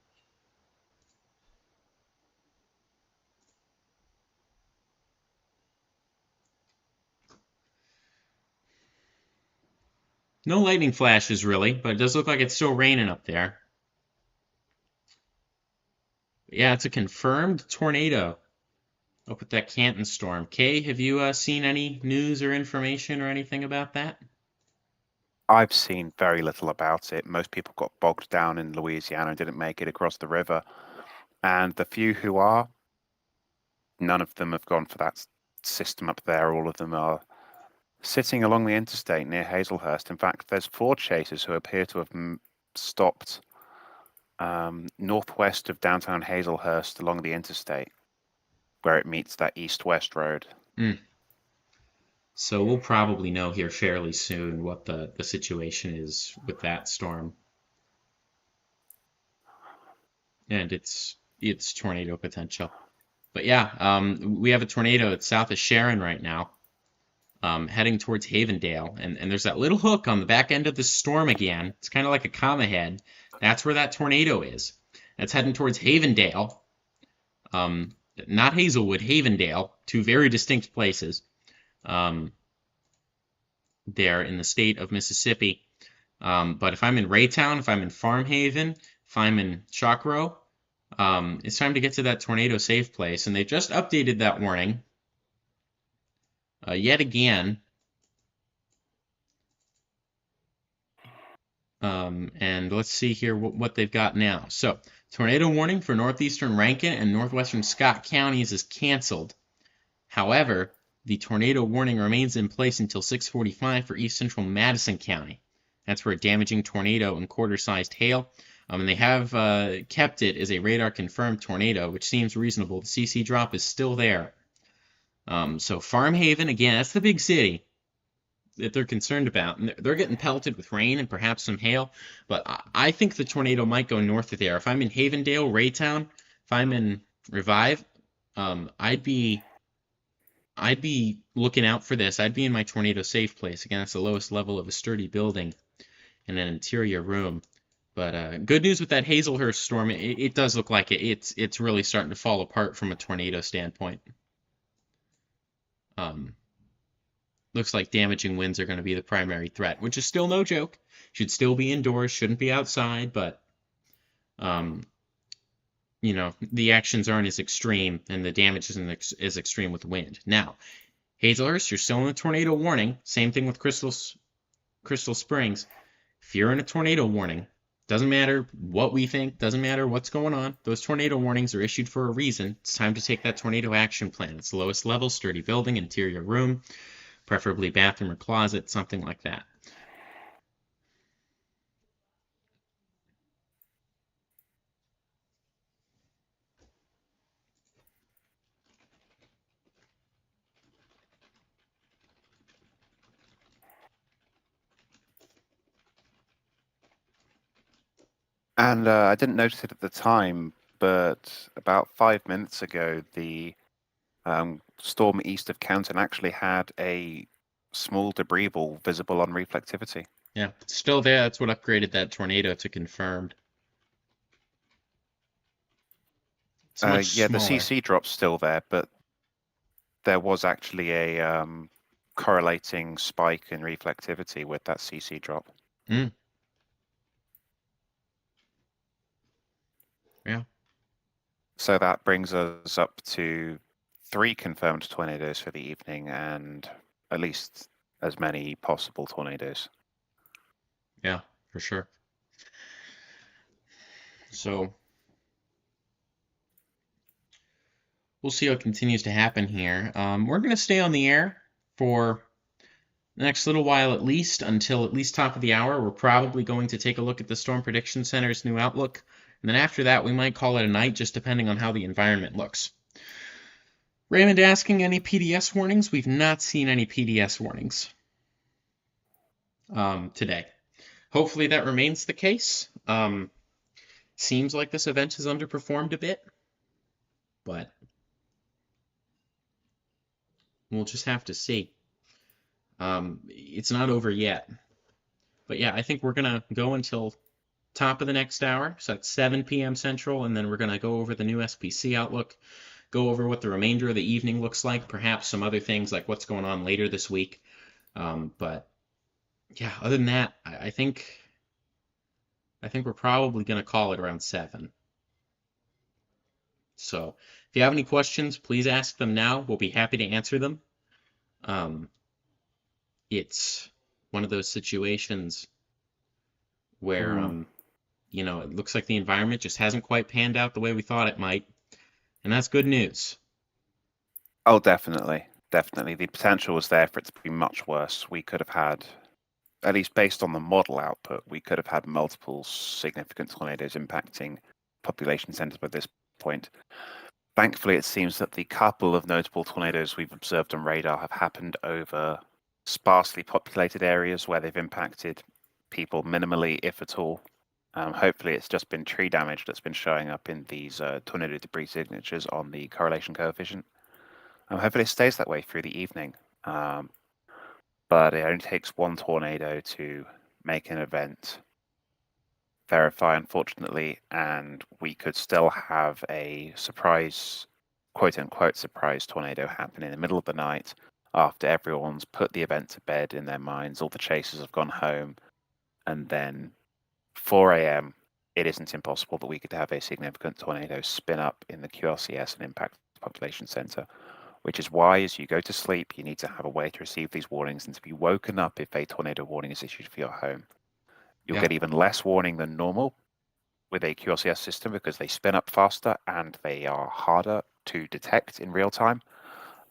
No lightning flashes, really, but it does look like it's still raining up there. Yeah, it's a confirmed tornado up with that Canton storm. Kay, have you seen any news or information or anything about that? I've seen very little about it. Most people got bogged down in Louisiana and didn't make it across the river. And the few who are, none of them have gone for that system up there. All of them are sitting along the interstate near Hazelhurst. In fact, there's 4 chasers who appear to have stopped northwest of downtown Hazelhurst along the interstate, where it meets that east-west road. So we'll probably know here fairly soon what the situation is with that storm. And its tornado potential. But yeah, we have a tornado that's south of Sharon right now, heading towards Havendale. And there's that little hook on the back end of the storm again. It's kind of like a comma head. That's where that tornado is. That's heading towards Havendale. Not Hazelwood, Havendale, 2 very distinct places there in the state of Mississippi. But if I'm in Raytown, if I'm in Farm Haven, if I'm in Chocrow, it's time to get to that tornado safe place. And they just updated that warning yet again. And let's see here what they've got now. So, tornado warning for northeastern Rankin and northwestern Scott counties is canceled. However, the tornado warning remains in place until 6:45 for east central Madison County. That's for a damaging tornado and quarter-sized hail. And they have kept it as a radar-confirmed tornado, which seems reasonable. The CC drop is still there. So Farm Haven, again, that's the big city that they're concerned about. And they're getting pelted with rain and perhaps some hail. But I think the tornado might go north of there. If I'm in Havendale, Raytown, if I'm in Revive, I'd be looking out for this. I'd be in my tornado safe place. Again, it's the lowest level of a sturdy building in an interior room. But good news with that Hazelhurst storm, it does look like it's really starting to fall apart from a tornado standpoint. Looks like damaging winds are going to be the primary threat, which is still no joke. Should still be indoors, shouldn't be outside, but you know, the actions aren't as extreme and the damage isn't as extreme with wind. Now, Hazelhurst, you're still in a tornado warning. Same thing with Crystal Springs. If you're in a tornado warning, doesn't matter what we think, doesn't matter what's going on. Those tornado warnings are issued for a reason. It's time to take that tornado action plan. It's the lowest level, sturdy building, interior room, preferably bathroom or closet, something like that. And I didn't notice it at the time, but about 5 minutes ago, the storm east of Canton actually had a small debris ball visible on reflectivity. Yeah, it's still there. That's what upgraded that tornado to confirmed. It's much Yeah, the smaller. CC drop's still there, but there was actually a correlating spike in reflectivity with that CC drop. Yeah. So that brings us up to 3 confirmed tornadoes for the evening and at least as many possible tornadoes. Yeah, for sure. So we'll see what continues to happen here. We're going to stay on the air for the next little while at least, until at least top of the hour. We're probably going to take a look at the Storm Prediction Center's new outlook. And then after that, we might call it a night, just depending on how the environment looks. Raymond asking, any PDS warnings? We've not seen any PDS warnings today. Hopefully that remains the case. Seems like this event has underperformed a bit, but we'll just have to see. It's not over yet. But yeah, I think we're going to go until top of the next hour, so that's 7 p.m. Central, and then we're going to go over the new SPC outlook, go over what the remainder of the evening looks like, perhaps some other things like what's going on later this week. But yeah, other than that, I think we're probably gonna call it around 7. So if you have any questions, please ask them now. We'll be happy to answer them. Um, it's one of those situations where it looks like the environment just hasn't quite panned out the way we thought it might, and that's good news. Oh, definitely. Definitely. The potential was there for it to be much worse. We could have had, at least based on the model output, we could have had multiple significant tornadoes impacting population centers by this point. Thankfully, it seems that the couple of notable tornadoes we've observed on radar have happened over sparsely populated areas where they've impacted people minimally, if at all. Hopefully, it's just been tree damage that's been showing up in these tornado debris signatures on the correlation coefficient. Hopefully, it stays that way through the evening. But it only takes one tornado to make an event verify, unfortunately, and we could still have a surprise, quote unquote, surprise tornado happen in the middle of the night after everyone's put the event to bed in their minds, all the chasers have gone home, and then 4 a.m., it isn't impossible that we could have a significant tornado spin up in the QRCS and impact the population center, which is why as you go to sleep, you need to have a way to receive these warnings and to be woken up if a tornado warning is issued for your home. You'll Yeah. get even less warning than normal with a QRCS system because they spin up faster and they are harder to detect in real time.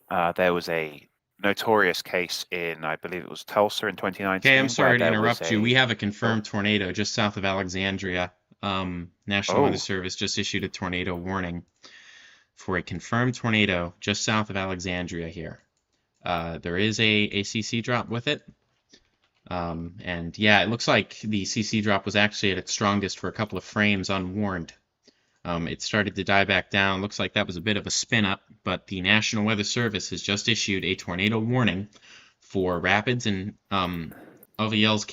There was a notorious case in, I believe it was Tulsa in 2019. Okay, I'm sorry to where there was interrupt you. We have a Oh, confirmed tornado just south of Alexandria. National Weather oh, Service just issued a tornado warning for a confirmed tornado just south of Alexandria here. There is a CC drop with it. And yeah, it looks like the CC drop was actually at its strongest for a couple of frames unwarned. It started to die back down. Looks like that was a bit of a spin up, but the National Weather Service has just issued a tornado warning for Rapids and Alviel's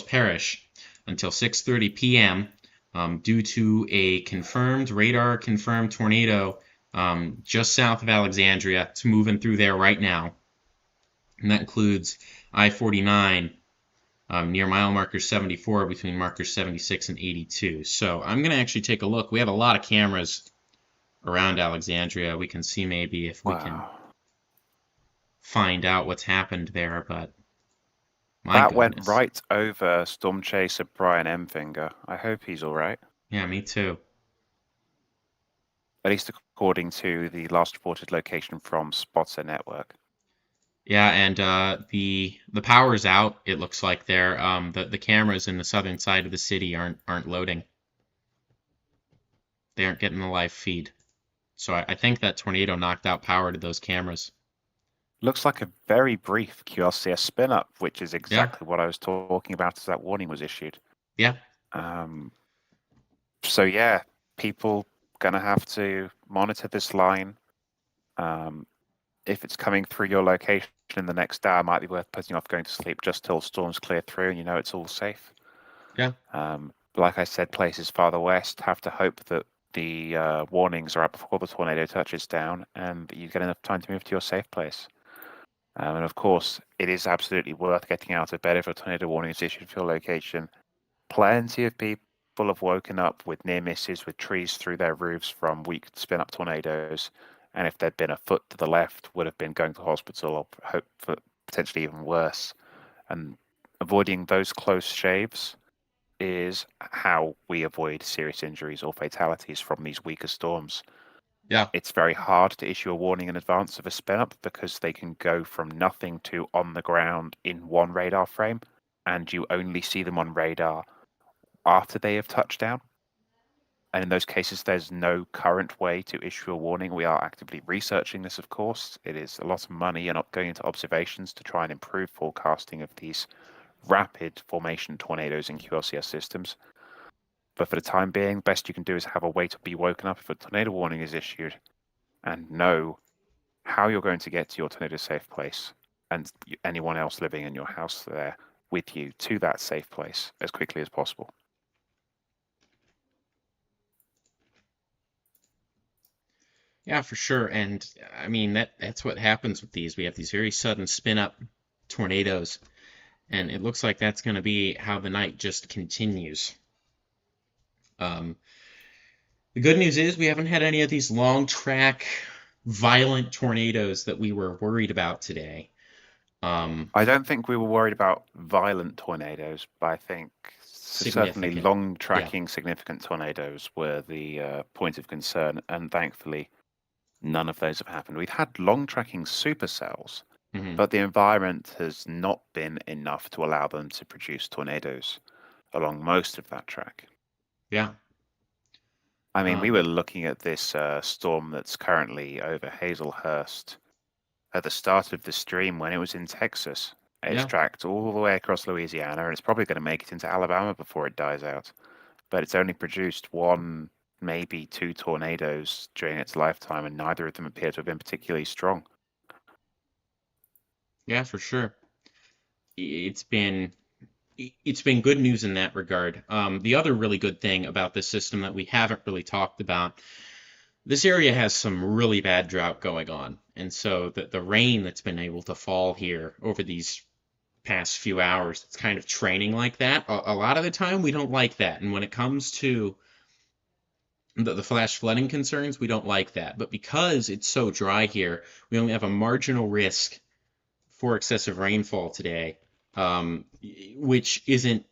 Parish, until 6:30 p.m. Due to a confirmed radar confirmed tornado just south of Alexandria. It's moving through there right now, and that includes I-49 near mile marker 74 between markers 76 and 82. So I'm going to actually take a look. We have a lot of cameras around Alexandria. We can see maybe if we can wow. find out what's happened there, but my That went goodness. right over Storm Chaser Brian Emfinger. I hope he's all right. Yeah, me too. At least according to the last reported location from Spotter Network. Yeah, and the power's out. It looks like there. The cameras in the southern side of the city aren't loading. They aren't getting the live feed. So I think that tornado knocked out power to those cameras. Looks like a very brief QRCS spin up, which is Yeah, exactly what I was talking about as that warning was issued. yeah, So yeah, people gonna have to monitor this line. If it's coming through your location in the next hour, it might be worth putting off going to sleep just till storms clear through and you know it's all safe. yeah, Like I said, places farther west have to hope that the warnings are up before the tornado touches down and that you get enough time to move to your safe place. And of course, it is absolutely worth getting out of bed if a tornado warning is issued for your location. Plenty of people have woken up with near misses with trees through their roofs from weak spin-up tornadoes, and if they'd been a foot to the left, would have been going to hospital or hope for potentially even worse. And avoiding those close shaves is how we avoid serious injuries or fatalities from these weaker storms. yeah, It's very hard to issue a warning in advance of a spin-up because they can go from nothing to on the ground in one radar frame, and you only see them on radar after they have touched down. And in those cases, there's no current way to issue a warning. We are actively researching this, of course. It is a lot of money and going into observations to try and improve forecasting of these rapid formation tornadoes in QRCS systems. But for the time being, the best you can do is have a way to be woken up if a tornado warning is issued and know how you're going to get to your tornado safe place and anyone else living in your house there with you to that safe place as quickly as possible. yeah, for sure. And I mean that's what happens with these. We have these very sudden spin up tornadoes, And it looks like that's going to be how the night just continues. The good news is we haven't had any of these long track, violent tornadoes that we were worried about today. I don't think we were worried about violent tornadoes, but I think certainly Significant. long tracking significant tornadoes were the point of concern, and thankfully none of those have happened. We've had long tracking supercells, Mhm. but the environment has not been enough to allow them to produce tornadoes along most of that track. Yeah. I mean, we were looking at this storm that's currently over Hazelhurst at the start of the stream when it was in Texas. It's Yeah. tracked all the way across Louisiana, and it's probably going to make it into Alabama before it dies out. But it's only produced one, maybe two tornadoes during its lifetime, and neither of them appear to have been particularly strong. Yeah, for sure. It's been good news in that regard. The other really good thing about this system that we haven't really talked about, this area has some really bad drought going on. And so the rain that's been able to fall here over these past few hours, it's kind of training like that. A lot of the time, we don't like that. And when it comes to the flash flooding concerns, we don't like that. But because it's so dry here, we only have a marginal risk for excessive rainfall today, which isn't,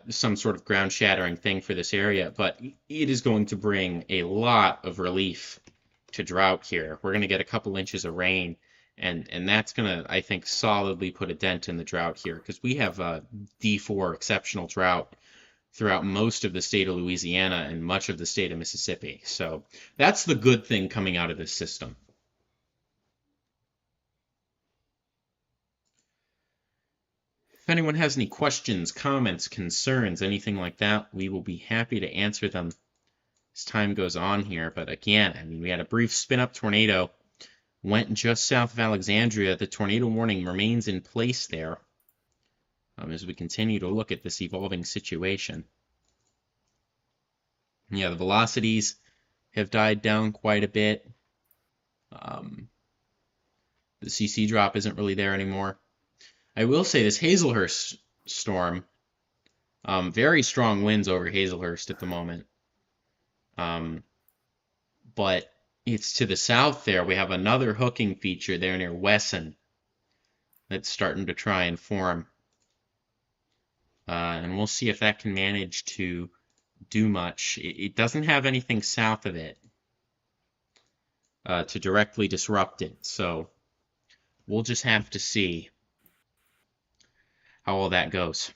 some sort of ground-shattering thing for this area, but it is going to bring a lot of relief to drought here. We're going to get a couple inches of rain, and that's going to, I think, solidly put a dent in the drought here, because we have a D4 exceptional drought throughout most of the state of Louisiana and much of the state of Mississippi. So that's the good thing coming out of this system. If anyone has any questions, comments, concerns, anything like that, we will be happy to answer them as time goes on here. But again, I mean, we had a brief spin-up tornado, went just south of Alexandria. The tornado warning remains in place there as we continue to look at this evolving situation. Yeah, the velocities have died down quite a bit. The CC drop isn't really there anymore. I will say this Hazelhurst storm, very strong winds over Hazelhurst at the moment. But it's to the south there. We have another hooking feature there near Wesson that's starting to try and form. And we'll see if that can manage to do much. It doesn't have anything south of it to directly disrupt it. So we'll just have to see how all that goes.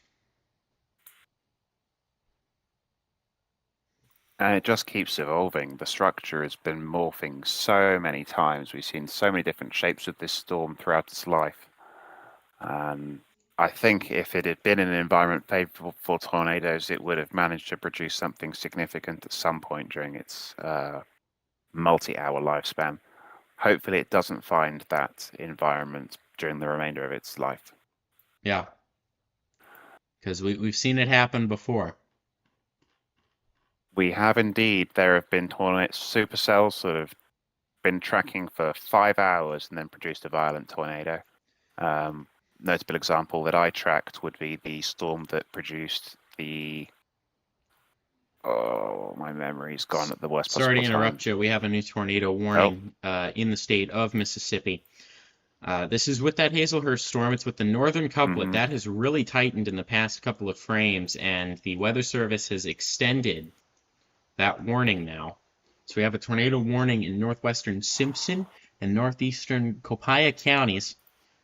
And it just keeps evolving. The structure has been morphing so many times. We've seen so many different shapes of this storm throughout its life. And I think if it had been in an environment favorable for tornadoes, it would have managed to produce something significant at some point during its multi-hour lifespan. Hopefully it doesn't find that environment during the remainder of its life. Yeah. Because we've seen it happen before. We have indeed. There have been supercells that have been tracking for 5 hours and then produced a violent tornado. Notable example that I tracked would be the storm that produced the... Oh, my memory's gone at the worst possible time. Sorry to interrupt you. We have a new tornado warning in the state of Mississippi. This is with that Hazelhurst storm. It's with the northern couplet. That has really tightened in the past couple of frames, and the Weather Service has extended that warning now. So we have a tornado warning in northwestern Simpson and northeastern Copiah counties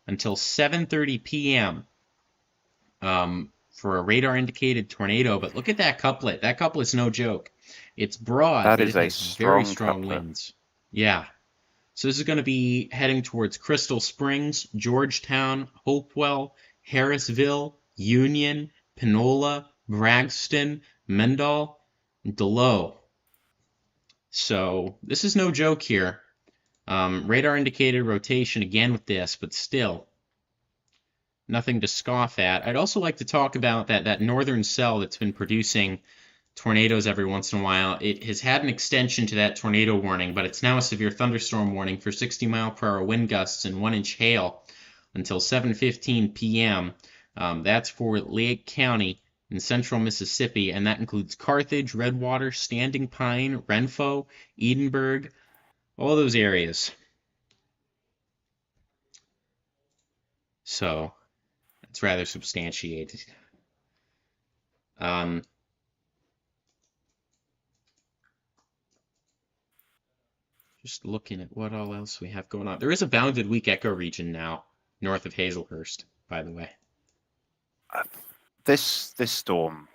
until 7:30 p.m. For a radar-indicated tornado. But look at that couplet. That couplet's no joke. It's broad. That but is it a has very strong couplet. winds. Yeah. So this is going to be heading towards Crystal Springs, Georgetown, Hopewell, Harrisville, Union, Panola, Braxton, Mendal, and Delow. So this is no joke here. Radar indicated rotation again with this, but still nothing to scoff at. I'd also like to talk about that northern cell that's been producing tornadoes every once in a while. It has had an extension to that tornado warning, but it's now a severe thunderstorm warning for 60-mile-per-hour wind gusts and 1-inch hail until 7:15 p.m. That's for Lake County in central Mississippi, and that includes Carthage, Redwater, Standing Pine, Renfrew, Edinburgh, all those areas. So it's rather substantiated. Just looking at what all else we have going on. There is a bounded weak ecoregion now north of Hazelhurst, by the way. This storm,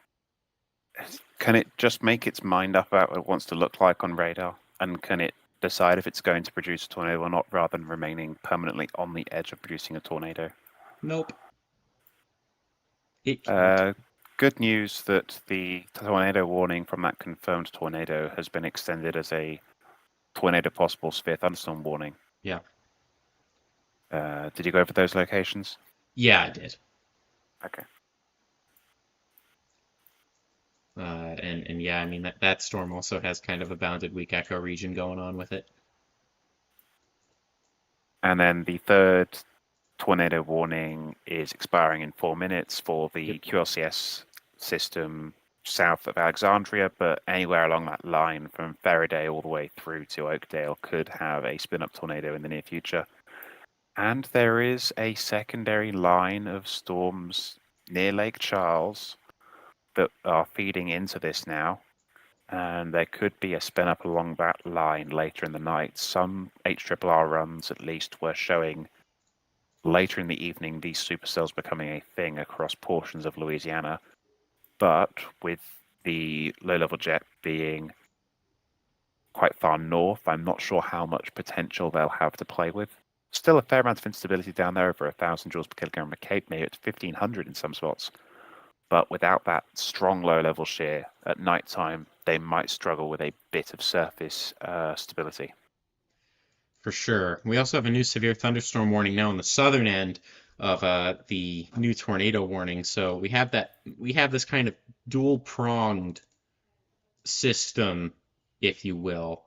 can it just make its mind up about what it wants to look like on radar? And can it decide if it's going to produce a tornado or not, rather than remaining permanently on the edge of producing a tornado? Nope. It can't. Good news that the tornado warning from that confirmed tornado has been extended as a tornado possible severe thunderstorm warning. Yeah. Did you go over those locations? Yeah, I did. Okay. And yeah, I mean that storm also has kind of a bounded weak ecoregion going on with it. And then the third tornado warning is expiring in 4 minutes for the QLCS system south of Alexandria, but anywhere along that line from Faraday all the way through to Oakdale could have a spin-up tornado in the near future. And there is a secondary line of storms near Lake Charles that are feeding into this now, and there could be a spin-up along that line later in the night. Some HRRR runs, at least, were showing later in the evening these supercells becoming a thing across portions of Louisiana, but with the low-level jet being quite far north, I'm not sure how much potential they'll have to play with. Still a fair amount of instability down there, over 1,000 joules per kilogram per Cape, maybe it's 1,500 in some spots. But without that strong low-level shear at night time, they might struggle with a bit of surface stability. For sure. We also have a new severe thunderstorm warning now on the southern end of the new tornado warning. So we have this kind of dual-pronged system, if you will,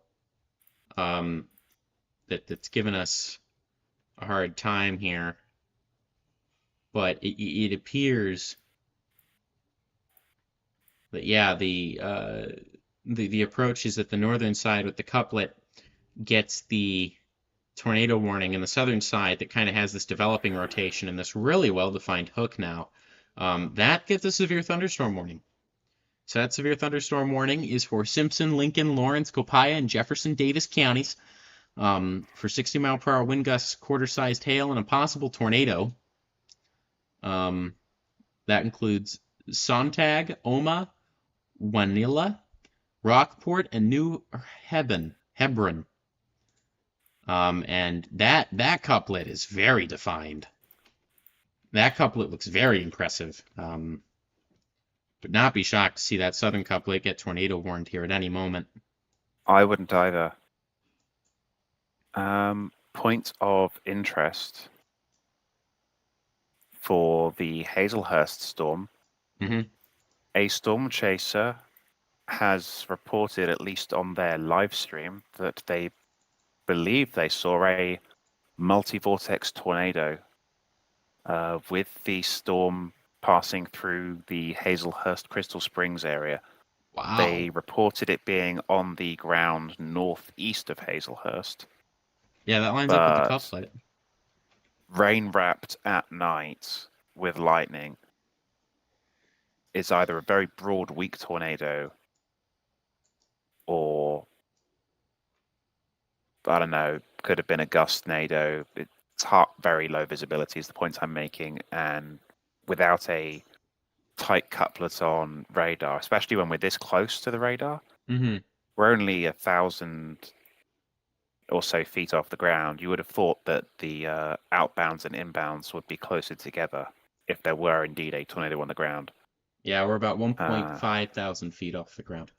that's given us a hard time here. But it appears that yeah, the approach is that the northern side with the couplet gets the tornado warning, and the southern side that kind of has this developing rotation and this really well-defined hook now, that gets a severe thunderstorm warning. So that severe thunderstorm warning is for Simpson, Lincoln, Lawrence, Copiah, and Jefferson Davis counties for 60-mile-per-hour wind gusts, quarter-sized hail, and a possible tornado. That includes Sontag, Oma, Wanilla, Rockport, and New Hebron. And that couplet is very defined. That couplet looks very impressive. Would not be shocked to see that southern couplet get tornado warned here at any moment. I wouldn't either. Point of interest for the Hazelhurst storm. Mm-hmm. A storm chaser has reported, at least on their live stream, that they believe they saw a multi-vortex tornado with the storm passing through the Hazelhurst Crystal Springs area. Wow. They reported it being on the ground northeast of Hazelhurst. Yeah, that lines up with the couplet. Rain wrapped at night with lightning is either a very broad, weak tornado or, I don't know, could have been a gustnado. It's very low visibility is the point I'm making, and without a tight couplet on radar, especially when we're this close to the radar, we're only 1,000 or so feet off the ground. You would have thought that the outbounds and inbounds would be closer together if there were indeed a tornado on the ground. Yeah, we're about 1.5 thousand feet off the ground.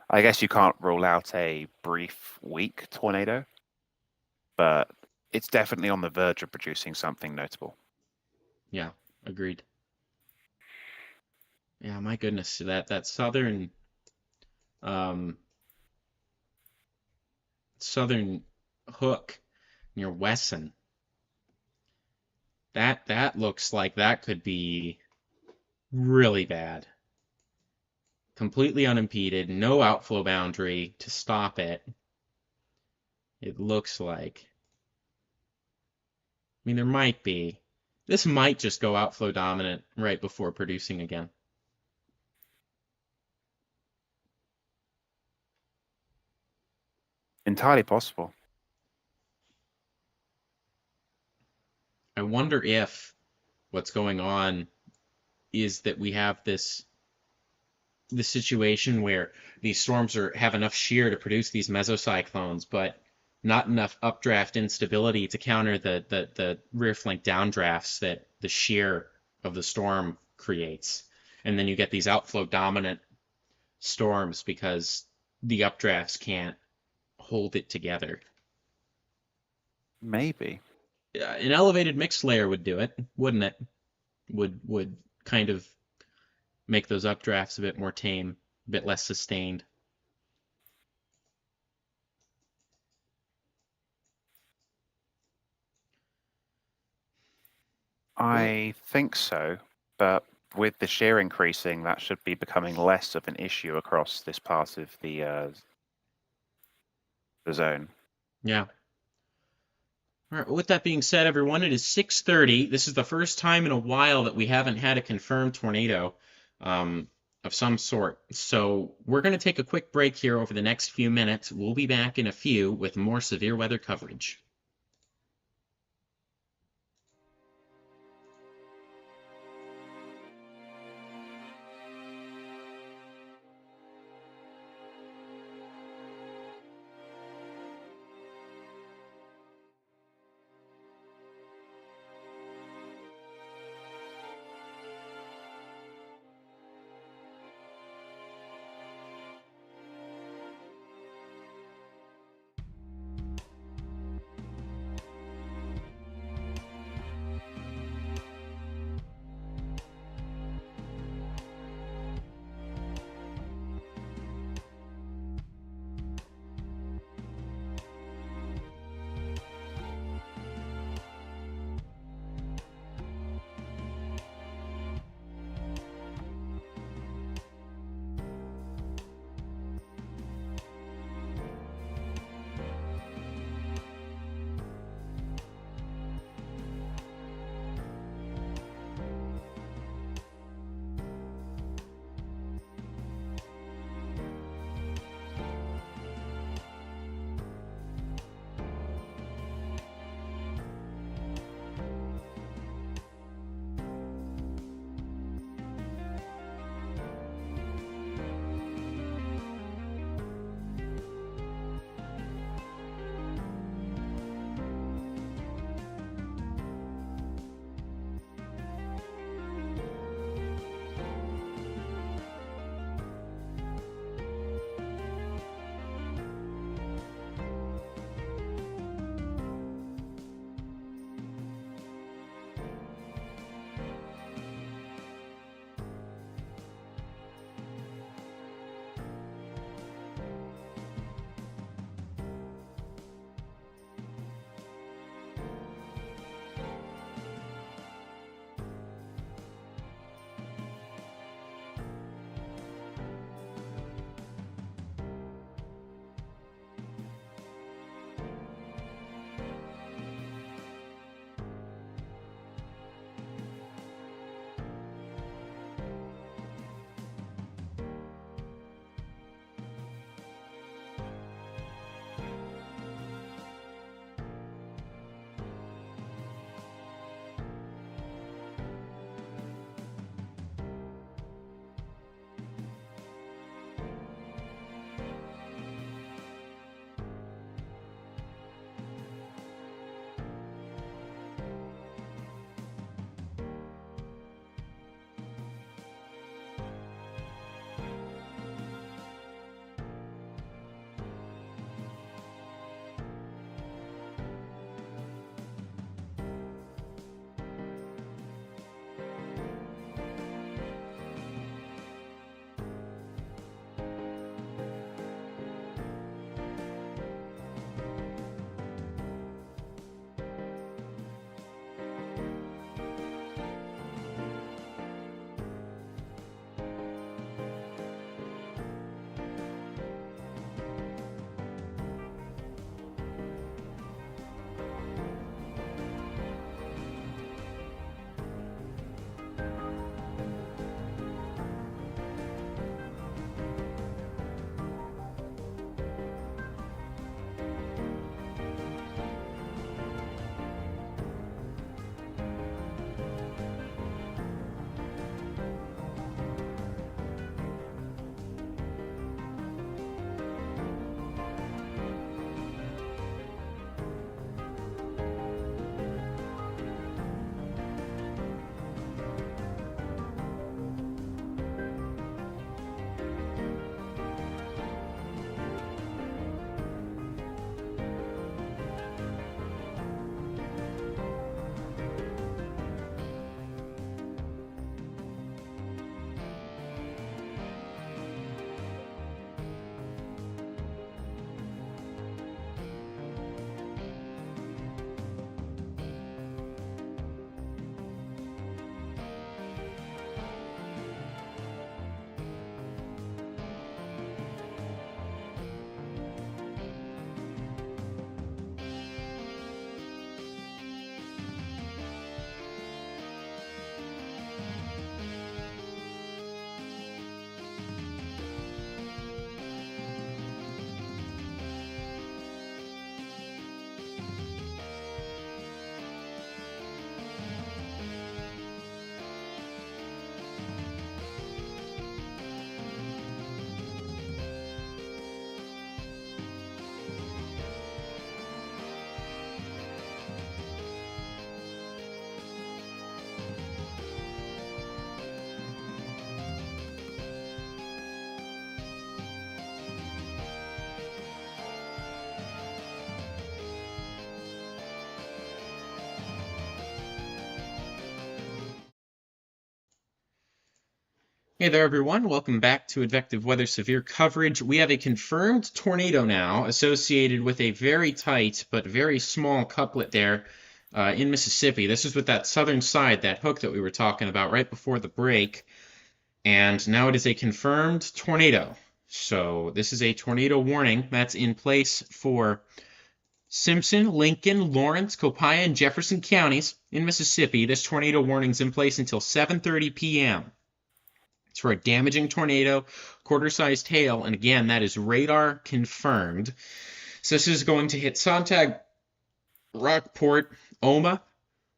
I guess you can't rule out a brief, weak tornado, but it's definitely on the verge of producing something notable. Yeah, agreed. Yeah, my goodness, that southern hook near Wesson That looks like that could be really bad. Completely unimpeded, no outflow boundary to stop it. It looks like. I mean, there might be. This might just go outflow dominant right before producing again. Entirely possible. I wonder if what's going on is that we have this situation where these storms have enough shear to produce these mesocyclones, but not enough updraft instability to counter the rear flank downdrafts that the shear of the storm creates. And then you get these outflow dominant storms because the updrafts can't hold it together. Maybe. An elevated mixed layer would do it, wouldn't it? Would kind of make those updrafts a bit more tame, a bit less sustained. I think so, but with the shear increasing, that should be becoming less of an issue across this part of the zone. Yeah. All right, with that being said, everyone, it is 6:30. This is the first time in a while that we haven't had a confirmed tornado of some sort. So we're going to take a quick break here over the next few minutes. We'll be back in a few with more severe weather coverage. Hey there, everyone. Welcome back to Advective Weather Severe Coverage. We have a confirmed tornado now associated with a very tight but very small couplet there in Mississippi. This is with that southern side, that hook that we were talking about right before the break. And now it is a confirmed tornado. So this is a tornado warning that's in place for Simpson, Lincoln, Lawrence, Copiah, and Jefferson counties in Mississippi. This tornado warning's in place until 7:30 p.m. It's for a damaging tornado, quarter-sized hail, and again, that is radar confirmed. So this is going to hit Sontag, Rockport, Oma,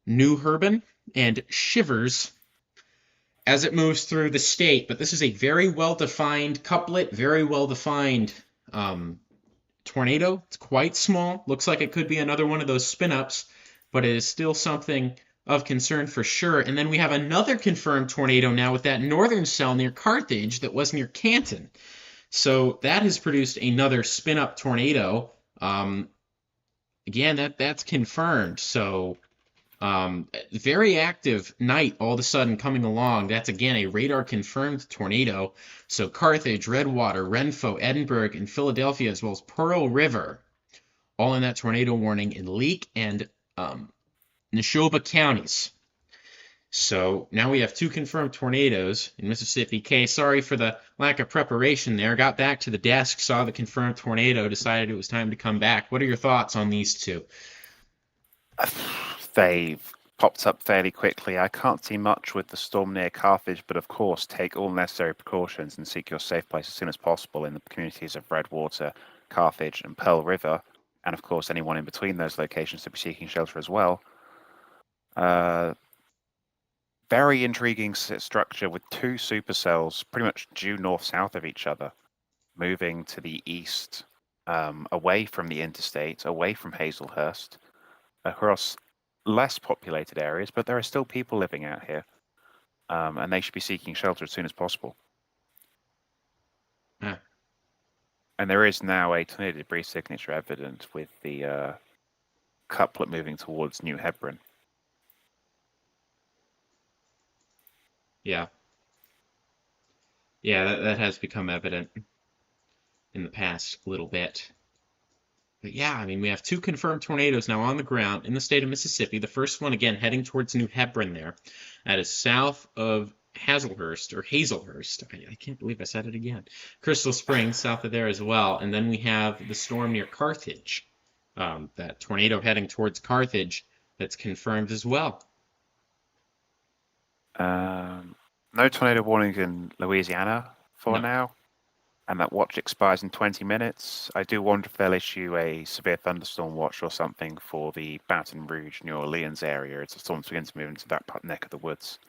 New Herban, and Shivers as it moves through the state. But this is a very well-defined couplet, very well-defined tornado. It's quite small. Looks like it could be another one of those spin-ups, but it is still something of concern for sure. And then we have another confirmed tornado now with that northern cell near Carthage that was near Canton. So that has produced another spin-up tornado. Again, that's confirmed. So very active night all of a sudden coming along. That's, again, a radar-confirmed tornado. So Carthage, Redwater, Renfrew, Edinburgh, and Philadelphia, as well as Pearl River, all in that tornado warning in Leake and Neshoba counties. So now we have two confirmed tornadoes in Mississippi. Kay, sorry for the lack of preparation there. Got back to the desk, saw the confirmed tornado, decided it was time to come back. What are your thoughts on these two? They've popped up fairly quickly. I can't see much with the storm near Carthage, but of course, take all necessary precautions and seek your safe place as soon as possible in the communities of Redwater, Carthage, and Pearl River. And of course, anyone in between those locations to be seeking shelter as well. Very intriguing structure with two supercells pretty much due north-south of each other, moving to the east, away from the interstate, away from Hazelhurst, across less populated areas, but there are still people living out here, and they should be seeking shelter as soon as possible. Ah. And there is now a tornado debris signature evident with the couplet moving towards New Hebron. Yeah. Yeah, that has become evident in the past little bit. But yeah, I mean, we have two confirmed tornadoes now on the ground in the state of Mississippi. The first one, again, heading towards New Hebron there. That is south of Hazelhurst. I can't believe I said it again. Crystal Springs, south of there as well. And then we have the storm near Carthage. That tornado heading towards Carthage that's confirmed as well. No tornado warnings in Louisiana for now, and that watch expires in 20 minutes. I do wonder if they'll issue a severe thunderstorm watch or something for the Baton Rouge, New Orleans area as the storms begin to move into that neck of the woods.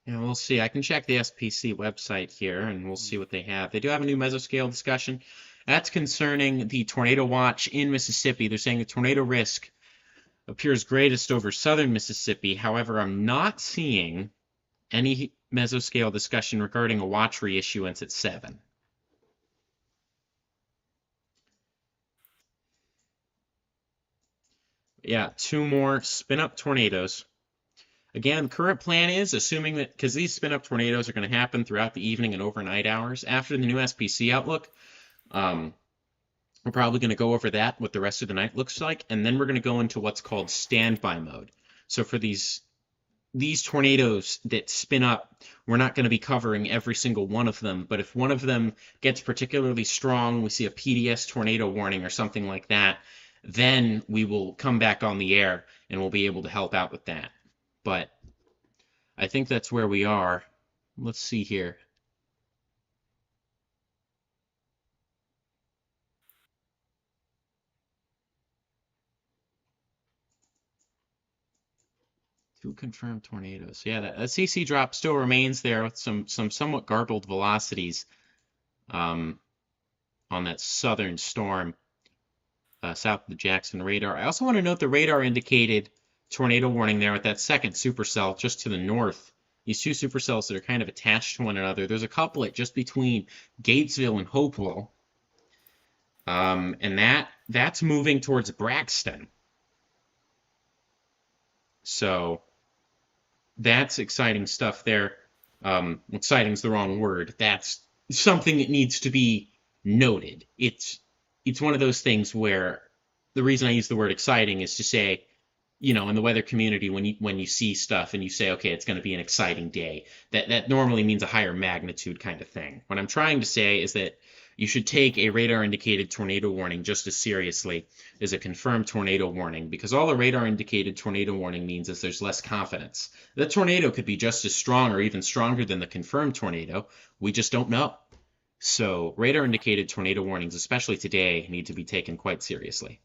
Yeah, we'll see. I can check the SPC website here, and we'll see what they have. They do have a new mesoscale discussion. That's concerning the tornado watch in Mississippi. They're saying the tornado risk appears greatest over southern Mississippi. However, I'm not seeing any mesoscale discussion regarding a watch reissuance at 7. Yeah, two more spin-up tornadoes. Again, the current plan is, assuming that, because these spin-up tornadoes are going to happen throughout the evening and overnight hours, after the new SPC outlook, we're probably going to go over that, what the rest of the night looks like, and then we're going to go into what's called standby mode. So for these tornadoes that spin up, we're not going to be covering every single one of them, but if one of them gets particularly strong, we see a PDS tornado warning or something like that, then we will come back on the air and we'll be able to help out with that. But I think that's where we are. Let's see here. Two confirmed tornadoes. Yeah, that CC drop still remains there with some somewhat garbled velocities on that southern storm south of the Jackson radar. I also want to note the radar indicated tornado warning there with that second supercell just to the north. These two supercells that are kind of attached to one another. There's a couplet just between Gatesville and Hopewell. And that's moving towards Braxton. So that's exciting stuff there exciting is the wrong word. That's something that needs to be noted. It's one of those things where the reason I use the word exciting is to say, in the weather community, when you see stuff and you say, okay, it's going to be an exciting day, that normally means a higher magnitude kind of thing. What I'm trying to say is that you should take a radar indicated tornado warning just as seriously as a confirmed tornado warning, because all a radar indicated tornado warning means is there's less confidence. The tornado could be just as strong or even stronger than the confirmed tornado. We just don't know. So radar indicated tornado warnings, especially today, need to be taken quite seriously.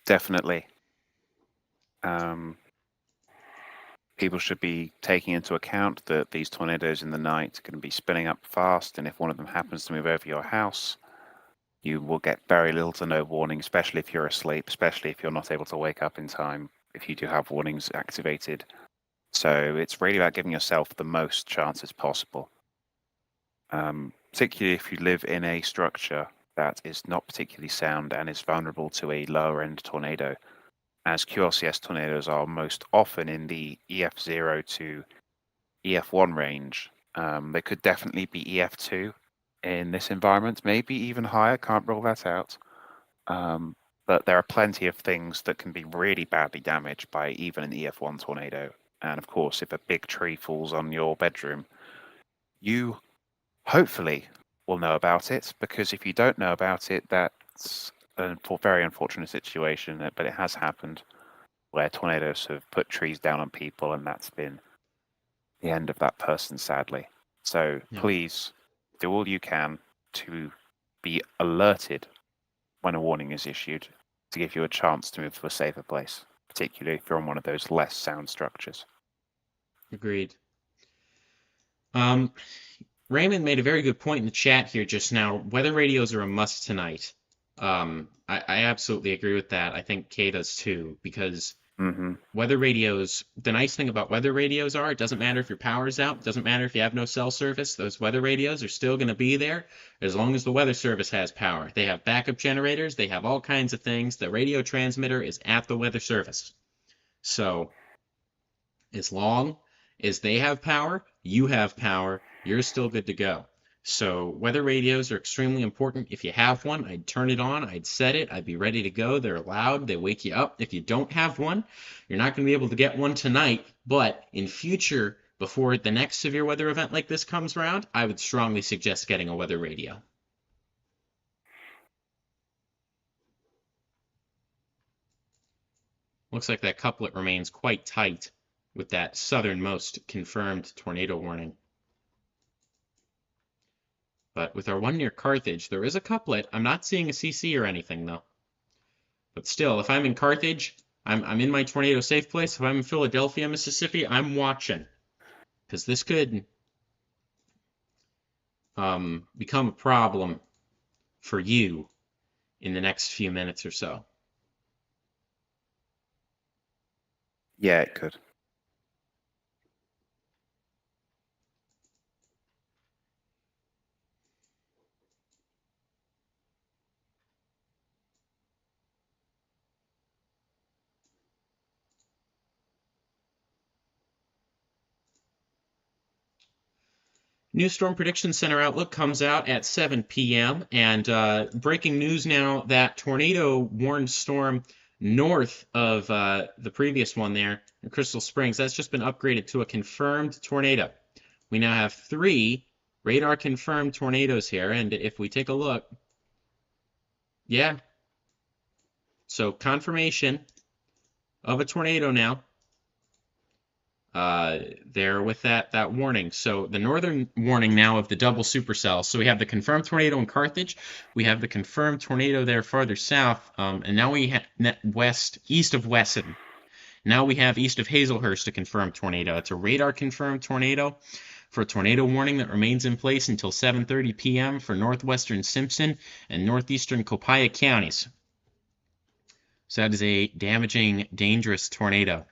Definitely. People should be taking into account that these tornadoes in the night are going to be spinning up fast, and if one of them happens to move over your house, you will get very little to no warning, especially if you're asleep, especially if you're not able to wake up in time, if you do have warnings activated. So it's really about giving yourself the most chances possible. Particularly if you live in a structure that is not particularly sound and is vulnerable to a lower end tornado, as QLCS tornadoes are most often in the EF0 to EF1 range. They could definitely be EF2 in this environment, maybe even higher, can't rule that out. But there are plenty of things that can be really badly damaged by even an EF1 tornado. And of course, if a big tree falls on your bedroom, you hopefully will know about it, because if you don't know about it, that's a very unfortunate situation, but it has happened where tornadoes have put trees down on people, and that's been the end of that person, sadly. So please do all you can to be alerted when a warning is issued, to give you a chance to move to a safer place, particularly if you're on one of those less sound structures. Agreed. Raymond made a very good point in the chat here just now. Weather radios are a must tonight. I absolutely agree with that. I think Kay does too, because weather radios, the nice thing about weather radios are, it doesn't matter if your power's out, it doesn't matter if you have no cell service, those weather radios are still going to be there as long as the weather service has power. They have backup generators, they have all kinds of things. The radio transmitter is at the weather service. So as long as they have power, you have power, you're still good to go. So weather radios are extremely important. If you have one, I'd turn it on, I'd set it, I'd be ready to go. They're loud, they wake you up. If you don't have one, you're not going to be able to get one tonight, but in future, before the next severe weather event like this comes around, I would strongly suggest getting a weather radio. Looks like that couplet remains quite tight with that southernmost confirmed tornado warning. But with our one near Carthage, there is a couplet. I'm not seeing a CC or anything, though. But still, if I'm in Carthage, I'm in my tornado safe place. If I'm in Philadelphia, Mississippi, I'm watching. Because this could become a problem for you in the next few minutes or so. Yeah, it could. New Storm Prediction Center outlook comes out at 7 p.m. And breaking news now that tornado warned storm north of the previous one there in Crystal Springs, that's just been upgraded to a confirmed tornado. We now have 3 radar confirmed tornadoes here. And if we take a look, yeah. So confirmation of a tornado now. There with that warning. So the northern warning now of the double supercell. So we have the confirmed tornado in Carthage. We have the confirmed tornado there farther south. And now we have east of Wesson. Now we have east of Hazelhurst a confirmed tornado. It's a radar confirmed tornado for a tornado warning that remains in place until 7:30 p.m. for northwestern Simpson and northeastern Copiah counties. So that is a damaging, dangerous tornado.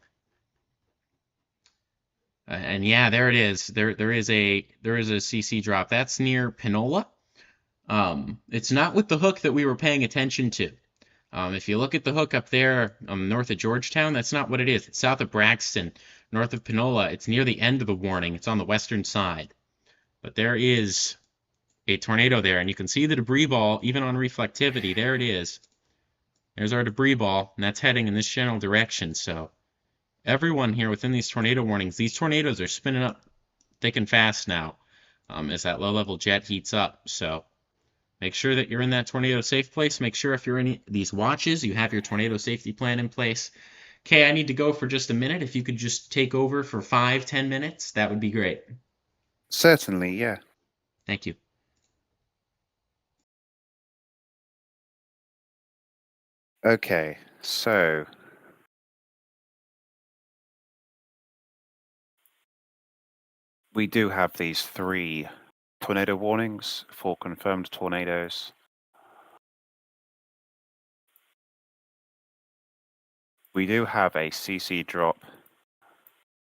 And yeah, there it is. There is a CC drop. That's near Panola. It's not with the hook that we were paying attention to. If you look at the hook up there north of Georgetown, that's not what it is. It's south of Braxton, north of Panola. It's near the end of the warning. It's on the western side. But there is a tornado there, and you can see the debris ball even on reflectivity. There it is. There's our debris ball, and that's heading in this general direction. So everyone here within these tornado warnings, these tornadoes are spinning up thick and fast now as that low-level jet heats up. So make sure that you're in that tornado safe place. Make sure if you're in these watches, you have your tornado safety plan in place. Okay, I need to go for just a minute. If you could just take over for 5-10 minutes, that would be great. Certainly, yeah. Thank you. Okay, so we do have these 3 tornado warnings for confirmed tornadoes. We do have a CC drop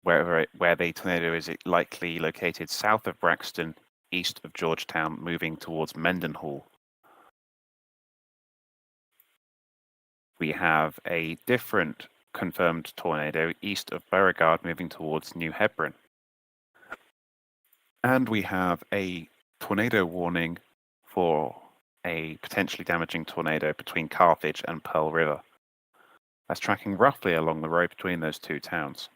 where the tornado is likely located south of Braxton, east of Georgetown, moving towards Mendenhall. We have a different confirmed tornado east of Beauregard, moving towards New Hebron. And we have a tornado warning for a potentially damaging tornado between Carthage and Pearl River. That's tracking roughly along the road between those 2 towns.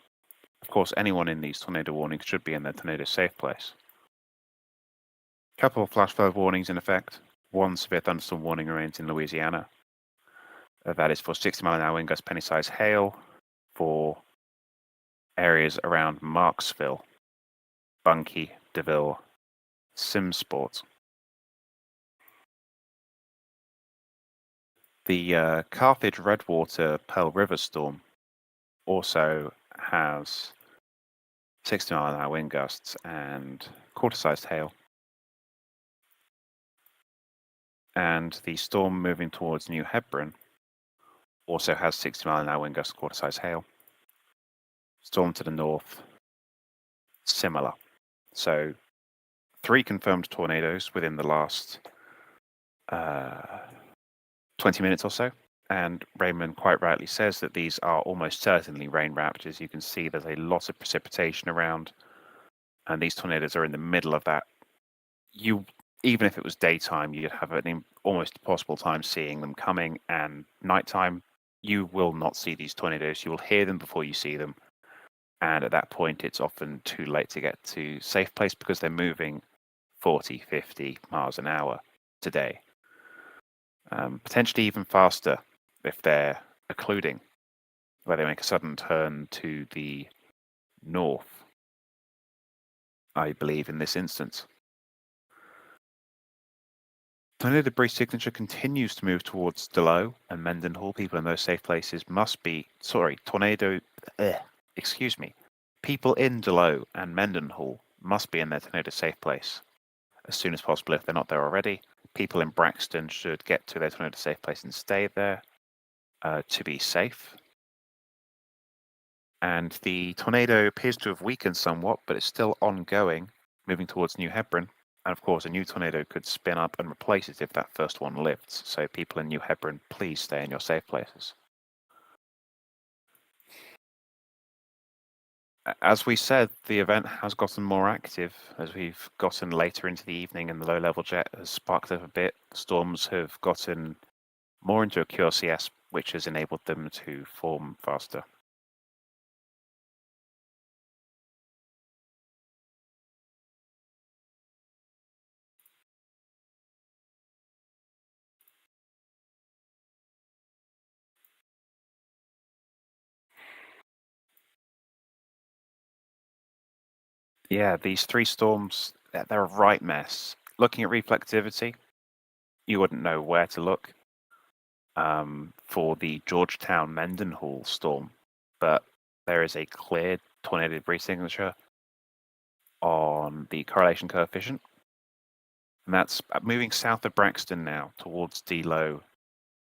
Of course, anyone in these tornado warnings should be in their tornado safe place. Couple of flash flood warnings in effect. 1 severe thunderstorm warning remains in Louisiana. That is for 60-mile-an-hour wind gust, penny-sized hail for areas around Marksville, Bunkie, DeVille, Simsport. The Carthage Redwater Pearl River storm also has 60-mile-an-hour wind gusts and quarter-sized hail. And the storm moving towards New Hebron also has 60-mile-an-hour wind gusts, quarter-sized hail. Storm to the north, similar. So 3 confirmed tornadoes within the last 20 minutes or so. And Raymond quite rightly says that these are almost certainly rain wrapped. As you can see, there's a lot of precipitation around, and these tornadoes are in the middle of that. Even if it was daytime, you'd have an almost impossible time seeing them coming, and nighttime, you will not see these tornadoes. You will hear them before you see them. And at that point, it's often too late to get to safe place because they're moving 40, 50 miles an hour today. Potentially even faster if they're occluding, where they make a sudden turn to the north, I believe, in this instance. Tornado debris signature continues to move towards Delow and Mendenhall. People in those safe places must be, people in Delow and Mendenhall must be in their tornado safe place as soon as possible if they're not there already. People in Braxton should get to their tornado safe place and stay there to be safe. And the tornado appears to have weakened somewhat, but it's still ongoing, moving towards New Hebron. And of course, a new tornado could spin up and replace it if that first one lifts. So people in New Hebron, please stay in your safe places. As we said, the event has gotten more active as we've gotten later into the evening and the low-level jet has sparked up a bit. Storms have gotten more into a QRCS, which has enabled them to form faster. Yeah, these 3 storms, they're a right mess. Looking at reflectivity, you wouldn't know where to look for the Georgetown Mendenhall storm, but there is a clear tornado debris signature on the correlation coefficient. And that's moving south of Braxton now towards Delow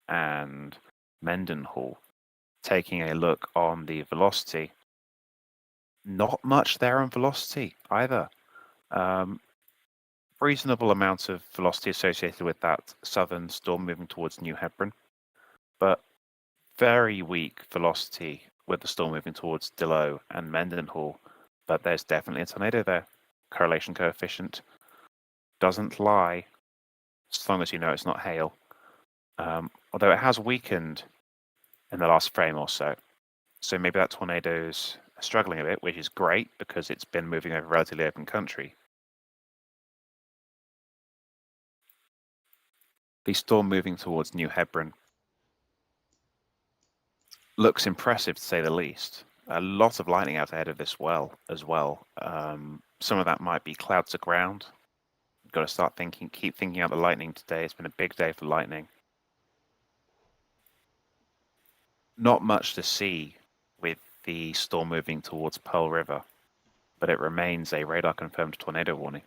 and Mendenhall. Taking a look on the velocity, Not much there on velocity either. Reasonable amount of velocity associated with that southern storm moving towards New Hebron, but very weak velocity with the storm moving towards Dillo and Mendenhall. But there's definitely a tornado there. Correlation coefficient doesn't lie, as long as you know it's not hail. Although it has weakened in the last frame or so. So maybe that tornado's struggling a bit, which is great because it's been moving over relatively open country. The storm moving towards New Hebron looks impressive, to say the least. A lot of lightning out ahead of this as well. Some of that might be clouds to ground. Got to start keep thinking out the lightning today. It's been a big day for lightning. Not much to see with the storm moving towards Pearl River, but it remains a radar-confirmed tornado warning.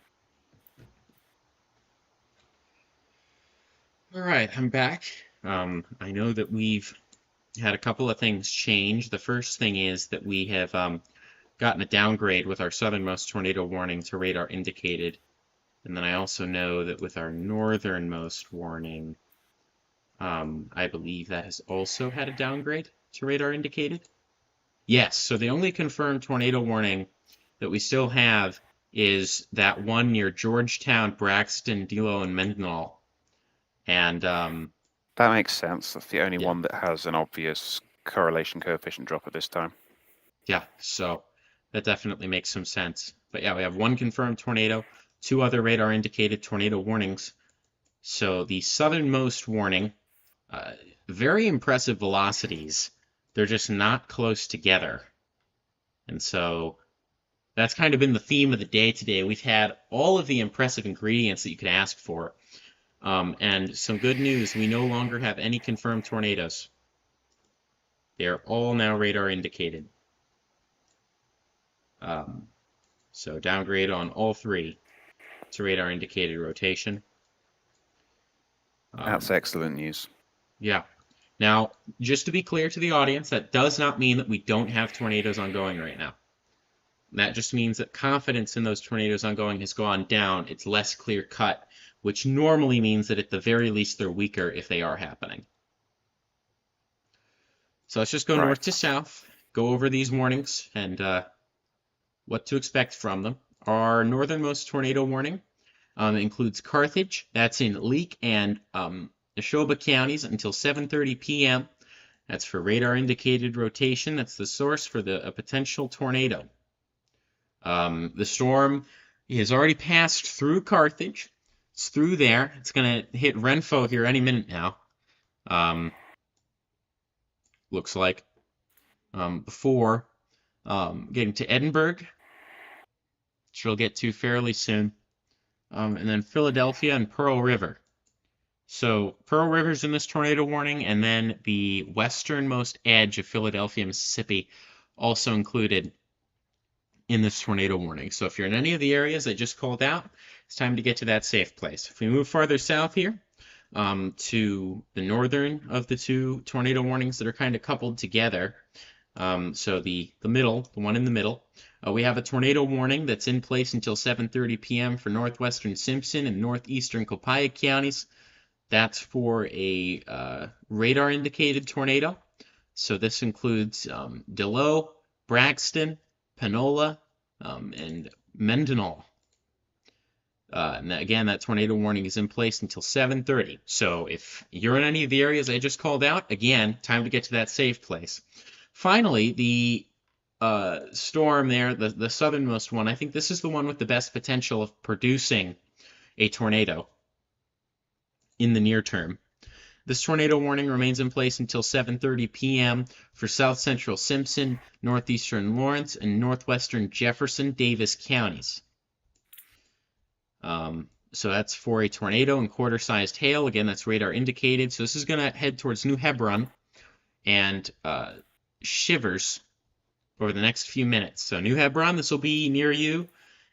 All right, I'm back. I know that we've had a couple of things change. The first thing is that we have gotten a downgrade with our southernmost tornado warning to radar indicated. And then I also know that with our northernmost warning, I believe that has also had a downgrade to radar indicated. Yes, so the only confirmed tornado warning that we still have is that one near Georgetown, Braxton, Dilo, and Mendenhall. And that makes sense. That's the only yeah. one that has an obvious correlation coefficient drop at this time. Yeah, so that definitely makes some sense. But yeah, we have one confirmed tornado, 2 other radar indicated tornado warnings. So the southernmost warning, very impressive velocities. They're just not close together. And so that's kind of been the theme of the day today. We've had all of the impressive ingredients that you could ask for. And some good news, we no longer have any confirmed tornadoes. They're all now radar indicated. So downgrade on all 3 to radar indicated rotation. That's excellent news. Yeah. Now, just to be clear to the audience, that does not mean that we don't have tornadoes ongoing right now. That just means that confidence in those tornadoes ongoing has gone down. It's less clear cut, which normally means that at the very least they're weaker if they are happening. So let's just go north to south, go over these warnings and what to expect from them. Our northernmost tornado warning includes Carthage. That's in Leake and Neshoba counties until 7:30 p.m. That's for radar indicated rotation. That's the source for a potential tornado. The storm has already passed through Carthage. It's through there. It's going to hit Renfrew here any minute now. Looks like. Before getting to Edinburgh, which we'll get to fairly soon. And then Philadelphia and Pearl River. So Pearl River's in this tornado warning, and then the westernmost edge of Philadelphia, Mississippi, also included in this tornado warning. So if you're in any of the areas I just called out, it's time to get to that safe place. If we move farther south here, to the northern of the 2 tornado warnings that are kind of coupled together, so the middle, the one in the middle, we have a tornado warning that's in place until 7:30 p.m. for northwestern Simpson and northeastern Copiah counties. That's for a radar indicated tornado. So this includes Delo, Braxton, Panola, and Mendenhall. And again, that tornado warning is in place until 7:30. So if you're in any of the areas I just called out, again, time to get to that safe place. Finally, the storm there, the southernmost one, I think this is the one with the best potential of producing a tornado in the near term. This tornado warning remains in place until 7:30 p.m. for south central Simpson, northeastern Lawrence, and northwestern Jefferson Davis counties. So that's for a tornado and quarter-sized hail. Again, that's radar indicated. So this is going to head towards New Hebron and Shivers over the next few minutes. So New Hebron, this will be near you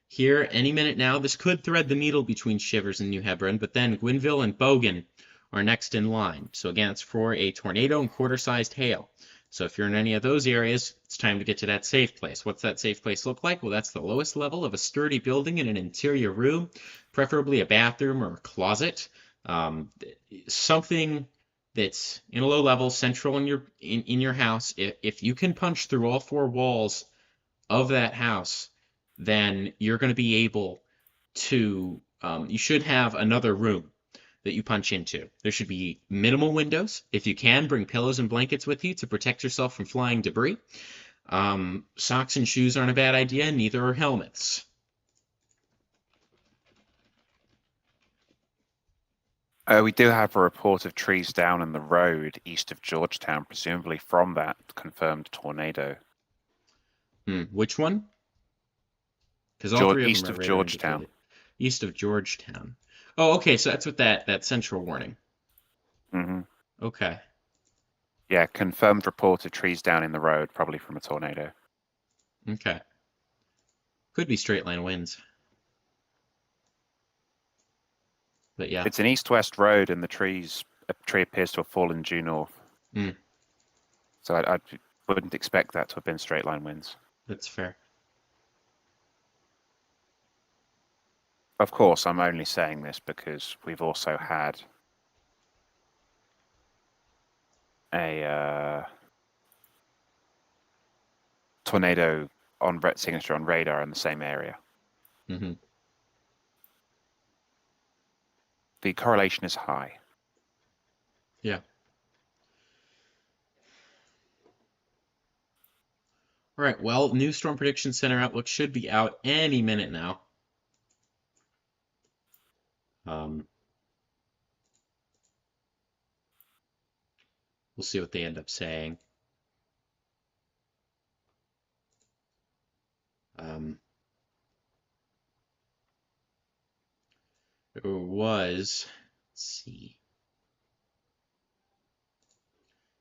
here any minute now. This could thread the needle between Shivers and New Hebron, but then Gwynville and Bogan are next in line. So again, it's for a tornado and quarter-sized hail. So if you're in any of those areas, it's time to get to that safe place. What's that safe place look like? Well, that's the lowest level of a sturdy building in an interior room, preferably a bathroom or a closet. Something that's in a low level, central in your house. If you can punch through all four walls of that house, then you're going to be able to. You should have another room that you punch into. There should be minimal windows. If you can, bring pillows and blankets with you to protect yourself from flying debris. Socks and shoes aren't a bad idea, neither are helmets. We do have a report of trees down in the road east of Georgetown, presumably from that confirmed tornado. Which one? Because all three of East them are of radar Georgetown. indicated. East of Georgetown. Oh, okay, so that's with that central warning. Mm-hmm. Okay. Yeah, confirmed report of trees down in the road, probably from a tornado. Okay. Could be straight line winds. But yeah. It's an east-west road, and a tree appears to have fallen due north. So I wouldn't expect that to have been straight line winds. That's fair. Of course, I'm only saying this because we've also had a tornado signature on radar in the same area. Mm-hmm. The correlation is high. Yeah. All right, well, new Storm Prediction Center outlook should be out any minute now. We'll see what they end up saying. There was, let's see.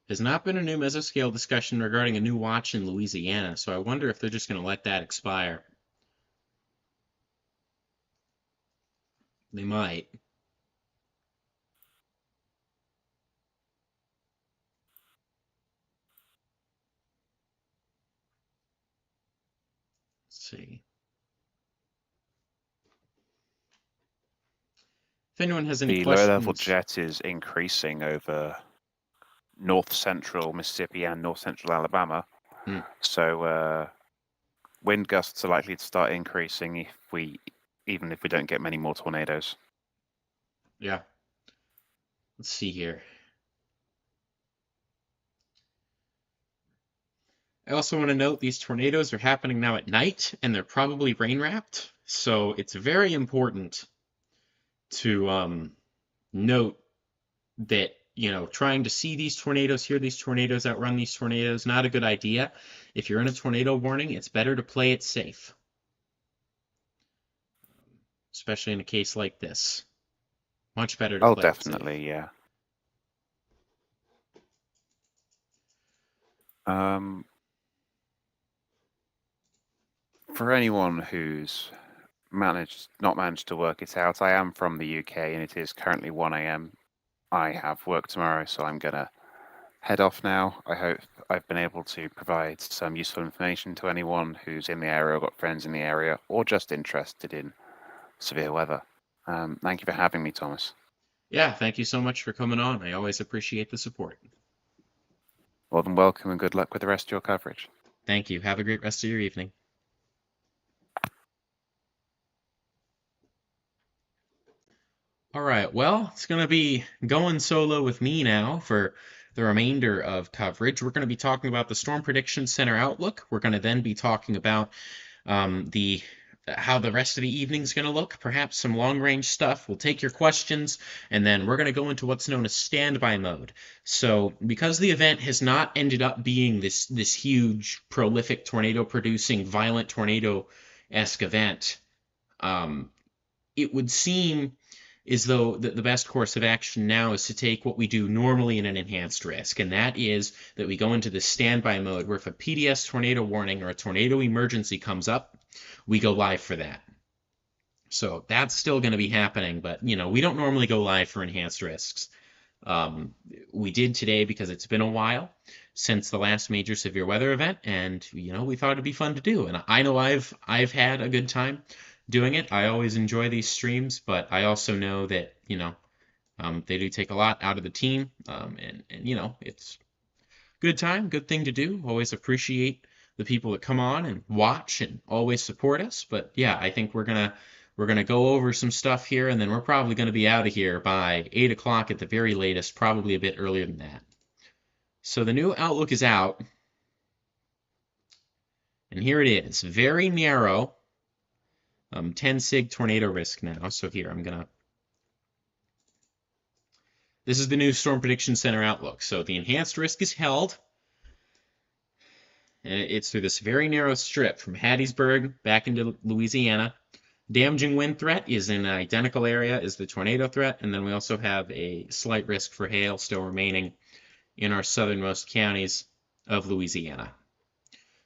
Has not been a new mesoscale discussion regarding a new watch in Louisiana, so I wonder if they're just going to let that expire. They might. Let's see. If anyone has any The questions. lower level jet is increasing over north central Mississippi and north central Alabama. So wind gusts are likely to start increasing even if we don't get many more tornadoes. Yeah. Let's see here. I also want to note these tornadoes are happening now at night, and they're probably rain-wrapped, so it's very important to note that, trying to see these tornadoes, hear these tornadoes, outrun these tornadoes, not a good idea. If you're in a tornado warning, it's better to play it safe, especially in a case like this. Much better to play definitely, it safe. Yeah. For anyone who's not managed to work it out, I am from the UK and it is currently 1 a.m. I have work tomorrow, so I'm gonna head off now. I hope I've been able to provide some useful information to anyone who's in the area or got friends in the area or just interested in severe weather. Thank you for having me, Thomas. Yeah, thank you so much for coming on. I always appreciate the support. More than welcome and good luck with the rest of your coverage. Thank you. Have a great rest of your evening. All right, well, it's going to be going solo with me now for the remainder of coverage. We're going to be talking about the Storm Prediction Center outlook. We're going to then be talking about how the rest of the evening is going to look, perhaps some long-range stuff. We'll take your questions, and then we're going to go into what's known as standby mode. So because the event has not ended up being this huge, prolific, tornado-producing, violent tornado-esque event, it would seem as though the best course of action now is to take what we do normally in an enhanced risk, and that is that we go into the standby mode where if a PDS tornado warning or a tornado emergency comes up, we go live for that. So that's still going to be happening, but we don't normally go live for enhanced risks. We did today because it's been a while since the last major severe weather event, and we thought it'd be fun to do. And I know I've had a good time doing it. I always enjoy these streams, but I also know that they do take a lot out of the team, and it's good time, good thing to do. Always appreciate the people that come on and watch and always support us. But yeah, I think we're gonna go over some stuff here, and then we're probably gonna be out of here by 8 o'clock at the very latest, probably a bit earlier than that. So the new outlook is out, and here it is, very narrow, 10 sig tornado risk now. So here this is the new Storm Prediction Center outlook. So the enhanced risk is held, and it's through this very narrow strip from Hattiesburg back into Louisiana. Damaging wind threat is in an identical area as the tornado threat, and then we also have a slight risk for hail still remaining in our southernmost counties of Louisiana.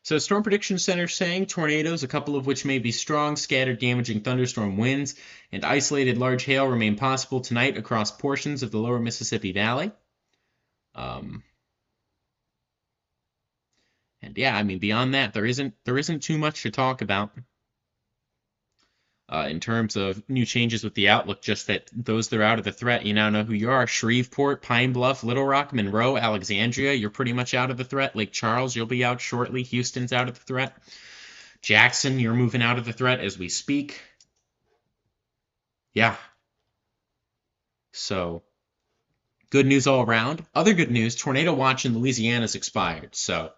So Storm Prediction Center saying tornadoes, a couple of which may be strong, scattered damaging thunderstorm winds, and isolated large hail remain possible tonight across portions of the lower Mississippi Valley. And yeah, I mean, beyond that, there isn't too much to talk about in terms of new changes with the outlook. Just that those that are out of the threat, you now know who you are. Shreveport, Pine Bluff, Little Rock, Monroe, Alexandria, you're pretty much out of the threat. Lake Charles, you'll be out shortly. Houston's out of the threat. Jackson, you're moving out of the threat as we speak. Yeah. So, good news all around. Other good news, tornado watch in Louisiana's expired. So,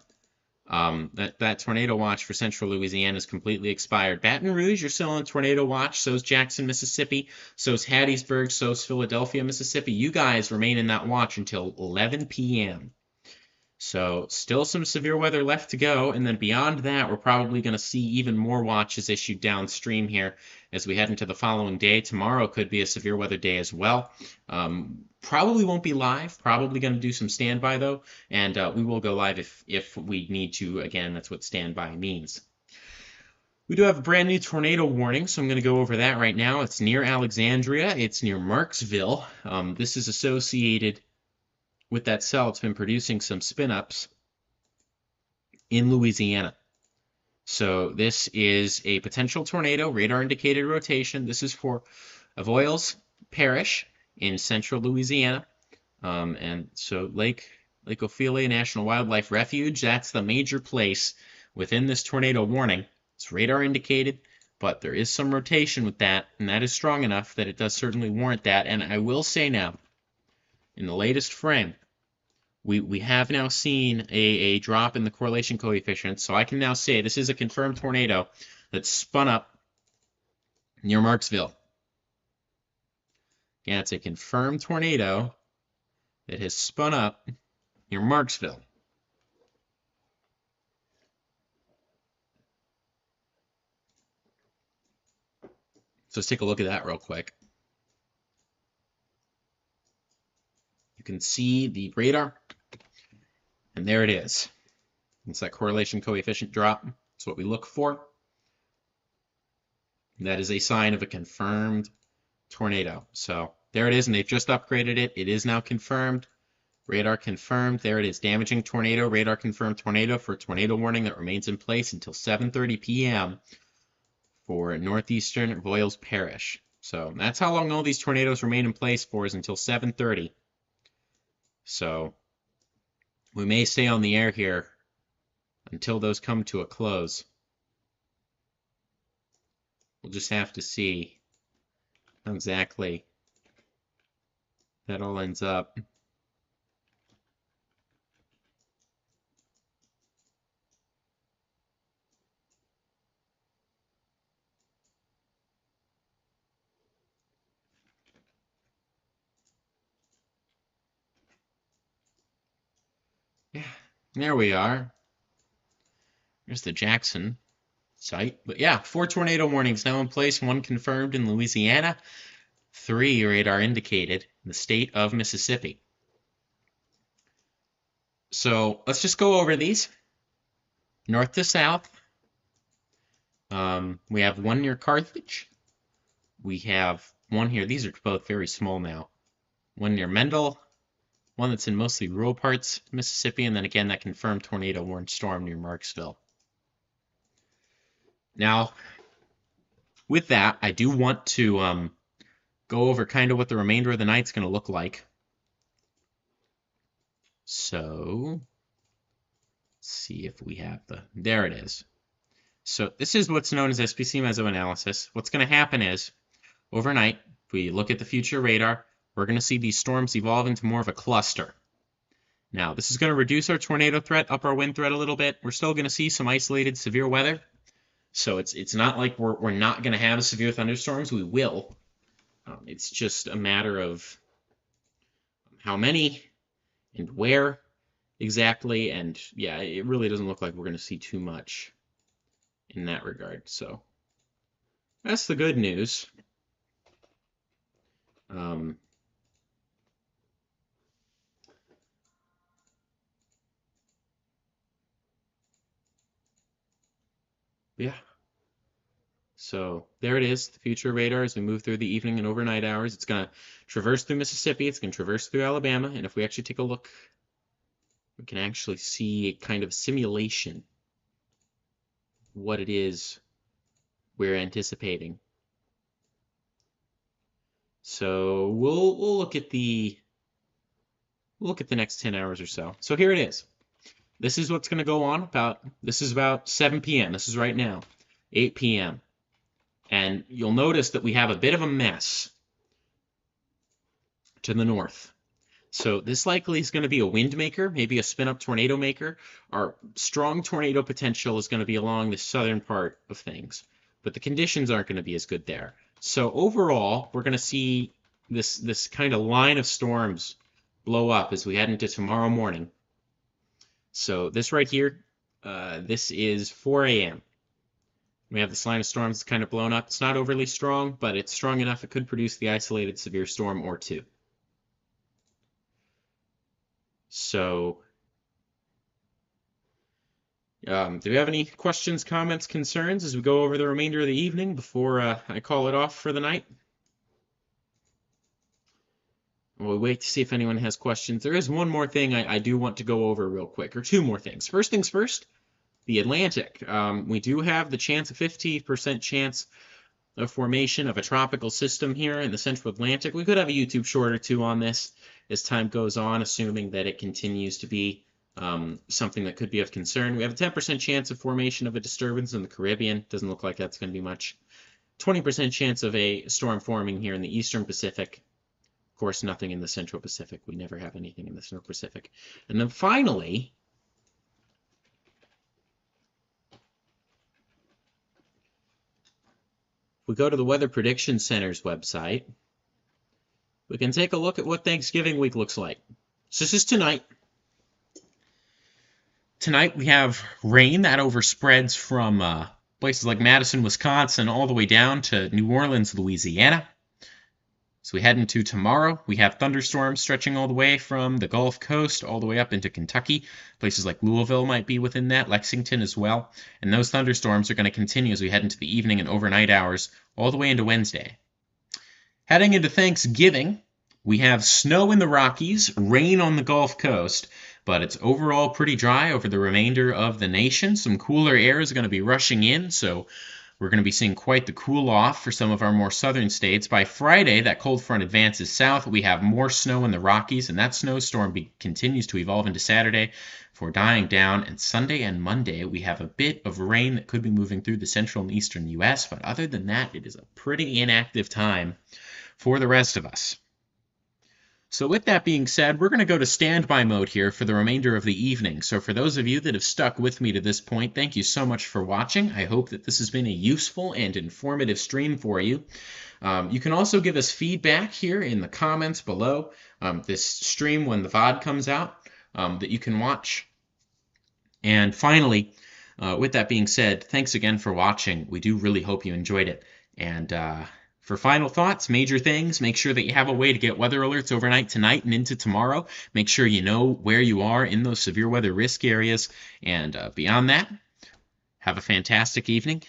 that tornado watch for central Louisiana is completely expired. Baton Rouge, you're still on tornado watch. So's Jackson, Mississippi. So's Hattiesburg. So's Philadelphia, Mississippi. You guys remain in that watch until 11 p.m. So still some severe weather left to go, and then beyond that, we're probably going to see even more watches issued downstream here as we head into the following day. Tomorrow could be a severe weather day as well. Probably won't be live. Probably going to do some standby though, and we will go live if we need to. Again, that's what standby means. We do have a brand new tornado warning, so I'm going to go over that right now. It's near Alexandria. It's near Marksville. This is associated with that cell. It's been producing some spin-ups in Louisiana. So this is a potential tornado, radar-indicated rotation. This is for Avoyelles Parish in central Louisiana. And so Lake Ophelia National Wildlife Refuge, that's the major place within this tornado warning. It's radar-indicated, but there is some rotation with that, and that is strong enough that it does certainly warrant that. And I will say now, in the latest frame, we have now seen a drop in the correlation coefficient, so I can now say this is a confirmed tornado that's spun up near Marksville. Yeah, it's a confirmed tornado that has spun up near Marksville. So let's take a look at that real quick. You can see the radar, and there it is. It's that correlation coefficient drop. That's what we look for. That is a sign of a confirmed tornado. So there it is, and they've just upgraded it. It is now confirmed. Radar confirmed. There it is. Damaging tornado. Radar confirmed tornado for a tornado warning that remains in place until 7:30 p.m. for northeastern Avoyelles Parish. So that's how long all these tornadoes remain in place for, is until 7:30. So we may stay on the air here until those come to a close. We'll just have to see how exactly that all ends up. Yeah, there we are. There's the Jackson site. But yeah, 4 tornado warnings now in place, 1 confirmed in Louisiana, 3 radar indicated in the state of Mississippi. So let's just go over these. North to south, we have 1 near Carthage. We have 1 here. These are both very small now. 1 near Mendel, one that's in mostly rural parts of Mississippi, and then again that confirmed tornado warned storm near Marksville. Now, with that, I do want to go over kind of what the remainder of the night's going to look like. So, let's see if we have there it is. So this is what's known as SPC mesoanalysis. What's going to happen is, overnight, if we look at the future radar, we're going to see these storms evolve into more of a cluster. Now, this is going to reduce our tornado threat, up our wind threat a little bit. We're still going to see some isolated severe weather. So it's not like we're not going to have severe thunderstorms. We will. It's just a matter of how many and where exactly. And yeah, it really doesn't look like we're going to see too much in that regard. So that's the good news. Yeah. So there it is, the future radar as we move through the evening and overnight hours. It's going to traverse through Mississippi. It's going to traverse through Alabama. And if we actually take a look, we can actually see a kind of simulation of what it is we're anticipating. So we'll look at the next 10 hours or so. So here it is. This is what's going to go on this is about 7 p.m. This is right now, 8 p.m. And you'll notice that we have a bit of a mess to the north. So this likely is going to be a wind maker, maybe a spin-up tornado maker. Our strong tornado potential is going to be along the southern part of things, but the conditions aren't going to be as good there. So overall, we're going to see this kind of line of storms blow up as we head into tomorrow morning. So this right here, this is 4 a.m. We have this line of storms kind of blown up. It's not overly strong, but it's strong enough it could produce the isolated severe storm or two. So, do we have any questions, comments, concerns as we go over the remainder of the evening before I call it off for the night? We'll wait to see if anyone has questions. There is one more thing I do want to go over real quick, or two more things. First things first, the Atlantic. We do have the chance, a 50% chance of formation of a tropical system here in the central Atlantic. We could have a YouTube short or two on this as time goes on, assuming that it continues to be something that could be of concern. We have a 10% chance of formation of a disturbance in the Caribbean. Doesn't look like that's going to be much. 20% chance of a storm forming here in the eastern Pacific. Of course, nothing in the Central Pacific. We never have anything in the Central Pacific. And then finally, we go to the Weather Prediction Center's website. We can take a look at what Thanksgiving week looks like. So this is tonight. Tonight we have rain that overspreads from places like Madison, Wisconsin, all the way down to New Orleans, Louisiana. So we head into tomorrow. We have thunderstorms stretching all the way from the Gulf Coast all the way up into Kentucky. Places like Louisville might be within that, Lexington as well. And those thunderstorms are going to continue as we head into the evening and overnight hours all the way into Wednesday. Heading into Thanksgiving, we have snow in the Rockies, rain on the Gulf Coast, but it's overall pretty dry over the remainder of the nation. Some cooler air is going to be rushing in, so we're going to be seeing quite the cool off for some of our more southern states. By Friday, that cold front advances south. We have more snow in the Rockies, and that snowstorm continues to evolve into Saturday before dying down. And Sunday and Monday, we have a bit of rain that could be moving through the central and eastern U.S., but other than that, it is a pretty inactive time for the rest of us. So with that being said, we're going to go to standby mode here for the remainder of the evening. So for those of you that have stuck with me to this point, thank you so much for watching. I hope that this has been a useful and informative stream for you. You can also give us feedback here in the comments below. This stream, when the VOD comes out, that you can watch. And finally, with that being said, thanks again for watching. We do really hope you enjoyed it. And for final thoughts, major things, make sure that you have a way to get weather alerts overnight tonight and into tomorrow. Make sure you know where you are in those severe weather risk areas. And beyond that, have a fantastic evening.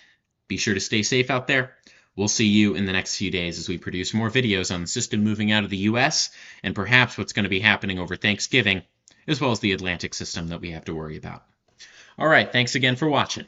Be sure to stay safe out there. We'll see you in the next few days as we produce more videos on the system moving out of the US and perhaps what's going to be happening over Thanksgiving, as well as the Atlantic system that we have to worry about. All right, thanks again for watching.